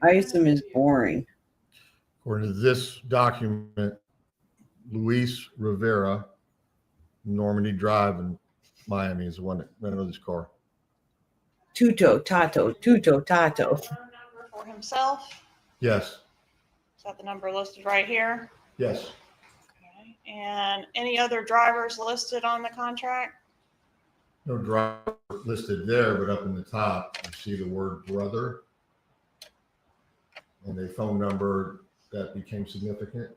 Isom is boring. According to this document, Luis Rivera, Normandy Drive in Miami, is the one that rented this car. Tuto, Tato, Tuto, Tato. Number for himself? Yes. Is that the number listed right here? Yes. Okay. And any other drivers listed on the contract? No driver listed there, but up in the top, you see the word brother and a phone number that became significant.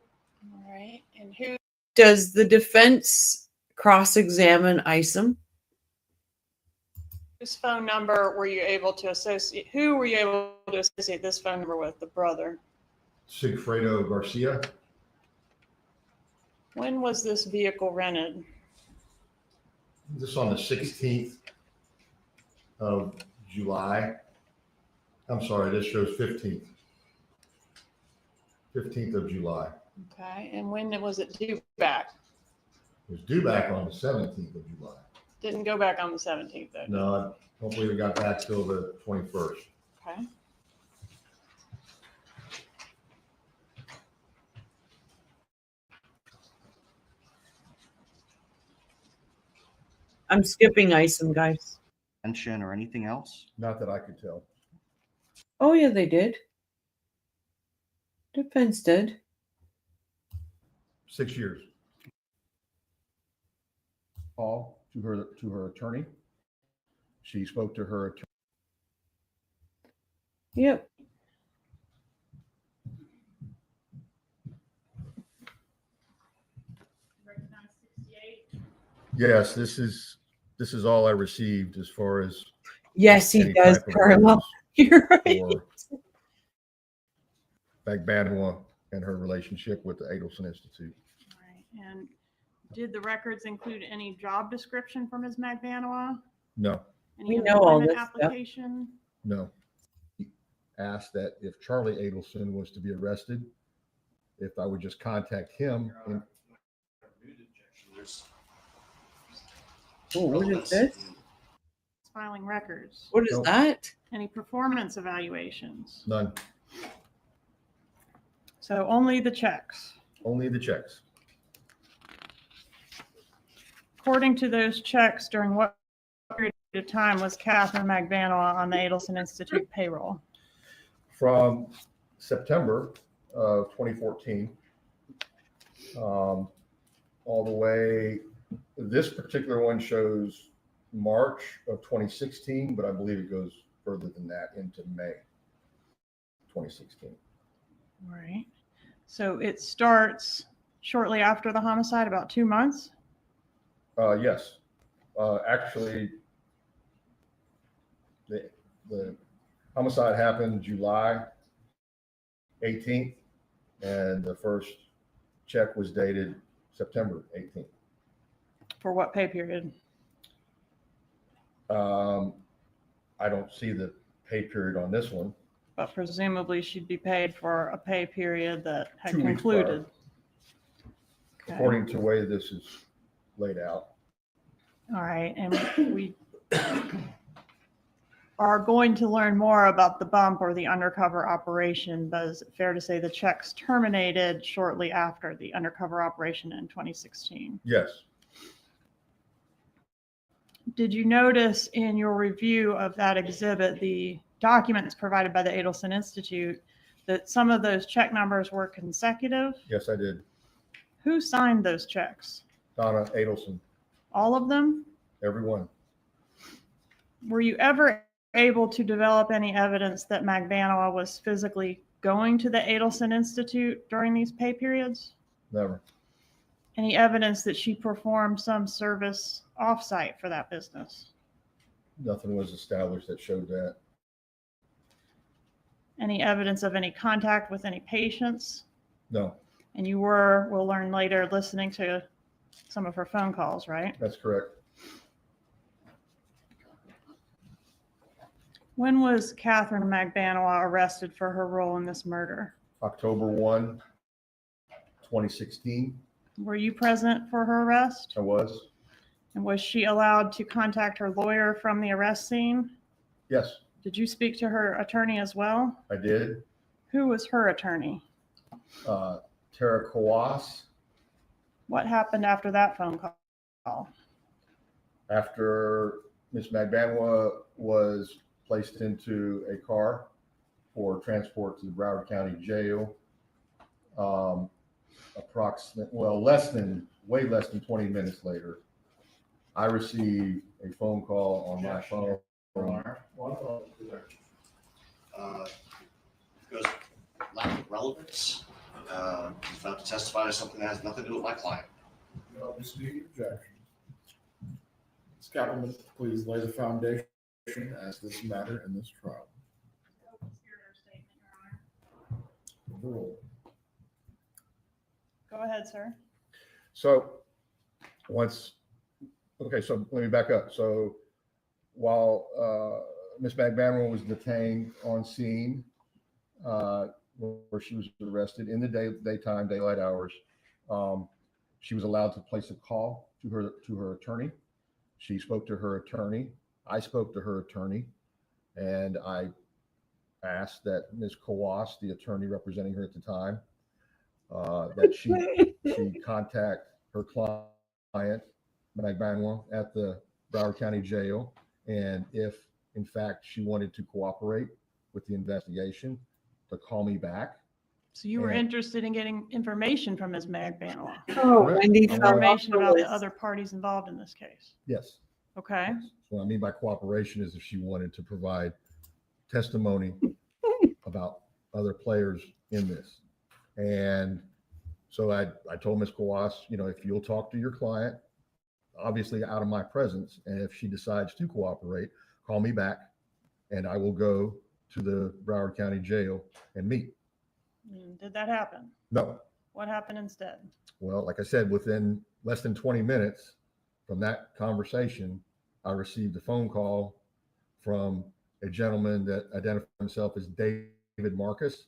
All right. And who? Does the defense cross-examine Isom? Whose phone number were you able to associate? Who were you able to associate this phone number with? The brother. Sigfredo Garcia. When was this vehicle rented? This on the 16th of July. I'm sorry, this shows 15th. 15th of July. Okay. And when was it due back? It was due back on the 17th of July. Didn't go back on the 17th, though. No, I don't believe it got back till the 21st. Okay. I'm skipping Isom, guys. Mention or anything else? Not that I could tell. Oh, yeah, they did. Defense did. 6 years. Call to her attorney. She spoke to her attorney. Yep. Yes, this is all I received as far as Yes, he any does, type of Carla. records You're right. for Magbanua and her relationship with the Adelson Institute. Right. And did the records include any job description for Ms. Magbanua? No, Any We know all employment this stuff. application? no. He asked that if Charlie Adelson was to be arrested, if I would just contact him. And Oh, what is this? Filing records. What is Nope. that? Any performance evaluations? None, So only the checks. only the checks. According to those checks, during what period of time was Catherine Magbanua on the Adelson Institute payroll? From September of 2014 all the way, this particular one shows March of 2016, but I believe it goes further than that into May 2016. All right. So it starts shortly after the homicide, about 2 months? Yes. Actually, the homicide happened July 18th, and the first check was dated September 18th. For what pay period? I don't see the pay period on this one. But presumably she'd be paid for a pay period that had 2 weeks concluded. Okay. According to the way this is laid out. All right, and we are going to learn more about the bump or the undercover operation, but is it fair to say the checks terminated shortly after the undercover operation in 2016? Yes. Did you notice in your review of that exhibit, the documents provided by the Adelson Institute, that some of those check numbers were consecutive? Yes, I did. Who signed those checks? Donna Adelson, All of them? everyone. Were you ever able to develop any evidence that Magbanua was physically going to the Adelson Institute during these pay periods? Never. Any evidence that she performed some service offsite for that business? Nothing was established that showed that. Any evidence of any contact with any patients? No, And you were, we'll learn later, listening to some of her phone calls, right? that's correct. When was Catherine Magbanua arrested for her role in this murder? October 1, 2016, Were you present for her arrest? I was. And was she allowed to contact her lawyer from the arrest scene? Yes, Did you speak to her attorney as well? I did. Who was her attorney? Tara Kawas. What happened after that phone call? After Ms. Magbanua was placed into a car for transport to the Broward County Jail, way less than 20 minutes later, I received a phone call on my phone. Because lack of relevance, about to testify to something that has nothing to do with my client. Obviously, objection. Ms. Cattleman, please lay the foundation as this matter in this trial. Overruled. Go ahead, sir. So so let me back up. So while Ms. Magbanua was detained on scene, where she was arrested in the daytime, daylight hours, she was allowed to place a call to her attorney. She spoke to her attorney. I spoke to her attorney, and I asked that Ms. Kawas, the attorney representing her at the time, that she contact her client, Magbanua, at the Broward County Jail, and if in fact she wanted to cooperate with the investigation, to call me back. So you were interested in getting information from Ms. Magbanua? Oh, Correct. Wendy fell off Information the about the list. other parties involved in this case? Yes. Okay. So what I mean by cooperation is if she wanted to provide testimony about other players in this. And so I told Ms. Kawas, if you'll talk to your client, obviously out of my presence. And if she decides to cooperate, call me back and I will go to the Broward County Jail and meet. Did that happen? No. What happened instead? Well, like I said, within less than 20 minutes from that conversation, I received a phone call from a gentleman that identified himself as David Marcus.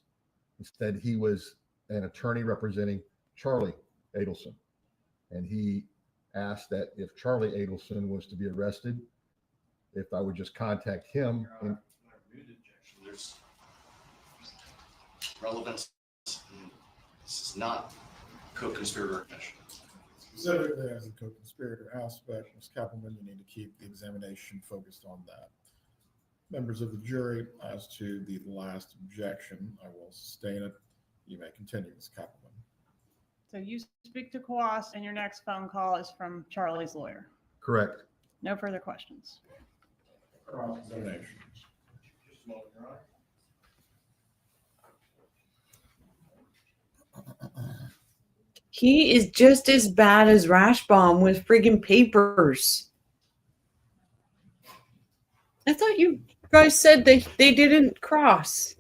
Instead, he was an attorney representing Charlie Adelson. And he asked that if Charlie Adelson was to be arrested, if I would just contact him. And There's relevance. This is not co-conspirator admission. Specifically as a co-conspirator aspect, Ms. Kappelman, you need to keep the examination focused on that. Members of the jury, as to the last objection, I will sustain it. You may continue, Ms. Kappelman. So you speak to Kwas, and your next phone call is from Charlie's lawyer. correct. No further questions. Cross-examination. Just a moment, Your Honor. He is just as bad as Rashbaum with friggin' papers. I thought you guys said they didn't cross.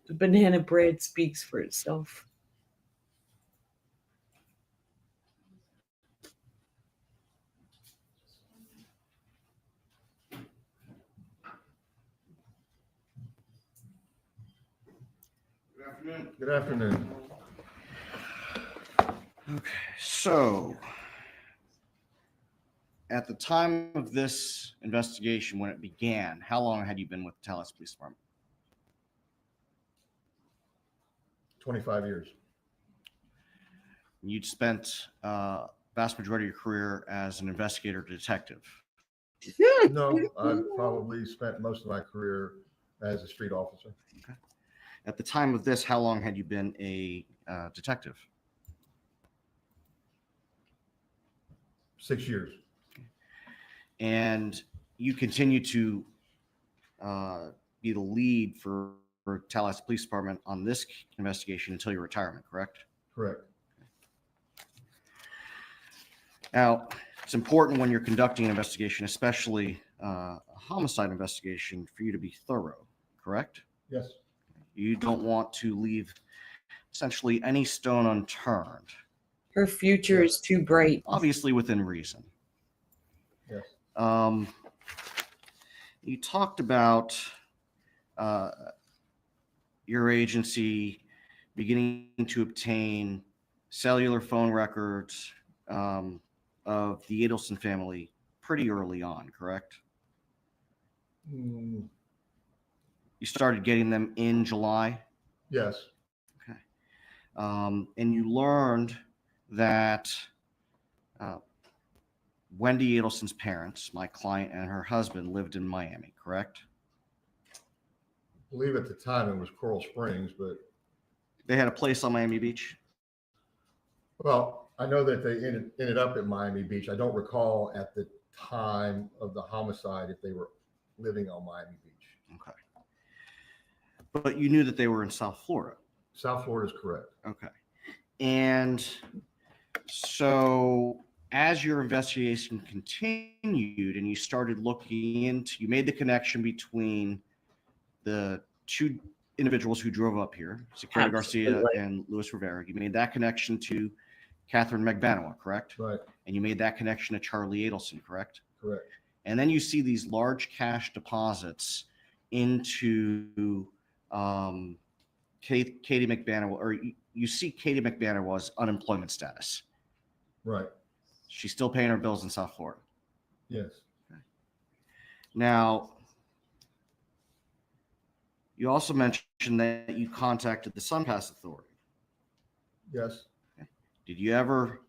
The banana bread speaks for itself. Good afternoon. Good afternoon. Okay, so at the time of this investigation, when it began, how long had you been with the Tallahassee Police Department? 25 years. You'd spent vast majority of your career as an investigator detective. No, I've probably spent most of my career as a street officer. Okay. At the time of this, how long had you been a detective? 6 years. And you continue to be the lead for Tallahassee Police Department on this investigation until your retirement, correct? Correct. Now, it's important when you're conducting an investigation, especially a homicide investigation, for you to be thorough, correct? Yes. You don't want to leave essentially any stone unturned. Her future is too bright. Obviously within reason. Yes. You talked about your agency beginning to obtain cellular phone records of the Adelson family pretty early on, correct? Mm, You started getting them in July? yes. Okay. And you learned that Wendy Adelson's parents, my client and her husband, lived in Miami, correct? I believe at the time it was Coral Springs, but They had a place on Miami Beach? well, I know that they ended up at Miami Beach. I don't recall at the time of the homicide if they were living on Miami Beach. Okay. But you knew that they were in South Florida? South Florida is correct. Okay. And so as your investigation continued and you started looking into, you made the connection between the two individuals who drove up here, Secretary Garcia Absolutely. and Luis Rivera. You made that connection to Catherine Magbanua, correct? Right. And you made that connection to Charlie Adelson, correct? Correct. And then you see these large cash deposits into Katie McBanua, or you see Katie McBanua's unemployment status. Right. She's still paying her bills in South Florida. Yes. Now, you also mentioned that you contacted the SunPass Authority. Yes. Did you ever,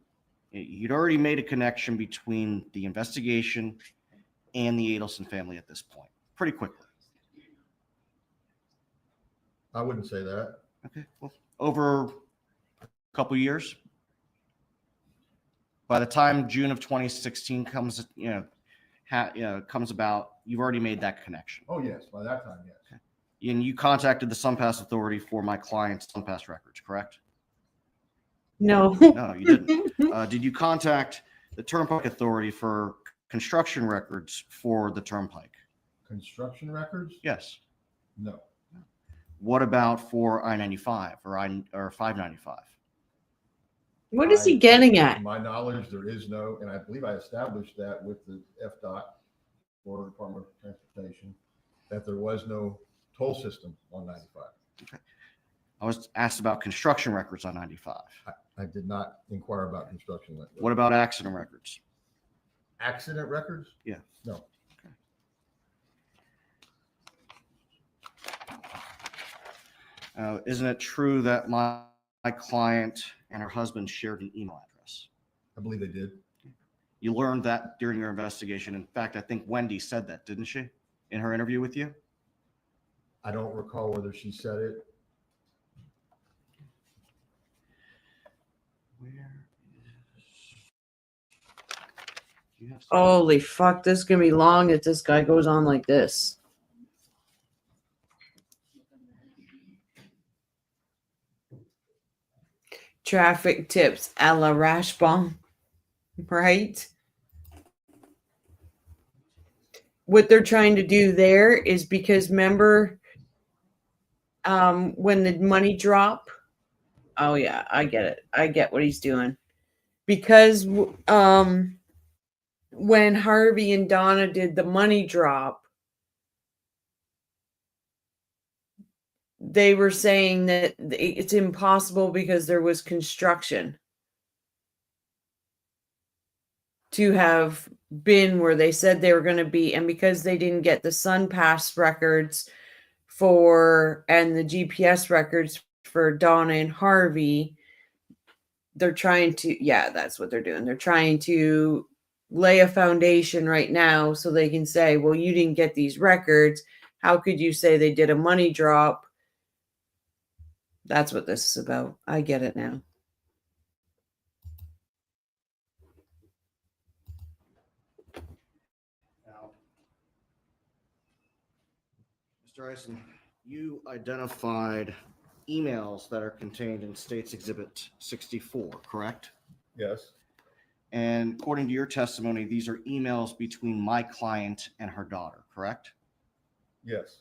you'd already made a connection between the investigation and the Adelson family at this point, pretty quickly. I wouldn't say that. Okay. Well, over a couple years. By the time June of 2016 comes, comes about, you've already made that connection. Oh, yes. By that time, yes. And you contacted the SunPass Authority for my client's SunPass records, correct? No. No, you didn't. Did you contact the Turnpike Authority for construction records for the Turnpike? Construction records? Yes. No. What about for I-95 or 595? What is he getting at? To my knowledge, there is no, and I believe I established that with the FDOT, Florida Department of Transportation, that there was no toll system on 95. Okay. I was asked about construction records on 95. I did not inquire about construction records. What about accident records? Accident records? Yeah. No. Isn't it true that my client and her husband shared an email address? I believe they did. You learned that during your investigation. In fact, I think Wendy said that, didn't she, in her interview with you? I don't recall whether she said it. Holy fuck, this is gonna be long if this guy goes on like this. Traffic tips a la Rashbaum, right? What they're trying to do there is because remember when the money drop. Oh yeah, I get it. I get what he's doing. Because when Harvey and Donna did the money drop, they were saying that it's impossible because there was construction to have been where they said they were going to be. And because they didn't get the SunPass records and the GPS records for Donna and Harvey, they're trying to, that's what they're doing. They're trying to lay a foundation right now so they can say, well, you didn't get these records. How could you say they did a money drop? That's what this is about. I get it now. Now, Mr. Eisen, you identified emails that are contained in State's Exhibit 64, correct? Yes. And according to your testimony, these are emails between my client and her daughter, correct? Yes.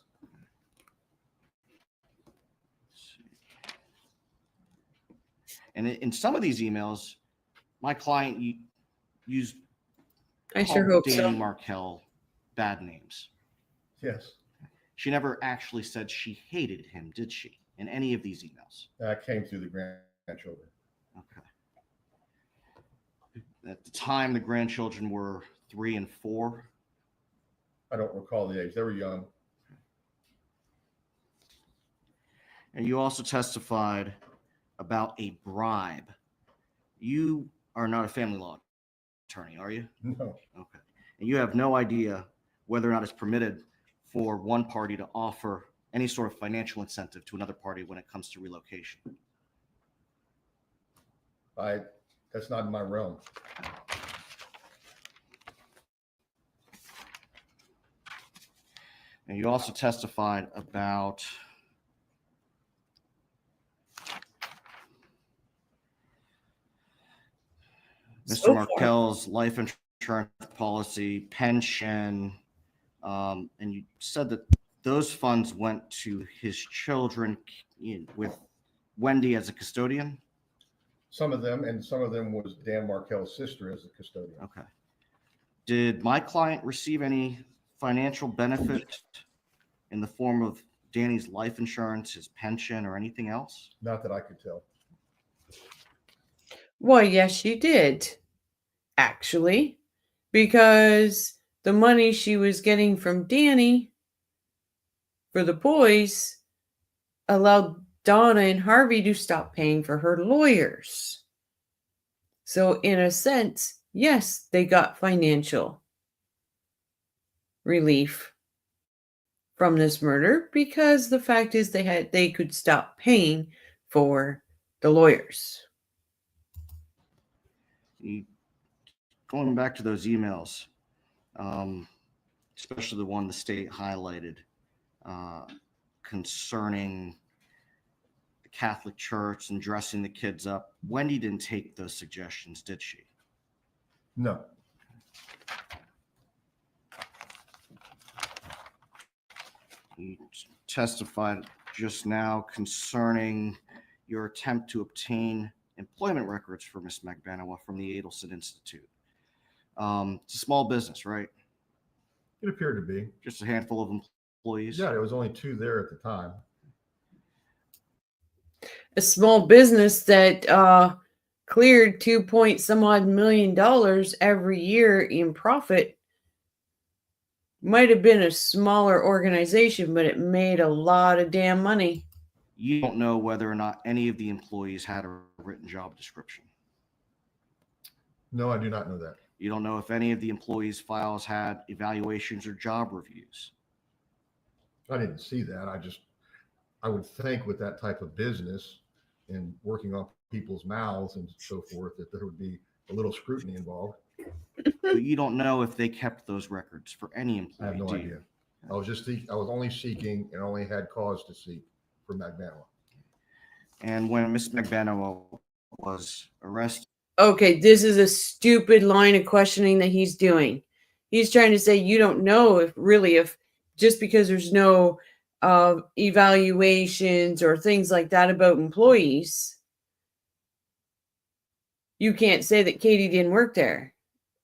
And in some of these emails, my client used I sure hope Dan so. Markel bad names. Yes. She never actually said she hated him, did she, in any of these emails? That came through the grandchildren. Okay. At the time, the grandchildren were 3 and 4. I don't recall the age. They were young. And you also testified about a bribe. You are not a family law attorney, are you? No. Okay. And you have no idea whether or not it's permitted for one party to offer any sort of financial incentive to another party when it comes to relocation. That's not in my realm. And you also testified about Mr. Markel's life insurance policy, pension, and you said that those funds went to his children with Wendy as a custodian? Some of them, and some of them was Dan Markel's sister as a custodian. Okay. Did my client receive any financial benefit in the form of Danny's life insurance, his pension, or anything else? Not that I could tell. Well, yes, she did, actually, because the money she was getting from Danny for the boys allowed Donna and Harvey to stop paying for her lawyers. So, in a sense, yes, they got financial relief from this murder because the fact is they could stop paying for the lawyers. Going back to those emails, especially the one the state highlighted concerning the Catholic Church and dressing the kids up. Wendy didn't take those suggestions, did she? No. You testified just now concerning your attempt to obtain employment records for Miss Magbanua from the Adelson Institute. It's a small business, right? It appeared to be. Just a handful of employees? Yeah, there was only 2 there at the time. A small business that cleared 2 point some odd million dollars every year in profit. Might have been a smaller organization, but it made a lot of damn money. You don't know whether or not any of the employees had a written job description. No, I do not know that. You don't know if any of the employees' files had evaluations or job reviews. I didn't see that. I would think with that type of business and working on people's mouths and so forth, that there would be a little scrutiny involved. But you don't know if they kept those records for any employee. I have no idea. I was only seeking and only had cause to seek for Magbanua. And when Miss Magbanua was arrested. Okay, this is a stupid line of questioning that he's doing. He's trying to say you don't know if just because there's no evaluations or things like that about employees, you can't say that Katie didn't work there.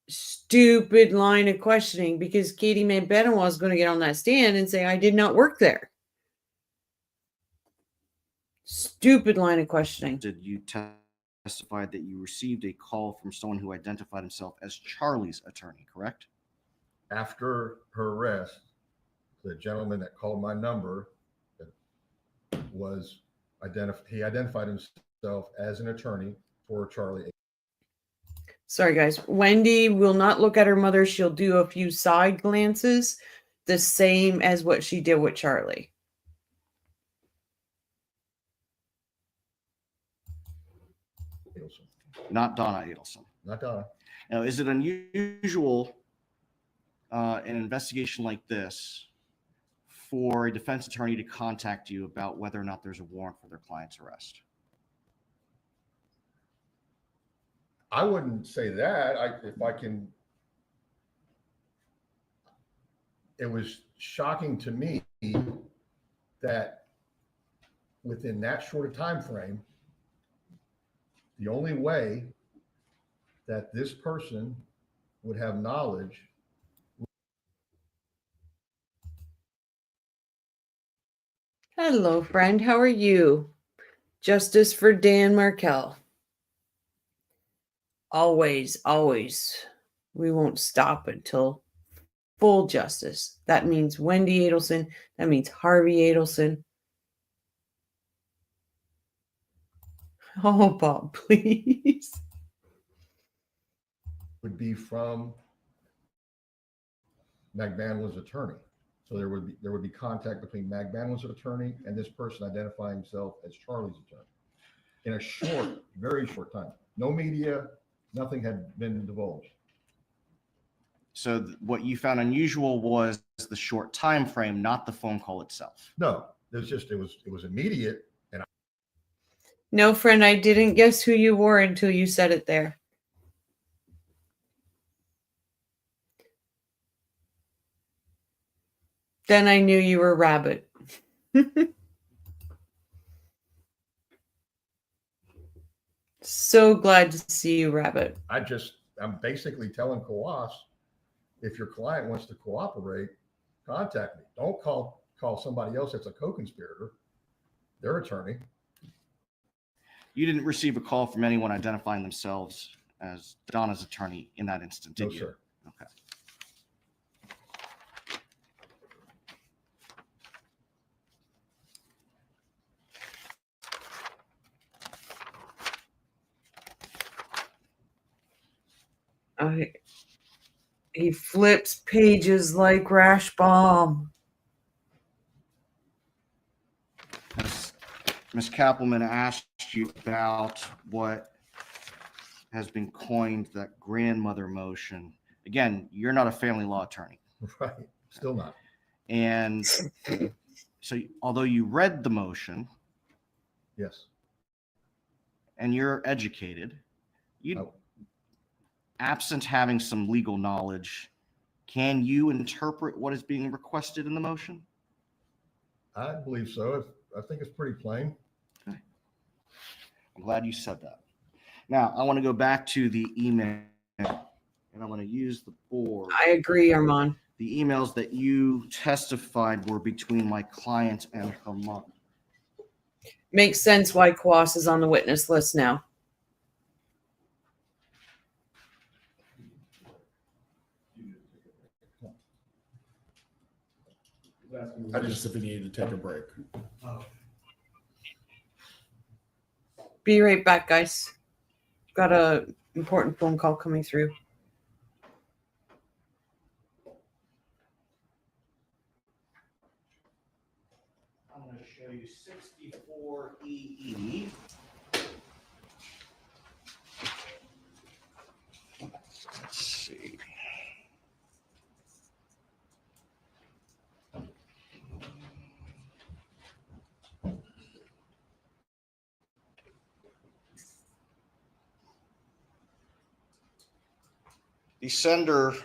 Stupid line of questioning, because Katie Magbanua is going to get on that stand and say, I did not work there. Stupid line of questioning. Did you testify that you received a call from someone who identified himself as Charlie's attorney, correct? After her arrest, the gentleman that called my number was he identified himself as an attorney for Charlie. Sorry, guys. Wendy will not look at her mother. She'll do a few side glances, the same as what she did with Charlie. Adelson. Not Donna Adelson. Not Donna. Now, is it unusual in an investigation like this for a defense attorney to contact you about whether or not there's a warrant for their client's arrest? I wouldn't say that. It was shocking to me that within that short a time frame, the only way that this person would have knowledge. Hello, friend. How are you? Justice for Dan Markel. Always, always. We won't stop until full justice. That means Wendy Adelson. That means Harvey Adelson. Oh, Bob, please. Would be from Magbanua's attorney. So there would be contact between Magbanua's attorney and this person identifying himself as Charlie's attorney in a short, very short time. No media, nothing had been divulged. So what you found unusual was the short time frame, not the phone call itself. No, it was immediate. And No, friend, I didn't guess who you were until you said it there. Then I knew you were Rabbit. So glad to see you, Rabbit. I'm basically telling Coas, if your client wants to cooperate, contact me. Don't call somebody else that's a co-conspirator, their attorney. You didn't receive a call from anyone identifying themselves as Donna's attorney in that instant, did you? No, sir. Okay. He flips pages like Rash Bomb. Ms. Kappelman asked you about what has been coined that grandmother motion. Again, you're not a family law attorney. Right. Still not. And so although you read the motion, Yes. And you're educated. You, Oh. absent having some legal knowledge, can you interpret what is being requested in the motion? I believe so. I think it's pretty plain. Okay. I'm glad you said that. Now, I want to go back to the email, and I want to use the board. I agree, Armand. The emails that you testified were between my client and her mom. Makes sense why Kwas is on the witness list now. I just if we needed to take a break. Be right back, guys. Got a important phone call coming through. I'm going to show you 64 EE. Let's see. The sender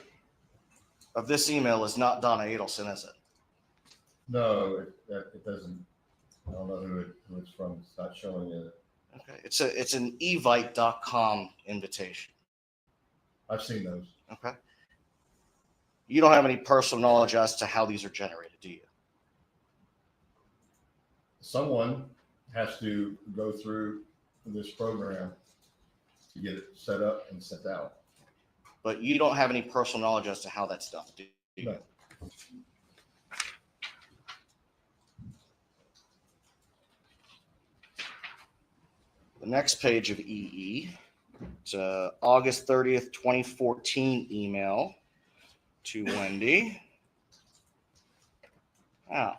of this email is not Donna Adelson, is it? No, it doesn't. I don't know who it's from. It's not showing it. Okay, it's an evite.com invitation. I've seen those. Okay. You don't have any personal knowledge as to how these are generated, do you? Someone has to go through this program to get it set up and sent out. But you don't have any personal knowledge as to how that's done, do you? No. The next page of EE, it's August 30th, 2014 email to Wendy. Wow.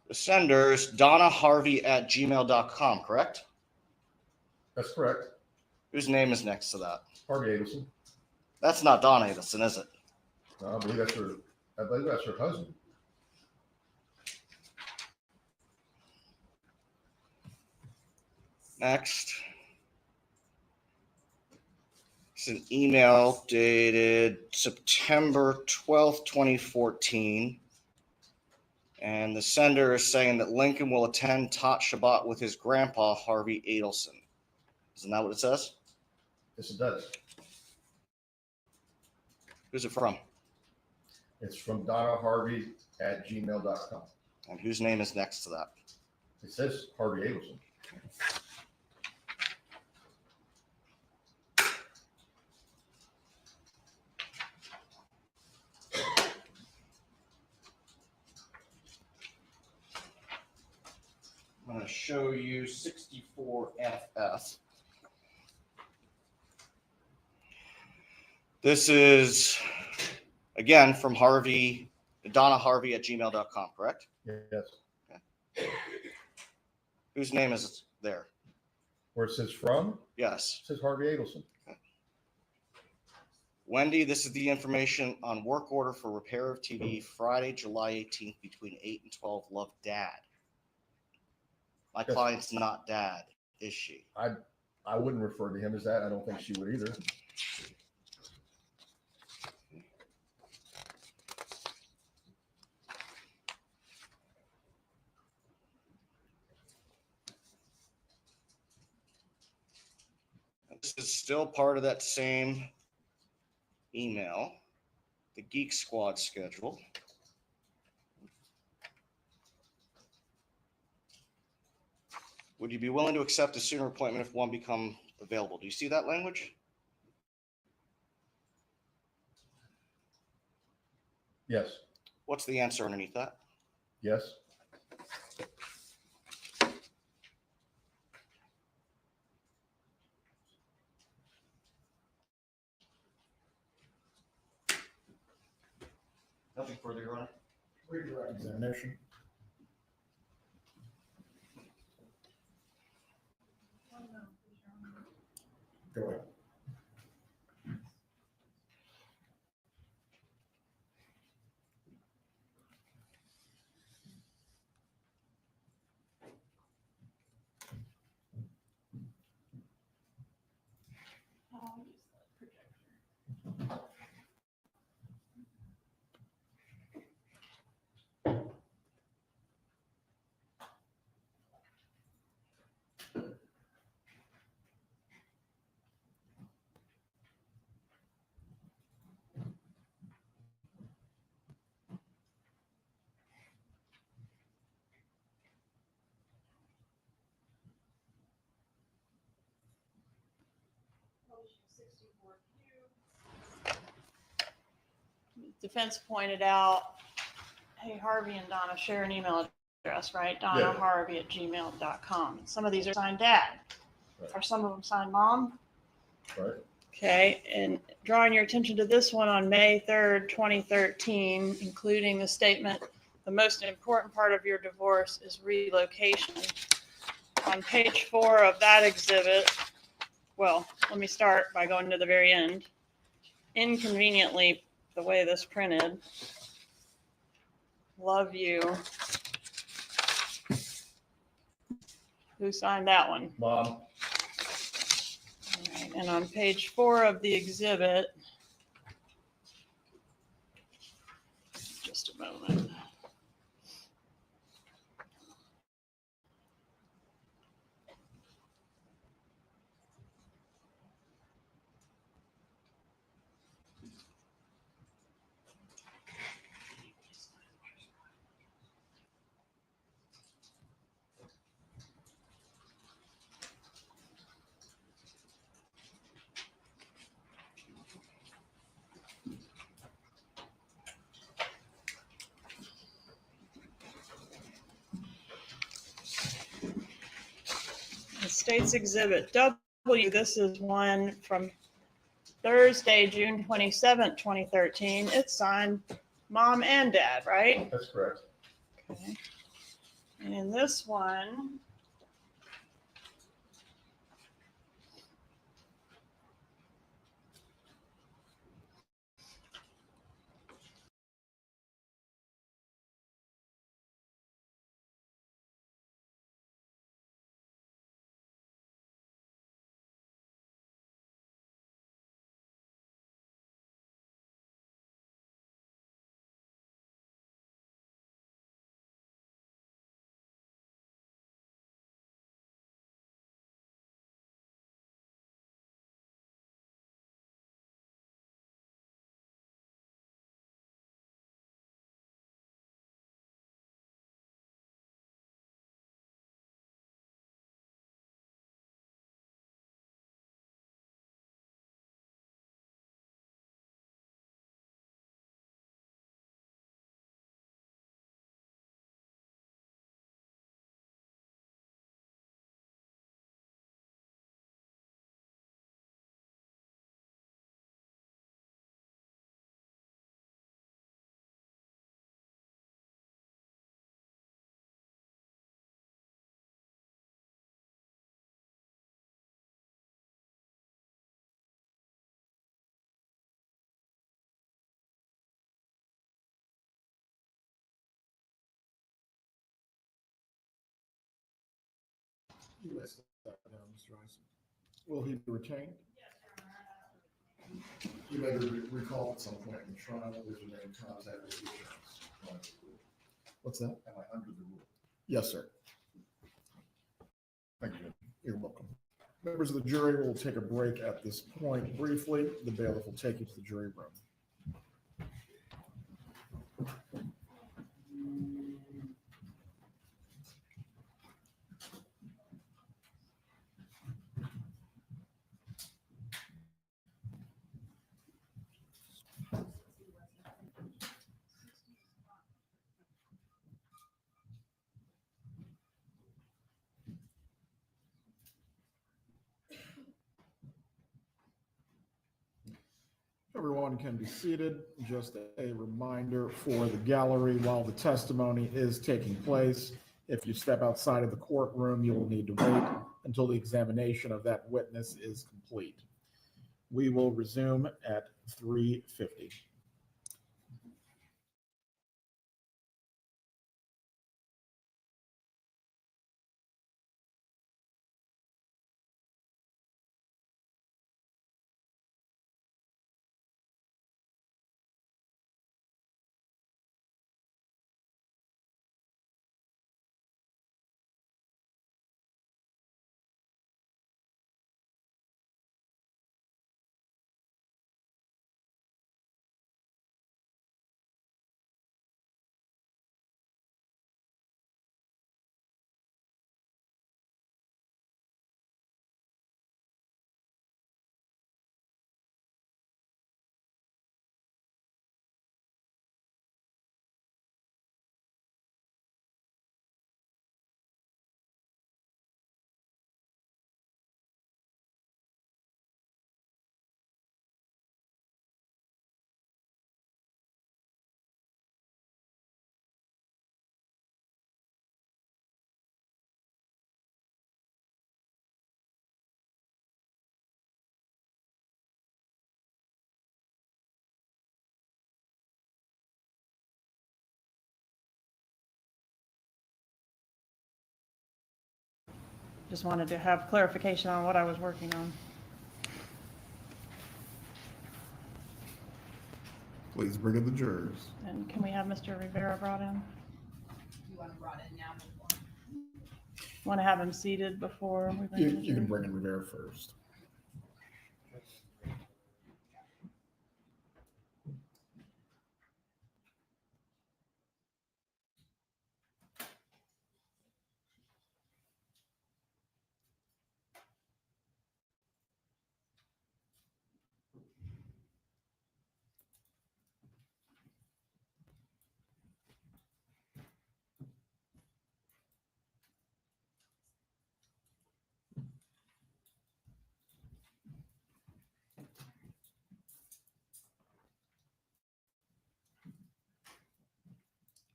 The sender is donnaharvey@gmail.com, correct? That's correct. Whose name is next to that? Harvey Adelson. That's not Donna Adelson, is it? No, I believe that's her husband. Next. It's an email dated September 12th, 2014. And the sender is saying that Lincoln will attend Tot Shabbat with his grandpa, Harvey Adelson. Isn't that what it says? Yes, it does. Who's it from? It's from DonnaHarvey@gmail.com. And whose name is next to that? It says Harvey Adelson. I'm going to show you 64FF. This is, again, from Donna Harvey@gmail.com, correct? Yes. Okay. Whose name is there? Where it says from? Yes. It says Harvey Adelson. Okay. Wendy, this is the information on work order for repair of TV Friday, July 18th between 8 and 12. Love, Dad. My Yes. client's not Dad, is she? I wouldn't refer to him as that. I don't think she would either. This is still part of that same email, the Geek Squad schedule. Would you be willing to accept a sooner appointment if one become available? Do you see that language? Yes. What's the answer underneath that? Yes. Nothing further, Your Honor. Redirect examination. Go ahead. Defense pointed out, hey, Harvey and Donna share an email address, right? Donna Yeah. Harvey at gmail.com. Some of these are signed dad. Right. Are some of them signed mom? Right. Okay, and drawing your attention to this one on May 3rd, 2013, including the statement, the most important part of your divorce is relocation. On page 4 of that exhibit, well, let me start by going to the very end. Inconveniently, the way this printed, love you. Who signed that one? Mom. All right, and on page 4 of the exhibit, just a moment. The state's exhibit W, this is one from Thursday, June 27th, 2013. It's signed mom and dad, right? That's correct. Okay. And in this one, You list that down, Mr. Ison. Will he be retained? You may recall at some point in the trial, there's a name contact with the insurance. What's that? Am I under the rule? Yes, sir. Thank you. You're welcome. Members of the jury will take a break at this point briefly. The bailiff will take you to the jury room. Everyone can be seated. Just a reminder for the gallery, while the testimony is taking place, if you step outside of the courtroom, you will need to wait until the examination of that witness is complete. We will resume at 3:50. Just wanted to have clarification on what I was working on. Please bring in the jurors. And can we have Mr. Rivera brought in? You want him brought in now before? Want to have him seated before we bring You, in the you can jury? bring in Rivera first.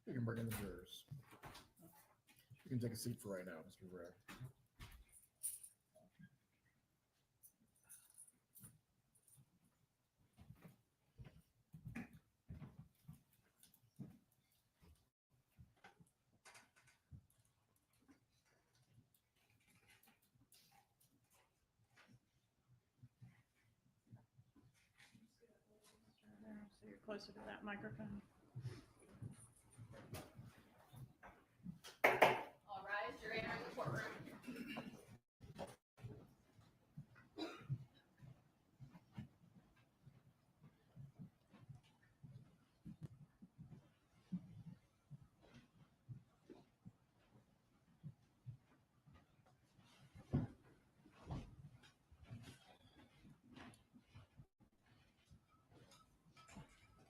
You can bring in the jurors. You can take a seat for right now, Mr. Rivera. So you're closer to that microphone. All rise, you're entering the courtroom.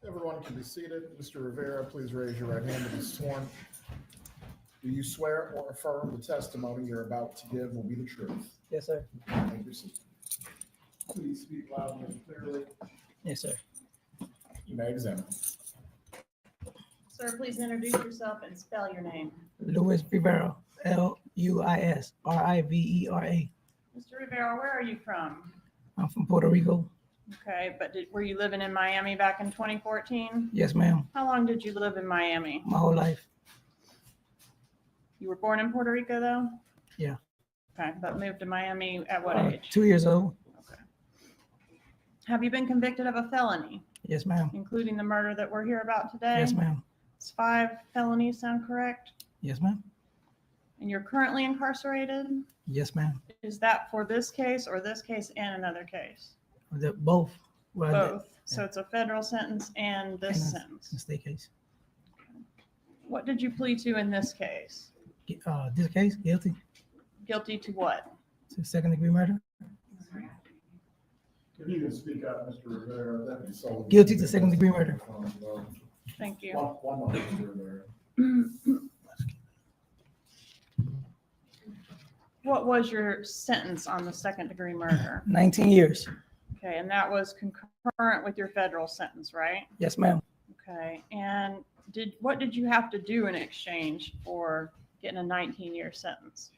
Everyone can be seated. Mr. Rivera, please raise your right hand to be sworn. Do you swear or affirm the testimony you're about to give will be the truth? Yes, sir. Take your seat. Please speak loudly and clearly. Yes, sir. You may examine. Sir, please introduce yourself and spell your name. Luis Rivera, Luis Rivera. Mr. Rivera, where are you from? I'm from Puerto Rico. Okay, but were you living in Miami back in 2014? Yes, ma'am. How long did you live in Miami? My whole life. You were born in Puerto Rico, though? Yeah. Okay, but moved to Miami at what age? 2 years old. Okay. Have you been convicted of a felony, Yes, ma'am. including the murder that we're here about today? Yes, ma'am. It's 5 felonies, sound correct? Yes, ma'am. And you're currently incarcerated? Yes, ma'am. Is that for this case or this case and another case? Both. Well, Both. So it's a federal sentence and this And a- sentence. the state case. What did you plead to in this case? This case, guilty Guilty to what? to second-degree murder. If you can speak up, Mr. Rivera, that'd be so. Guilty to second-degree murder. Thank you. One moment, Mr. Rivera. What was your sentence on the second degree murder? 19 years. Okay, and that was concurrent with your federal sentence, right? Yes, ma'am. Okay, and what did you have to do in exchange for getting a 19-year sentence?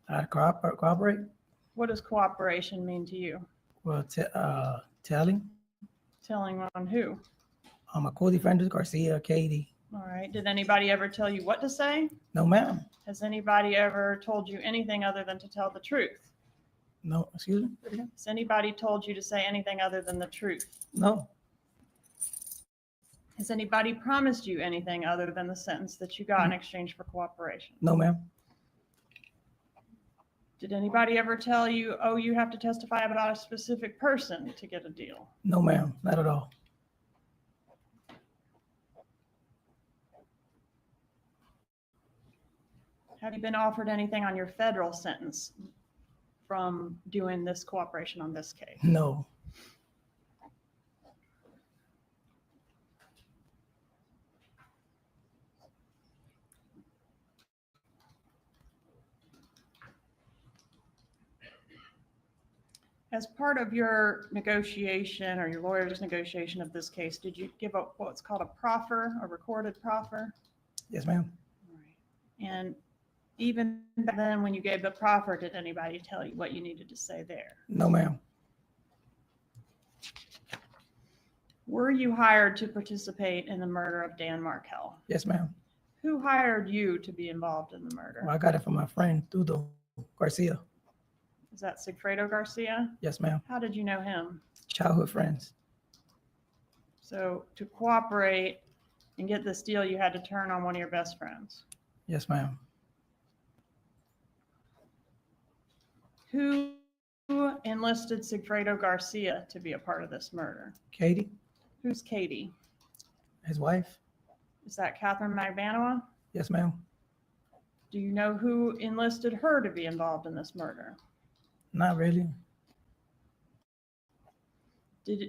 I cooperate. What does cooperation mean to you? Well, telling. Telling on who? My co-defenders, Garcia, Katie. All right, did anybody ever tell you what to say? No, ma'am. Has anybody ever told you anything other than to tell the truth? No, excuse me. Has anybody told you to say anything other than the truth? No, Has anybody promised you anything other than the sentence that you got in exchange for cooperation? no, ma'am. Did anybody ever tell you, oh, you have to testify about a specific person to get a deal? No, ma'am. Not at all. Have you been offered anything on your federal sentence from doing this cooperation on this case? No. As part of your negotiation or your lawyer's negotiation of this case, did you give up what's called a proffer, a recorded proffer? Yes, ma'am. And even back then, when you gave the proffer, did anybody tell you what you needed to say there? No, ma'am. Were you hired to participate in the murder of Dan Markel? Yes, ma'am. Who hired you to be involved in the murder? Well, I got it from my friend through the Garcia. Is that Sigfredo Garcia? Yes, ma'am. How did you know him? Childhood friends. So to cooperate and get this deal, you had to turn on one of your best friends. Yes, ma'am. Who enlisted Sigfredo Garcia to be a part of this murder? Katie, Who's Katie? his wife. Is that Catherine Magbanua? Yes, ma'am. Do you know who enlisted her to be involved in this murder? Not really.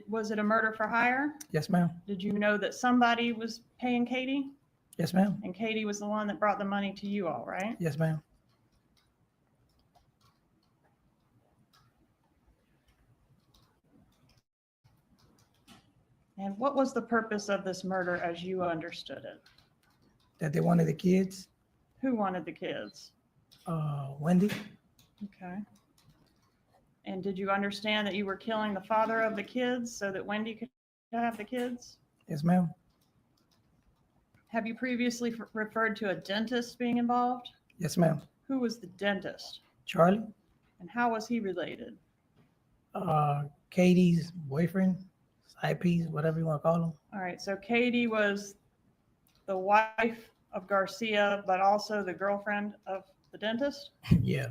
Was it a murder for hire? Yes, ma'am. Did you know that somebody was paying Katie? Yes, ma'am. And Katie was the one that brought the money to you all, right? Yes, ma'am. And what was the purpose of this murder as you understood it? That they wanted the kids. Who wanted the kids? Wendy. Okay. And did you understand that you were killing the father of the kids so that Wendy could have the kids? Yes, ma'am. Have you previously referred to a dentist being involved? Yes, ma'am. Who was the dentist? Charlie. And how was he related? Katie's boyfriend, side piece, whatever you want to call him. All right, so Katie was the wife of Garcia, but also the girlfriend of the dentist? Yeah.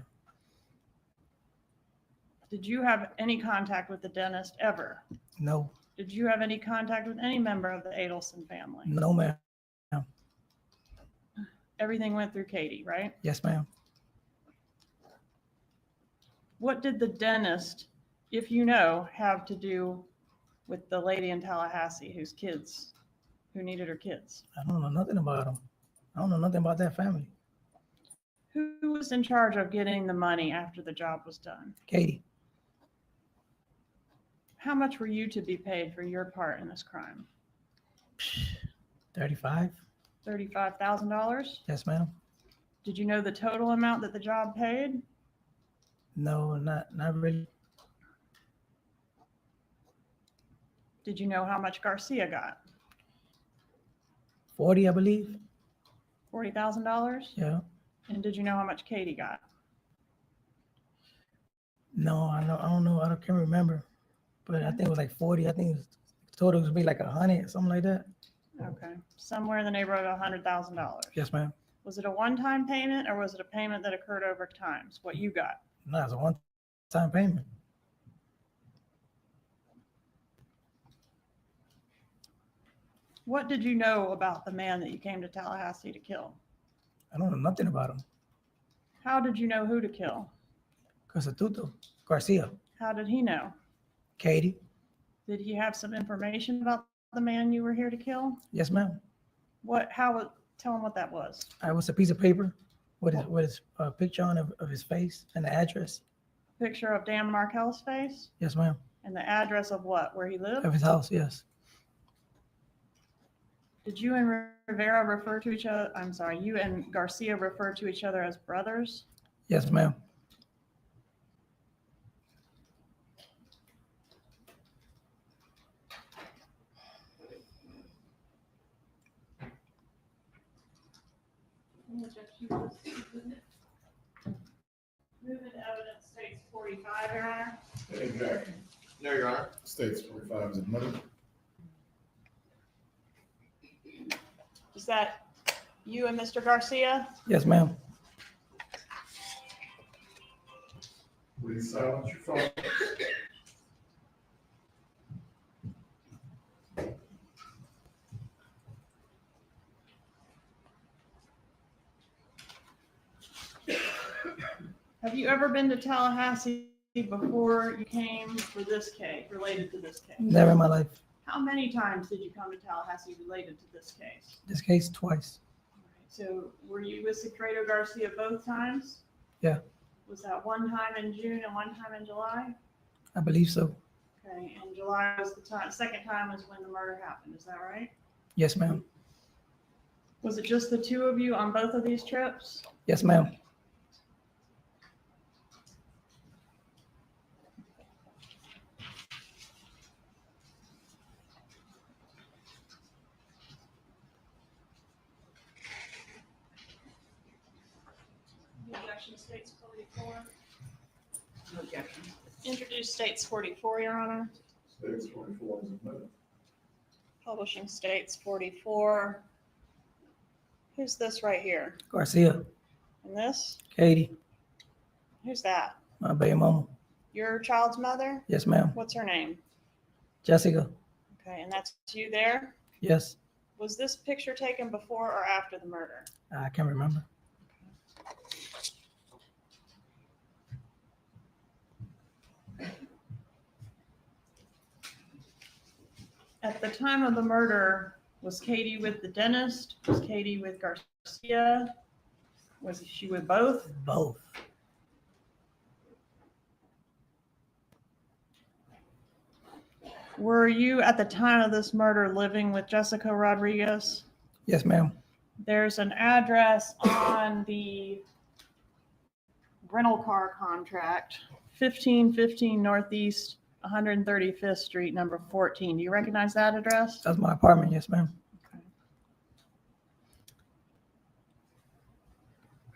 Did you have any contact with the dentist ever? No. Did you have any contact with any member of the Adelson family? No, ma'am. Everything went through Katie, right? Yes, ma'am. What did the dentist, if you know, have to do with the lady in Tallahassee who needed her kids? I don't know nothing about him. I don't know nothing about that family. Who was in charge of getting the money after the job was done? Katie. How much were you to be paid for your part in this crime? 35. $35,000? Yes, ma'am. Did you know the total amount that the job paid? No, not really. Did you know how much Garcia got? 40, I believe. $40,000? Yeah. And did you know how much Katie got? No, I don't know. I can't remember. But I think it was like 40. I think it was, total was be like 100, something like that. Okay, somewhere in the neighborhood of $100,000. Yes, ma'am. Was it a one-time payment or was it a payment that occurred over time? It's what you got. No, it's a one-time payment. What did you know about the man that you came to Tallahassee to kill? I don't know nothing about him. How did you know who to kill? Constituto Garcia. How did he know? Katie. Did he have some information about the man you were here to kill? Yes, ma'am. Tell him what that was. I was a piece of paper with his picture on of his face and the address. Picture of Dan Markel's face? Yes, ma'am. And the address of what? Where he lived? Of his house, yes. Did you and Rivera refer to each other? I'm sorry, you and Garcia refer to each other as brothers? Yes, ma'am. Movement evidence states 45, Your Honor. Exactly. No, Your Honor. States 45 is admitted. Is that you and Mr. Garcia? Yes, ma'am. Please silence your phone. Have you ever been to Tallahassee before you came for this case, related to this case? Never in my life. How many times did you come to Tallahassee related to this case? This case twice. So were you with Sigfredo Garcia both times? Yeah. Was that one time in June and one time in July? I believe so. Okay, and July was the time, second time was when the murder happened, is that right? Yes, ma'am. Was it just the two of you on both of these trips? Yes, ma'am. The objection Objection states 44. No objection. Introduce states 44, Your Honor. States 24 is admitted. Publishing states 44. Who's this right here? Garcia, And this? Katie, Who's that? my baby mama. Your child's mother? Yes, ma'am. What's her name? Jessica, Okay, and that's you there? yes. Was this picture taken before or after the murder? I can't remember. At the time of the murder, was Katie with the dentist? Was Katie with Garcia? Was she with both? Both. Were you at the time of this murder living with Jessica Rodriguez? Yes, ma'am. There's an address on the rental car contract, 1515 Northeast 135th Street, number 14. Do you recognize that address? That's my apartment. Yes, ma'am.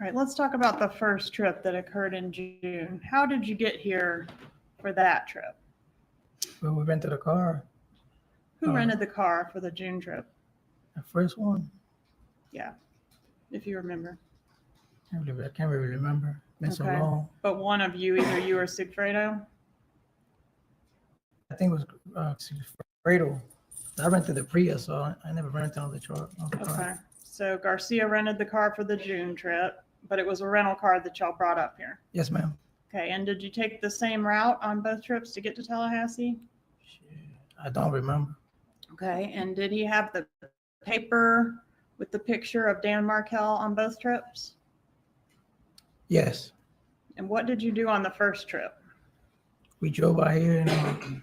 All right, let's talk about the first trip that occurred in June. How did you get here for that trip? Well, we rented a car. Who rented the car for the June trip? The first one. Yeah, if you remember. I can't really remember. Been so long. But one of you, either you or Sigfredo? I think it was Fredo. I rented the Prius, so I never rented on the truck. Okay, so Garcia rented the car for the June trip, but it was a rental car that y'all brought up here. Yes, ma'am. Okay, and did you take the same route on both trips to get to Tallahassee? I don't remember. Okay, and did he have the paper with the picture of Dan Markel on both trips? Yes. And what did you do on the first trip? We drove by here and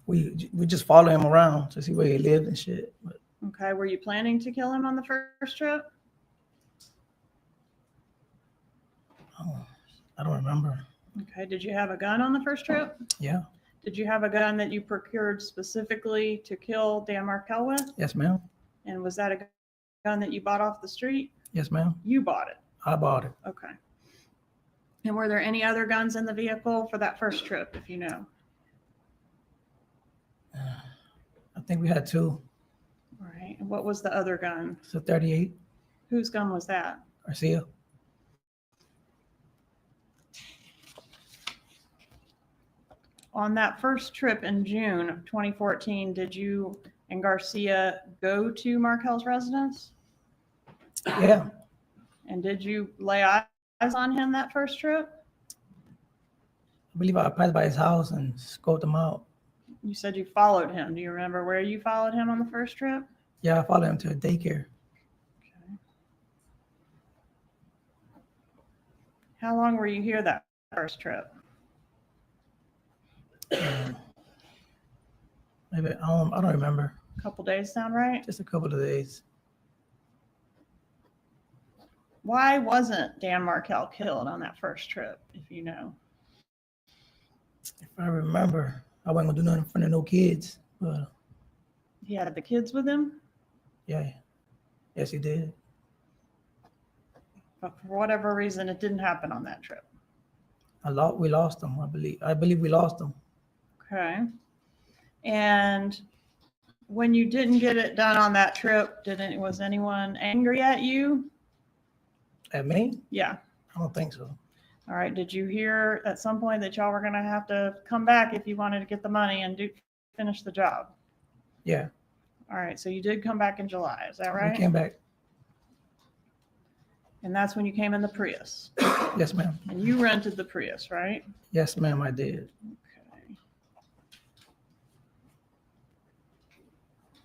we just followed him around to see where he lived and shit. But Okay, were you planning to kill him on the first trip? I don't remember. Okay, did you have a gun on the first trip? Yeah. Did you have a gun that you procured specifically to kill Dan Markel with? Yes, ma'am. And was that a gun that you bought off the street? Yes, ma'am. You bought it. I bought it. Okay. And were there any other guns in the vehicle for that first trip, if you know? I think we had two. All right. And what was the other gun? It's a 38. Whose gun was that? Garcia. On that first trip in June of 2014, did you and Garcia go to Markel's residence? Yeah. And did you lay eyes on him that first trip? I believe I passed by his house and scoped him out. You said you followed him. Do you remember where you followed him on the first trip? Yeah, I followed him to a daycare. Okay. How long were you here that first trip? Maybe I don't remember. A couple days sound right? Just a couple of days. Why wasn't Dan Markel killed on that first trip, if you know? If I remember, I wasn't gonna do nothing in front of no kids. But He had the kids with him, yeah, yes, he did. but for whatever reason, it didn't happen on that trip. We lost him. I believe we lost him. Okay. And when you didn't get it done on that trip, was anyone angry at you? At me? Yeah. I don't think so. All right. Did you hear at some point that y'all were going to have to come back if you wanted to get the money and finish the job? Yeah. All right. So you did come back in July. Is that right? We came back. And that's when you came in the Prius. Yes, ma'am. And you rented the Prius, right? Yes, ma'am, I did. Okay.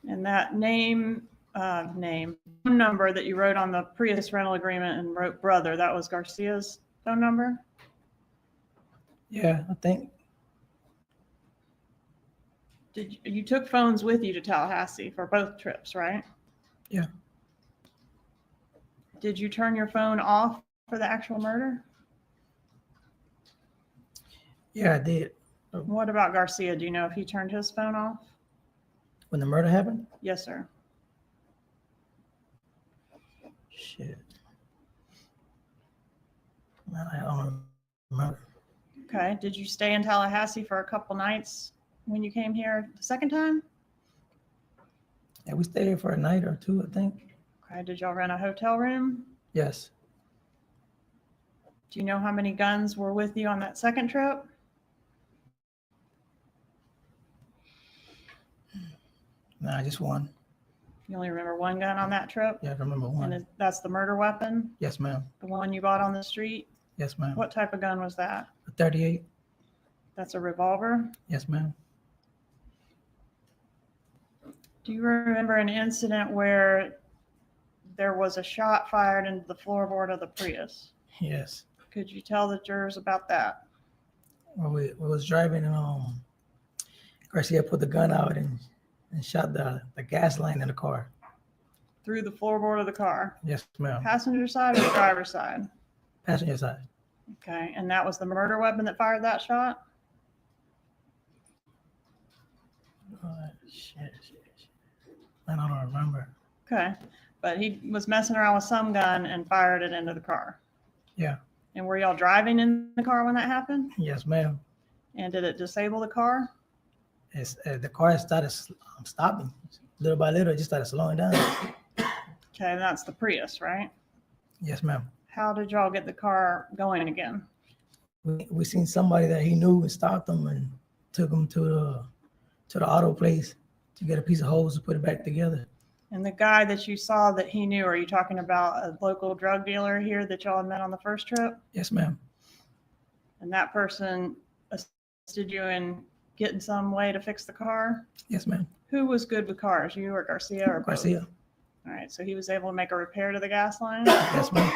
And that phone number that you wrote on the Prius rental agreement and wrote brother, that was Garcia's phone number? Yeah, I think. You took phones with you to Tallahassee for both trips, right? Yeah. Did you turn your phone off for the actual murder? Yeah, I did. What about Garcia? Do you know if he turned his phone off? When the murder happened? Yes, sir. Shit. I don't remember. Okay. Did you stay in Tallahassee for a couple nights when you came here the second time? Yeah, we stayed here for a night or two, I think. Okay. Did y'all rent a hotel room? Yes. Do you know how many guns were with you on that second trip? Nah, just one. You only remember one gun on that trip? Yeah, I remember one. And that's the murder weapon? Yes, ma'am. The one you bought on the street? Yes, ma'am. What type of gun was that? A 38. That's a revolver? Yes, ma'am. Do you remember an incident where there was a shot fired into the floorboard of the Prius? Yes. Could you tell the jurors about that? Well, we was driving and Garcia put the gun out and shot the gas line in the car. Through the floorboard of the car? Yes, ma'am. Passenger side or driver's side? Passenger side. Okay, and that was the murder weapon that fired that shot? Shit. Man, I don't remember. Okay, but he was messing around with some gun and fired it into the car. Yeah. And were y'all driving in the car when that happened? Yes, ma'am. And did it disable the car? It's the car started stopping little by little. It just started slowing down. Okay, and that's the Prius, right? Yes, ma'am. How did y'all get the car going again? We seen somebody that he knew and stopped him and took him to the auto place to get a piece of hose to put it back together. And the guy that you saw that he knew, are you talking about a local drug dealer here that y'all had met on the first trip? Yes, ma'am. And that person assisted you in getting some way to fix the car? Yes, ma'am. Who was good with cars, you or Garcia or both? Garcia. All right, so he was able to make a repair to the gas line? Yes, ma'am.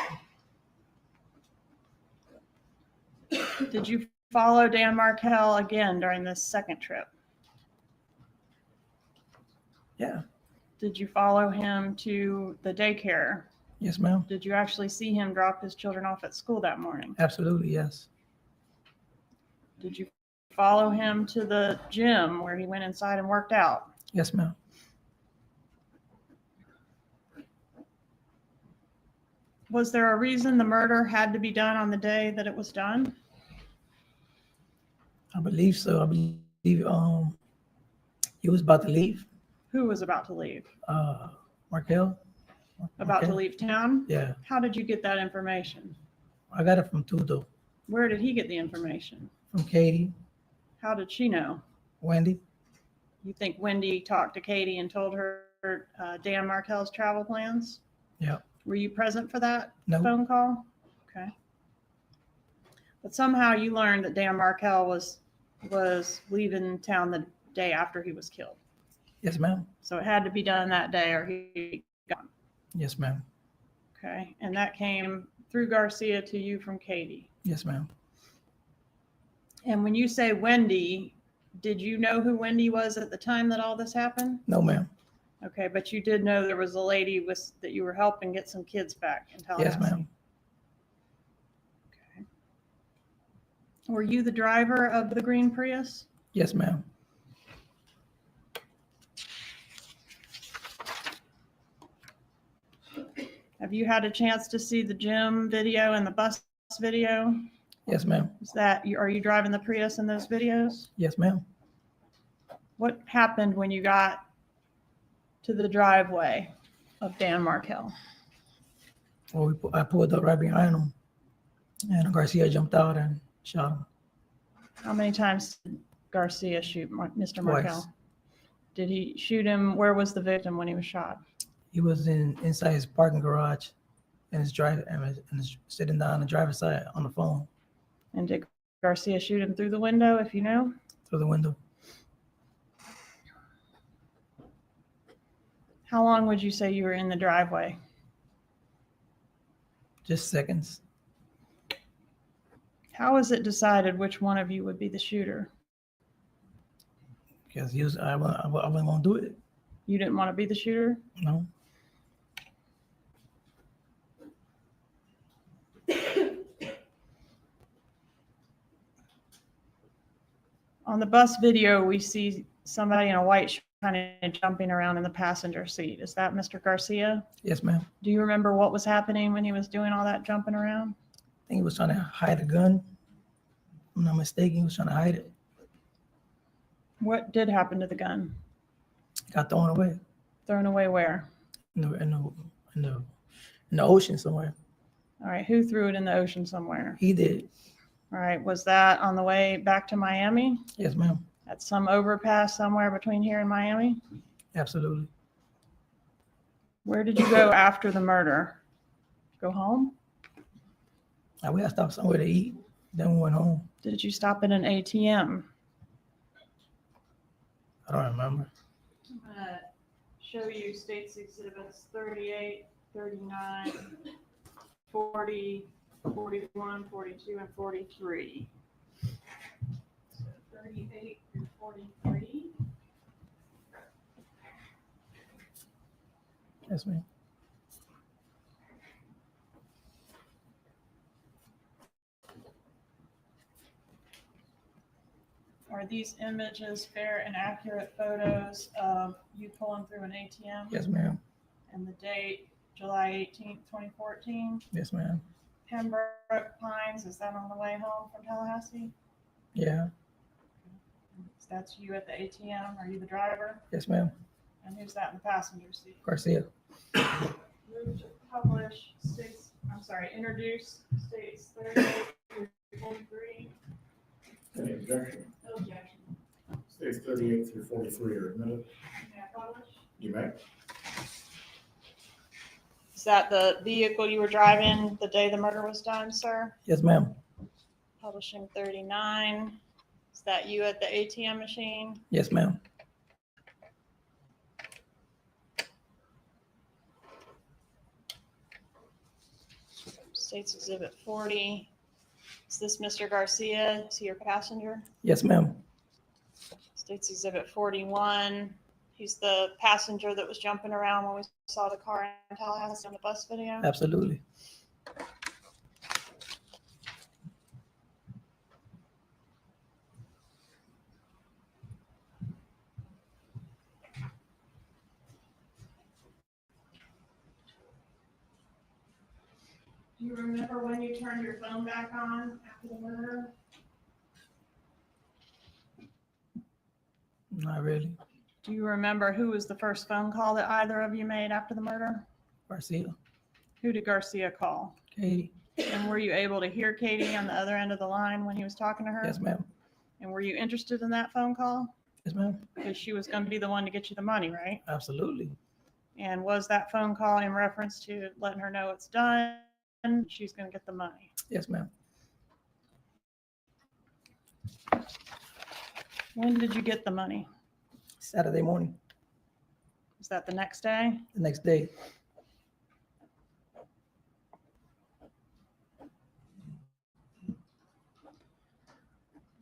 Did you follow Dan Markel again during this second trip? Yeah. Did you follow him to the daycare? Yes, ma'am. Did you actually see him drop his children off at school that morning? Absolutely, yes. Did you follow him to the gym where he went inside and worked out? Yes, ma'am. Was there a reason the murder had to be done on the day that it was done? I believe so. I believe he was about to leave. Who was about to leave? Markel. About to Markel. leave town? Yeah. How did you get that information? I got it from Tudo, Where did he get the information? from Katie, How did she know? Wendy. You think Wendy talked to Katie and told her Dan Markel's travel plans? Yeah. Were you present for that No. phone call? Okay. But somehow you learned that Dan Markel was leaving town the day after he was killed. Yes, ma'am. So it had to be done that day or he gone. Yes, ma'am. Okay. And that came through Garcia to you from Katie. Yes, ma'am. And when you say Wendy, did you know who Wendy was at the time that all this happened? No, ma'am. Okay, but you did know there was a lady that you were helping get some kids back in Tallahassee. Yes, ma'am. Okay. Were you the driver of the green Prius? Yes, ma'am. Have you had a chance to see the gym video and the bus video? Yes, ma'am. Are you driving the Prius in those videos? Yes, ma'am. What happened when you got to the driveway of Dan Markel? Well, I pulled up right behind him, and Garcia jumped out and shot him. How many times did Garcia shoot Mr. Twice. Markel? Did he shoot him? Where was the victim when he was shot? He was inside his parking garage, and his sitting down on the driver's side on the phone And did Garcia shoot him through the window, if you know? through the window. How long would you say you were in the driveway? Just seconds. How was it decided which one of you would be the shooter? Because I wasn't gonna do it. You didn't want to be the shooter? No. On the bus video, we see somebody in a white shirt kind of jumping around in the passenger seat. Is that Mr. Garcia? Yes, ma'am. Do you remember what was happening when he was doing all that jumping around? think he was trying to hide a gun. If I'm not mistaken, he was trying to hide it. What did happen to the gun? It got thrown away Thrown away where? in the ocean somewhere. All right, who threw it in the ocean somewhere? He did. All right, was that on the way back to Miami? Yes, ma'am. At some overpass somewhere between here and Miami? Absolutely. Where did you go after the murder? Go home? We had to stop somewhere to eat. Then we went home. Did you stop at an ATM? I don't remember. I'm gonna show you states exhibits 38, 39, 40, 41, 42, and 43. So 38 through 43. Yes, ma'am. Are these images fair and accurate photos of you pulling through an ATM? Yes, ma'am. And the date, July 18th, 2014? Yes, ma'am. Pembroke Pines, is that on the way home from Tallahassee? Yeah. That's you at the ATM. Are you the driver? Yes, ma'am. And who's that in the passenger seat? Garcia. Move to publish states, introduce states 38 through 43. Any objection? No objection. States 38 through 43 are admitted. May I publish? You may. Is that the vehicle you were driving the day the murder was done, sir? Yes, ma'am. Publishing 39. Is that you at the ATM machine? Yes, ma'am. States Exhibit 40. Is this Mr. Garcia? Is he your passenger? Yes, ma'am. States Exhibit 41. He's the passenger that was jumping around when we saw the car in Tallahassee on the bus video? Absolutely. Do you remember when you turned your phone back on after the murder? Not really. Do you remember who was the first phone call that either of you made after the murder? Garcia. Who did Garcia call? Katie. And were you able to hear Katie on the other end of the line when he was talking to her? Yes, ma'am. And were you interested in that phone call? Yes, ma'am. Because she was going to be the one to get you the money, right? Absolutely. And was that phone call in reference to letting her know it's done? She's going to get the money. Yes, ma'am. When did you get the money? Saturday morning. Was that the next day? The next day.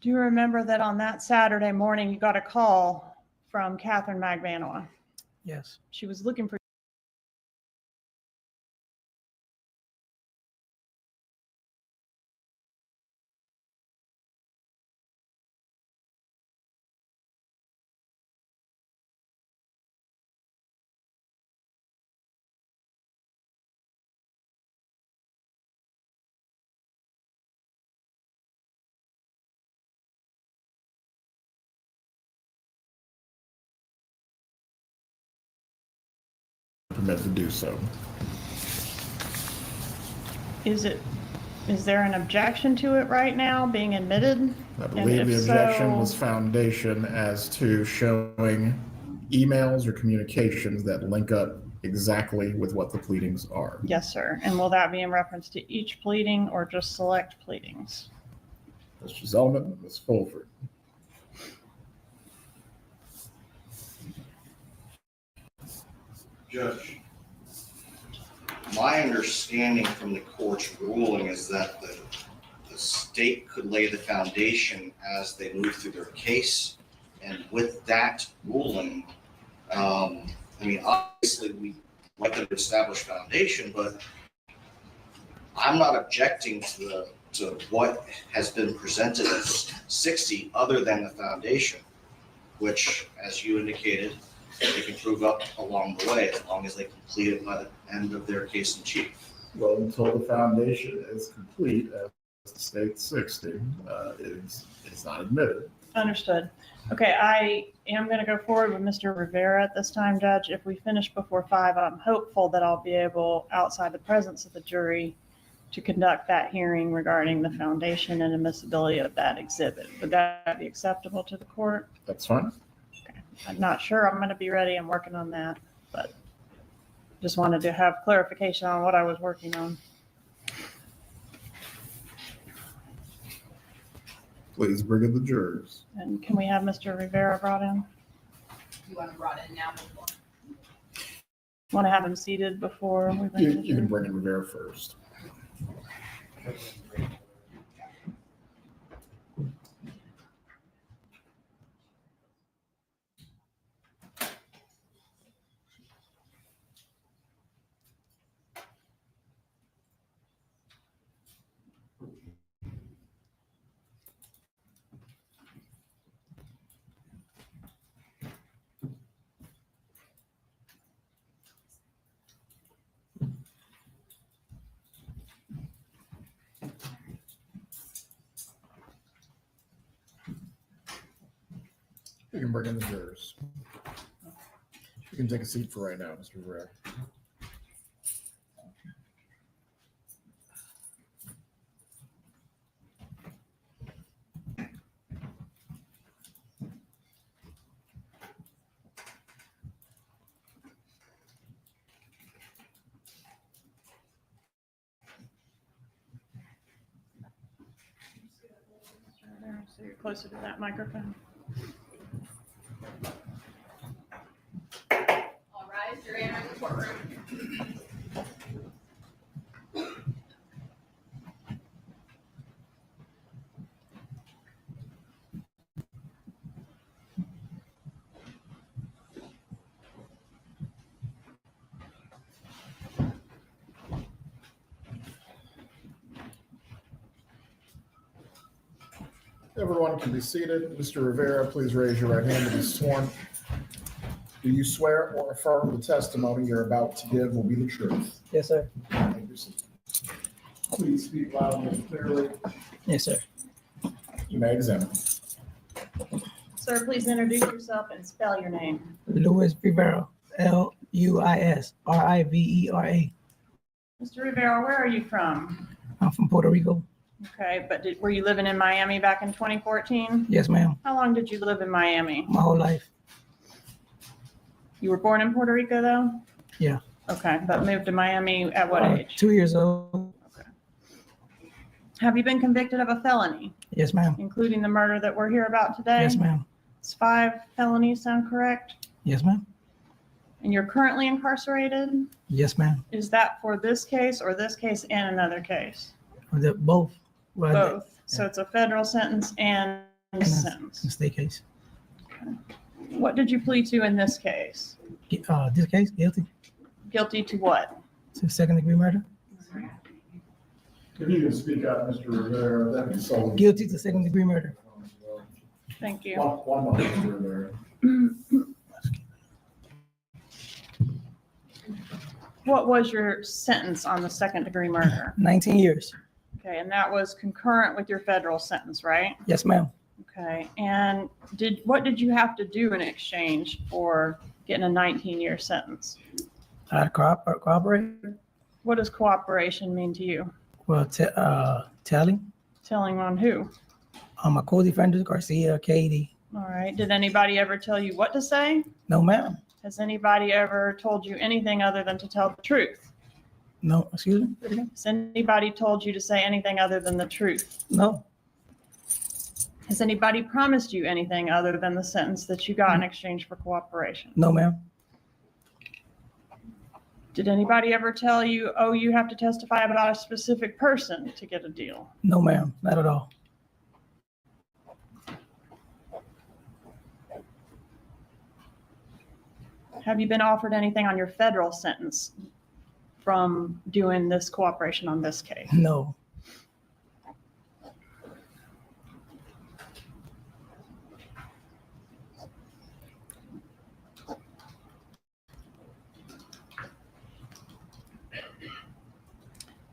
Do you remember that on that Saturday morning, you got a call from Catherine Magvanoa? Yes. She was looking for Permitted to do so. Is there an objection to it right now being admitted? I believe the objection was foundation as to showing emails or communications that link up exactly with what the pleadings are. Yes, sir. And will that be in reference to each pleading or just select pleadings? Mr. Zellman, Ms. Fulford. Judge, my understanding from the court's ruling is that the state could lay the foundation as they move through their case. And with that ruling, obviously we like to establish foundation, but I'm not objecting to what has been presented as 60 other than the foundation, which, as you indicated, they can prove up along the way as long as they complete it by the end of their case in chief. Well, until the foundation is complete, as the state 60, it's not admitted. Understood. Okay, I am going to go forward with Mr. Rivera at this time, Judge. If we finish before 5, I'm hopeful that I'll be able, outside the presence of the jury, to conduct that hearing regarding the foundation and admissibility of that exhibit. Would that be acceptable to the court? That's fine. Okay. I'm not sure I'm going to be ready. I'm working on that, but just wanted to have clarification on what I was working on. Please bring in the jurors. And can we have Mr. Rivera brought in? You want to brought in now before? Want to have him seated before we bring You, the you can jury? bring in Rivera first. You can bring in the jurors. You can take a seat for right now, Mr. Rivera. So you're closer to that microphone. All rise, you're entering the courtroom. Everyone can be seated. Mr. Rivera, please raise your right hand to be sworn. Do you swear or affirm the testimony you're about to give will be the truth? Yes, sir. Take your seat. Please speak loudly and clearly. Yes, sir. You may examine. Sir, please introduce yourself and spell your name. Luis Rivera, Luisrivera. Mr. Rivera, where are you from? I'm from Puerto Rico. Okay, but were you living in Miami back in 2014? Yes, ma'am. How long did you live in Miami? My whole life. You were born in Puerto Rico, though? Yeah. Okay, but moved to Miami at what age? 2 years old. Okay. Have you been convicted of a felony, Yes, ma'am. including the murder that we're here about today? Yes, ma'am. It's 5 felonies, sound correct? Yes, ma'am. And you're currently incarcerated? Yes, ma'am. Is that for this case or this case and another case? Both. Well, Both. So it's a federal sentence and a sentence. the state case. What did you plead to in this case? This case, guilty Guilty to what? to second-degree murder. If you can speak up, Mr. Rivera, that'd be so. Guilty to second-degree murder. Thank you. One moment, Mr. Rivera. What was your sentence on the second degree murder? 19 years. Okay, and that was concurrent with your federal sentence, right? Yes, ma'am. Okay, and what did you have to do in exchange for getting a 19-year sentence? I cooperate. What does cooperation mean to you? Well, telling. Telling on who? My co-defenders, Garcia, Katie. All right, did anybody ever tell you what to say? No, ma'am. Has anybody ever told you anything other than to tell the truth? No, excuse me. Has anybody told you to say anything other than the truth? No. Has anybody promised you anything other than the sentence that you got in exchange for cooperation? No, ma'am. Did anybody ever tell you, oh, you have to testify about a specific person to get a deal? No, ma'am. Not at all. Have you been offered anything on your federal sentence from doing this cooperation on this case? No.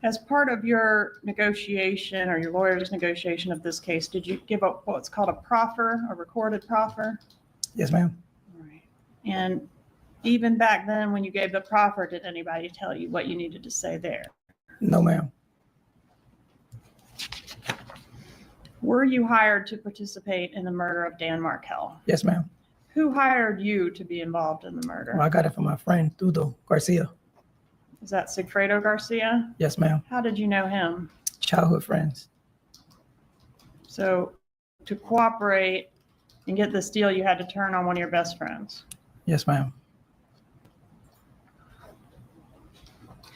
As part of your negotiation or your lawyer's negotiation of this case, did you give up what's called a proffer, a recorded proffer? Yes, ma'am. All right. And even back then, when you gave the proffer, did anybody tell you what you needed to say there? No, ma'am. Were you hired to participate in the murder of Dan Markel? Yes, ma'am. Who hired you to be involved in the murder? Well, I got it from my friend, Dudo Garcia. Is that Sigfredo Garcia? Yes, ma'am. How did you know him? Childhood friends. So to cooperate and get this deal, you had to turn on one of your best friends. Yes, ma'am.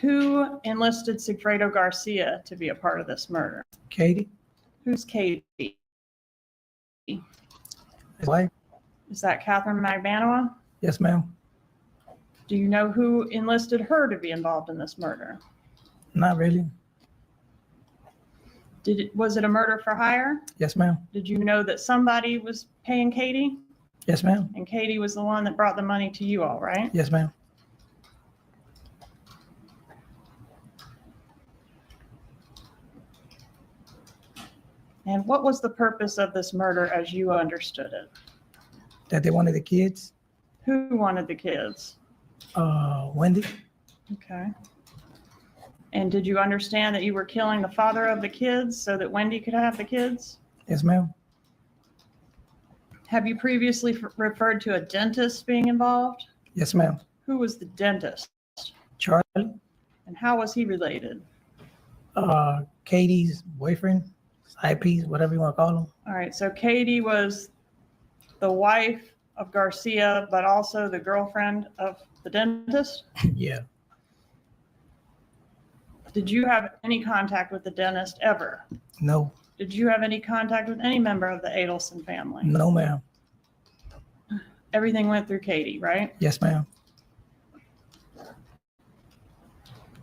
Who enlisted Sigfredo Garcia to be a part of this murder? Katie, Who's Katie? his wife. Is that Catherine Magbanua? Yes, ma'am. Do you know who enlisted her to be involved in this murder? Not really. Was it a murder for hire? Yes, ma'am. Did you know that somebody was paying Katie? Yes, ma'am. And Katie was the one that brought the money to you all, right? Yes, ma'am. And what was the purpose of this murder as you understood it? That they wanted the kids. Who wanted the kids? Wendy. Okay. And did you understand that you were killing the father of the kids so that Wendy could have the kids? Yes, ma'am. Have you previously referred to a dentist being involved? Yes, ma'am. Who was the dentist? Charlie. And how was he related? Katie's boyfriend, side piece, whatever you want to call him. All right, so Katie was the wife of Garcia, but also the girlfriend of the dentist? Yeah. Did you have any contact with the dentist ever? No. Did you have any contact with any member of the Adelson family? No, ma'am. Everything went through Katie, right? Yes, ma'am.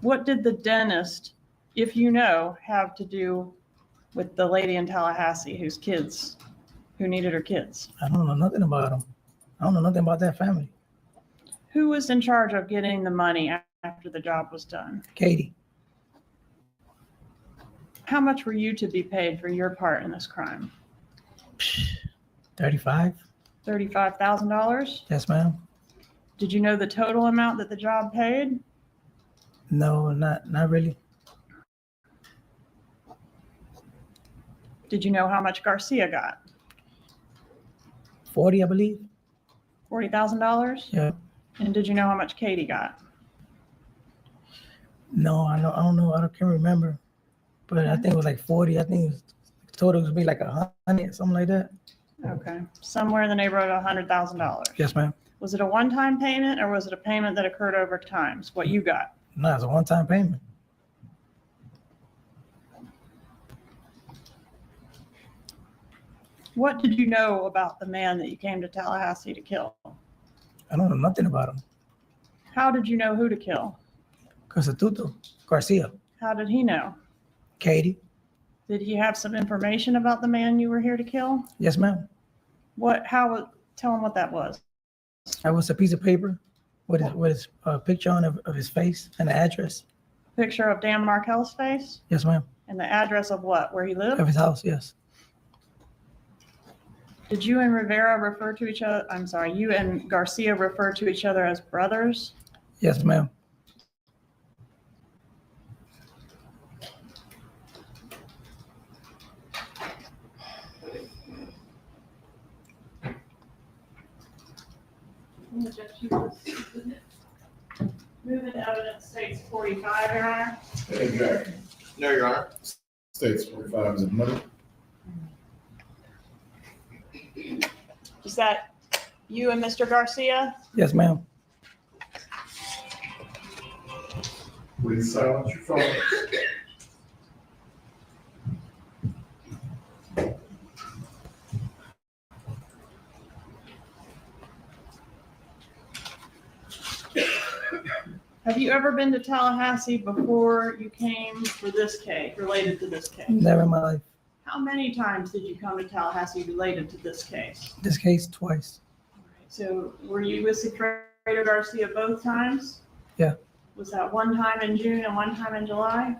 What did the dentist, if you know, have to do with the lady in Tallahassee whose kids, who needed her kids? I don't know nothing about him. I don't know nothing about that family. Who was in charge of getting the money after the job was done? Katie. How much were you to be paid for your part in this crime? 35. $35,000? Yes, ma'am. Did you know the total amount that the job paid? No, not really. Did you know how much Garcia got? 40, I believe. $40,000? Yeah. And did you know how much Katie got? No, I don't know. I can't remember. But I think it was like 40. I think it was total was be like 100, something like that. Okay, somewhere in the neighborhood of $100,000. Yes, ma'am. Was it a one-time payment or was it a payment that occurred over time? It's what you got. No, it's a one-time payment. What did you know about the man that you came to Tallahassee to kill? I don't know nothing about him. How did you know who to kill? Constituto Garcia. How did he know? Katie. Did he have some information about the man you were here to kill? Yes, ma'am. Tell him what that was. That was a piece of paper with his picture on of his face and the address. Picture of Dan Markel's face? Yes, ma'am. And the address of what? Where he lived? Of his house, yes. Did you and Rivera refer to each other? I'm sorry, you and Garcia refer to each other as brothers? Yes, ma'am. Moving to evidence states 45, Your Honor. Exactly. No, Your Honor. States 45 is admitted. Is that you and Mr. Garcia? Yes, ma'am. Please silence your phone. Have you ever been to Tallahassee before you came for this case, related to this case? Never in my life. How many times did you come to Tallahassee related to this case? This case twice. So were you with Secretary Garcia both times? Yeah. Was that one time in June and one time in July?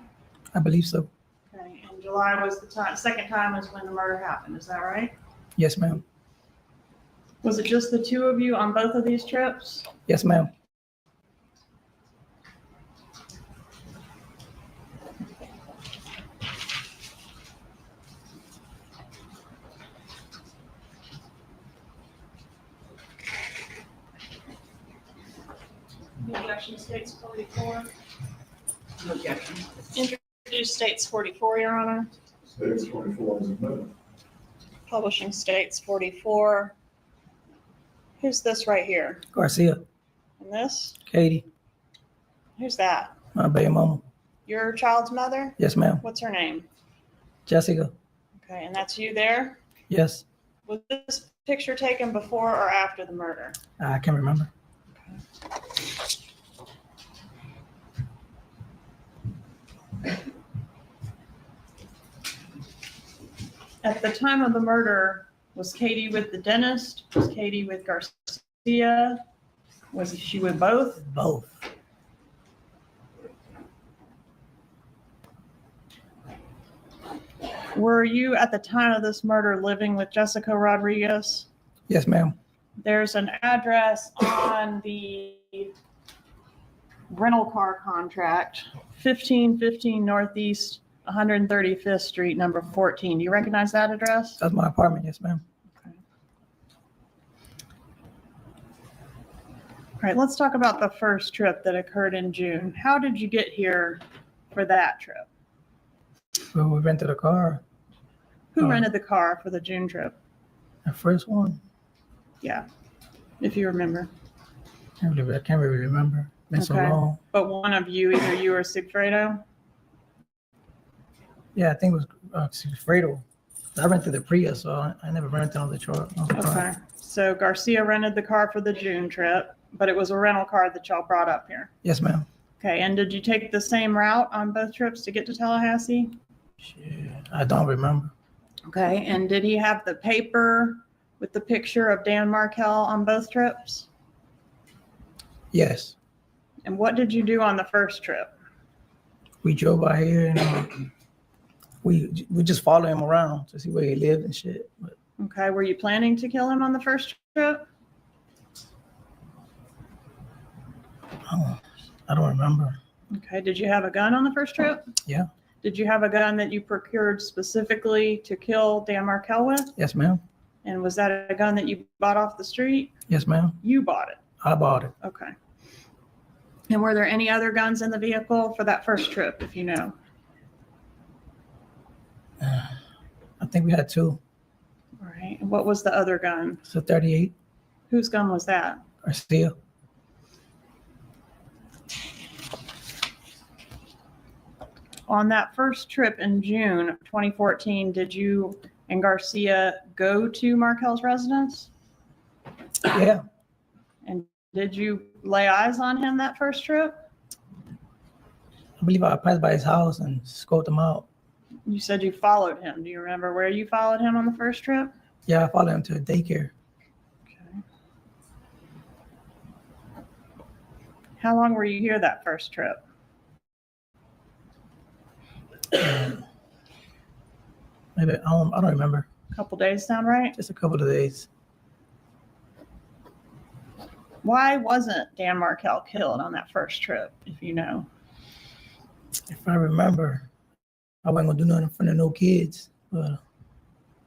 I believe so. Okay, and July was the time, second time was when the murder happened, is that right? Yes, ma'am. Was it just the two of you on both of these trips? Yes, ma'am. The objection states 44. No objection. Introduced states 44, Your Honor. States 24 is admitted. Publishing states 44. Who's this right here? Garcia, And this? Katie, Who's that? my baby mama. Your child's mother? Yes, ma'am. What's her name? Jessica. Okay, and that's you there? Yes. Was this picture taken before or after the murder? I can't remember. At the time of the murder, was Katie with the dentist? Was Katie with Garcia? Was she with both? Both. Were you at the time of this murder living with Jessica Rodriguez? Yes, ma'am. There's an address on the rental car contract, 1515 Northeast 135th Street, number 14. Do you recognize that address? That's my apartment. Yes, ma'am. All right, let's talk about the first trip that occurred in June. How did you get here for that trip? Well, we rented a car. Who rented the car for the June trip? The first one. Yeah, if you remember. I can't really remember. Been so long. But one of you, either you or Sigfredo? Yeah, I think it was Fredo. I rented the Prius, so I never rented on the truck. Okay, so Garcia rented the car for the June trip, but it was a rental car that y'all brought up here. Yes, ma'am. Okay, and did you take the same route on both trips to get to Tallahassee? Shit, I don't remember. Okay, and did he have the paper with the picture of Dan Markel on both trips? Yes. And what did you do on the first trip? We drove by here and we just followed him around to see where he lived and shit. But Okay, were you planning to kill him on the first trip? I don't remember. Okay, did you have a gun on the first trip? Yeah. Did you have a gun that you procured specifically to kill Dan Markel with? Yes, ma'am. And was that a gun that you bought off the street? Yes, ma'am. You bought it. I bought it. Okay. And were there any other guns in the vehicle for that first trip, if you know? I think we had two. All right. And what was the other gun? It's a 38. Whose gun was that? Garcia. On that first trip in June of 2014, did you and Garcia go to Markel's residence? Yeah. And did you lay eyes on him that first trip? I believe I passed by his house and scoped him out. You said you followed him. Do you remember where you followed him on the first trip? Yeah, I followed him to a daycare. Okay. How long were you here that first trip? Maybe I don't remember. A couple days sound right? Just a couple of days. Why wasn't Dan Markel killed on that first trip, if you know? If I remember, I wasn't gonna do nothing in front of no kids. But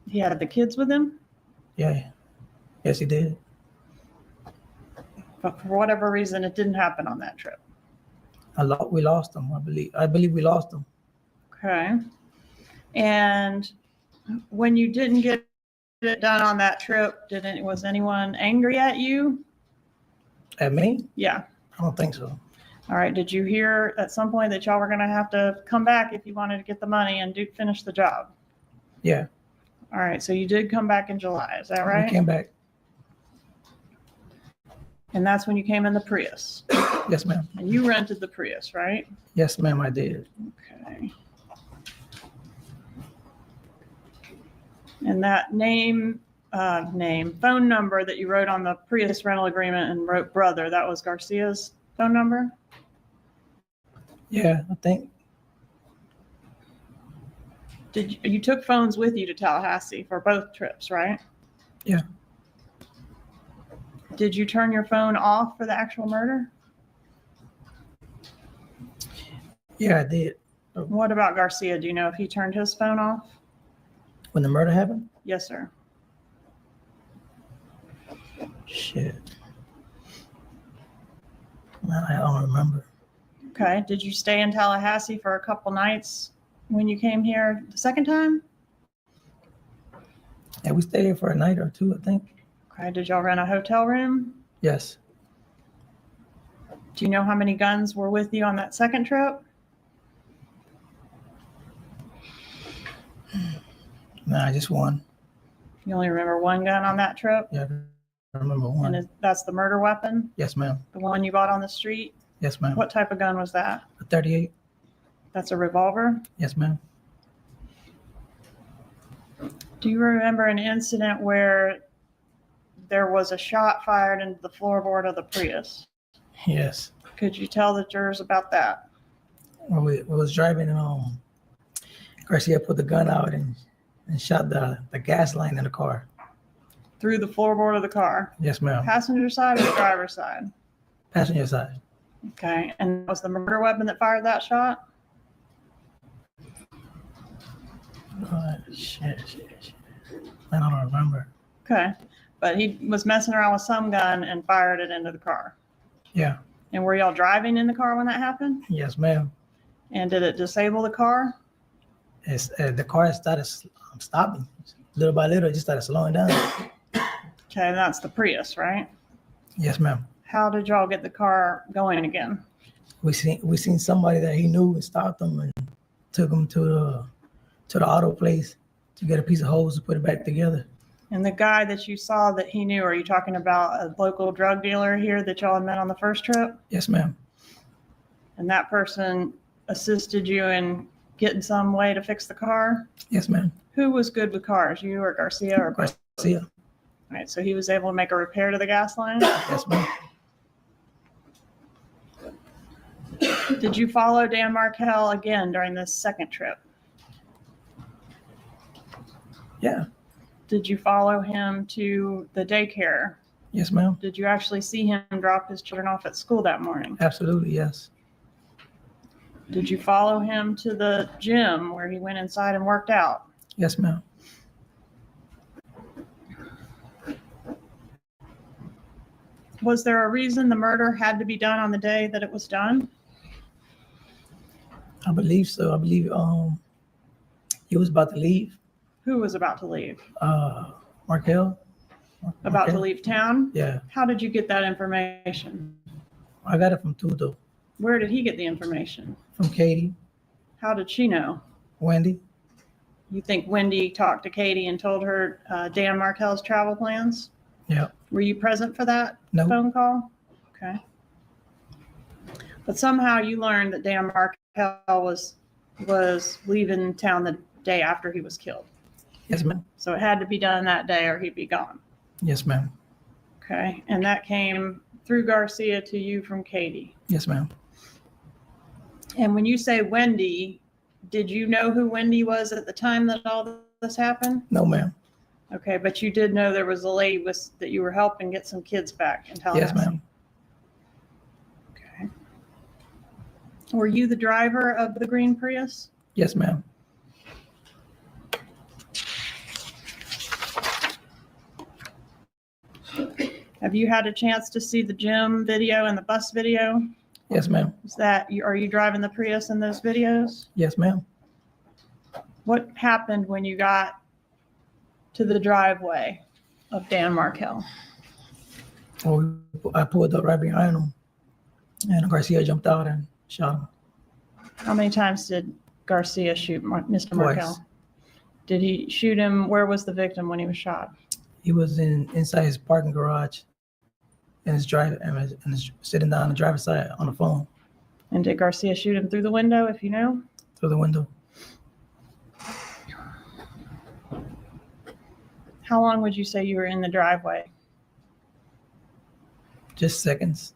He had the kids with him, yeah, yes, he did. but for whatever reason, it didn't happen on that trip. We lost him. I believe we lost him. Okay. And when you didn't get it done on that trip, was anyone angry at you? At me? Yeah. I don't think so. All right. Did you hear at some point that y'all were going to have to come back if you wanted to get the money and finish the job? Yeah. All right. So you did come back in July. Is that right? We came back. And that's when you came in the Prius. Yes, ma'am. And you rented the Prius, right? Yes, ma'am, I did. Okay. And that phone number that you wrote on the Prius rental agreement and wrote brother, that was Garcia's phone number? Yeah, I think. You took phones with you to Tallahassee for both trips, right? Yeah. Did you turn your phone off for the actual murder? Yeah, I did. What about Garcia? Do you know if he turned his phone off? When the murder happened? Yes, sir. Shit. Man, I don't remember. Okay. Did you stay in Tallahassee for a couple nights when you came here the second time? Yeah, we stayed here for a night or two, I think. Okay. Did y'all rent a hotel room? Yes. Do you know how many guns were with you on that second trip? Nah, just one. You only remember one gun on that trip? Yeah, I remember one. And that's the murder weapon? Yes, ma'am. The one you bought on the street? Yes, ma'am. What type of gun was that? A 38. That's a revolver? Yes, ma'am. Do you remember an incident where there was a shot fired into the floorboard of the Prius? Yes. Could you tell the jurors about that? When we was driving and Garcia put the gun out and shot the gas line in the car. Through the floorboard of the car? Yes, ma'am. Passenger side or driver's side? Passenger side. Okay. And was the murder weapon that fired that shot? Shit. Man, I don't remember. Okay. But he was messing around with some gun and fired it into the car. Yeah. And were y'all driving in the car when that happened? Yes, ma'am. And did it disable the car? It's the car started stopping. Little by little, it just started slowing down. Okay, that's the Prius, right? Yes, ma'am. How did y'all get the car going again? We seen somebody that he knew and stopped him and took him to the auto place to get a piece of hose to put it back together. And the guy that you saw that he knew, are you talking about a local drug dealer here that y'all had met on the first trip? Yes, ma'am. And that person assisted you in getting some way to fix the car? Yes, ma'am. Who was good with cars, you or Garcia? Or Garcia. All right, so he was able to make a repair to the gas line? Yes, ma'am. Did you follow Dan Markel again during this second trip? Yeah. Did you follow him to the daycare? Yes, ma'am. Did you actually see him drop his children off at school that morning? Absolutely, yes. Did you follow him to the gym where he went inside and worked out? Yes, ma'am. Was there a reason the murder had to be done on the day that it was done? I believe so. I believe he was about to leave. Who was about to leave? Markel. About to leave town? Yeah. How did you get that information? I got it from Tudo. Where did he get the information? From Katie. How did she know? Wendy. You think Wendy talked to Katie and told her Dan Markel's travel plans? Yeah. Were you present for that No. phone call? Okay. But somehow you learned that Dan Markel was leaving town the day after he was killed. Yes, ma'am. So it had to be done that day or he'd be gone. Yes, ma'am. Okay. And that came through Garcia to you from Katie. Yes, ma'am. And when you say Wendy, did you know who Wendy was at the time that all this happened? No, ma'am. Okay, but you did know there was a lady that you were helping get some kids back in Tallahassee? Yes, ma'am. Okay. Were you the driver of the green Prius? Yes, ma'am. Have you had a chance to see the gym video and the bus video? Yes, ma'am. Are you driving the Prius in those videos? Yes, ma'am. What happened when you got to the driveway of Dan Markel? Well, I pulled up right behind him, and Garcia jumped out and shot him. How many times did Garcia shoot Mr. Twice. Markel? Did he shoot him? Where was the victim when he was shot? He was inside his parking garage, and his sitting down on the driver's side on the phone. And did Garcia shoot him through the window, if you know? Through the window. How long would you say you were in the driveway? Just seconds.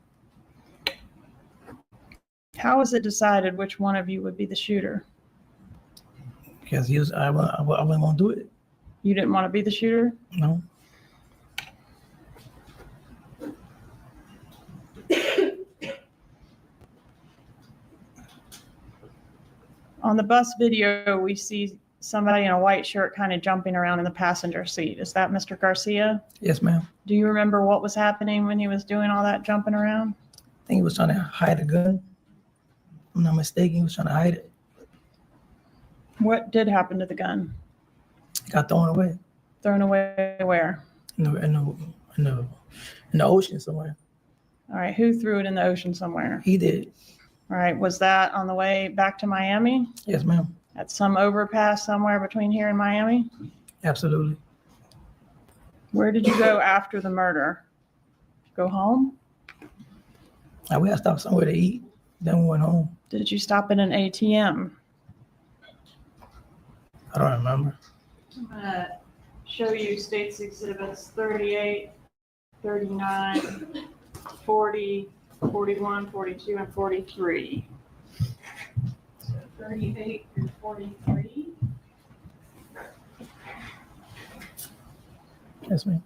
How was it decided which one of you would be the shooter? Because I wasn't gonna do it. You didn't want to be the shooter? No. On the bus video, we see somebody in a white shirt kind of jumping around in the passenger seat. Is that Mr. Garcia? Yes, ma'am. Do you remember what was happening when he was doing all that jumping around? I think he was trying to hide a gun. If I'm not mistaken, he was trying to hide it. What did happen to the gun? It got thrown away. Thrown away where? In the ocean somewhere. All right, who threw it in the ocean somewhere? He did. All right, was that on the way back to Miami? Yes, ma'am. At some overpass somewhere between here and Miami? Absolutely. Where did you go after the murder? Go home? We had to stop somewhere to eat. Then we went home. Did you stop at an ATM? I don't remember. I'm gonna show you states exhibits 38, 39, 40, 41, 42, and 43. So 38 through 43. Yes, ma'am.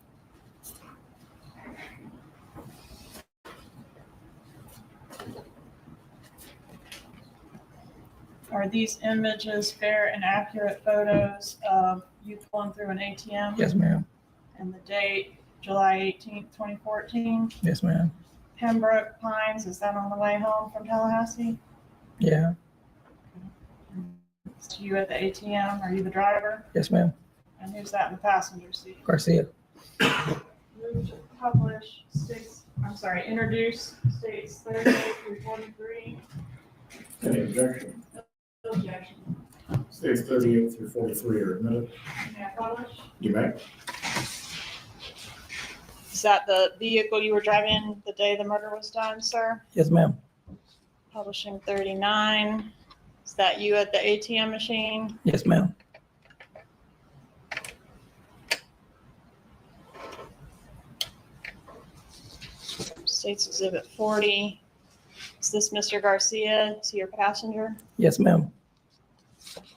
Are these images fair and accurate photos of you pulling through an ATM? Yes, ma'am. And the date, July 18th, 2014? Yes, ma'am. Pembroke Pines, is that on the way home from Tallahassee? Yeah. Is you at the ATM? Are you the driver? Yes, ma'am. And who's that in the passenger seat? Garcia. Move to publish states, introduce states 38 through 43. Any objection? No objection. States 38 through 43 are admitted. May I publish? You may. Is that the vehicle you were driving the day the murder was done, sir? Yes, ma'am. Publishing 39. Is that you at the ATM machine? Yes, ma'am. States Exhibit 40. Is this Mr. Garcia? Is he your passenger? Yes, ma'am.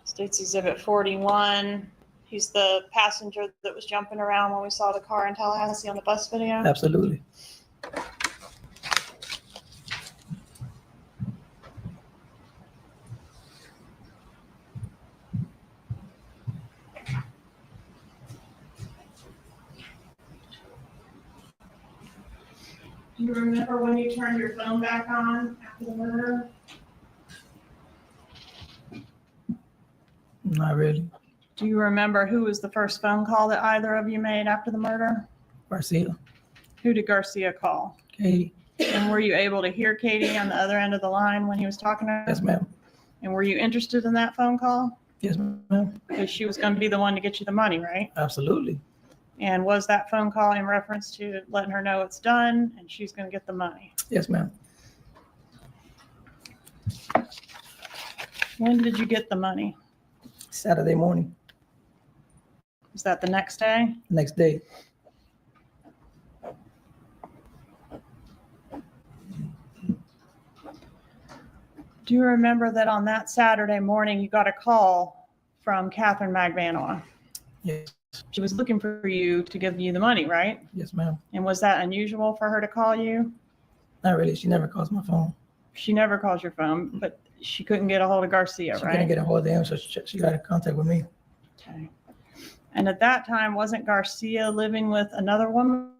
States Exhibit 41. He's the passenger that was jumping around when we saw the car in Tallahassee on the bus video? Absolutely. Do you remember when you turned your phone back on after the murder? Not really. Do you remember who was the first phone call that either of you made after the murder? Garcia. Who did Garcia call? Katie. And were you able to hear Katie on the other end of the line when he was talking to her? Yes, ma'am. And were you interested in that phone call? Yes, ma'am. Because she was going to be the one to get you the money, right? Absolutely. And was that phone call in reference to letting her know it's done and she's going to get the money? Yes, ma'am. When did you get the money? Saturday morning. Was that the next day? Next day. Do you remember that on that Saturday morning you got a call from Catherine Magvanoa? Yes. She was looking for you to give you the money, right? Yes, ma'am. And was that unusual for her to call you? Not really. She never calls my phone. She never calls your phone, but she couldn't get a hold of Garcia, She right? couldn't get a hold of him, so she got in contact with me. Okay. And at that time, wasn't Garcia living with another woman?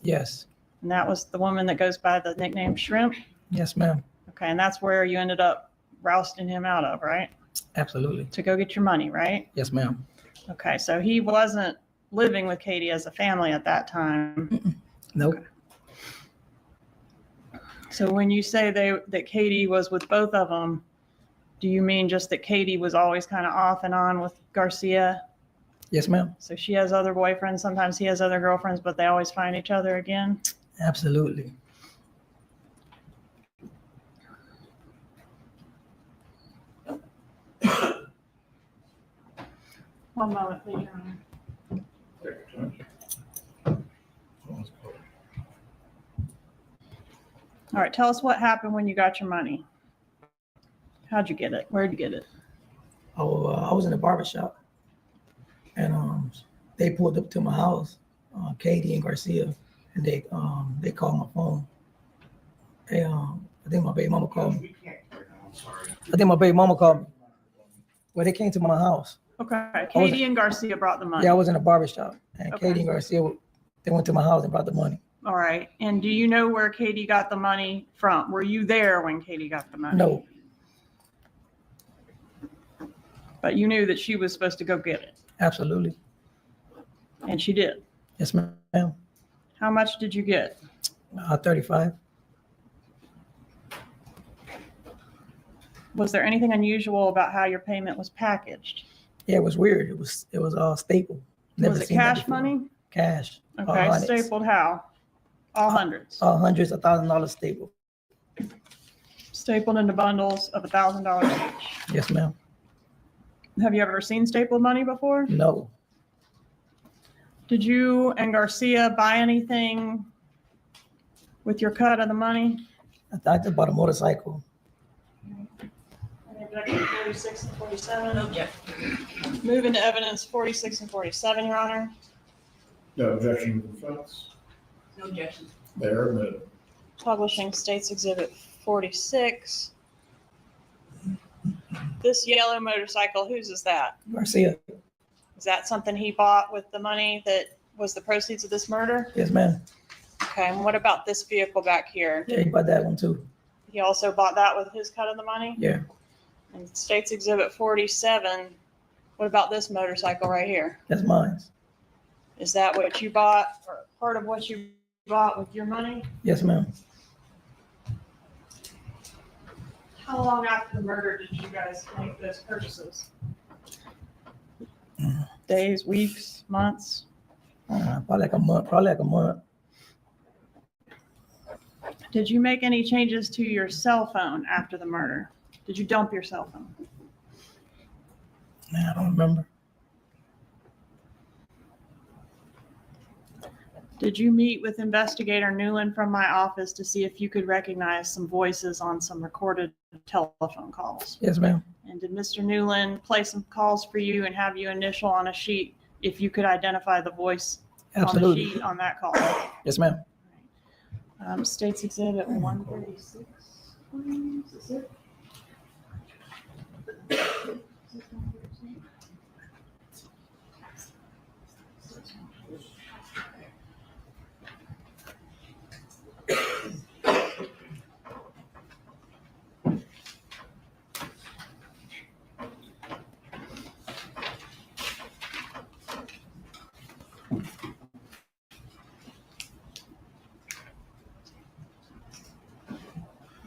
Yes. And that was the woman that goes by the nickname Shrimp? Yes, ma'am. Okay, and that's where you ended up rousting him out of, right? Absolutely. To go get your money, right? Yes, ma'am. Okay, so he wasn't living with Katie as a family at that time. Nope. Okay. So when you say that Katie was with both of them, do you mean just that Katie was always kind of off and on with Garcia? Yes, ma'am. So she has other boyfriends, sometimes he has other girlfriends, but they always find each other again? Absolutely. One moment, please, Your Honor. All right, tell us what happened when you got your money. How'd you get it? Where'd you get it? Oh, I was in a barber shop, and they pulled up to my house, Katie and Garcia, and they called my phone. They I think my baby mama called me. I think my baby mama called me. Well, they came to my house. Okay, Katie and Garcia brought the money. Yeah, I was in a barber shop, and Okay. Katie and Garcia, they went to my house and brought the money. All right, and do you know where Katie got the money from? Were you there when Katie got the money? No, But you knew that she was supposed to go get it, absolutely. and she did. Yes, ma'am. How much did you get? 35. Was there anything unusual about how your payment was packaged? Yeah, it was weird. It was all stapled. Was it seen that cash before. money? Cash. all Okay, hundreds. stapled how? All hundreds. All hundreds, $1,000 stapled. Stapled into bundles of $1,000 each. Yes, ma'am. Have you ever seen stapled money before? No, Did you and Garcia buy anything with your cut of the money? I just bought a motorcycle. Objection 46 and 47. Move into evidence 46 and 47, Your Honor. No objection to the defense. No objection. They are admitted. Publishing States Exhibit 46. This yellow motorcycle, whose is that? Garcia. Is that something he bought with the money that was the proceeds of this murder? Yes, ma'am. Okay, and what about this vehicle back here? Yeah, he bought that one too. He also bought that with his cut of the money? Yeah, And States Exhibit 47, what about this motorcycle right here? that's mine. Is that what you bought, or part of what you bought with your money? Yes, ma'am. How long after the murder did you guys make those purchases? Days, weeks, months? Probably like a month. Did you make any changes to your cell phone after the murder? Did you dump your cell phone? Man, I don't remember. Did you meet with Investigator Newland from my office to see if you could recognize some voices on some recorded telephone calls? Yes, ma'am. And did Mr. Newland play some calls for you and have you initial on a sheet if you could identify the voice Absolutely. on the sheet on that call? Yes, ma'am. States Exhibit 136. Is it?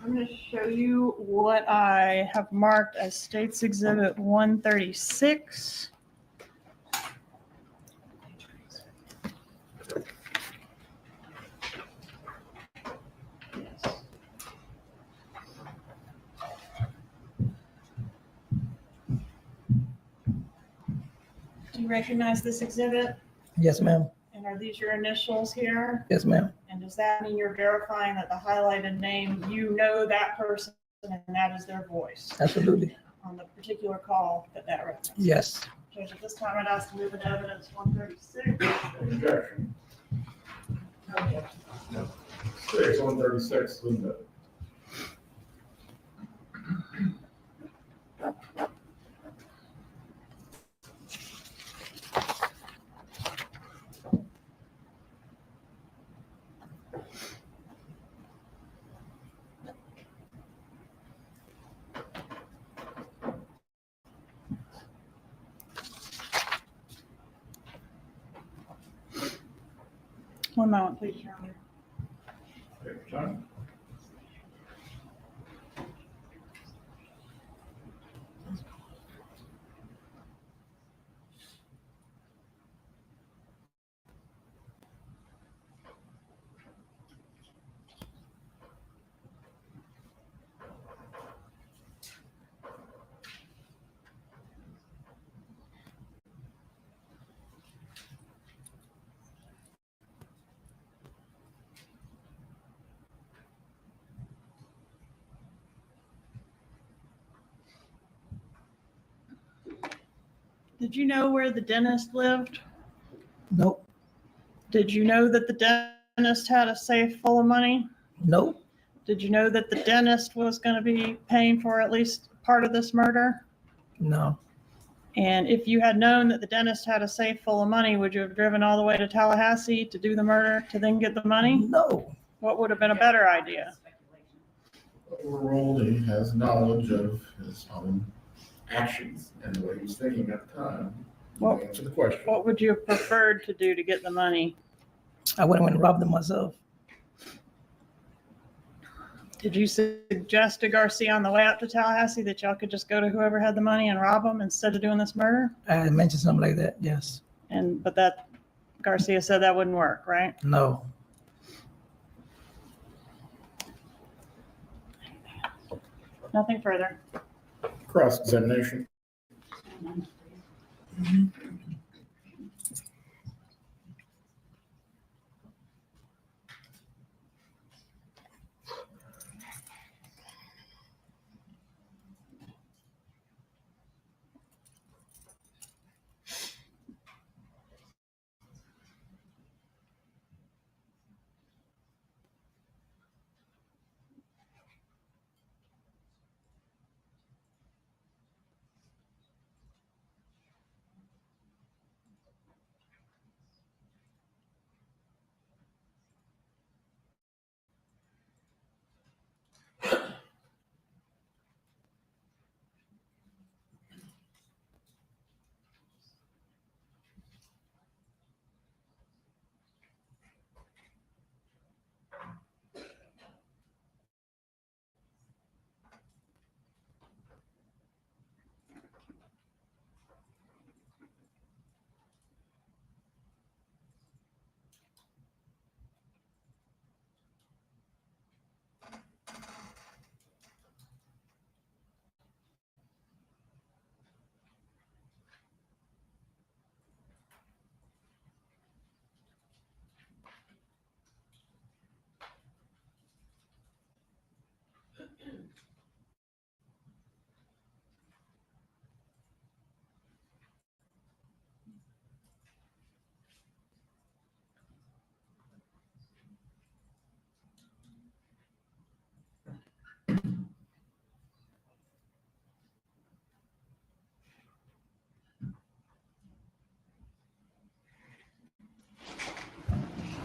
I'm going to show you what I have marked as States Exhibit 136. Do you recognize this exhibit? Yes, ma'am. And are these your initials here? Yes, ma'am. And does that mean you're verifying that the highlighted name, you know that person and that is their voice Absolutely. on the particular call that references? Yes. Judge, at this time, I'd ask to move into evidence 136. Objection. No. 136 is admitted. One moment, please, Your Honor. Take your time. Did you know where the dentist lived? Nope, Did you know that the dentist had a safe full of money? nope, Did you know that the dentist was going to be paying for at least part of this murder? no, And if you had known that the dentist had a safe full of money, would you have driven all the way to Tallahassee to do the murder to then get the money? no. What would have been a better idea? Overall, he has knowledge of his own actions and what he was thinking at the time. Well, Answer the question. What would you have preferred to do to get the money? I wouldn't want to rob them myself. Did you suggest to Garcia on the way out to Tallahassee that y'all could just go to whoever had the money and rob them instead of doing this murder? I had mentioned something like that, yes. But that Garcia said that wouldn't work, right? No. Nothing further. Cross-examination.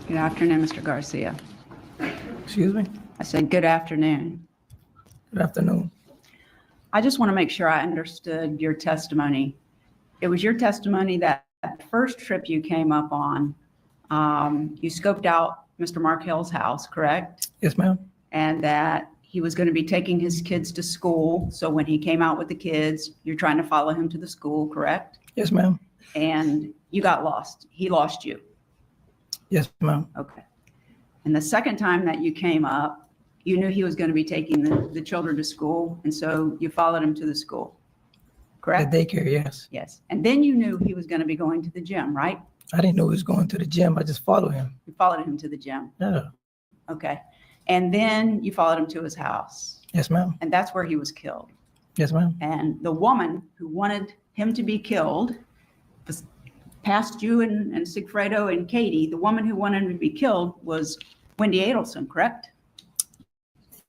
Good afternoon, Mr. Garcia. Excuse me? I said, good afternoon. Good afternoon. I just want to make sure I understood your testimony. It was your testimony that first trip you came up on, you scoped out Mr. Markel's house, correct? Yes, ma'am. And that he was going to be taking his kids to school. So when he came out with the kids, you're trying to follow him to the school, correct? Yes, ma'am. And you got lost. He lost you. Yes, ma'am. Okay. And the second time that you came up, you knew he was going to be taking the children to school. And so you followed him to the school, correct? The daycare, yes. Yes. And then you knew he was going to be going to the gym, right? I didn't know he was going to the gym. I just followed him. You followed him to the gym. Yeah. Okay. And then you followed him to his house. Yes, ma'am. And that's where he was killed. Yes, ma'am. And the woman who wanted him to be killed, past you and Sigfredo and Katie, the woman who wanted him to be killed was Wendy Adelson, correct?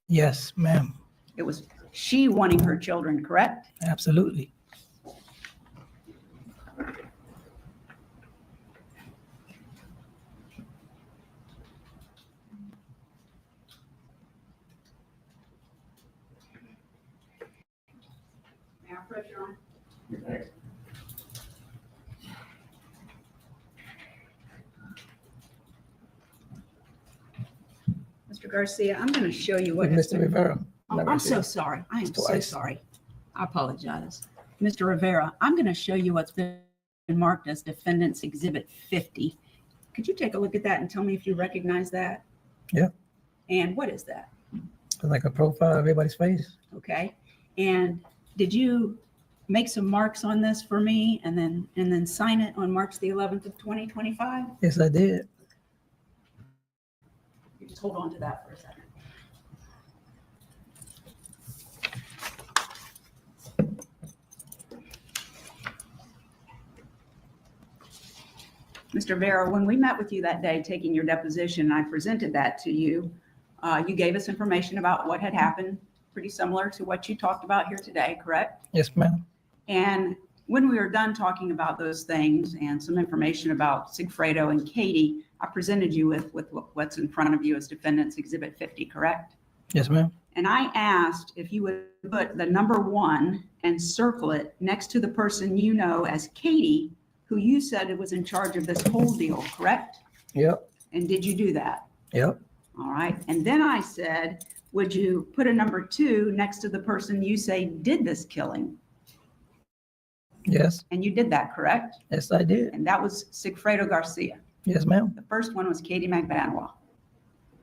Yes, ma'am. It was she wanting her children, correct? Absolutely. May I pressure on? Mr. Garcia, I'm going to show you what. Mr. Rivera. Oh, I'm so sorry. I am so sorry. I apologize. Mr. Rivera, I'm going to show you what's been marked as Defendant's Exhibit 50. Could you take a look at that and tell me if you recognize that? Yeah. And what is that? Like a profile of everybody's face. Okay. And did you make some marks on this for me and then sign it on March the 11th of 2025? Yes, I did. You just hold on to that for a second. Mr. Vera, when we met with you that day, taking your deposition, I presented that to you. You gave us information about what had happened, pretty similar to what you talked about here today, correct? Yes, ma'am. And when we were done talking about those things and some information about Sigfredo and Katie, I presented you with what's in front of you as Defendant's Exhibit 50, correct? Yes, ma'am. And I asked if you would put the number 1 and circle it next to the person you know as Katie, who you said was in charge of this whole deal, correct? Yep. And did you do that? Yep. All right. And then I said, would you put a number 2 next to the person you say did this killing? Yes. And you did that, correct? Yes, I did. And that was Sigfredo Garcia. Yes, ma'am. The first one was Katie McBanois,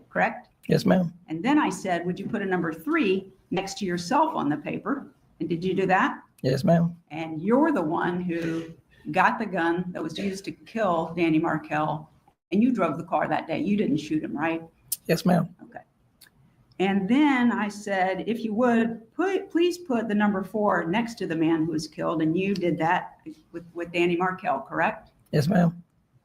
correct? Yes, ma'am. And then I said, would you put a number 3 next to yourself on the paper? And did you do that? Yes, ma'am. And you're the one who got the gun that was used to kill Danny Markel, and you drove the car that day. You didn't shoot him, right? Yes, ma'am. Okay. And then I said, if you would, please put the number 4 next to the man who was killed, and you did that with Danny Markel, correct? Yes, ma'am.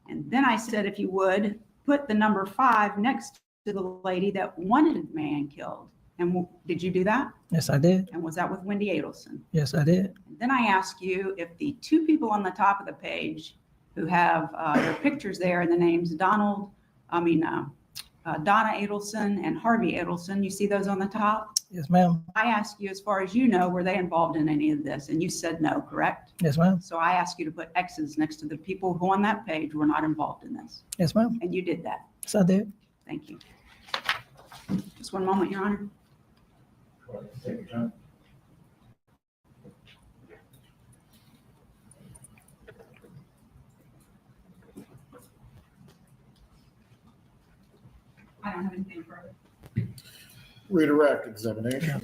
And then I said, if you would, put the number 5 next to the lady that wanted the man killed. And did you do that? Yes, I did. And was that with Wendy Adelson? Yes, I did. And then I asked you if the 2 people on the top of the page who have their pictures there and the names Donna Adelson and Harvey Adelson, you see those on the top? Yes, ma'am. I asked you, as far as you know, were they involved in any of this? And you said no, correct? Yes, ma'am. So I asked you to put X's next to the people who on that page were not involved in this. Yes, ma'am. And you did that. Yes, I did. Thank you. Just one moment, Your Honor. Take your time. I don't have anything further. Redirect examination.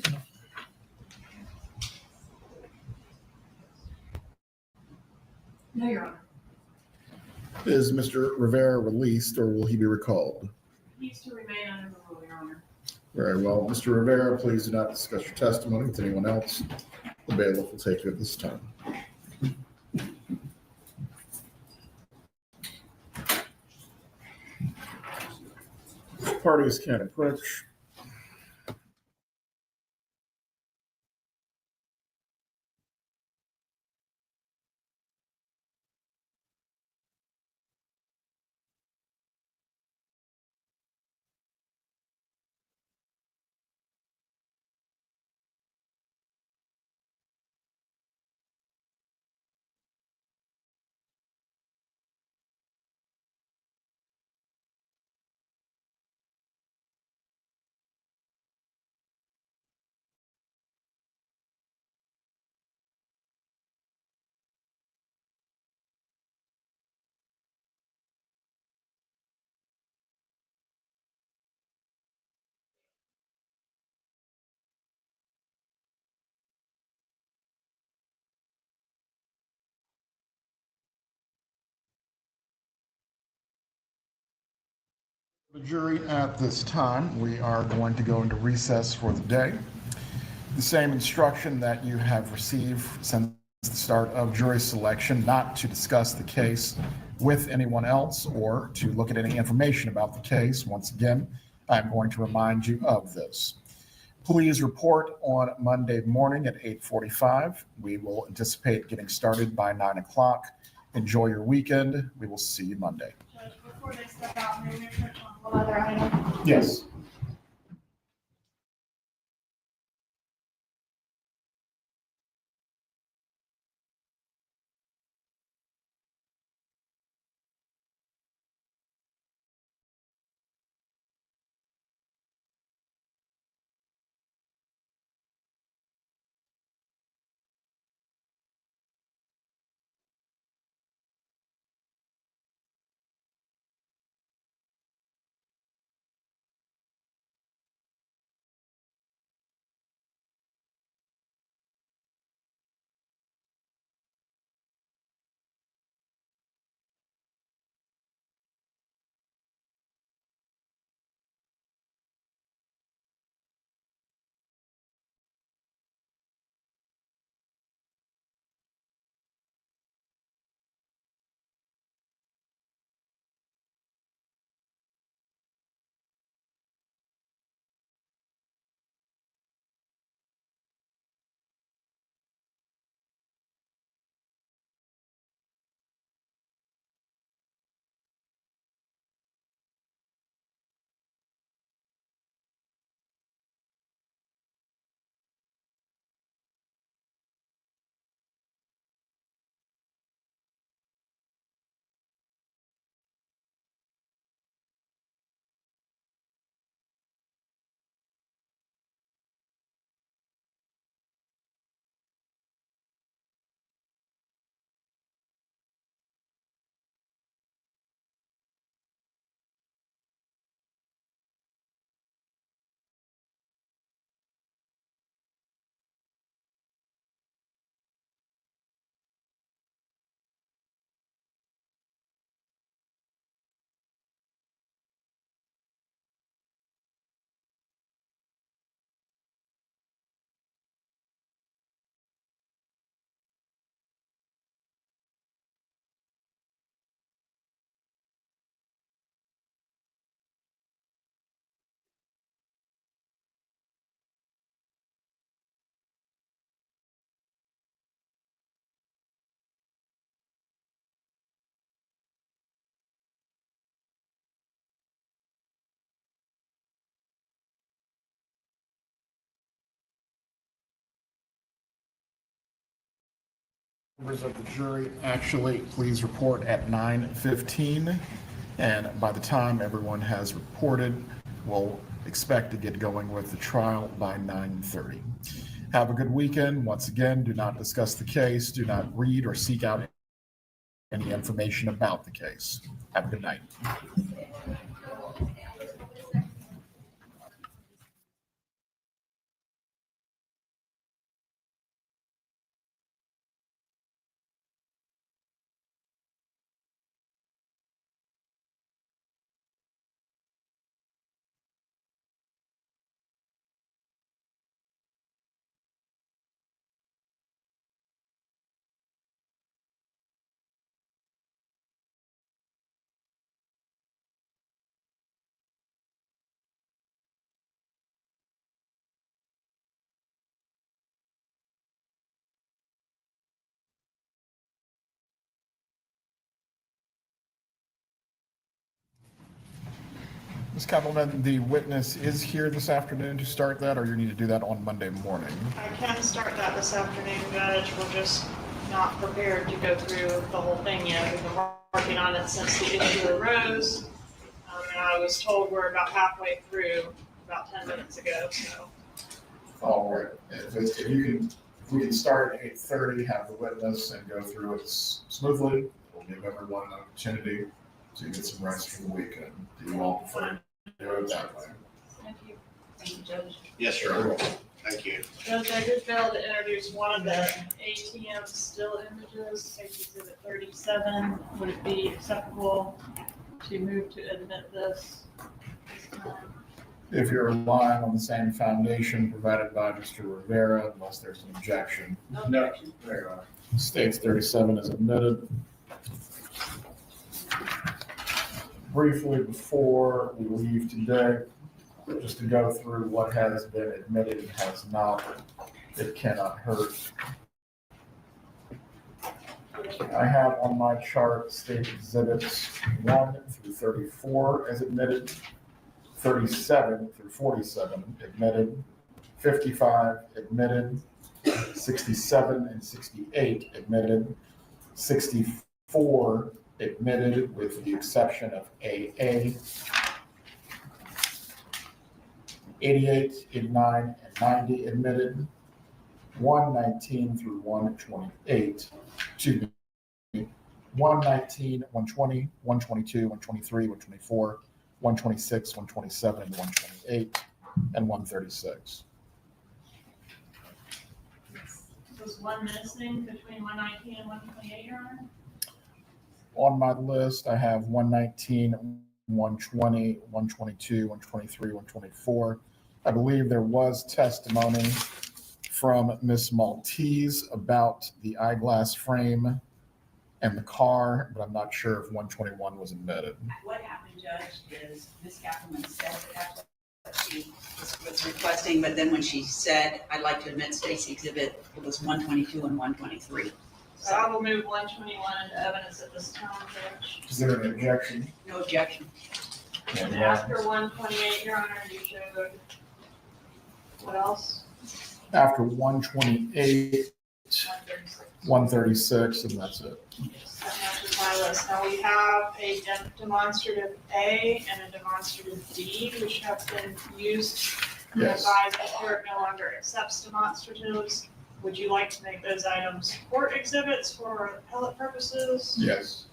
No, Your Honor. Is Mr. Rivera released or will he be recalled? Needs to remain under the rule, Your Honor. Very well. Mr. Rivera, please do not discuss your testimony with anyone else. The bailiff will take you at this time. Parties can approach. The jury, at this time, we are going to go into recess for the day. The same instruction that you have received since the start of jury selection, not to discuss the case with anyone else or to look at any information about the case. Once again, I'm going to remind you of this. Please report on Monday morning at 8:45. We will anticipate getting started by 9 o'clock. Enjoy your weekend. We will see you Monday. Judge, before they step out, may we touch on one other item? Yes. Members of the jury, actually, please report at 9:15. And by the time everyone has reported, we'll expect to get going with the trial by 9:30. Have a good weekend. Once again, do not discuss the case. Do not read or seek out any information about the case. Have a good night. Ms. Kettleman, the witness is here this afternoon to start that, or you need to do that on Monday morning? I can start that this afternoon, Judge. We're just not prepared to go through the whole thing yet. We've been working on it since the issue arose. And I was told we're about halfway through about 10 minutes ago, so. All right. If we can start at 8:30, have the witness and go through it smoothly. We'll give everyone an opportunity to get some rest for the weekend. Do you all prefer to do it that way? Thank you. Thank you, Judge. Yes, sir. Thank you. Judge, I did fail to introduce one of the ATM still images, case exhibit 37. Would it be acceptable to move to admit this time? If you're relying on the same foundation provided by Mr. Rivera, unless there's an objection. No objection. There you are. States 37 is admitted. Briefly, before we leave today, just to go through what has been admitted and has not, it cannot hurt. I have on my chart state exhibits 1 through 34 as admitted, 37 through 47 admitted, 55 admitted, 67 and 68 admitted, 64 admitted with the exception of AA, 88, 89, and 90 admitted, 119 through 128, 119, 120, 122, 123, 124, 126, 127, and 128, and 136. Was one missing between 119 and 128, Your Honor? On my list, I have 119, 120, 122, 123, 124. I believe there was testimony from Miss Maltese about the eyeglass frame and the car, but I'm not sure if 121 was admitted. What happened, Judge, is Ms. Kappelman said that that's what she was requesting, but then when she said, I'd like to admit Stacy exhibit, it was 122 and 123. So I will move 121 into evidence at this time, Judge. Is there an objection? No objection. And after 128, Your Honor, you showed, what else? After 128, 136. 136, and that's it. That matches my list. Now we have a demonstrative A and a demonstrative D, which have been used. The Yes. advised the court no longer accepts demonstratives. Would you like to make those items court exhibits for appellate purposes? Yes.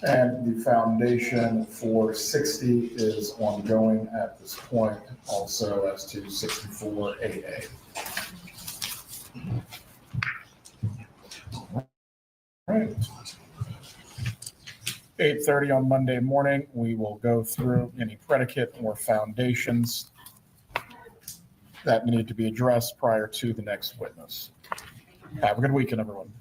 And the foundation for 60 is ongoing at this point, also as to 64 AA. All right. 8:30 on Monday morning, we will go through any predicate or foundations that need to be addressed prior to the next witness. Have a good weekend, everyone.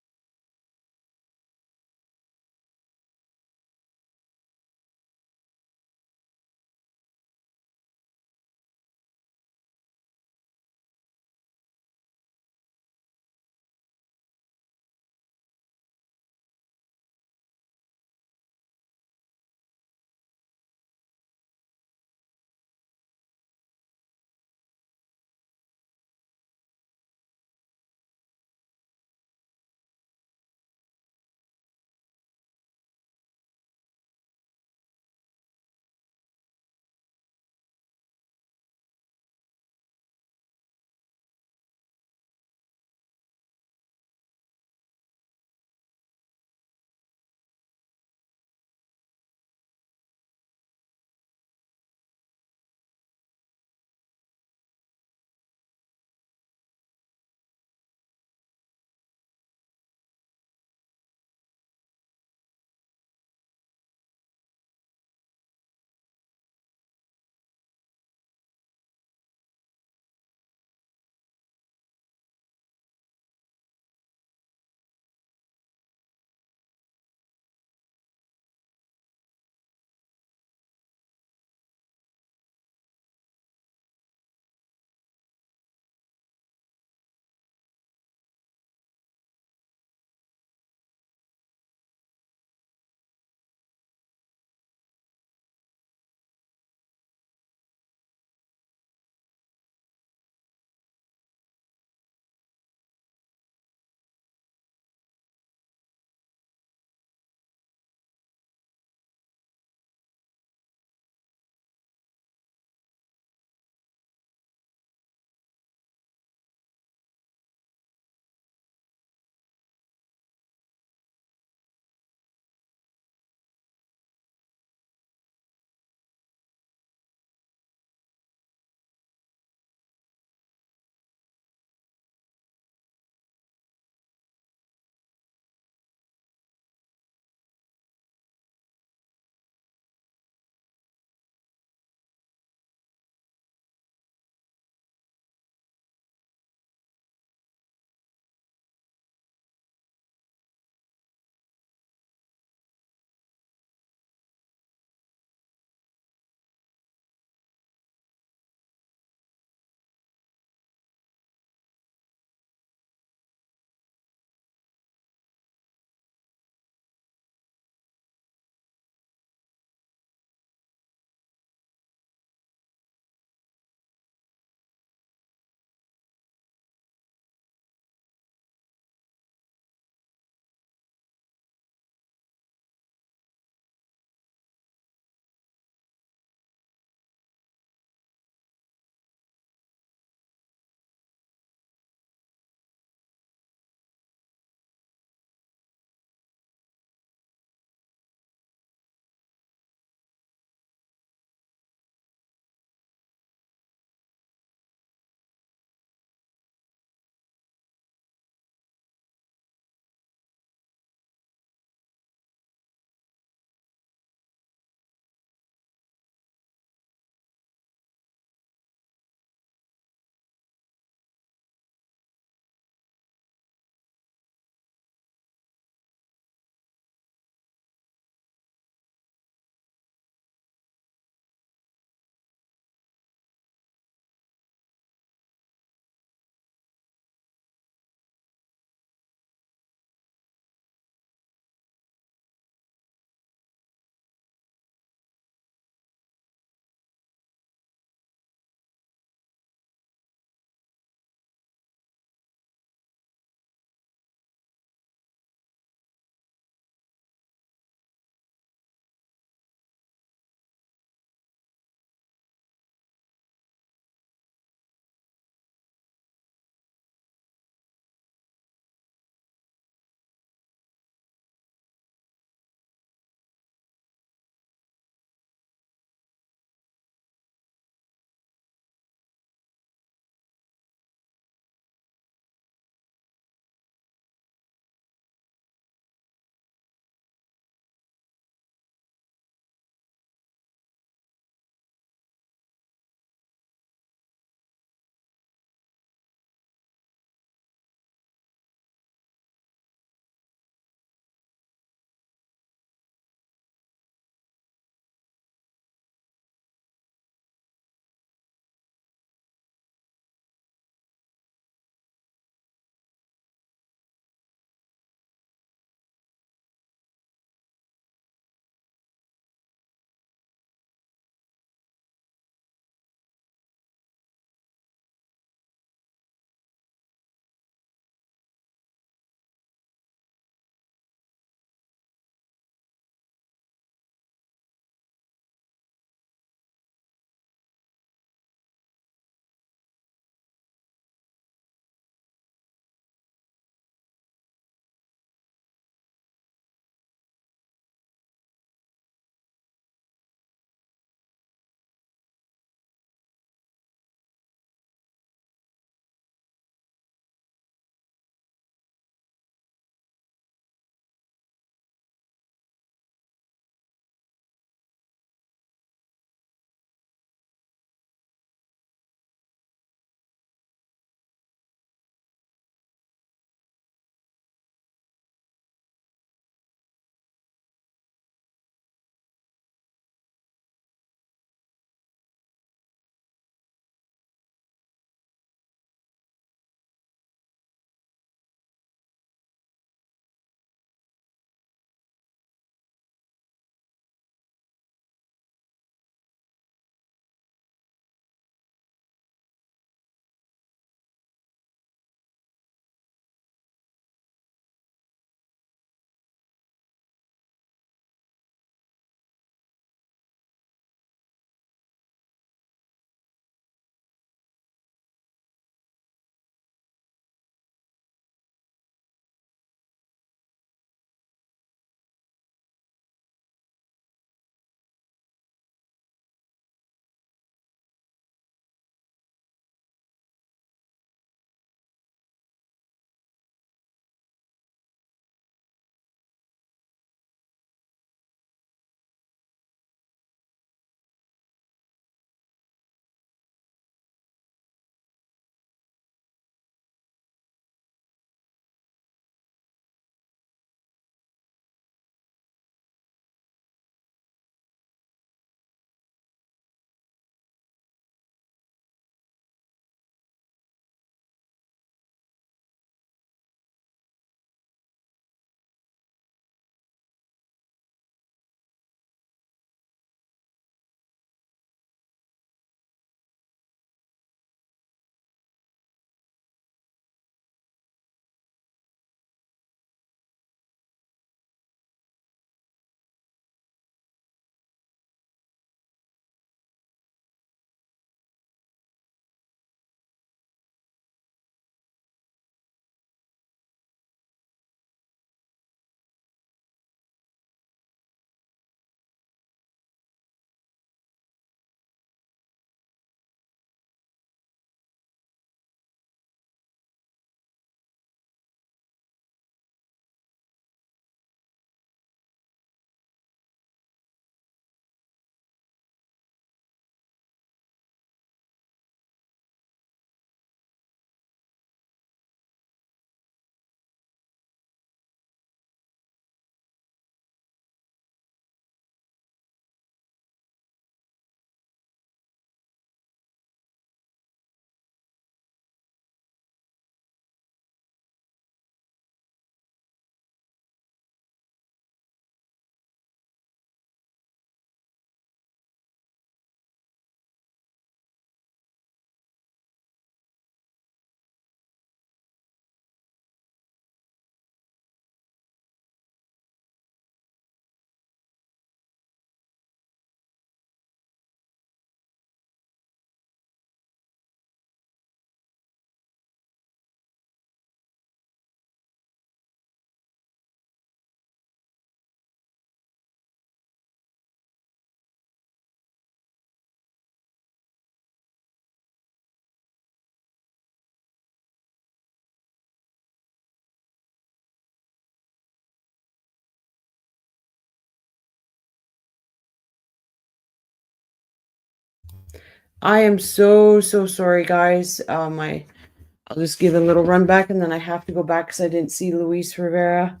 I am so sorry, guys. I'll just give a little run back, and then I have to go back because I didn't see Luis Rivera.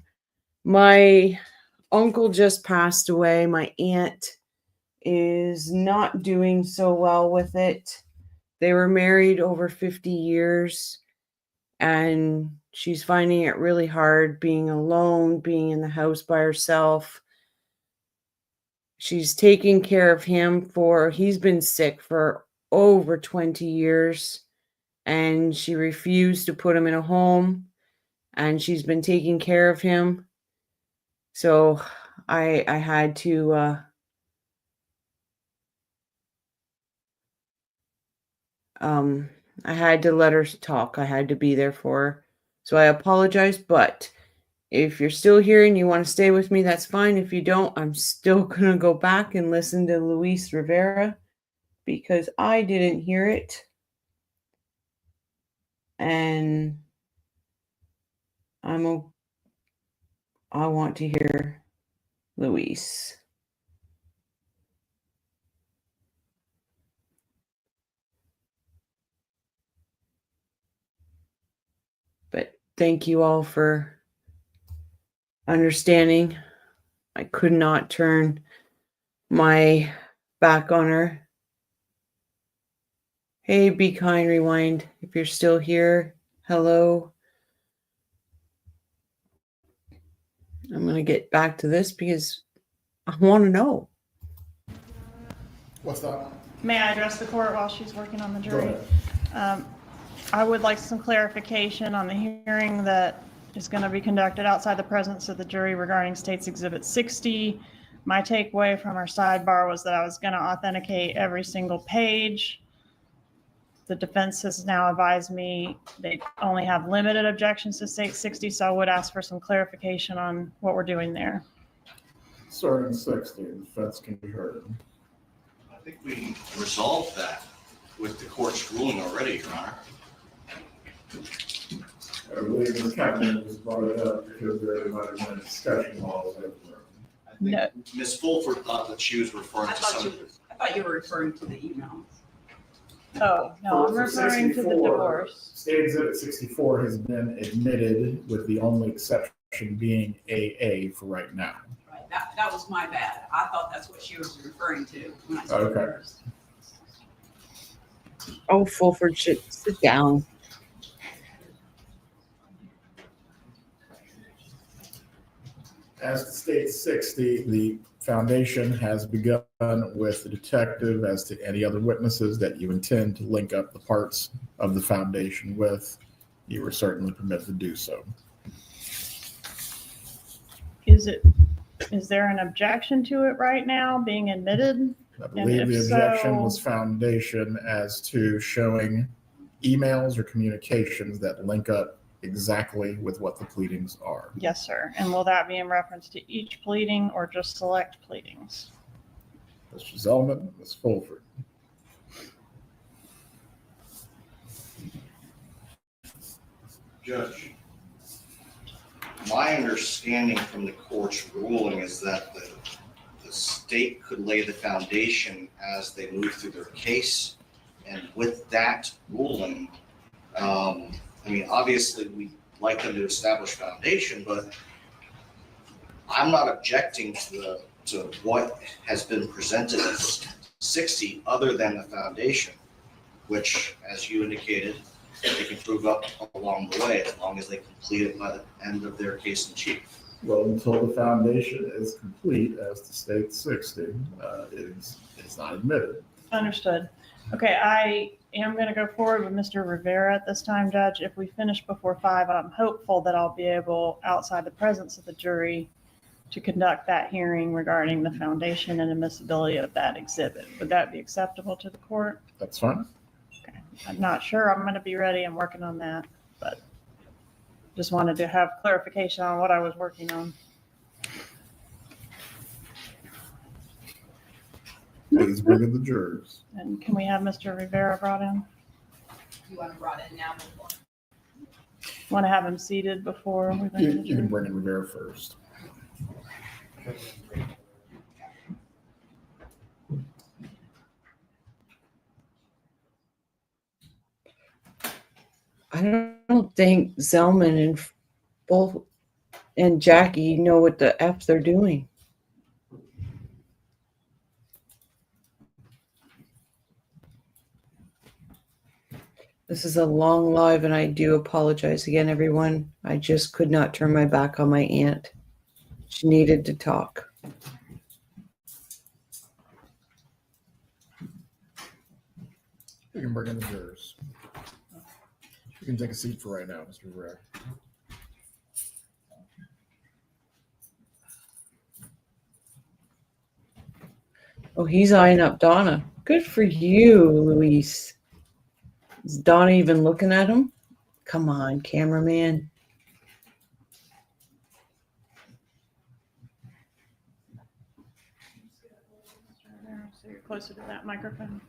My uncle just passed away. My aunt is not doing so well with it. They were married over 50 years, and she's finding it really hard being alone, being in the house by herself. She's taking care of him he's been sick for over 20 years, and she refused to put him in a home, and she's been taking care of him. So I had to I had to let her talk. I had to be there for her. So I apologize, but if you're still here and you want to stay with me, that's fine. If you don't, I'm still going to go back and listen to Luis Rivera because I didn't hear it. And I want to hear Luis. But thank you all for understanding. I could not turn my back on her. Hey, Be Kind Rewind, if you're still here, hello. I'm going to get back to this because I want to know. What's that? May I address the court while she's working on the Go jury? ahead. I would like some clarification on the hearing that is going to be conducted outside the presence of the jury regarding State's Exhibit 60. My takeaway from our sidebar was that I was going to authenticate every single page. The defense has now advised me they only have limited objections to State 60, so I would ask for some clarification on what we're doing there. Starting 60, the defense can be heard. I think we resolved that with the court's ruling already, Your Honor. I believe the captain just brought it up because there might have been a discussion while I was I think Ms. Fulford thought that she was referring to some. I thought you were referring to the emails. Oh, no, I'm referring to the divorce. State Exhibit 64 has been admitted with the only exception being AA for right now. Right, that was my bad. I thought that's what she was referring to when I said Okay. divorce. Oh, Fulford, sit down. As to State 60, the foundation has begun with the detective as to any other witnesses that you intend to link up the parts of the foundation with. You are certainly permitted to do so. Is there an objection to it right now being admitted? I believe the objection was foundation as to showing emails or communications that link up exactly with what the pleadings are. Yes, sir. And will that be in reference to each pleading or just select pleadings? Mr. Zellman, Ms. Fulford. Judge, my understanding from the court's ruling is that the state could lay the foundation as they move through their case. And with that ruling, I mean, obviously we'd like them to establish foundation, but I'm not objecting to what has been presented as 60 other than the foundation, which, as you indicated, they can prove up along the way as long as they complete it by the end of their case in chief. Well, until the foundation is complete, as to State 60, it's not admitted. Understood. Okay, I am going to go forward with Mr. Rivera at this time, Judge. If we finish before 5, I'm hopeful that I'll be able, outside the presence of the jury, to conduct that hearing regarding the foundation and admissibility of that exhibit. Would that be acceptable to the court? That's fine. Okay. I'm not sure I'm going to be ready. I'm working on that, but just wanted to have clarification on what I was working on. Please bring in the jurors. And can we have Mr. Rivera brought in? You want to brought in now? Want to have him seated before we bring in the You can jury? bring in Rivera first. I don't think Zellman and both and Jackie know what the F they're doing. This is a long live, and I do apologize again, everyone. I just could not turn my back on my aunt. She needed to talk. You can bring in the jurors. You can take a seat for right now, Mr. Rivera. Oh, he's eyeing up Donna. Good for you, Luis. Is Donna even looking at him? Come on, cameraman. So you're closer to that microphone.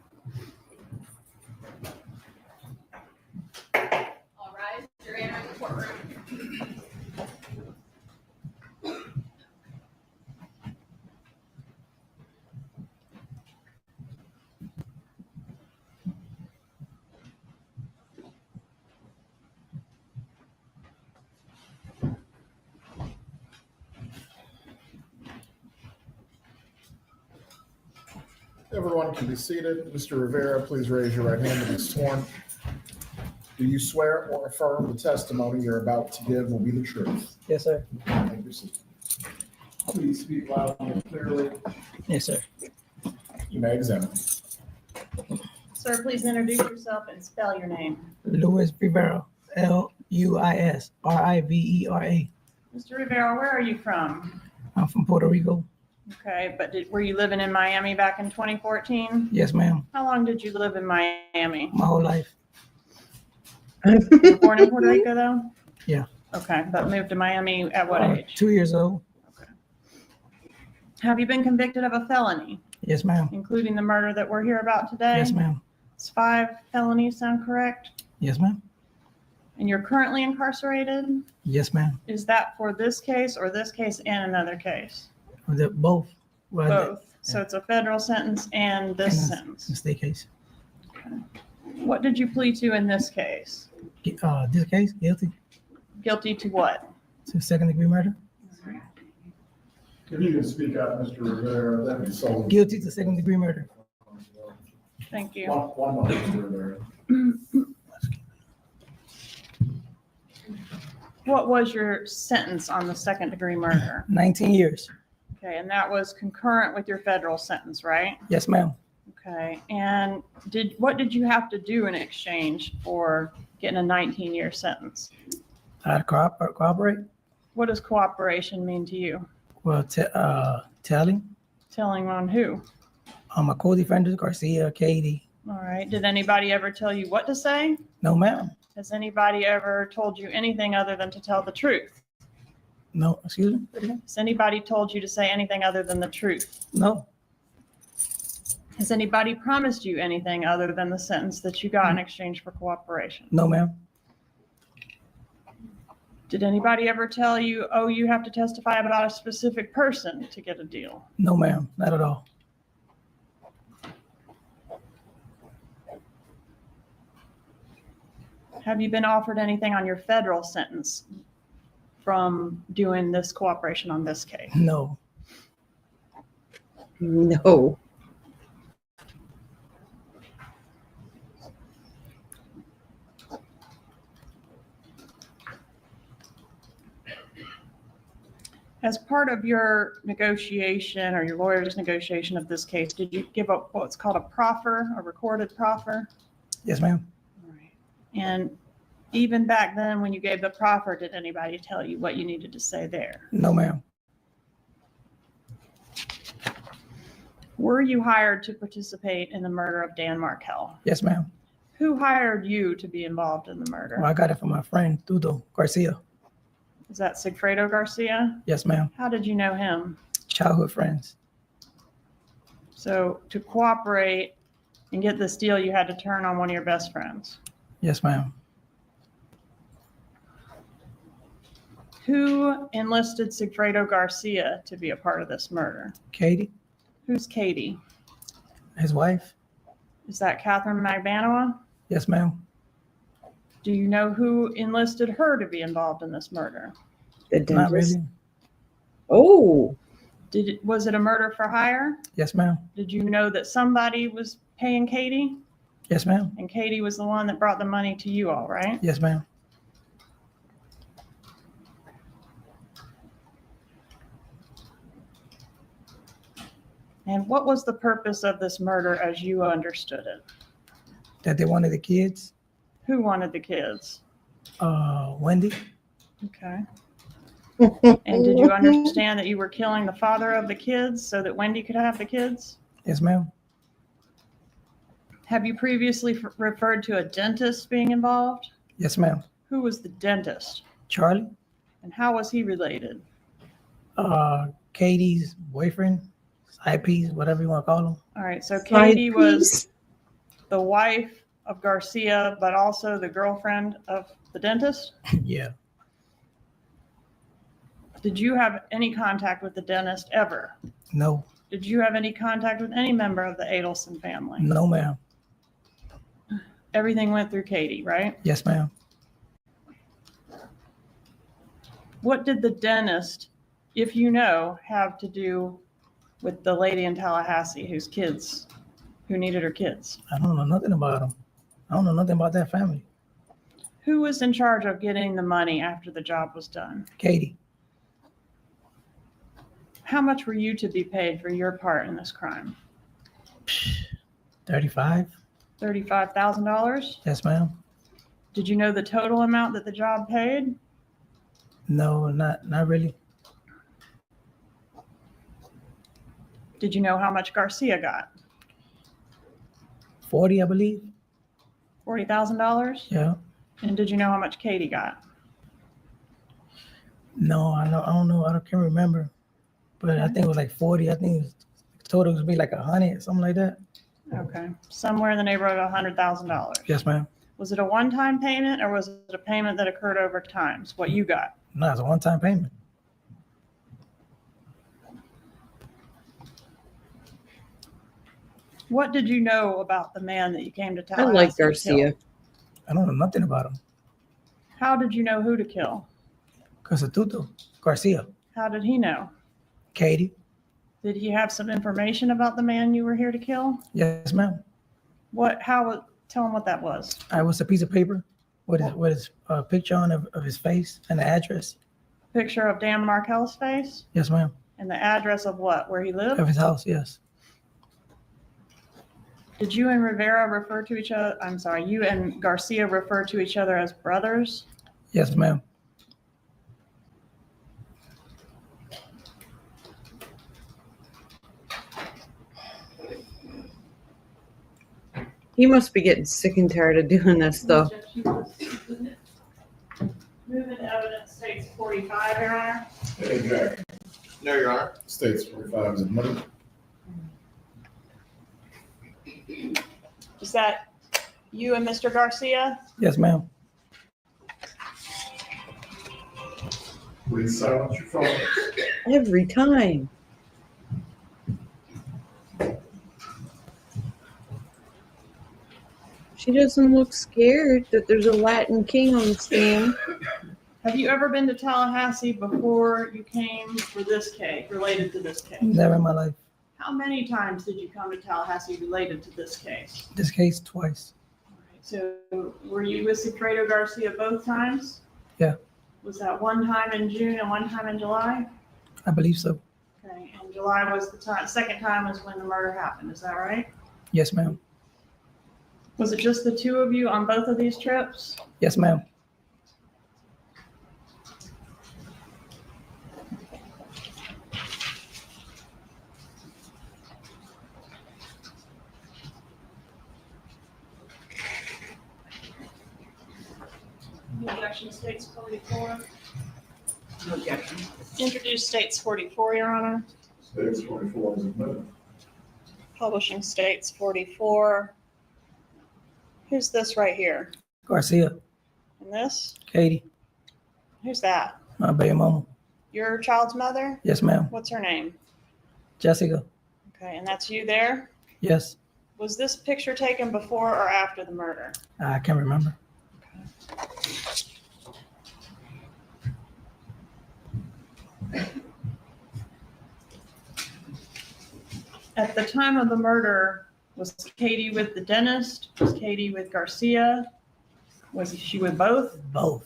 All rise, you're entering the courtroom. Everyone can be seated. Mr. Rivera, please raise your right hand and be sworn. Do you swear or affirm the testimony you're about to give will be the truth? Yes, sir. Thank you, sir. Please speak loudly and clearly. Yes, sir. You may examine. Sir, please introduce yourself and spell your name. Luis Rivera, Luisrivera. Mr. Rivera, where are you from? I'm from Puerto Rico. Okay, but were you living in Miami back in 2014? Yes, ma'am. How long did you live in Miami? My whole life. You were born in Puerto Rico, though? Yeah. Okay, but moved to Miami at what age? 2 years old. Have you been convicted of a felony, Yes, ma'am. including the murder that we're here about today? Yes, ma'am. It's 5 felonies, sound correct? Yes, ma'am. And you're currently incarcerated? Yes, ma'am. Is that for this case or this case and another case? Both. Well, Both. So it's a federal sentence and this sentence. the state case. What did you plead to in this case? This case, guilty Guilty to what? to second-degree murder. If you can speak up, Mr. Rivera, that'd be so. Guilty to second-degree murder. Thank you. One moment, Mr. Rivera. What was your sentence on the second degree murder? 19 years. Okay, and that was concurrent with your federal sentence, right? Yes, ma'am. Okay, and what did you have to do in exchange for getting a 19-year sentence? I had to cooperate. What does cooperation mean to you? Well, telling Telling on who? my co-defenders, Garcia, Katie. All right, did anybody ever tell you what to say? No, ma'am. Has anybody ever told you anything other than to tell the truth? No, excuse me. Has anybody told you to say anything other than the truth? No, Has anybody promised you anything other than the sentence that you got in exchange for cooperation? no, ma'am. Did anybody ever tell you, oh, you have to testify about a specific person to get a deal? No, ma'am. Not at all. Have you been offered anything on your federal sentence from doing this cooperation on this case? No. No. As part of your negotiation or your lawyer's negotiation of this case, did you give up what's called a proffer, a recorded proffer? Yes, ma'am. And even back then, when you gave the proffer, did anybody tell you what you needed to say there? No, ma'am. Were you hired to participate in the murder of Dan Markel? Yes, ma'am. Who hired you to be involved in the murder? Well, I got it from my friend, Tudo Garcia. Is that Sigfredo Garcia? Yes, ma'am. How did you know him? Childhood friends. So to cooperate and get this deal, you had to turn on one of your best friends. Yes, ma'am. Who enlisted Sigfredo Garcia to be a part of this murder? Katie, Who's Katie? his wife. Is that Catherine Magbanua? Yes, ma'am. Do you know who enlisted her to be involved in this murder? The Not dentist. really. Oh, Was it a murder for hire? Yes, ma'am. Did you know that somebody was paying Katie? Yes, ma'am. And Katie was the one that brought the money to you all, right? Yes, ma'am. And what was the purpose of this murder as you understood it? That they wanted the kids. Who wanted the kids? Wendy. Okay. And did you understand that you were killing the father of the kids so that Wendy could have the kids? Yes, ma'am. Have you previously referred to a dentist being involved? Yes, ma'am. Who was the dentist? Charlie. And how was he related? Katie's boyfriend, side piece, whatever you want to call him. All right, so Side Katie piece. was the wife of Garcia, but also the girlfriend of the dentist? Yeah. Did you have any contact with the dentist ever? No. Did you have any contact with any member of the Adelson family? No, ma'am. Everything went through Katie, right? Yes, ma'am. What did the dentist, if you know, have to do with the lady in Tallahassee who needed her kids? I don't know nothing about him. I don't know nothing about that family. Who was in charge of getting the money after the job was done? Katie. How much were you to be paid for your part in this crime? 35. $35,000? Yes, ma'am. Did you know the total amount that the job paid? No, not really. Did you know how much Garcia got? 40, I believe. $40,000? Yeah. And did you know how much Katie got? No, I don't know. I can't remember. But I think it was like 40. I think it was total was be like 100, something like that. Okay, somewhere in the neighborhood of $100,000. Yes, ma'am. Was it a one-time payment or was it a payment that occurred over times? What you got? No, it's a one-time payment. What did you know about the man that you came to I Tallahassee like to kill? Garcia. I don't know nothing about him. How did you know who to kill? Constituto. Garcia. How did he know? Katie. Did he have some information about the man you were here to kill? Yes, ma'am. Tell him what that was. I was a piece of paper with his picture on of his face and the address. Picture of Dan Markel's face? Yes, ma'am. And the address of what? Where he lived? Of his house, yes. Did you and Rivera refer to each other? I'm sorry, you and Garcia refer to each other as brothers? Yes, ma'am. He must be getting sick and tired of doing this stuff. Moving to evidence states 45, Your Honor. Hey, Jack. No, Your Honor. States 45 is admitted. Is that you and Mr. Garcia? Yes, ma'am. Please silence your phone. Every time. She doesn't look scared that there's a Latin king on the stand. Have you ever been to Tallahassee before you came for this case, related to this case? Never in my life. How many times did you come to Tallahassee related to this case? This case twice. So were you with Secreto Garcia both times? Yeah. Was that one time in June and one time in July? I believe so. Okay, and July was the time, second time was when the murder happened, is that right? Yes, ma'am. Was it just the two of you on both of these trips? Yes, ma'am. The objection states 44. No objection. Introduce states 44, Your Honor. States 44 is admitted. Publishing states 44. Who's this right here? Garcia. And this? Katie. Who's that? My baby mama. Your child's mother? Yes, ma'am. What's her name? Jessica. Okay, and that's you there? Yes. Was this picture taken before or after the murder? I can't remember. At the time of the murder, was Katie with the dentist? Was Katie with Garcia? Was she with both? Both.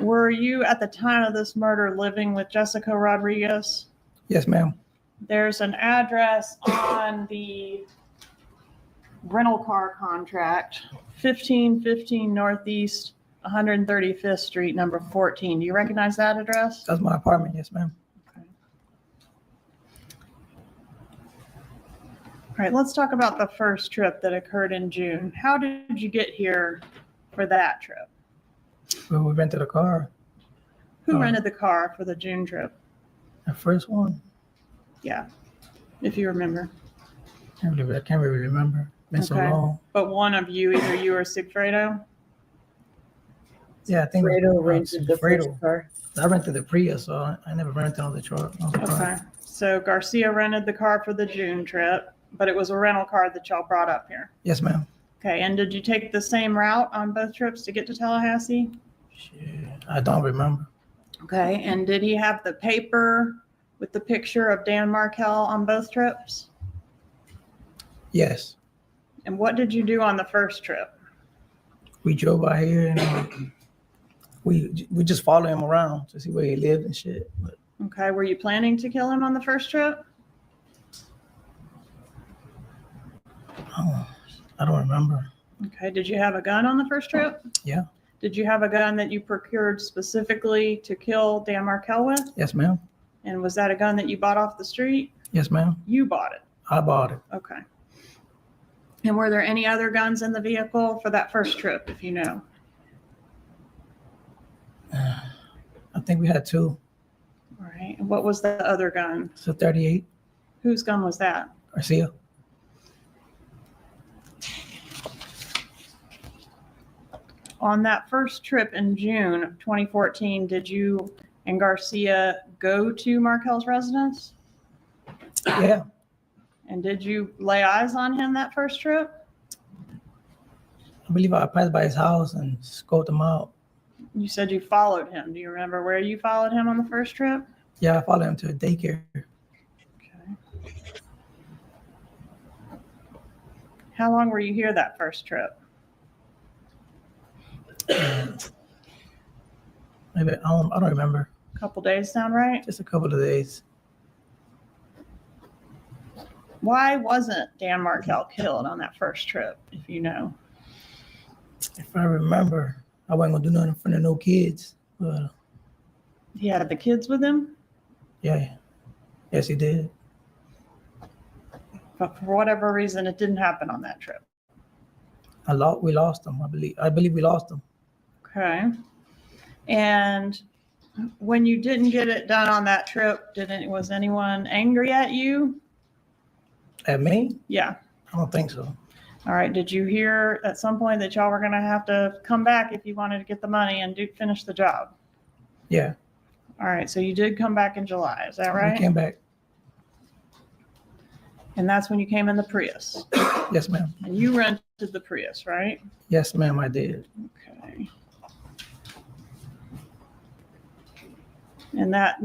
Were you at the time of this murder living with Jessica Rodriguez? Yes, ma'am. There's an address on the rental car contract, 1515 Northeast 135th Street, number 14. Do you recognize that address? That's my apartment. Yes, ma'am. All right, let's talk about the first trip that occurred in June. How did you get here for that trip? Well, we rented a car. Who rented the car for the June trip? The first one. Yeah, if you remember. I can't really remember. Been so long. But one of you, either you or Sigfredo? Yeah, I think Fredo rented the first Fredo. car. I rented the Prius, so I never rented on the truck. Okay, so Garcia rented the car for the June trip, but it was a rental car that y'all brought up here. Yes, ma'am. Okay, and did you take the same route on both trips to get to Tallahassee? Shit, I don't remember. Okay, and did he have the paper with the picture of Dan Markel on both trips? Yes. And what did you do on the first trip? We drove by here and we just followed him around to see where he lived and shit. But Okay, were you planning to kill him on the first trip? I don't remember. Okay, did you have a gun on the first trip? Yeah. Did you have a gun that you procured specifically to kill Dan Markel with? Yes, ma'am. And was that a gun that you bought off the street? Yes, ma'am. You bought it. I bought it. Okay. And were there any other guns in the vehicle for that first trip, if you know? I think we had two. All right. And what was the other gun? It's a 38 Whose gun was that? Garcia. On that first trip in June of 2014, did you and Garcia go to Markel's residence? Yeah. And did you lay eyes on him that first trip? I believe I passed by his house and scoped him out. You said you followed him. Do you remember where you followed him on the first trip? Yeah, I followed him to a daycare. Okay. How long were you here that first trip? Maybe I don't remember. A couple days sound right? Just a couple of days. Why wasn't Dan Markel killed on that first trip, if you know? If I remember, I wasn't gonna do nothing in front of no kids. But He had the kids with him, yeah, yes, he did. but for whatever reason, it didn't happen on that trip. We lost him. I believe we lost him. Okay. And when you didn't get it done on that trip, was anyone angry at you? At me? Yeah. I don't think so. All right. Did you hear at some point that y'all were going to have to come back if you wanted to get the money and finish the job? Yeah. All right. So you did come back in July. Is that right? We came back. And that's when you came in the Prius. Yes, ma'am. And you rented the Prius, right? Yes, ma'am, I did. Okay. And that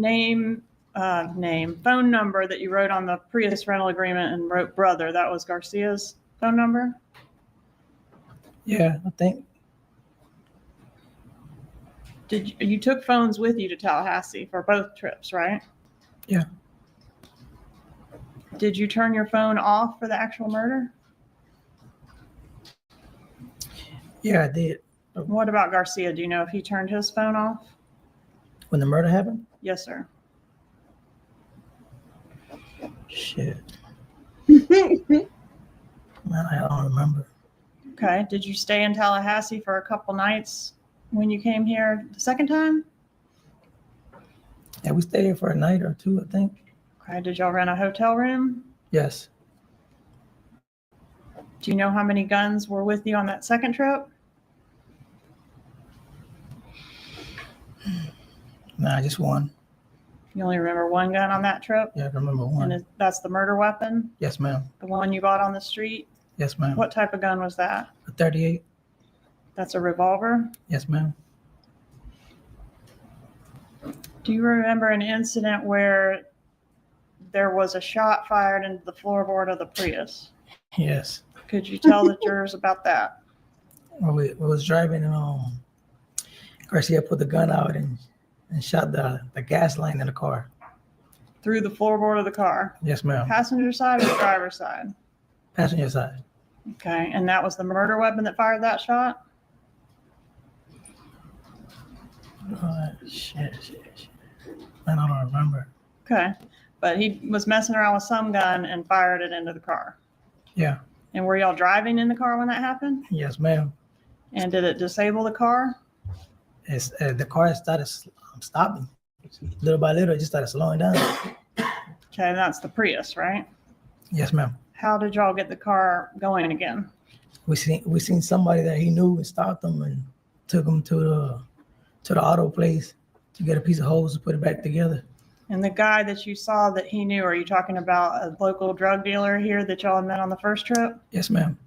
phone number that you wrote on the Prius rental agreement and wrote brother, that was Garcia's phone number? Yeah, I think. You took phones with you to Tallahassee for both trips, right? Yeah. Did you turn your phone off for the actual murder? Yeah, I did. What about Garcia? Do you know if he turned his phone off? When the murder happened? Yes, sir. Shit. Man, I don't remember. Okay. Did you stay in Tallahassee for a couple nights when you came here the second time? Yeah, we stayed here for a night or two, I think. Okay. Did y'all rent a hotel room? Yes. Do you know how many guns were with you on that second trip? Nah, just one. You only remember one gun on that trip? Yeah, I remember one. And that's the murder weapon? Yes, ma'am. The one you bought on the street? Yes, ma'am. What type of gun was that? A 38. That's a revolver? Yes, ma'am. Do you remember an incident where there was a shot fired into the floorboard of the Prius? Yes. Could you tell the jurors about that? When we was driving, Garcia put the gun out and shot the gas line in the car. Through the floorboard of the car? Yes, ma'am. Passenger side or driver's side? Passenger side. Okay, and that was the murder weapon that fired that shot? Shit. Man, I don't remember. Okay, but he was messing around with some gun and fired it into the car. Yeah. And were y'all driving in the car when that happened? Yes, ma'am. And did it disable the car? It's the car started stopping. Little by little, it just started slowing down. Okay, that's the Prius, right? Yes, ma'am. How did y'all get the car going again? We seen somebody that he knew and stopped him and took him to the auto place to get a piece of hose to put it back together. And the guy that you saw that he knew, are you talking about a local drug dealer here that y'all had met on the first trip? Yes, ma'am.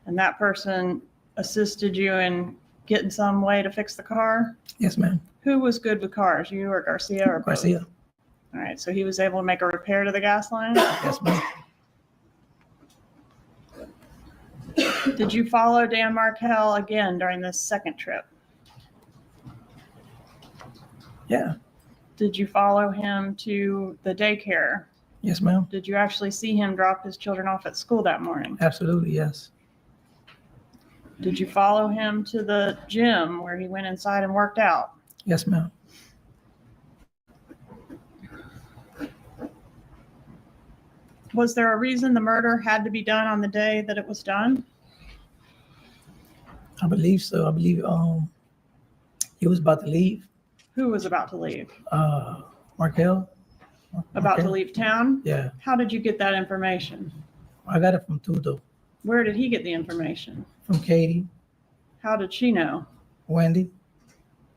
And that person assisted you in getting some way to fix the car? Yes, ma'am. Who was good with cars, you or Garcia or both? Garcia. All right, so he was able to make a repair to the gas line? Yes, ma'am. Did you follow Dan Markel again during this second trip? Yeah. Did you follow him to the daycare? Yes, ma'am. Did you actually see him drop his children off at school that morning? Absolutely, yes. Did you follow him to the gym where he went inside and worked out? Yes, ma'am. Was there a reason the murder had to be done on the day that it was done? I believe so. I believe he was about to leave. Who was about to leave? Markel. About to leave town? Yeah. How did you get that information? I got it from Tudo, Where did he get the information? from Katie, How did she know? Wendy.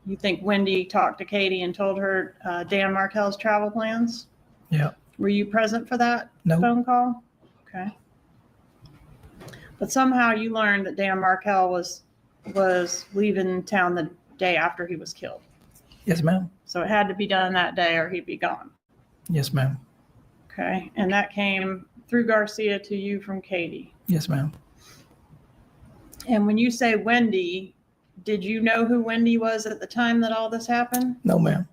You think Wendy talked to Katie and told her Dan Markel's travel plans? Yeah. Were you present for that No. phone call? Okay. But somehow you learned that Dan Markel was leaving town the day after he was killed. Yes, ma'am. So it had to be done that day or he'd be gone. Yes, ma'am. Okay. And that came through Garcia to you from Katie. Yes, ma'am. And when you say Wendy, did you know who Wendy was at the time that all this happened? No, ma'am.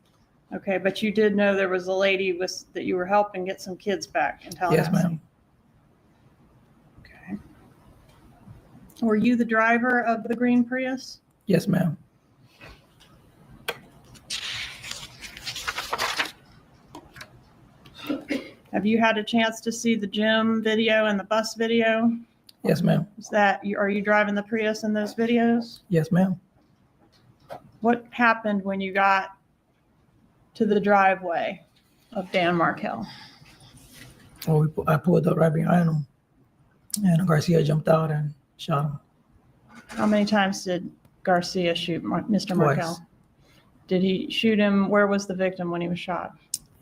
Okay, but you did know there was a lady that you were helping get some kids back in Tallahassee. Yes, ma'am. Okay. Were you the driver of the green Prius? Yes, ma'am. Have you had a chance to see the gym video and the bus video? Yes, ma'am. Are you driving the Prius in those videos? Yes, ma'am. What happened when you got to the driveway of Dan Markel? Well, I pulled up right behind him, and Garcia jumped out and shot him. How many times did Garcia shoot Mr. Markel? Twice. Did he shoot him? Where was the victim when he was shot?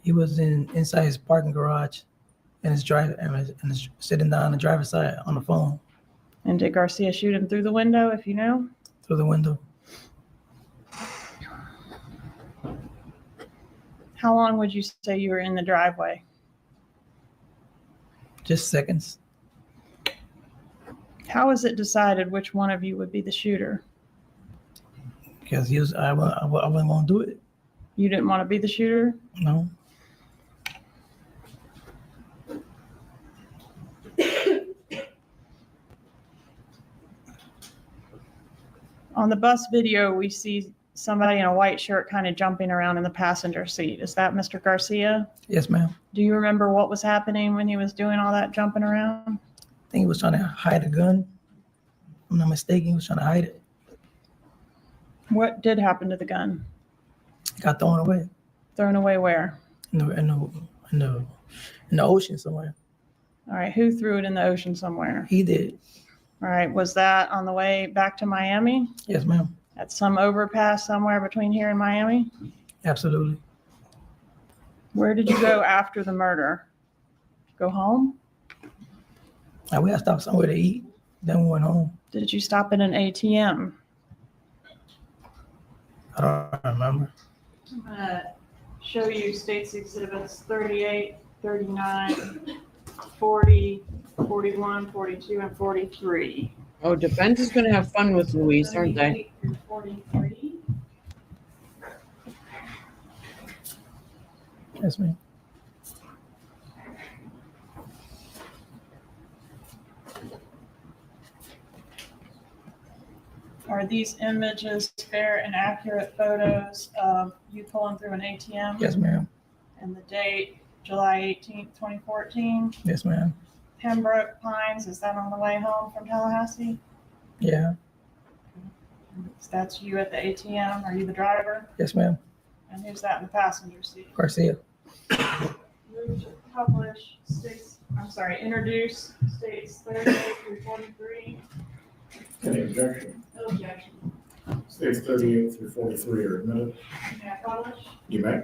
He was inside his parking garage, and his sitting down on the driver's side on the phone And did Garcia shoot him through the window, if you know? through the window. How long would you say you were in the driveway? Just seconds. How is it decided which one of you would be the shooter? Because I wasn't going to do it. You didn't want to be the shooter? No. On the bus video, we see somebody in a white shirt kind of jumping around in the passenger seat. Is that Mr. Garcia? Yes, ma'am. Do you remember what was happening when he was doing all that jumping around? I think he was trying to hide a gun. If I'm not mistaken, he was trying to hide it. What did happen to the gun? It got thrown away Thrown away where? in the ocean somewhere. All right, who threw it in the ocean somewhere? He did. All right, was that on the way back to Miami? Yes, ma'am. At some overpass somewhere between here and Miami? Absolutely. Where did you go after the murder? Go home? We had to stop somewhere to eat. Then we went home. Did you stop at an ATM? I don't remember. I'm gonna show you states exhibits 38, 39, 40, 41, 42, and 43. Oh, defense is going to have fun with Louise, aren't they? 38 through 43. Yes, ma'am. Are these images fair and accurate photos of you pulling through an ATM? Yes, ma'am. And the date, July 18th, 2014? Yes, ma'am. Pembroke Pines, is that on the way home from Tallahassee? Yeah. That's you at the ATM. Are you the driver? Yes, ma'am. And who's that in the passenger seat? Garcia. Move to publish introduce states 38 through 43. Any objection? No objection. States 38 through 43 are admitted. May I publish? You may.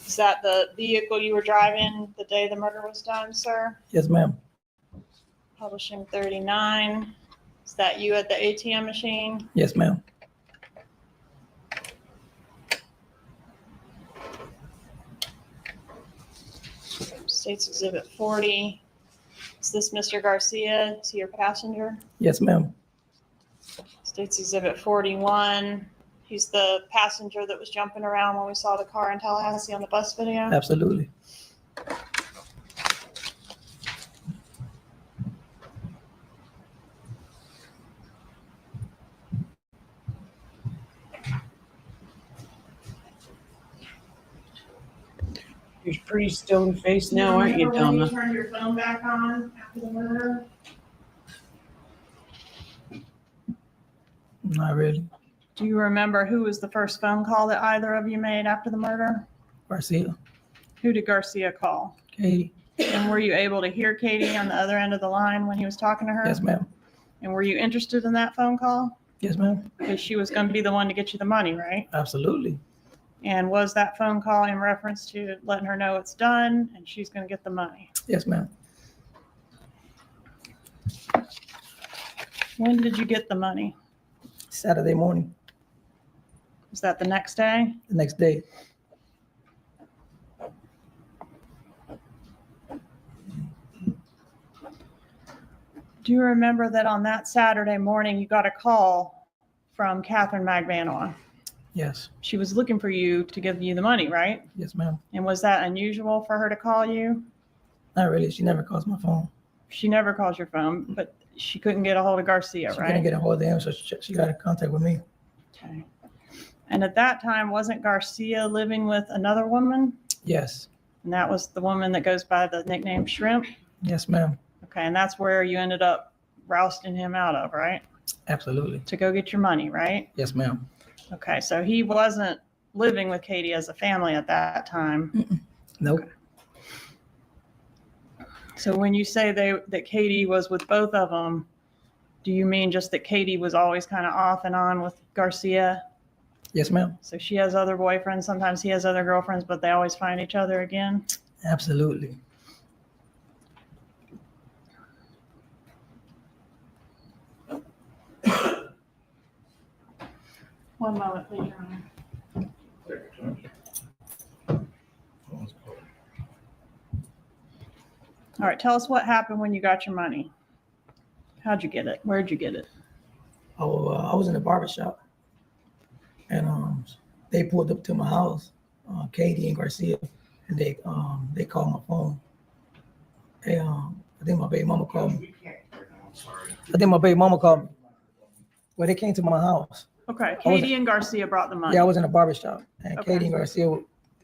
Is that the vehicle you were driving the day the murder was done, sir? Yes, ma'am. Publishing 39. Is that you at the ATM machine? Yes, ma'am. States Exhibit 40. Is this Mr. Garcia? Is he your passenger? Yes, ma'am. States Exhibit 41. He's the passenger that was jumping around when we saw the car in Tallahassee on the bus video? Absolutely. You're pretty stone faced now, aren't you, Remember when you Donna? turned your phone back on after the murder? Not really. Do you remember who was the first phone call that either of you made after the murder? Garcia. Who did Garcia call? Katie. And were you able to hear Katie on the other end of the line when he was talking to her? Yes, ma'am. And were you interested in that phone call? Yes, ma'am. Because she was going to be the one to get you the money, right? Absolutely. And was that phone call in reference to letting her know it's done and she's going to get the money? Yes, ma'am. When did you get the money? Saturday morning, Was that the next day? the next day. Do you remember that on that Saturday morning you got a call from Catherine Magvanoa? Yes. She was looking for you to give you the money, right? Yes, ma'am. And was that unusual for her to call you? Not really. She never calls my phone. She never calls your phone, but she couldn't get a hold of Garcia, She right? couldn't get a hold of him, so she got in contact with me. Okay. And at that time, wasn't Garcia living with another woman? Yes. And that was the woman that goes by the nickname Shrimp? Yes, ma'am. Okay, and that's where you ended up rousting him out of, right? Absolutely. To go get your money, right? Yes, ma'am. Okay, so he wasn't living with Katie as a family at that time. Nope. So when you say that Katie was with both of them, do you mean just that Katie was always kind of off and on with Garcia? Yes, ma'am. So she has other boyfriends, sometimes he has other girlfriends, but they always find each other again? Absolutely. One moment, please, Your Honor. All right, tell us what happened when you got your money. How'd you get it? Where'd you get it? I was in a barbershop, and they pulled up to my house, Katie and Garcia, and they called my phone. They, I think my baby mama called me. Well, they came to my house. Okay, I was- Katie and Garcia brought the money. Yeah, I was in a barbershop, and Okay. Katie and Garcia,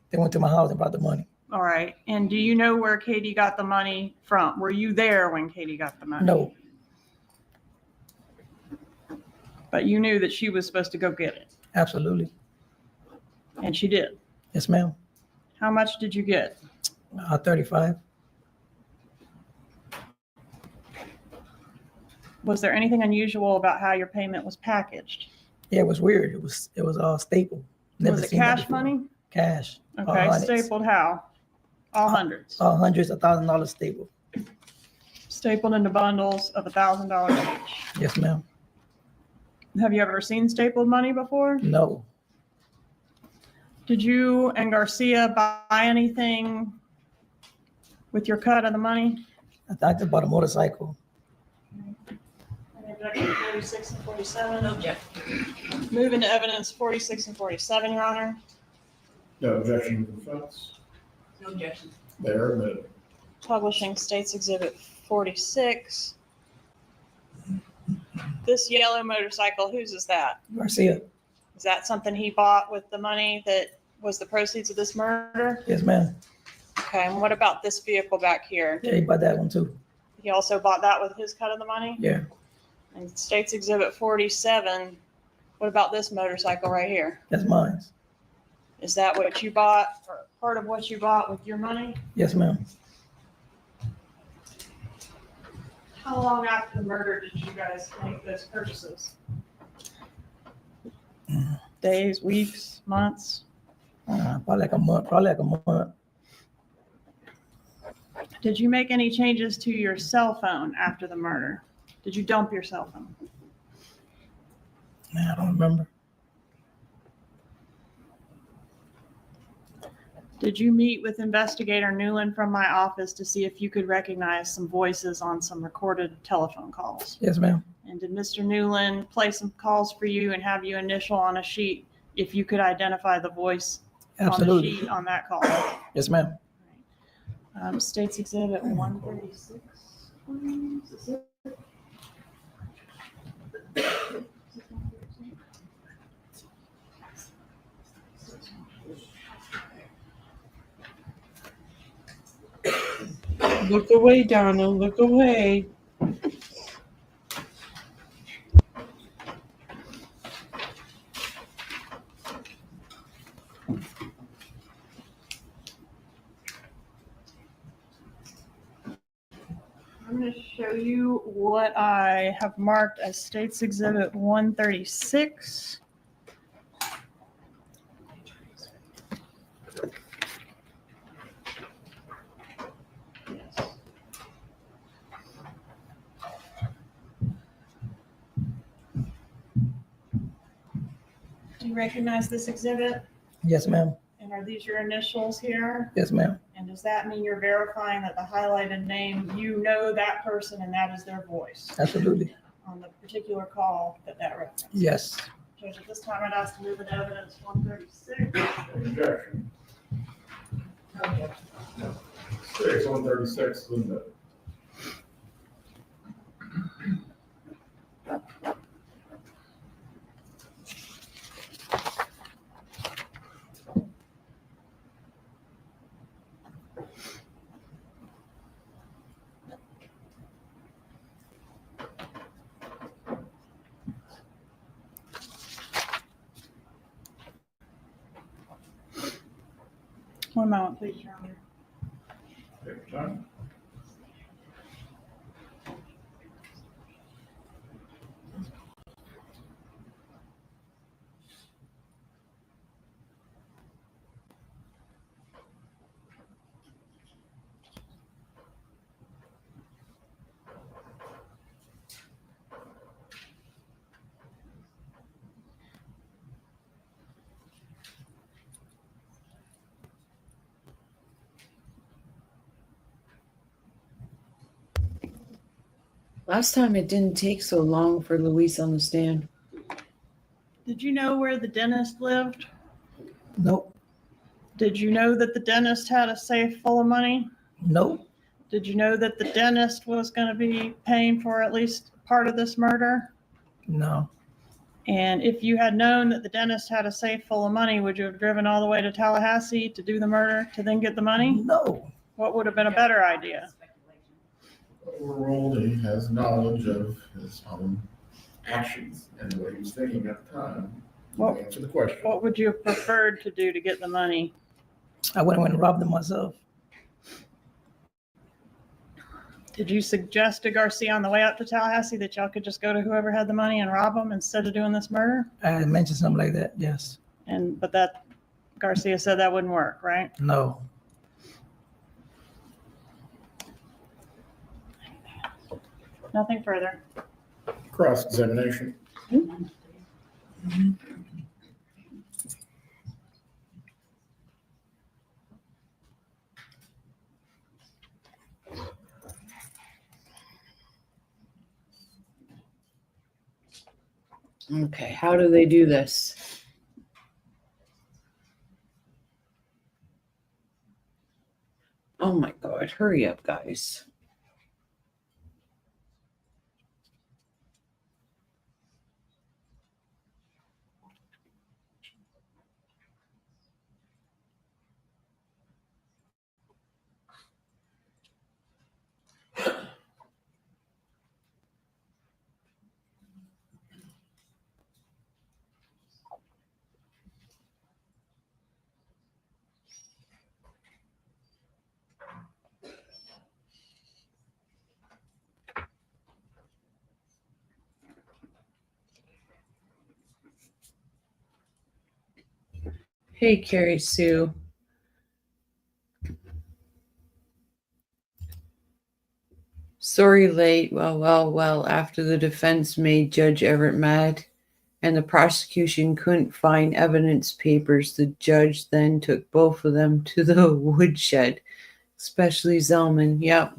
they went to my house and brought the money. All right, and do you know where Katie got the money from? Were you there when Katie got the money? No, But you knew that she was supposed to go get it, absolutely. and she did. Yes, ma'am. How much did you get? 35. Was there anything unusual about how your payment was packaged? Yeah, it was weird. It was all stapled. Was it seen that cash before. money? Cash. All Okay, hundreds. stapled how? All hundreds. All hundreds, $1,000 stapled. Stapled into bundles of $1,000 each. Yes, ma'am. Have you ever seen stapled money before? No. Did you and Garcia buy anything with your cut of the money? I thought about a motorcycle. Any objection to 46 and 47? No objection. Moving to evidence 46 and 47, Your Honor. No objection to the defense. No objection. They are admitted. Publishing States Exhibit 46. This yellow motorcycle, whose is that? Garcia. Is that something he bought with the money that was the proceeds of this murder? Yes, ma'am. Okay, and what about this vehicle back here? Yeah, he bought that one too. He also bought that with his cut of the money? Yeah. And States Exhibit 47, what about this motorcycle right here? That's mine. Is that what you bought, or part of what you bought with your money? Yes, ma'am. How long after the murder did you guys make those purchases? Days, weeks, months? Probably like a month. Did you make any changes to your cell phone after the murder? Did you dump your cell phone? Man, I don't remember. Did you meet with Investigator Newland from my office to see if you could recognize some voices on some recorded telephone calls? Yes, ma'am. And did Mr. Newland play some calls for you and have you initial on a sheet if you could identify the voice Absolutely. on the sheet on that call? Yes, ma'am. States Exhibit 136. Is it? Look away, Donna. Look away. I'm going to show you what I have marked as States Exhibit 136. Do you recognize this exhibit? Yes, ma'am. And are these your initials here? Yes, ma'am. And does that mean you're verifying that the highlighted name, you know that person and that is their voice Absolutely. on the particular call that reference? Yes. Judge, at this time, I'd ask to move into evidence 136. Objection. 136 is admitted. One moment, please, Your Honor. Take your time. Last time it didn't take so long for Luis on the stand. Did you know where the dentist lived? Nope. Did you know that the dentist had a safe full of money? Nope. Did you know that the dentist was going to be paying for at least part of this murder? No. And if you had known that the dentist had a safe full of money, would you have driven all the way to Tallahassee to do the murder to then get the money? No. What would have been a better idea? Overruled, he has knowledge of his own actions and what he was thinking at the time. What- Answer the question. What would you have preferred to do to get the money? I went and robbed them myself. Did you suggest to Garcia on the way up to Tallahassee that y'all could just go to whoever had the money and rob them instead of doing this murder? I had mentioned something like that. Yes. But that Garcia said that wouldn't work, right? No. Nothing further. Cross-examination. Okay, how do they do this? Oh my God, hurry up, guys. Hey, Carrie Sue. Sorry late. Well, after the defense made Judge Everett mad and the prosecution couldn't find evidence papers, the judge then took both of them to the woodshed, especially Zellman. Yep.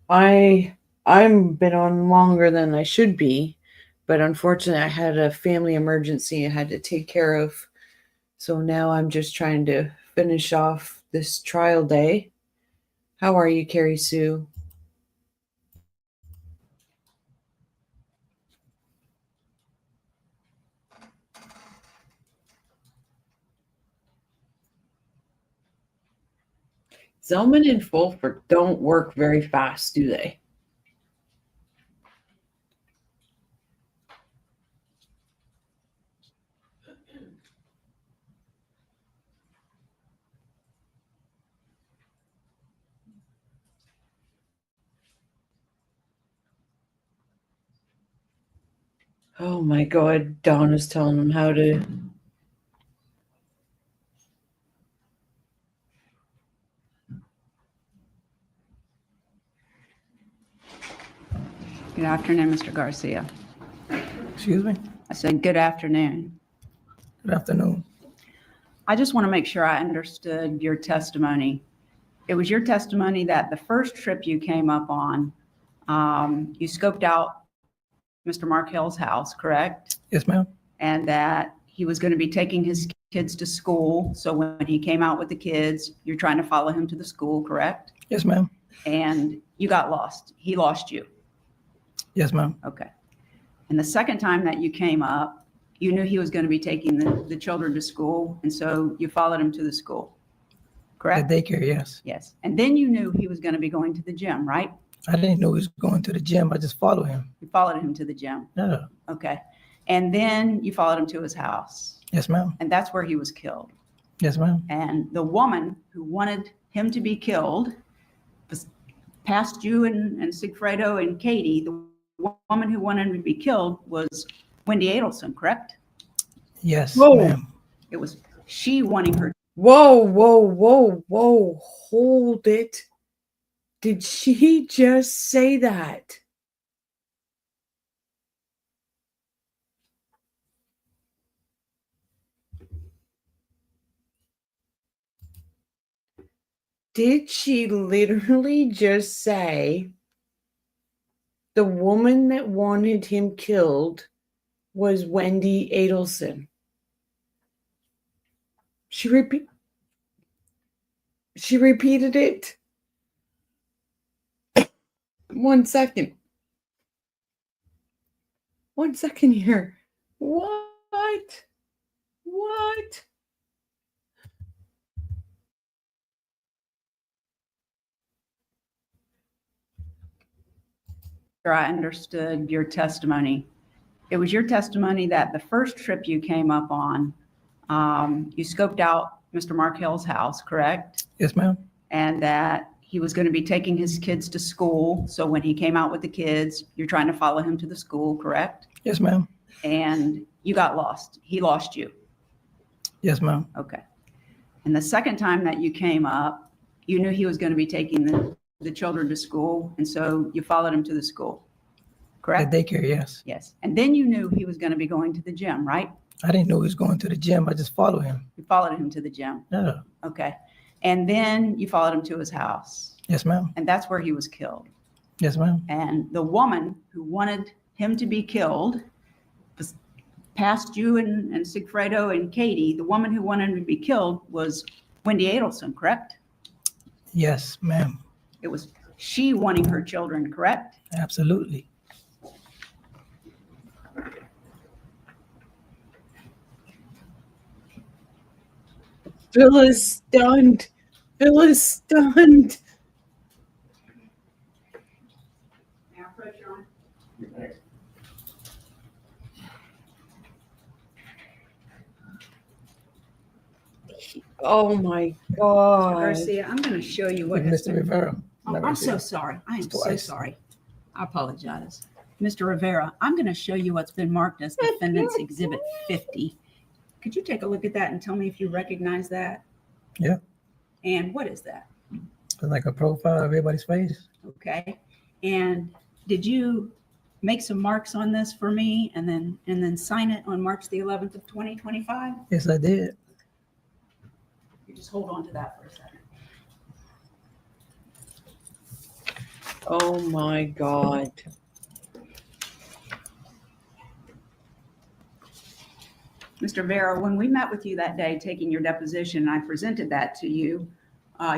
I'm been on longer than I should be, but unfortunately I had a family emergency I had to take care of. So now I'm just trying to finish off this trial day. How are you, Carrie Sue? Zellman and Fulford don't work very fast, do they? Oh my God, Donna's telling them how to. Good afternoon, Mr. Garcia. Excuse me? I said, good afternoon. Good afternoon. I just want to make sure I understood your testimony. It was your testimony that the first trip you came up on, you scoped out Mr. Markel's house, correct? Yes, ma'am. And that he was going to be taking his kids to school. So when he came out with the kids, you're trying to follow him to the school, correct? Yes, ma'am. And you got lost. He lost you. Yes, ma'am. Okay. And the second time that you came up, you knew he was going to be taking the children to school. And so you followed him to the school, correct? The daycare, yes. Yes. And then you knew he was going to be going to the gym, right? I didn't know he was going to the gym. I just followed him. You followed him to the gym. Yeah. Okay. And then you followed him to his house. Yes, ma'am. And that's where he was killed. Yes, ma'am. And the woman who wanted him to be killed, past you and Sigfredo and Katie, the woman who wanted him to be killed was Wendy Adelson, correct? Yes, Whoa. ma'am. It was she wanting her. Whoa. Hold it. Did she just say that? Did she literally just say the woman that wanted him killed was Wendy Adelson? She repeated it. 1 second. 1 second here. What? I understood your testimony. It was your testimony that the first trip you came up on, you scoped out Mr. Markel's house, correct? Yes, ma'am. And that he was going to be taking his kids to school. So when he came out with the kids, you're trying to follow him to the school, correct? Yes, ma'am. And you got lost. He lost you. Yes, ma'am. Okay. And the second time that you came up, you knew he was going to be taking the children to school. And so you followed him to the school, correct? The daycare, yes. Yes. And then you knew he was going to be going to the gym, right? I didn't know he was going to the gym. I just followed him. You followed him to the gym. Yeah. Okay. And then you followed him to his house. Yes, ma'am. And that's where he was killed. Yes, ma'am. And the woman who wanted him to be killed, past you and Sigfredo and Katie, the woman who wanted to be killed was Wendy Adelson, correct? Yes, ma'am. It was she wanting her children, correct? Absolutely. Phil is stunned. Phil is stunned. Oh my God. Garcia, I'm going to show you what has Mr. been. Rivera. Oh, I'm so sorry. I am so Twice. sorry. I apologize. Mr. Rivera, I'm going to show you what's been marked as Defendant's Exhibit 50. Could you take a look at that and tell me if you recognize that? Yeah. And what is that? Like a profile of everybody's face. Okay. And did you make some marks on this for me and then sign it on March the 11th of 2025? Yes, I did. You just hold on to that for a second. Oh my God. Mr. Vera, when we met with you that day, taking your deposition, I presented that to you.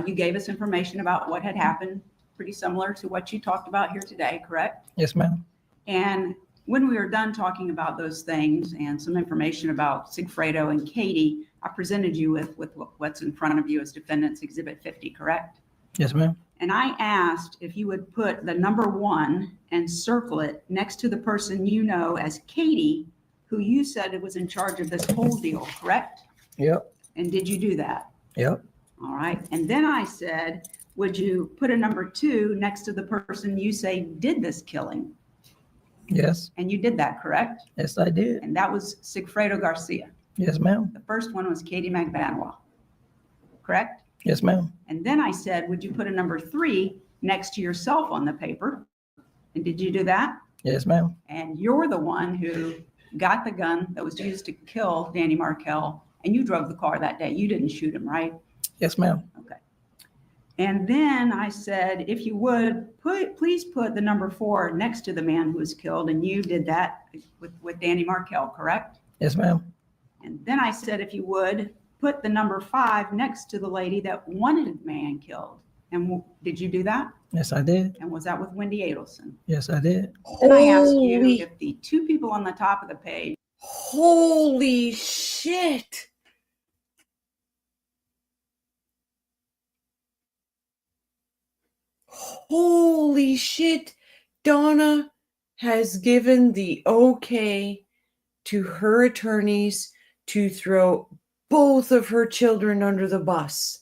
You gave us information about what had happened, pretty similar to what you talked about here today, correct? Yes, ma'am. And when we were done talking about those things and some information about Sigfredo and Katie, I presented you with what's in front of you as Defendant's Exhibit 50, correct? Yes, ma'am. And I asked if you would put the number 1 and circle it next to the person you know as Katie, who you said was in charge of this whole deal, correct? Yep. And did you do that? Yep. All right. And then I said, would you put a number 2 next to the person you say did this killing? Yes. And you did that, correct? Yes, I did. And that was Sigfredo Garcia. Yes, ma'am. The first one was Katie McBanois, correct? Yes, ma'am. And then I said, would you put a number 3 next to yourself on the paper? And did you do that? Yes, ma'am. And you're the one who got the gun that was used to kill Danny Markel, and you drove the car that day. You didn't shoot him, right? Yes, ma'am. Okay. And then I said, if you would, please put the number 4 next to the man who was killed, and you did that with Danny Markel, correct? Yes, ma'am. And then I said, if you would, put the number 5 next to the lady that wanted the man killed. And did you do that? Yes, I did. And was that with Wendy Adelson? Yes, I did. Then I asked you if the 2 people on the top of the page. Holy shit. Holy shit. Donna has given the okay to her attorneys to throw both of her children under the bus.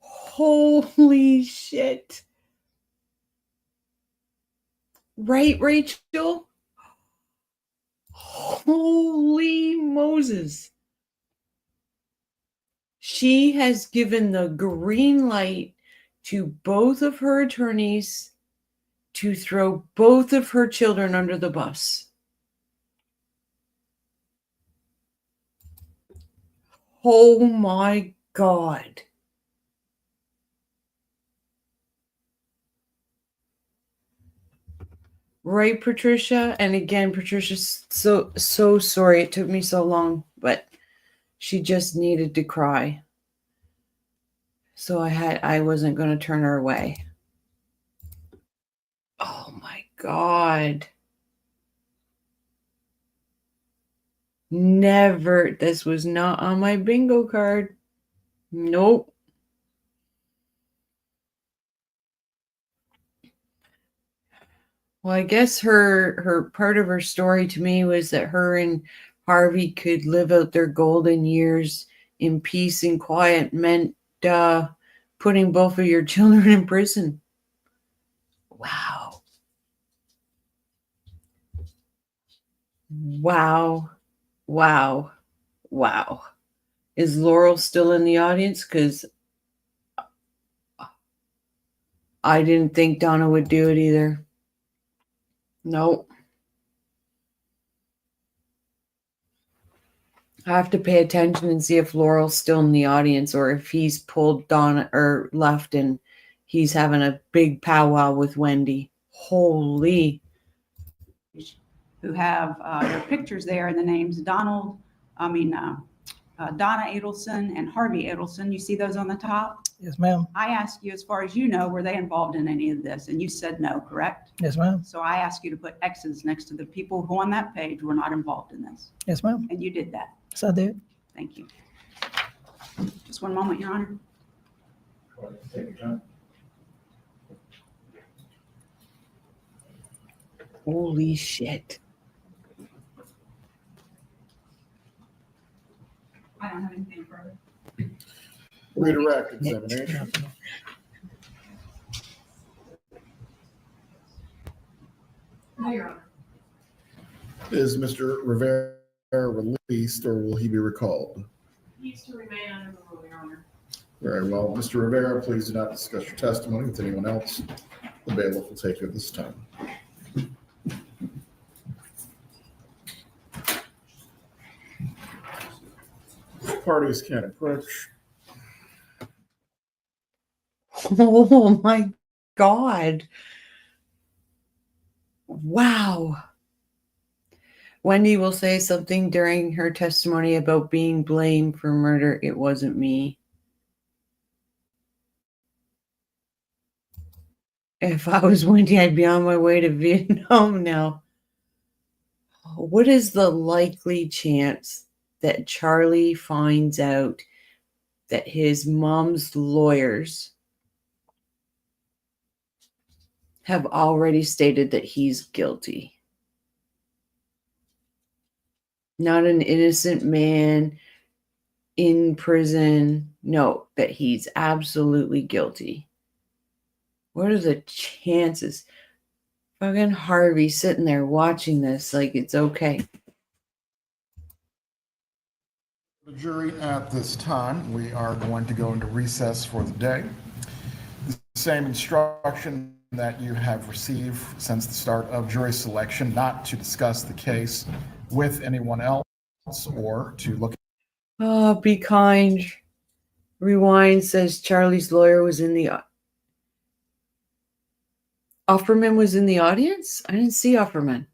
Holy shit. Right, Rachel? Holy Moses. She has given the green light to both of her attorneys to throw both of her children under the bus. Oh my God. Right, Patricia? And again, Patricia's so sorry it took me so long, but she just needed to cry. So I wasn't going to turn her away. Oh my God. Never. This was not on my bingo card. Nope. Well, I guess her part of her story to me was that her and Harvey could live out their golden years in peace and quiet meant putting both of your children in prison. Wow. Wow. Wow. Wow. Is Laurel still in the audience? Because I didn't think Donna would do it either. Nope. I have to pay attention and see if Laurel's still in the audience or if he's pulled Donna or left and he's having a big powwow with Wendy. Holy. who have their pictures there and the names Donna Adelson and Harvey Adelson. You see those on the top? Yes, ma'am. I asked you, as far as you know, were they involved in any of this? And you said no, correct? Yes, ma'am. So I asked you to put X's next to the people who on that page were not involved in this. Yes, ma'am. And you did that. Yes, I did. Thank you. Just one moment, Your Honor. Take your time. Holy shit. I don't have anything further. Redirect examination. No, Your Honor. Is Mr. Rivera released or will he be recalled? He needs to remain under the rule, Your Honor. Very well. Mr. Rivera, please do not discuss your testimony with anyone else. The bailiff will take you at this time. Parties can approach. Oh my God. Wow. Wendy will say something during her testimony about being blamed for murder. It wasn't me. If I was Wendy, I'd be on my way to Vietnam now. What is the likely chance that Charlie finds out that his mom's lawyers have already stated that he's guilty? Not an innocent man in prison. No, that he's absolutely guilty. What are the chances? Fucking Harvey sitting there watching this like it's okay. The jury, at this time, we are going to go into recess for the day. The same instruction that you have received since the start of jury selection, not to discuss the case with anyone else or to look. Oh, be kind. Rewind says Charlie's lawyer was in the... Offerman was in the audience? I didn't see Offerman.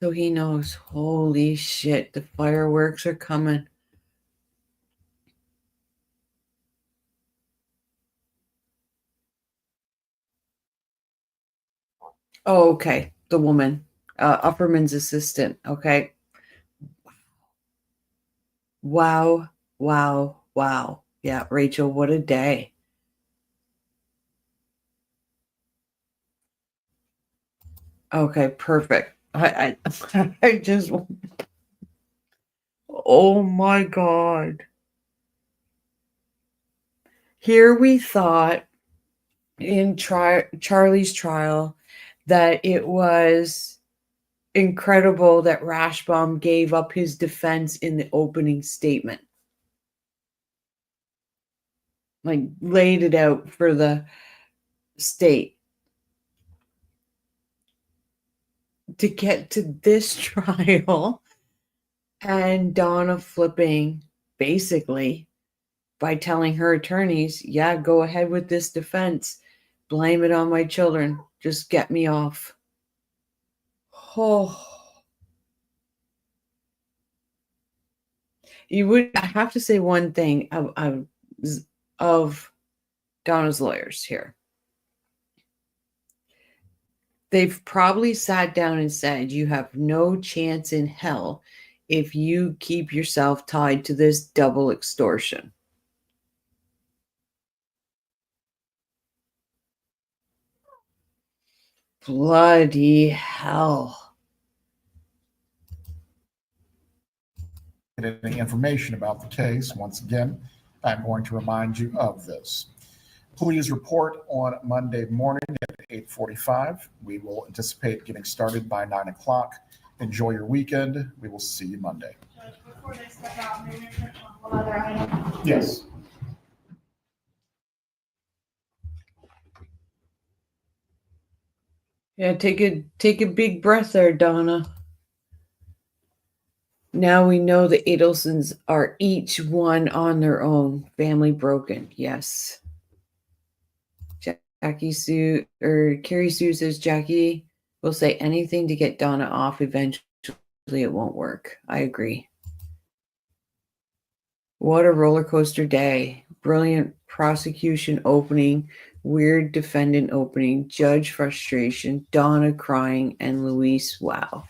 So he knows. Holy shit, the fireworks are coming. Oh, okay. The woman. Offerman's assistant. Okay. Wow. Wow. Wow. Yeah, Rachel, what a day. Okay, perfect. I I just, oh my God. Here we thought in Charlie's trial that it was incredible that Rashbaum gave up his defense in the opening statement. Like, laid it out for the state. To get to this trial and Donna flipping basically by telling her attorneys, yeah, go ahead with this defense. Blame it on my children. Just get me off. Oh. You would, I have to say one thing of Donna's lawyers here. They've probably sat down and said, you have no chance in hell if you keep yourself tied to this double extortion. Bloody hell. Any information about the case, once again, I'm going to remind you of this. Please report on Monday morning at 8:45. We will anticipate getting started by 9 o'clock. Enjoy your weekend. We will see you Monday. Judge, before they step out, may we touch on one other item? Yes. Yeah, take a big breath there, Donna. Now we know the Adelsons are each one on their own. Family broken. Yes. Jackie Sue, or Carrie Sue says, Jackie, We'll say anything to get Donna off. Eventually, it won't work. I agree. What a roller coaster day. Brilliant prosecution opening, weird defendant opening, judge frustration, Donna crying, and Luis, wow.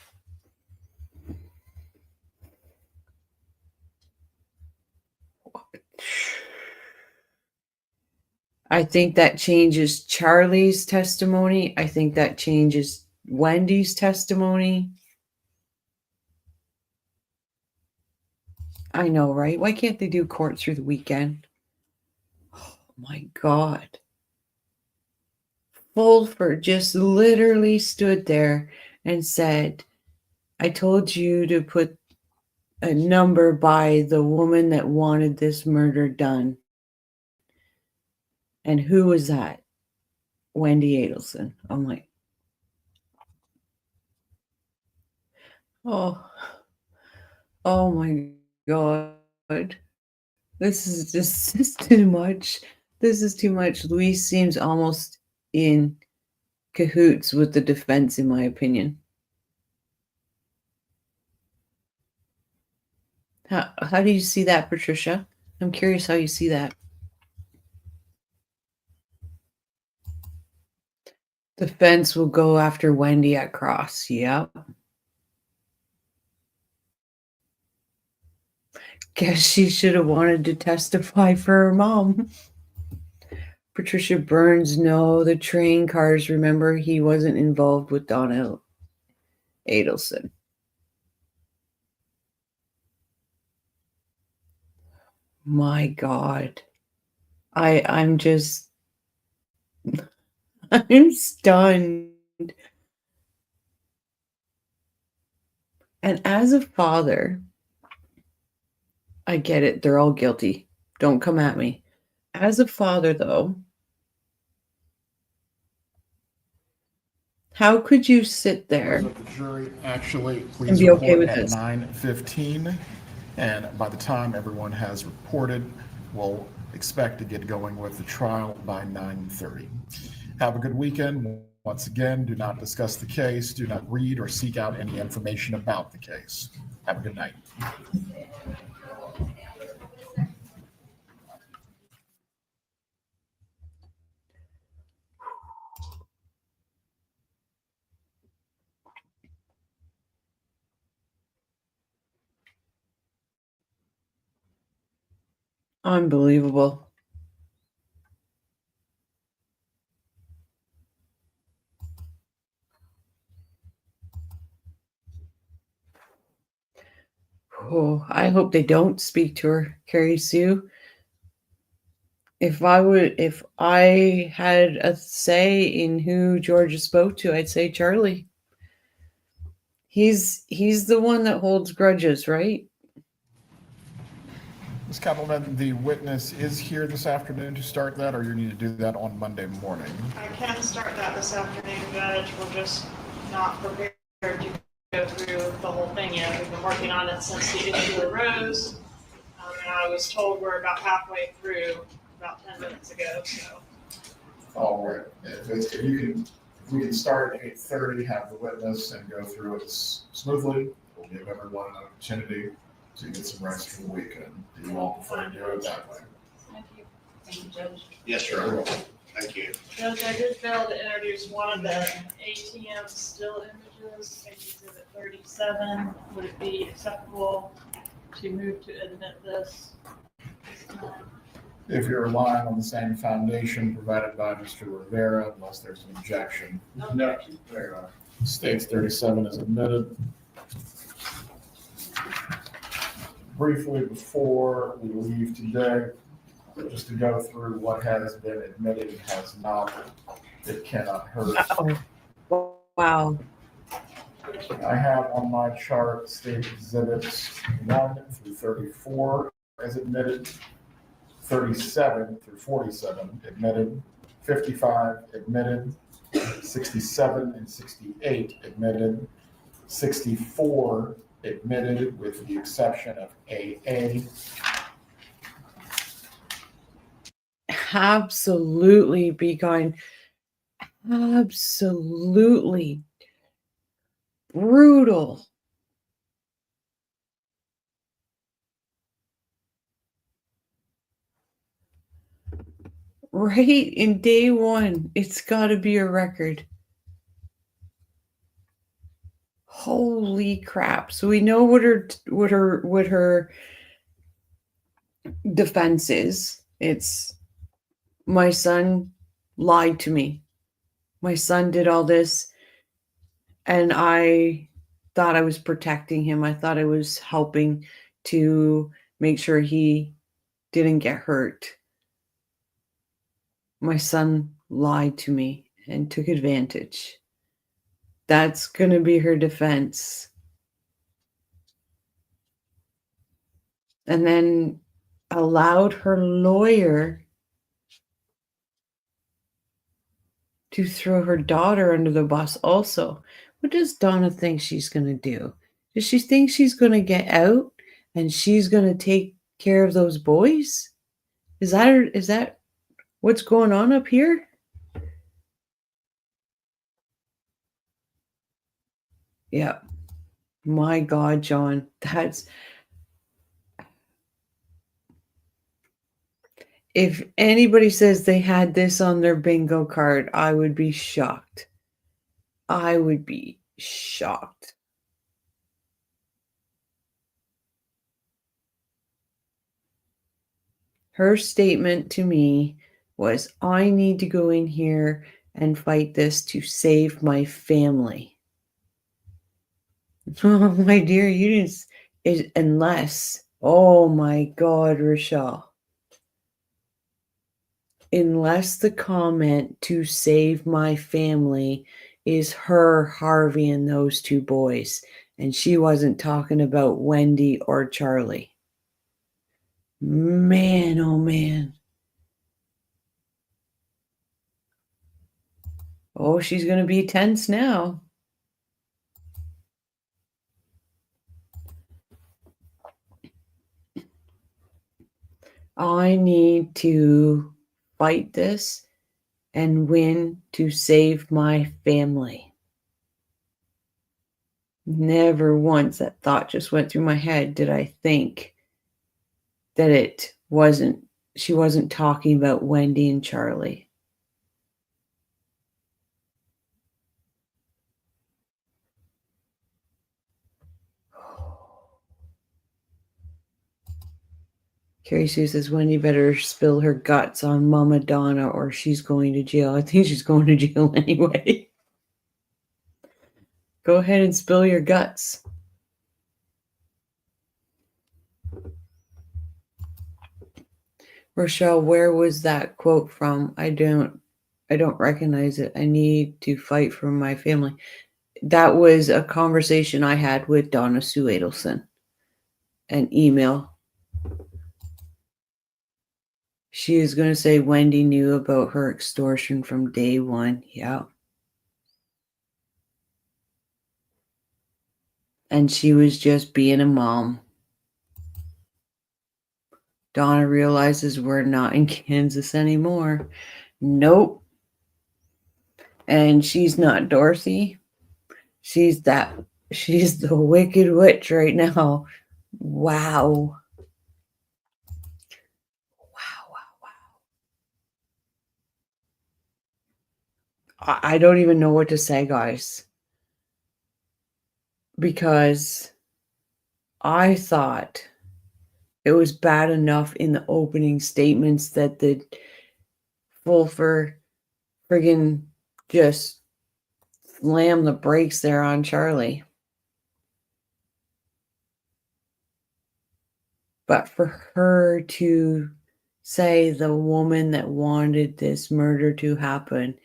I think that changes Charlie's testimony. I think that changes Wendy's testimony. I know, right? Why can't they do court through the weekend? Oh my God. Fulford just literally stood there and said, I told you to put a number by the woman that wanted this murder done. And who was that? Wendy Adelson. I'm like, oh my God. This is just too much. This is too much. Luis seems almost in cahoots with the defense, in my opinion. How do you see that, Patricia? I'm curious how you see that. The fence will go after Wendy at cross. Yep. Guess she should have wanted to testify for her mom. Patricia Burns, no, the train cars. Remember, he wasn't involved with Donna Adelson. My God. I'm just, I'm stunned. And as a father, I get it. They're all guilty. Don't come at me. As a father, though, how could you sit there The jury actually, and please be okay report with at this? 9:15. And by the time everyone has reported, we'll expect to get going with the trial by 9:30. Have a good weekend. Once again, do not discuss the case. Do not read or seek out any information about the case. Have a good night. Unbelievable. Oh, I hope they don't speak to her, Carrie Sue. If I had a say in who Georgia spoke to, I'd say Charlie. He's the one that holds grudges, right? Ms. Kettleman, the witness is here this afternoon to start that, or you need to do that on Monday morning? I can start that this afternoon, Judge. We're just not prepared to go through the whole thing yet. We've been working on it since the issue arose. And I was told we're about halfway through about 10 minutes ago, so. All right. If we can start at 8:30, have the witness and go through it smoothly. We'll give everyone an opportunity to get some rest for the weekend. Do you all prefer to do it that way? Thank you. Thank you, Judge. Yes, sir. Thank you. Judge, I did fail to introduce one of the ATM still images, Exhibit 37. Would it be acceptable to move to admit this time? If you're relying on the same foundation provided by Mr. Rivera, unless there's an objection. No. There you are. States 37 is admitted. Briefly before we leave today, just to go through what has been admitted and has not, it cannot hurt. Oh, wow. I have on my chart state exhibits 1 through 34 as admitted, 37 through 47 admitted, 55 admitted, 67 and 68 admitted, 64 admitted with the exception of AA. Absolutely, be kind. Absolutely. Brutal. Right in day one, it's got to be a record. Holy crap! So we know what her defense is. It's my son lied to me. My son did all this, and I thought I was protecting him. I thought I was helping to make sure he didn't get hurt. My son lied to me and took advantage. That's going to be her defense. And then allowed her lawyer to throw her daughter under the bus also. What does Donna think she's going to do? Does she think she's going to get out and she's going to take care of those boys? Is that what's going on up here? Yeah. My God, John, that's... If anybody says they had this on their bingo card, I would be shocked. I would be shocked. Her statement to me was, I need to go in here and fight this to save my family. Oh, my dear, you didn't, unless, oh my God, Rochelle. Unless the comment to save my family is her, Harvey, and those two boys, and she wasn't talking about Wendy or Charlie. Man, oh man. Oh, she's going to be tense now. I need to fight this and win to save my family. Never once that thought just went through my head did I think that she wasn't talking about Wendy and Charlie. Carrie Sue says Wendy better spill her guts on Mama Donna or she's going to jail. I think she's going to jail anyway. Go ahead and spill your guts. Rochelle, where was that quote from? I don't recognize it. I need to fight for my family. That was a conversation I had with Donna Sue Adelson. An email. She is going to say Wendy knew about her extortion from day one. Yeah. And she was just being a mom. Donna realizes we're not in Kansas anymore. Nope. And she's not Dorothy. She's the Wicked Witch right now. Wow. I don't even know what to say, guys. Because I thought it was bad enough in the opening statements that the Fulfer friggin' just slammed the brakes there on Charlie. But for her to say the woman that wanted this murder to happen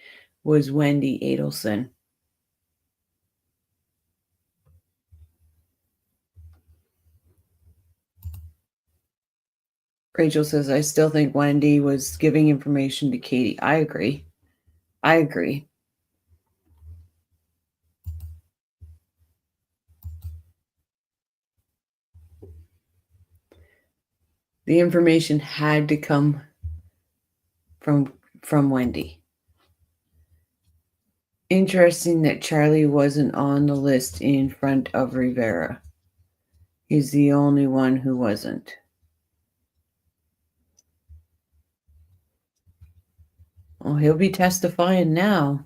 was Wendy Adelson. Rachel says, I still think Wendy was giving information to Katie. I agree. The information had to come from Wendy. Interesting that Charlie wasn't on the list in front of Rivera. He's the only one who wasn't. Well, he'll be testifying now.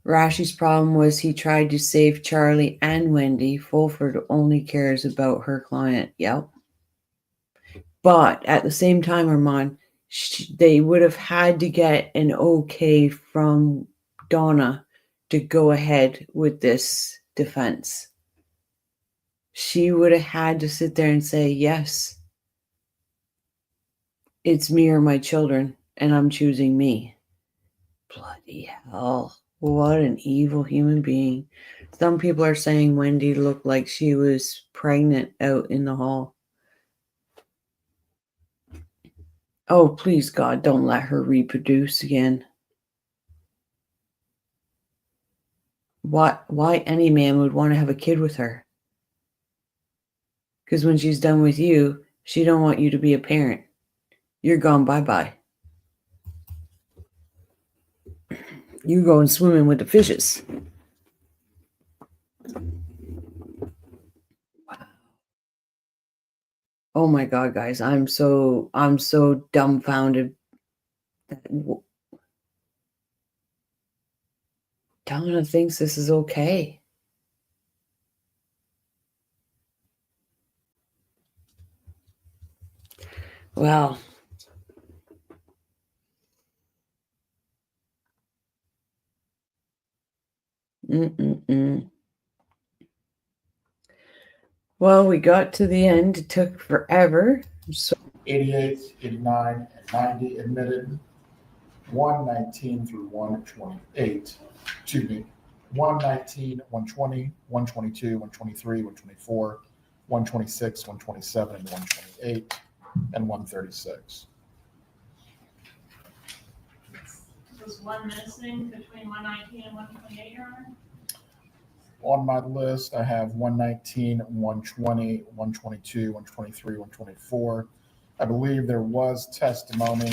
Rashi's problem was he tried to save Charlie and Wendy. Fulford only cares about her client. Yep. But at the same time, Armand, they would have had to get an okay from Donna to go ahead with this defense. She would have had to sit there and say, yes, it's me or my children, and I'm choosing me. Bloody hell. What an evil human being. Some people are saying Wendy looked like she was pregnant out in the hall. Oh, please, God, don't let her reproduce again. Why any man would want to have a kid with her? Because when she's done with you, she don't want you to be a parent. You're gone bye-bye. You going swimming with the fishes. Wow. Oh my God, guys, I'm so dumbfounded. Donna thinks this is okay. Well, well, we got to the end. It took forever. So 88, 89, and 90 admitted. 119 through 128. Excuse me. 119, 120, 122, 123, 124, 126, 127, and 128, and 136. Was one missing between 119 and 128, Your Honor? On my list, I have 119, 120, 122, 123, 124. I believe there was testimony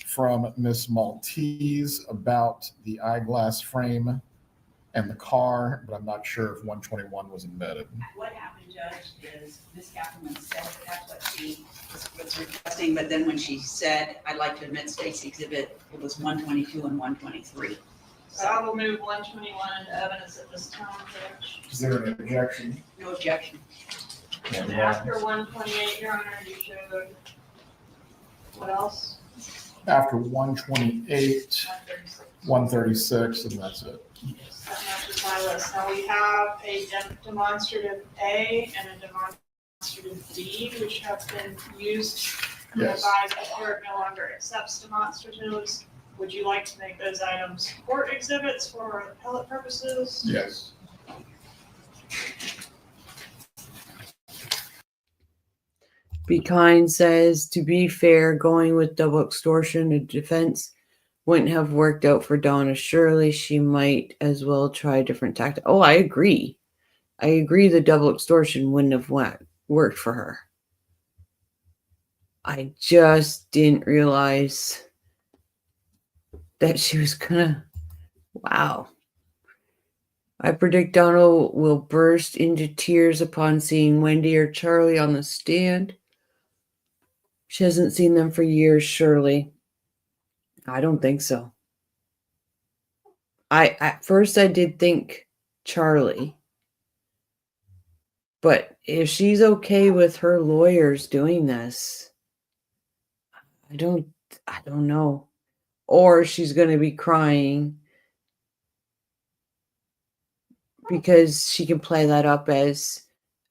from Miss Maltese about the eyeglass frame and the car, but I'm not sure if 121 was admitted. What happened, Judge, is Ms. Kaplan said that that's what she was requesting, but then when she said, I'd like to admit State's exhibit, it was 122 and 123. So I will move 121 into evidence at this time, Judge. Is there an objection? No objection. And after 128, Your Honor, you showed what else? After 128, 136, and that's it. That matches my list. Now we have a demonstrative A and a demonstrative D, which have been used. And Yes. advised the court no longer accepts demonstratives. Would you like to make those items court exhibits for appellate purposes? Yes. Be Kind says, to be fair, going with double extortion, a defense wouldn't have worked out for Donna. Surely she might as well try a different tactic. Oh, I agree. I agree the double extortion wouldn't have worked for her. I just didn't realize that she was gonna. Wow. I predict Donna will burst into tears upon seeing Wendy or Charlie on the stand. She hasn't seen them for years, surely. I don't think so. At first I did think Charlie. But if she's okay with her lawyers doing this, I don't know. Or she's going to be crying because she can play that up as,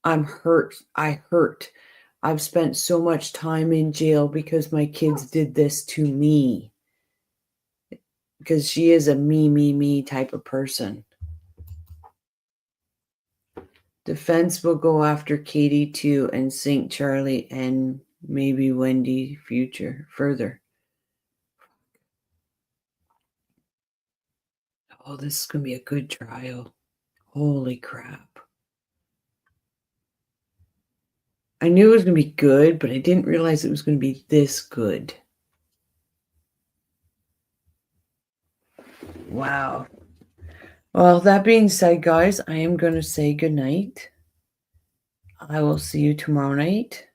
I'm hurt. I hurt. I've spent so much time in jail because my kids did this to me. Because she is a me type of person. Defense will go after Katie too and sink Charlie and maybe Wendy further. Oh, this is going to be a good trial. Holy crap. I knew it was going to be good, but I didn't realize it was going to be this good. Wow. Well, that being said, guys, I am going to say good night. I will see you tomorrow night.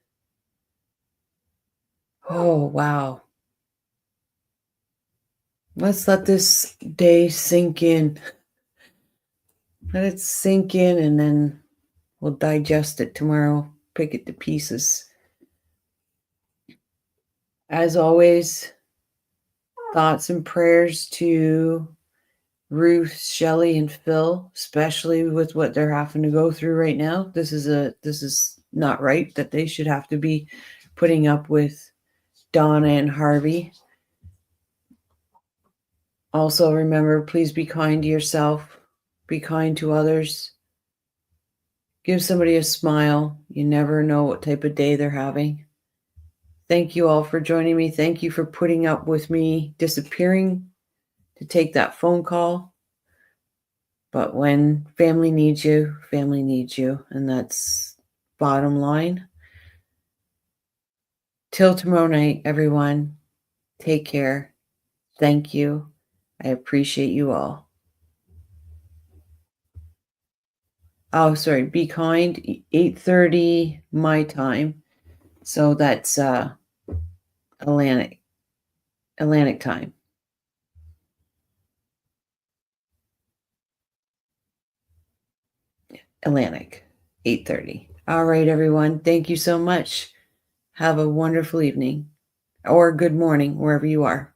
Oh, wow. Let's let this day sink in. Let it sink in, and then we'll digest it tomorrow, pick it to pieces. As always, thoughts and prayers to Ruth, Shelley, and Phil, especially with what they're having to go through right now. This is not right that they should have to be putting up with Donna and Harvey. Also, remember, please be kind to yourself. Be kind to others. Give somebody a smile. You never know what type of day they're having. Thank you all for joining me. Thank you for putting up with me disappearing to take that phone call. But when family needs you, and that's bottom line. Till tomorrow night, everyone, take care. Thank you. I appreciate you all. Oh, sorry, be kind, 8:30 my time. So that's Atlantic time. Atlantic, 8:30. All right, everyone. Thank you so much. Have a wonderful evening or good morning, wherever you are.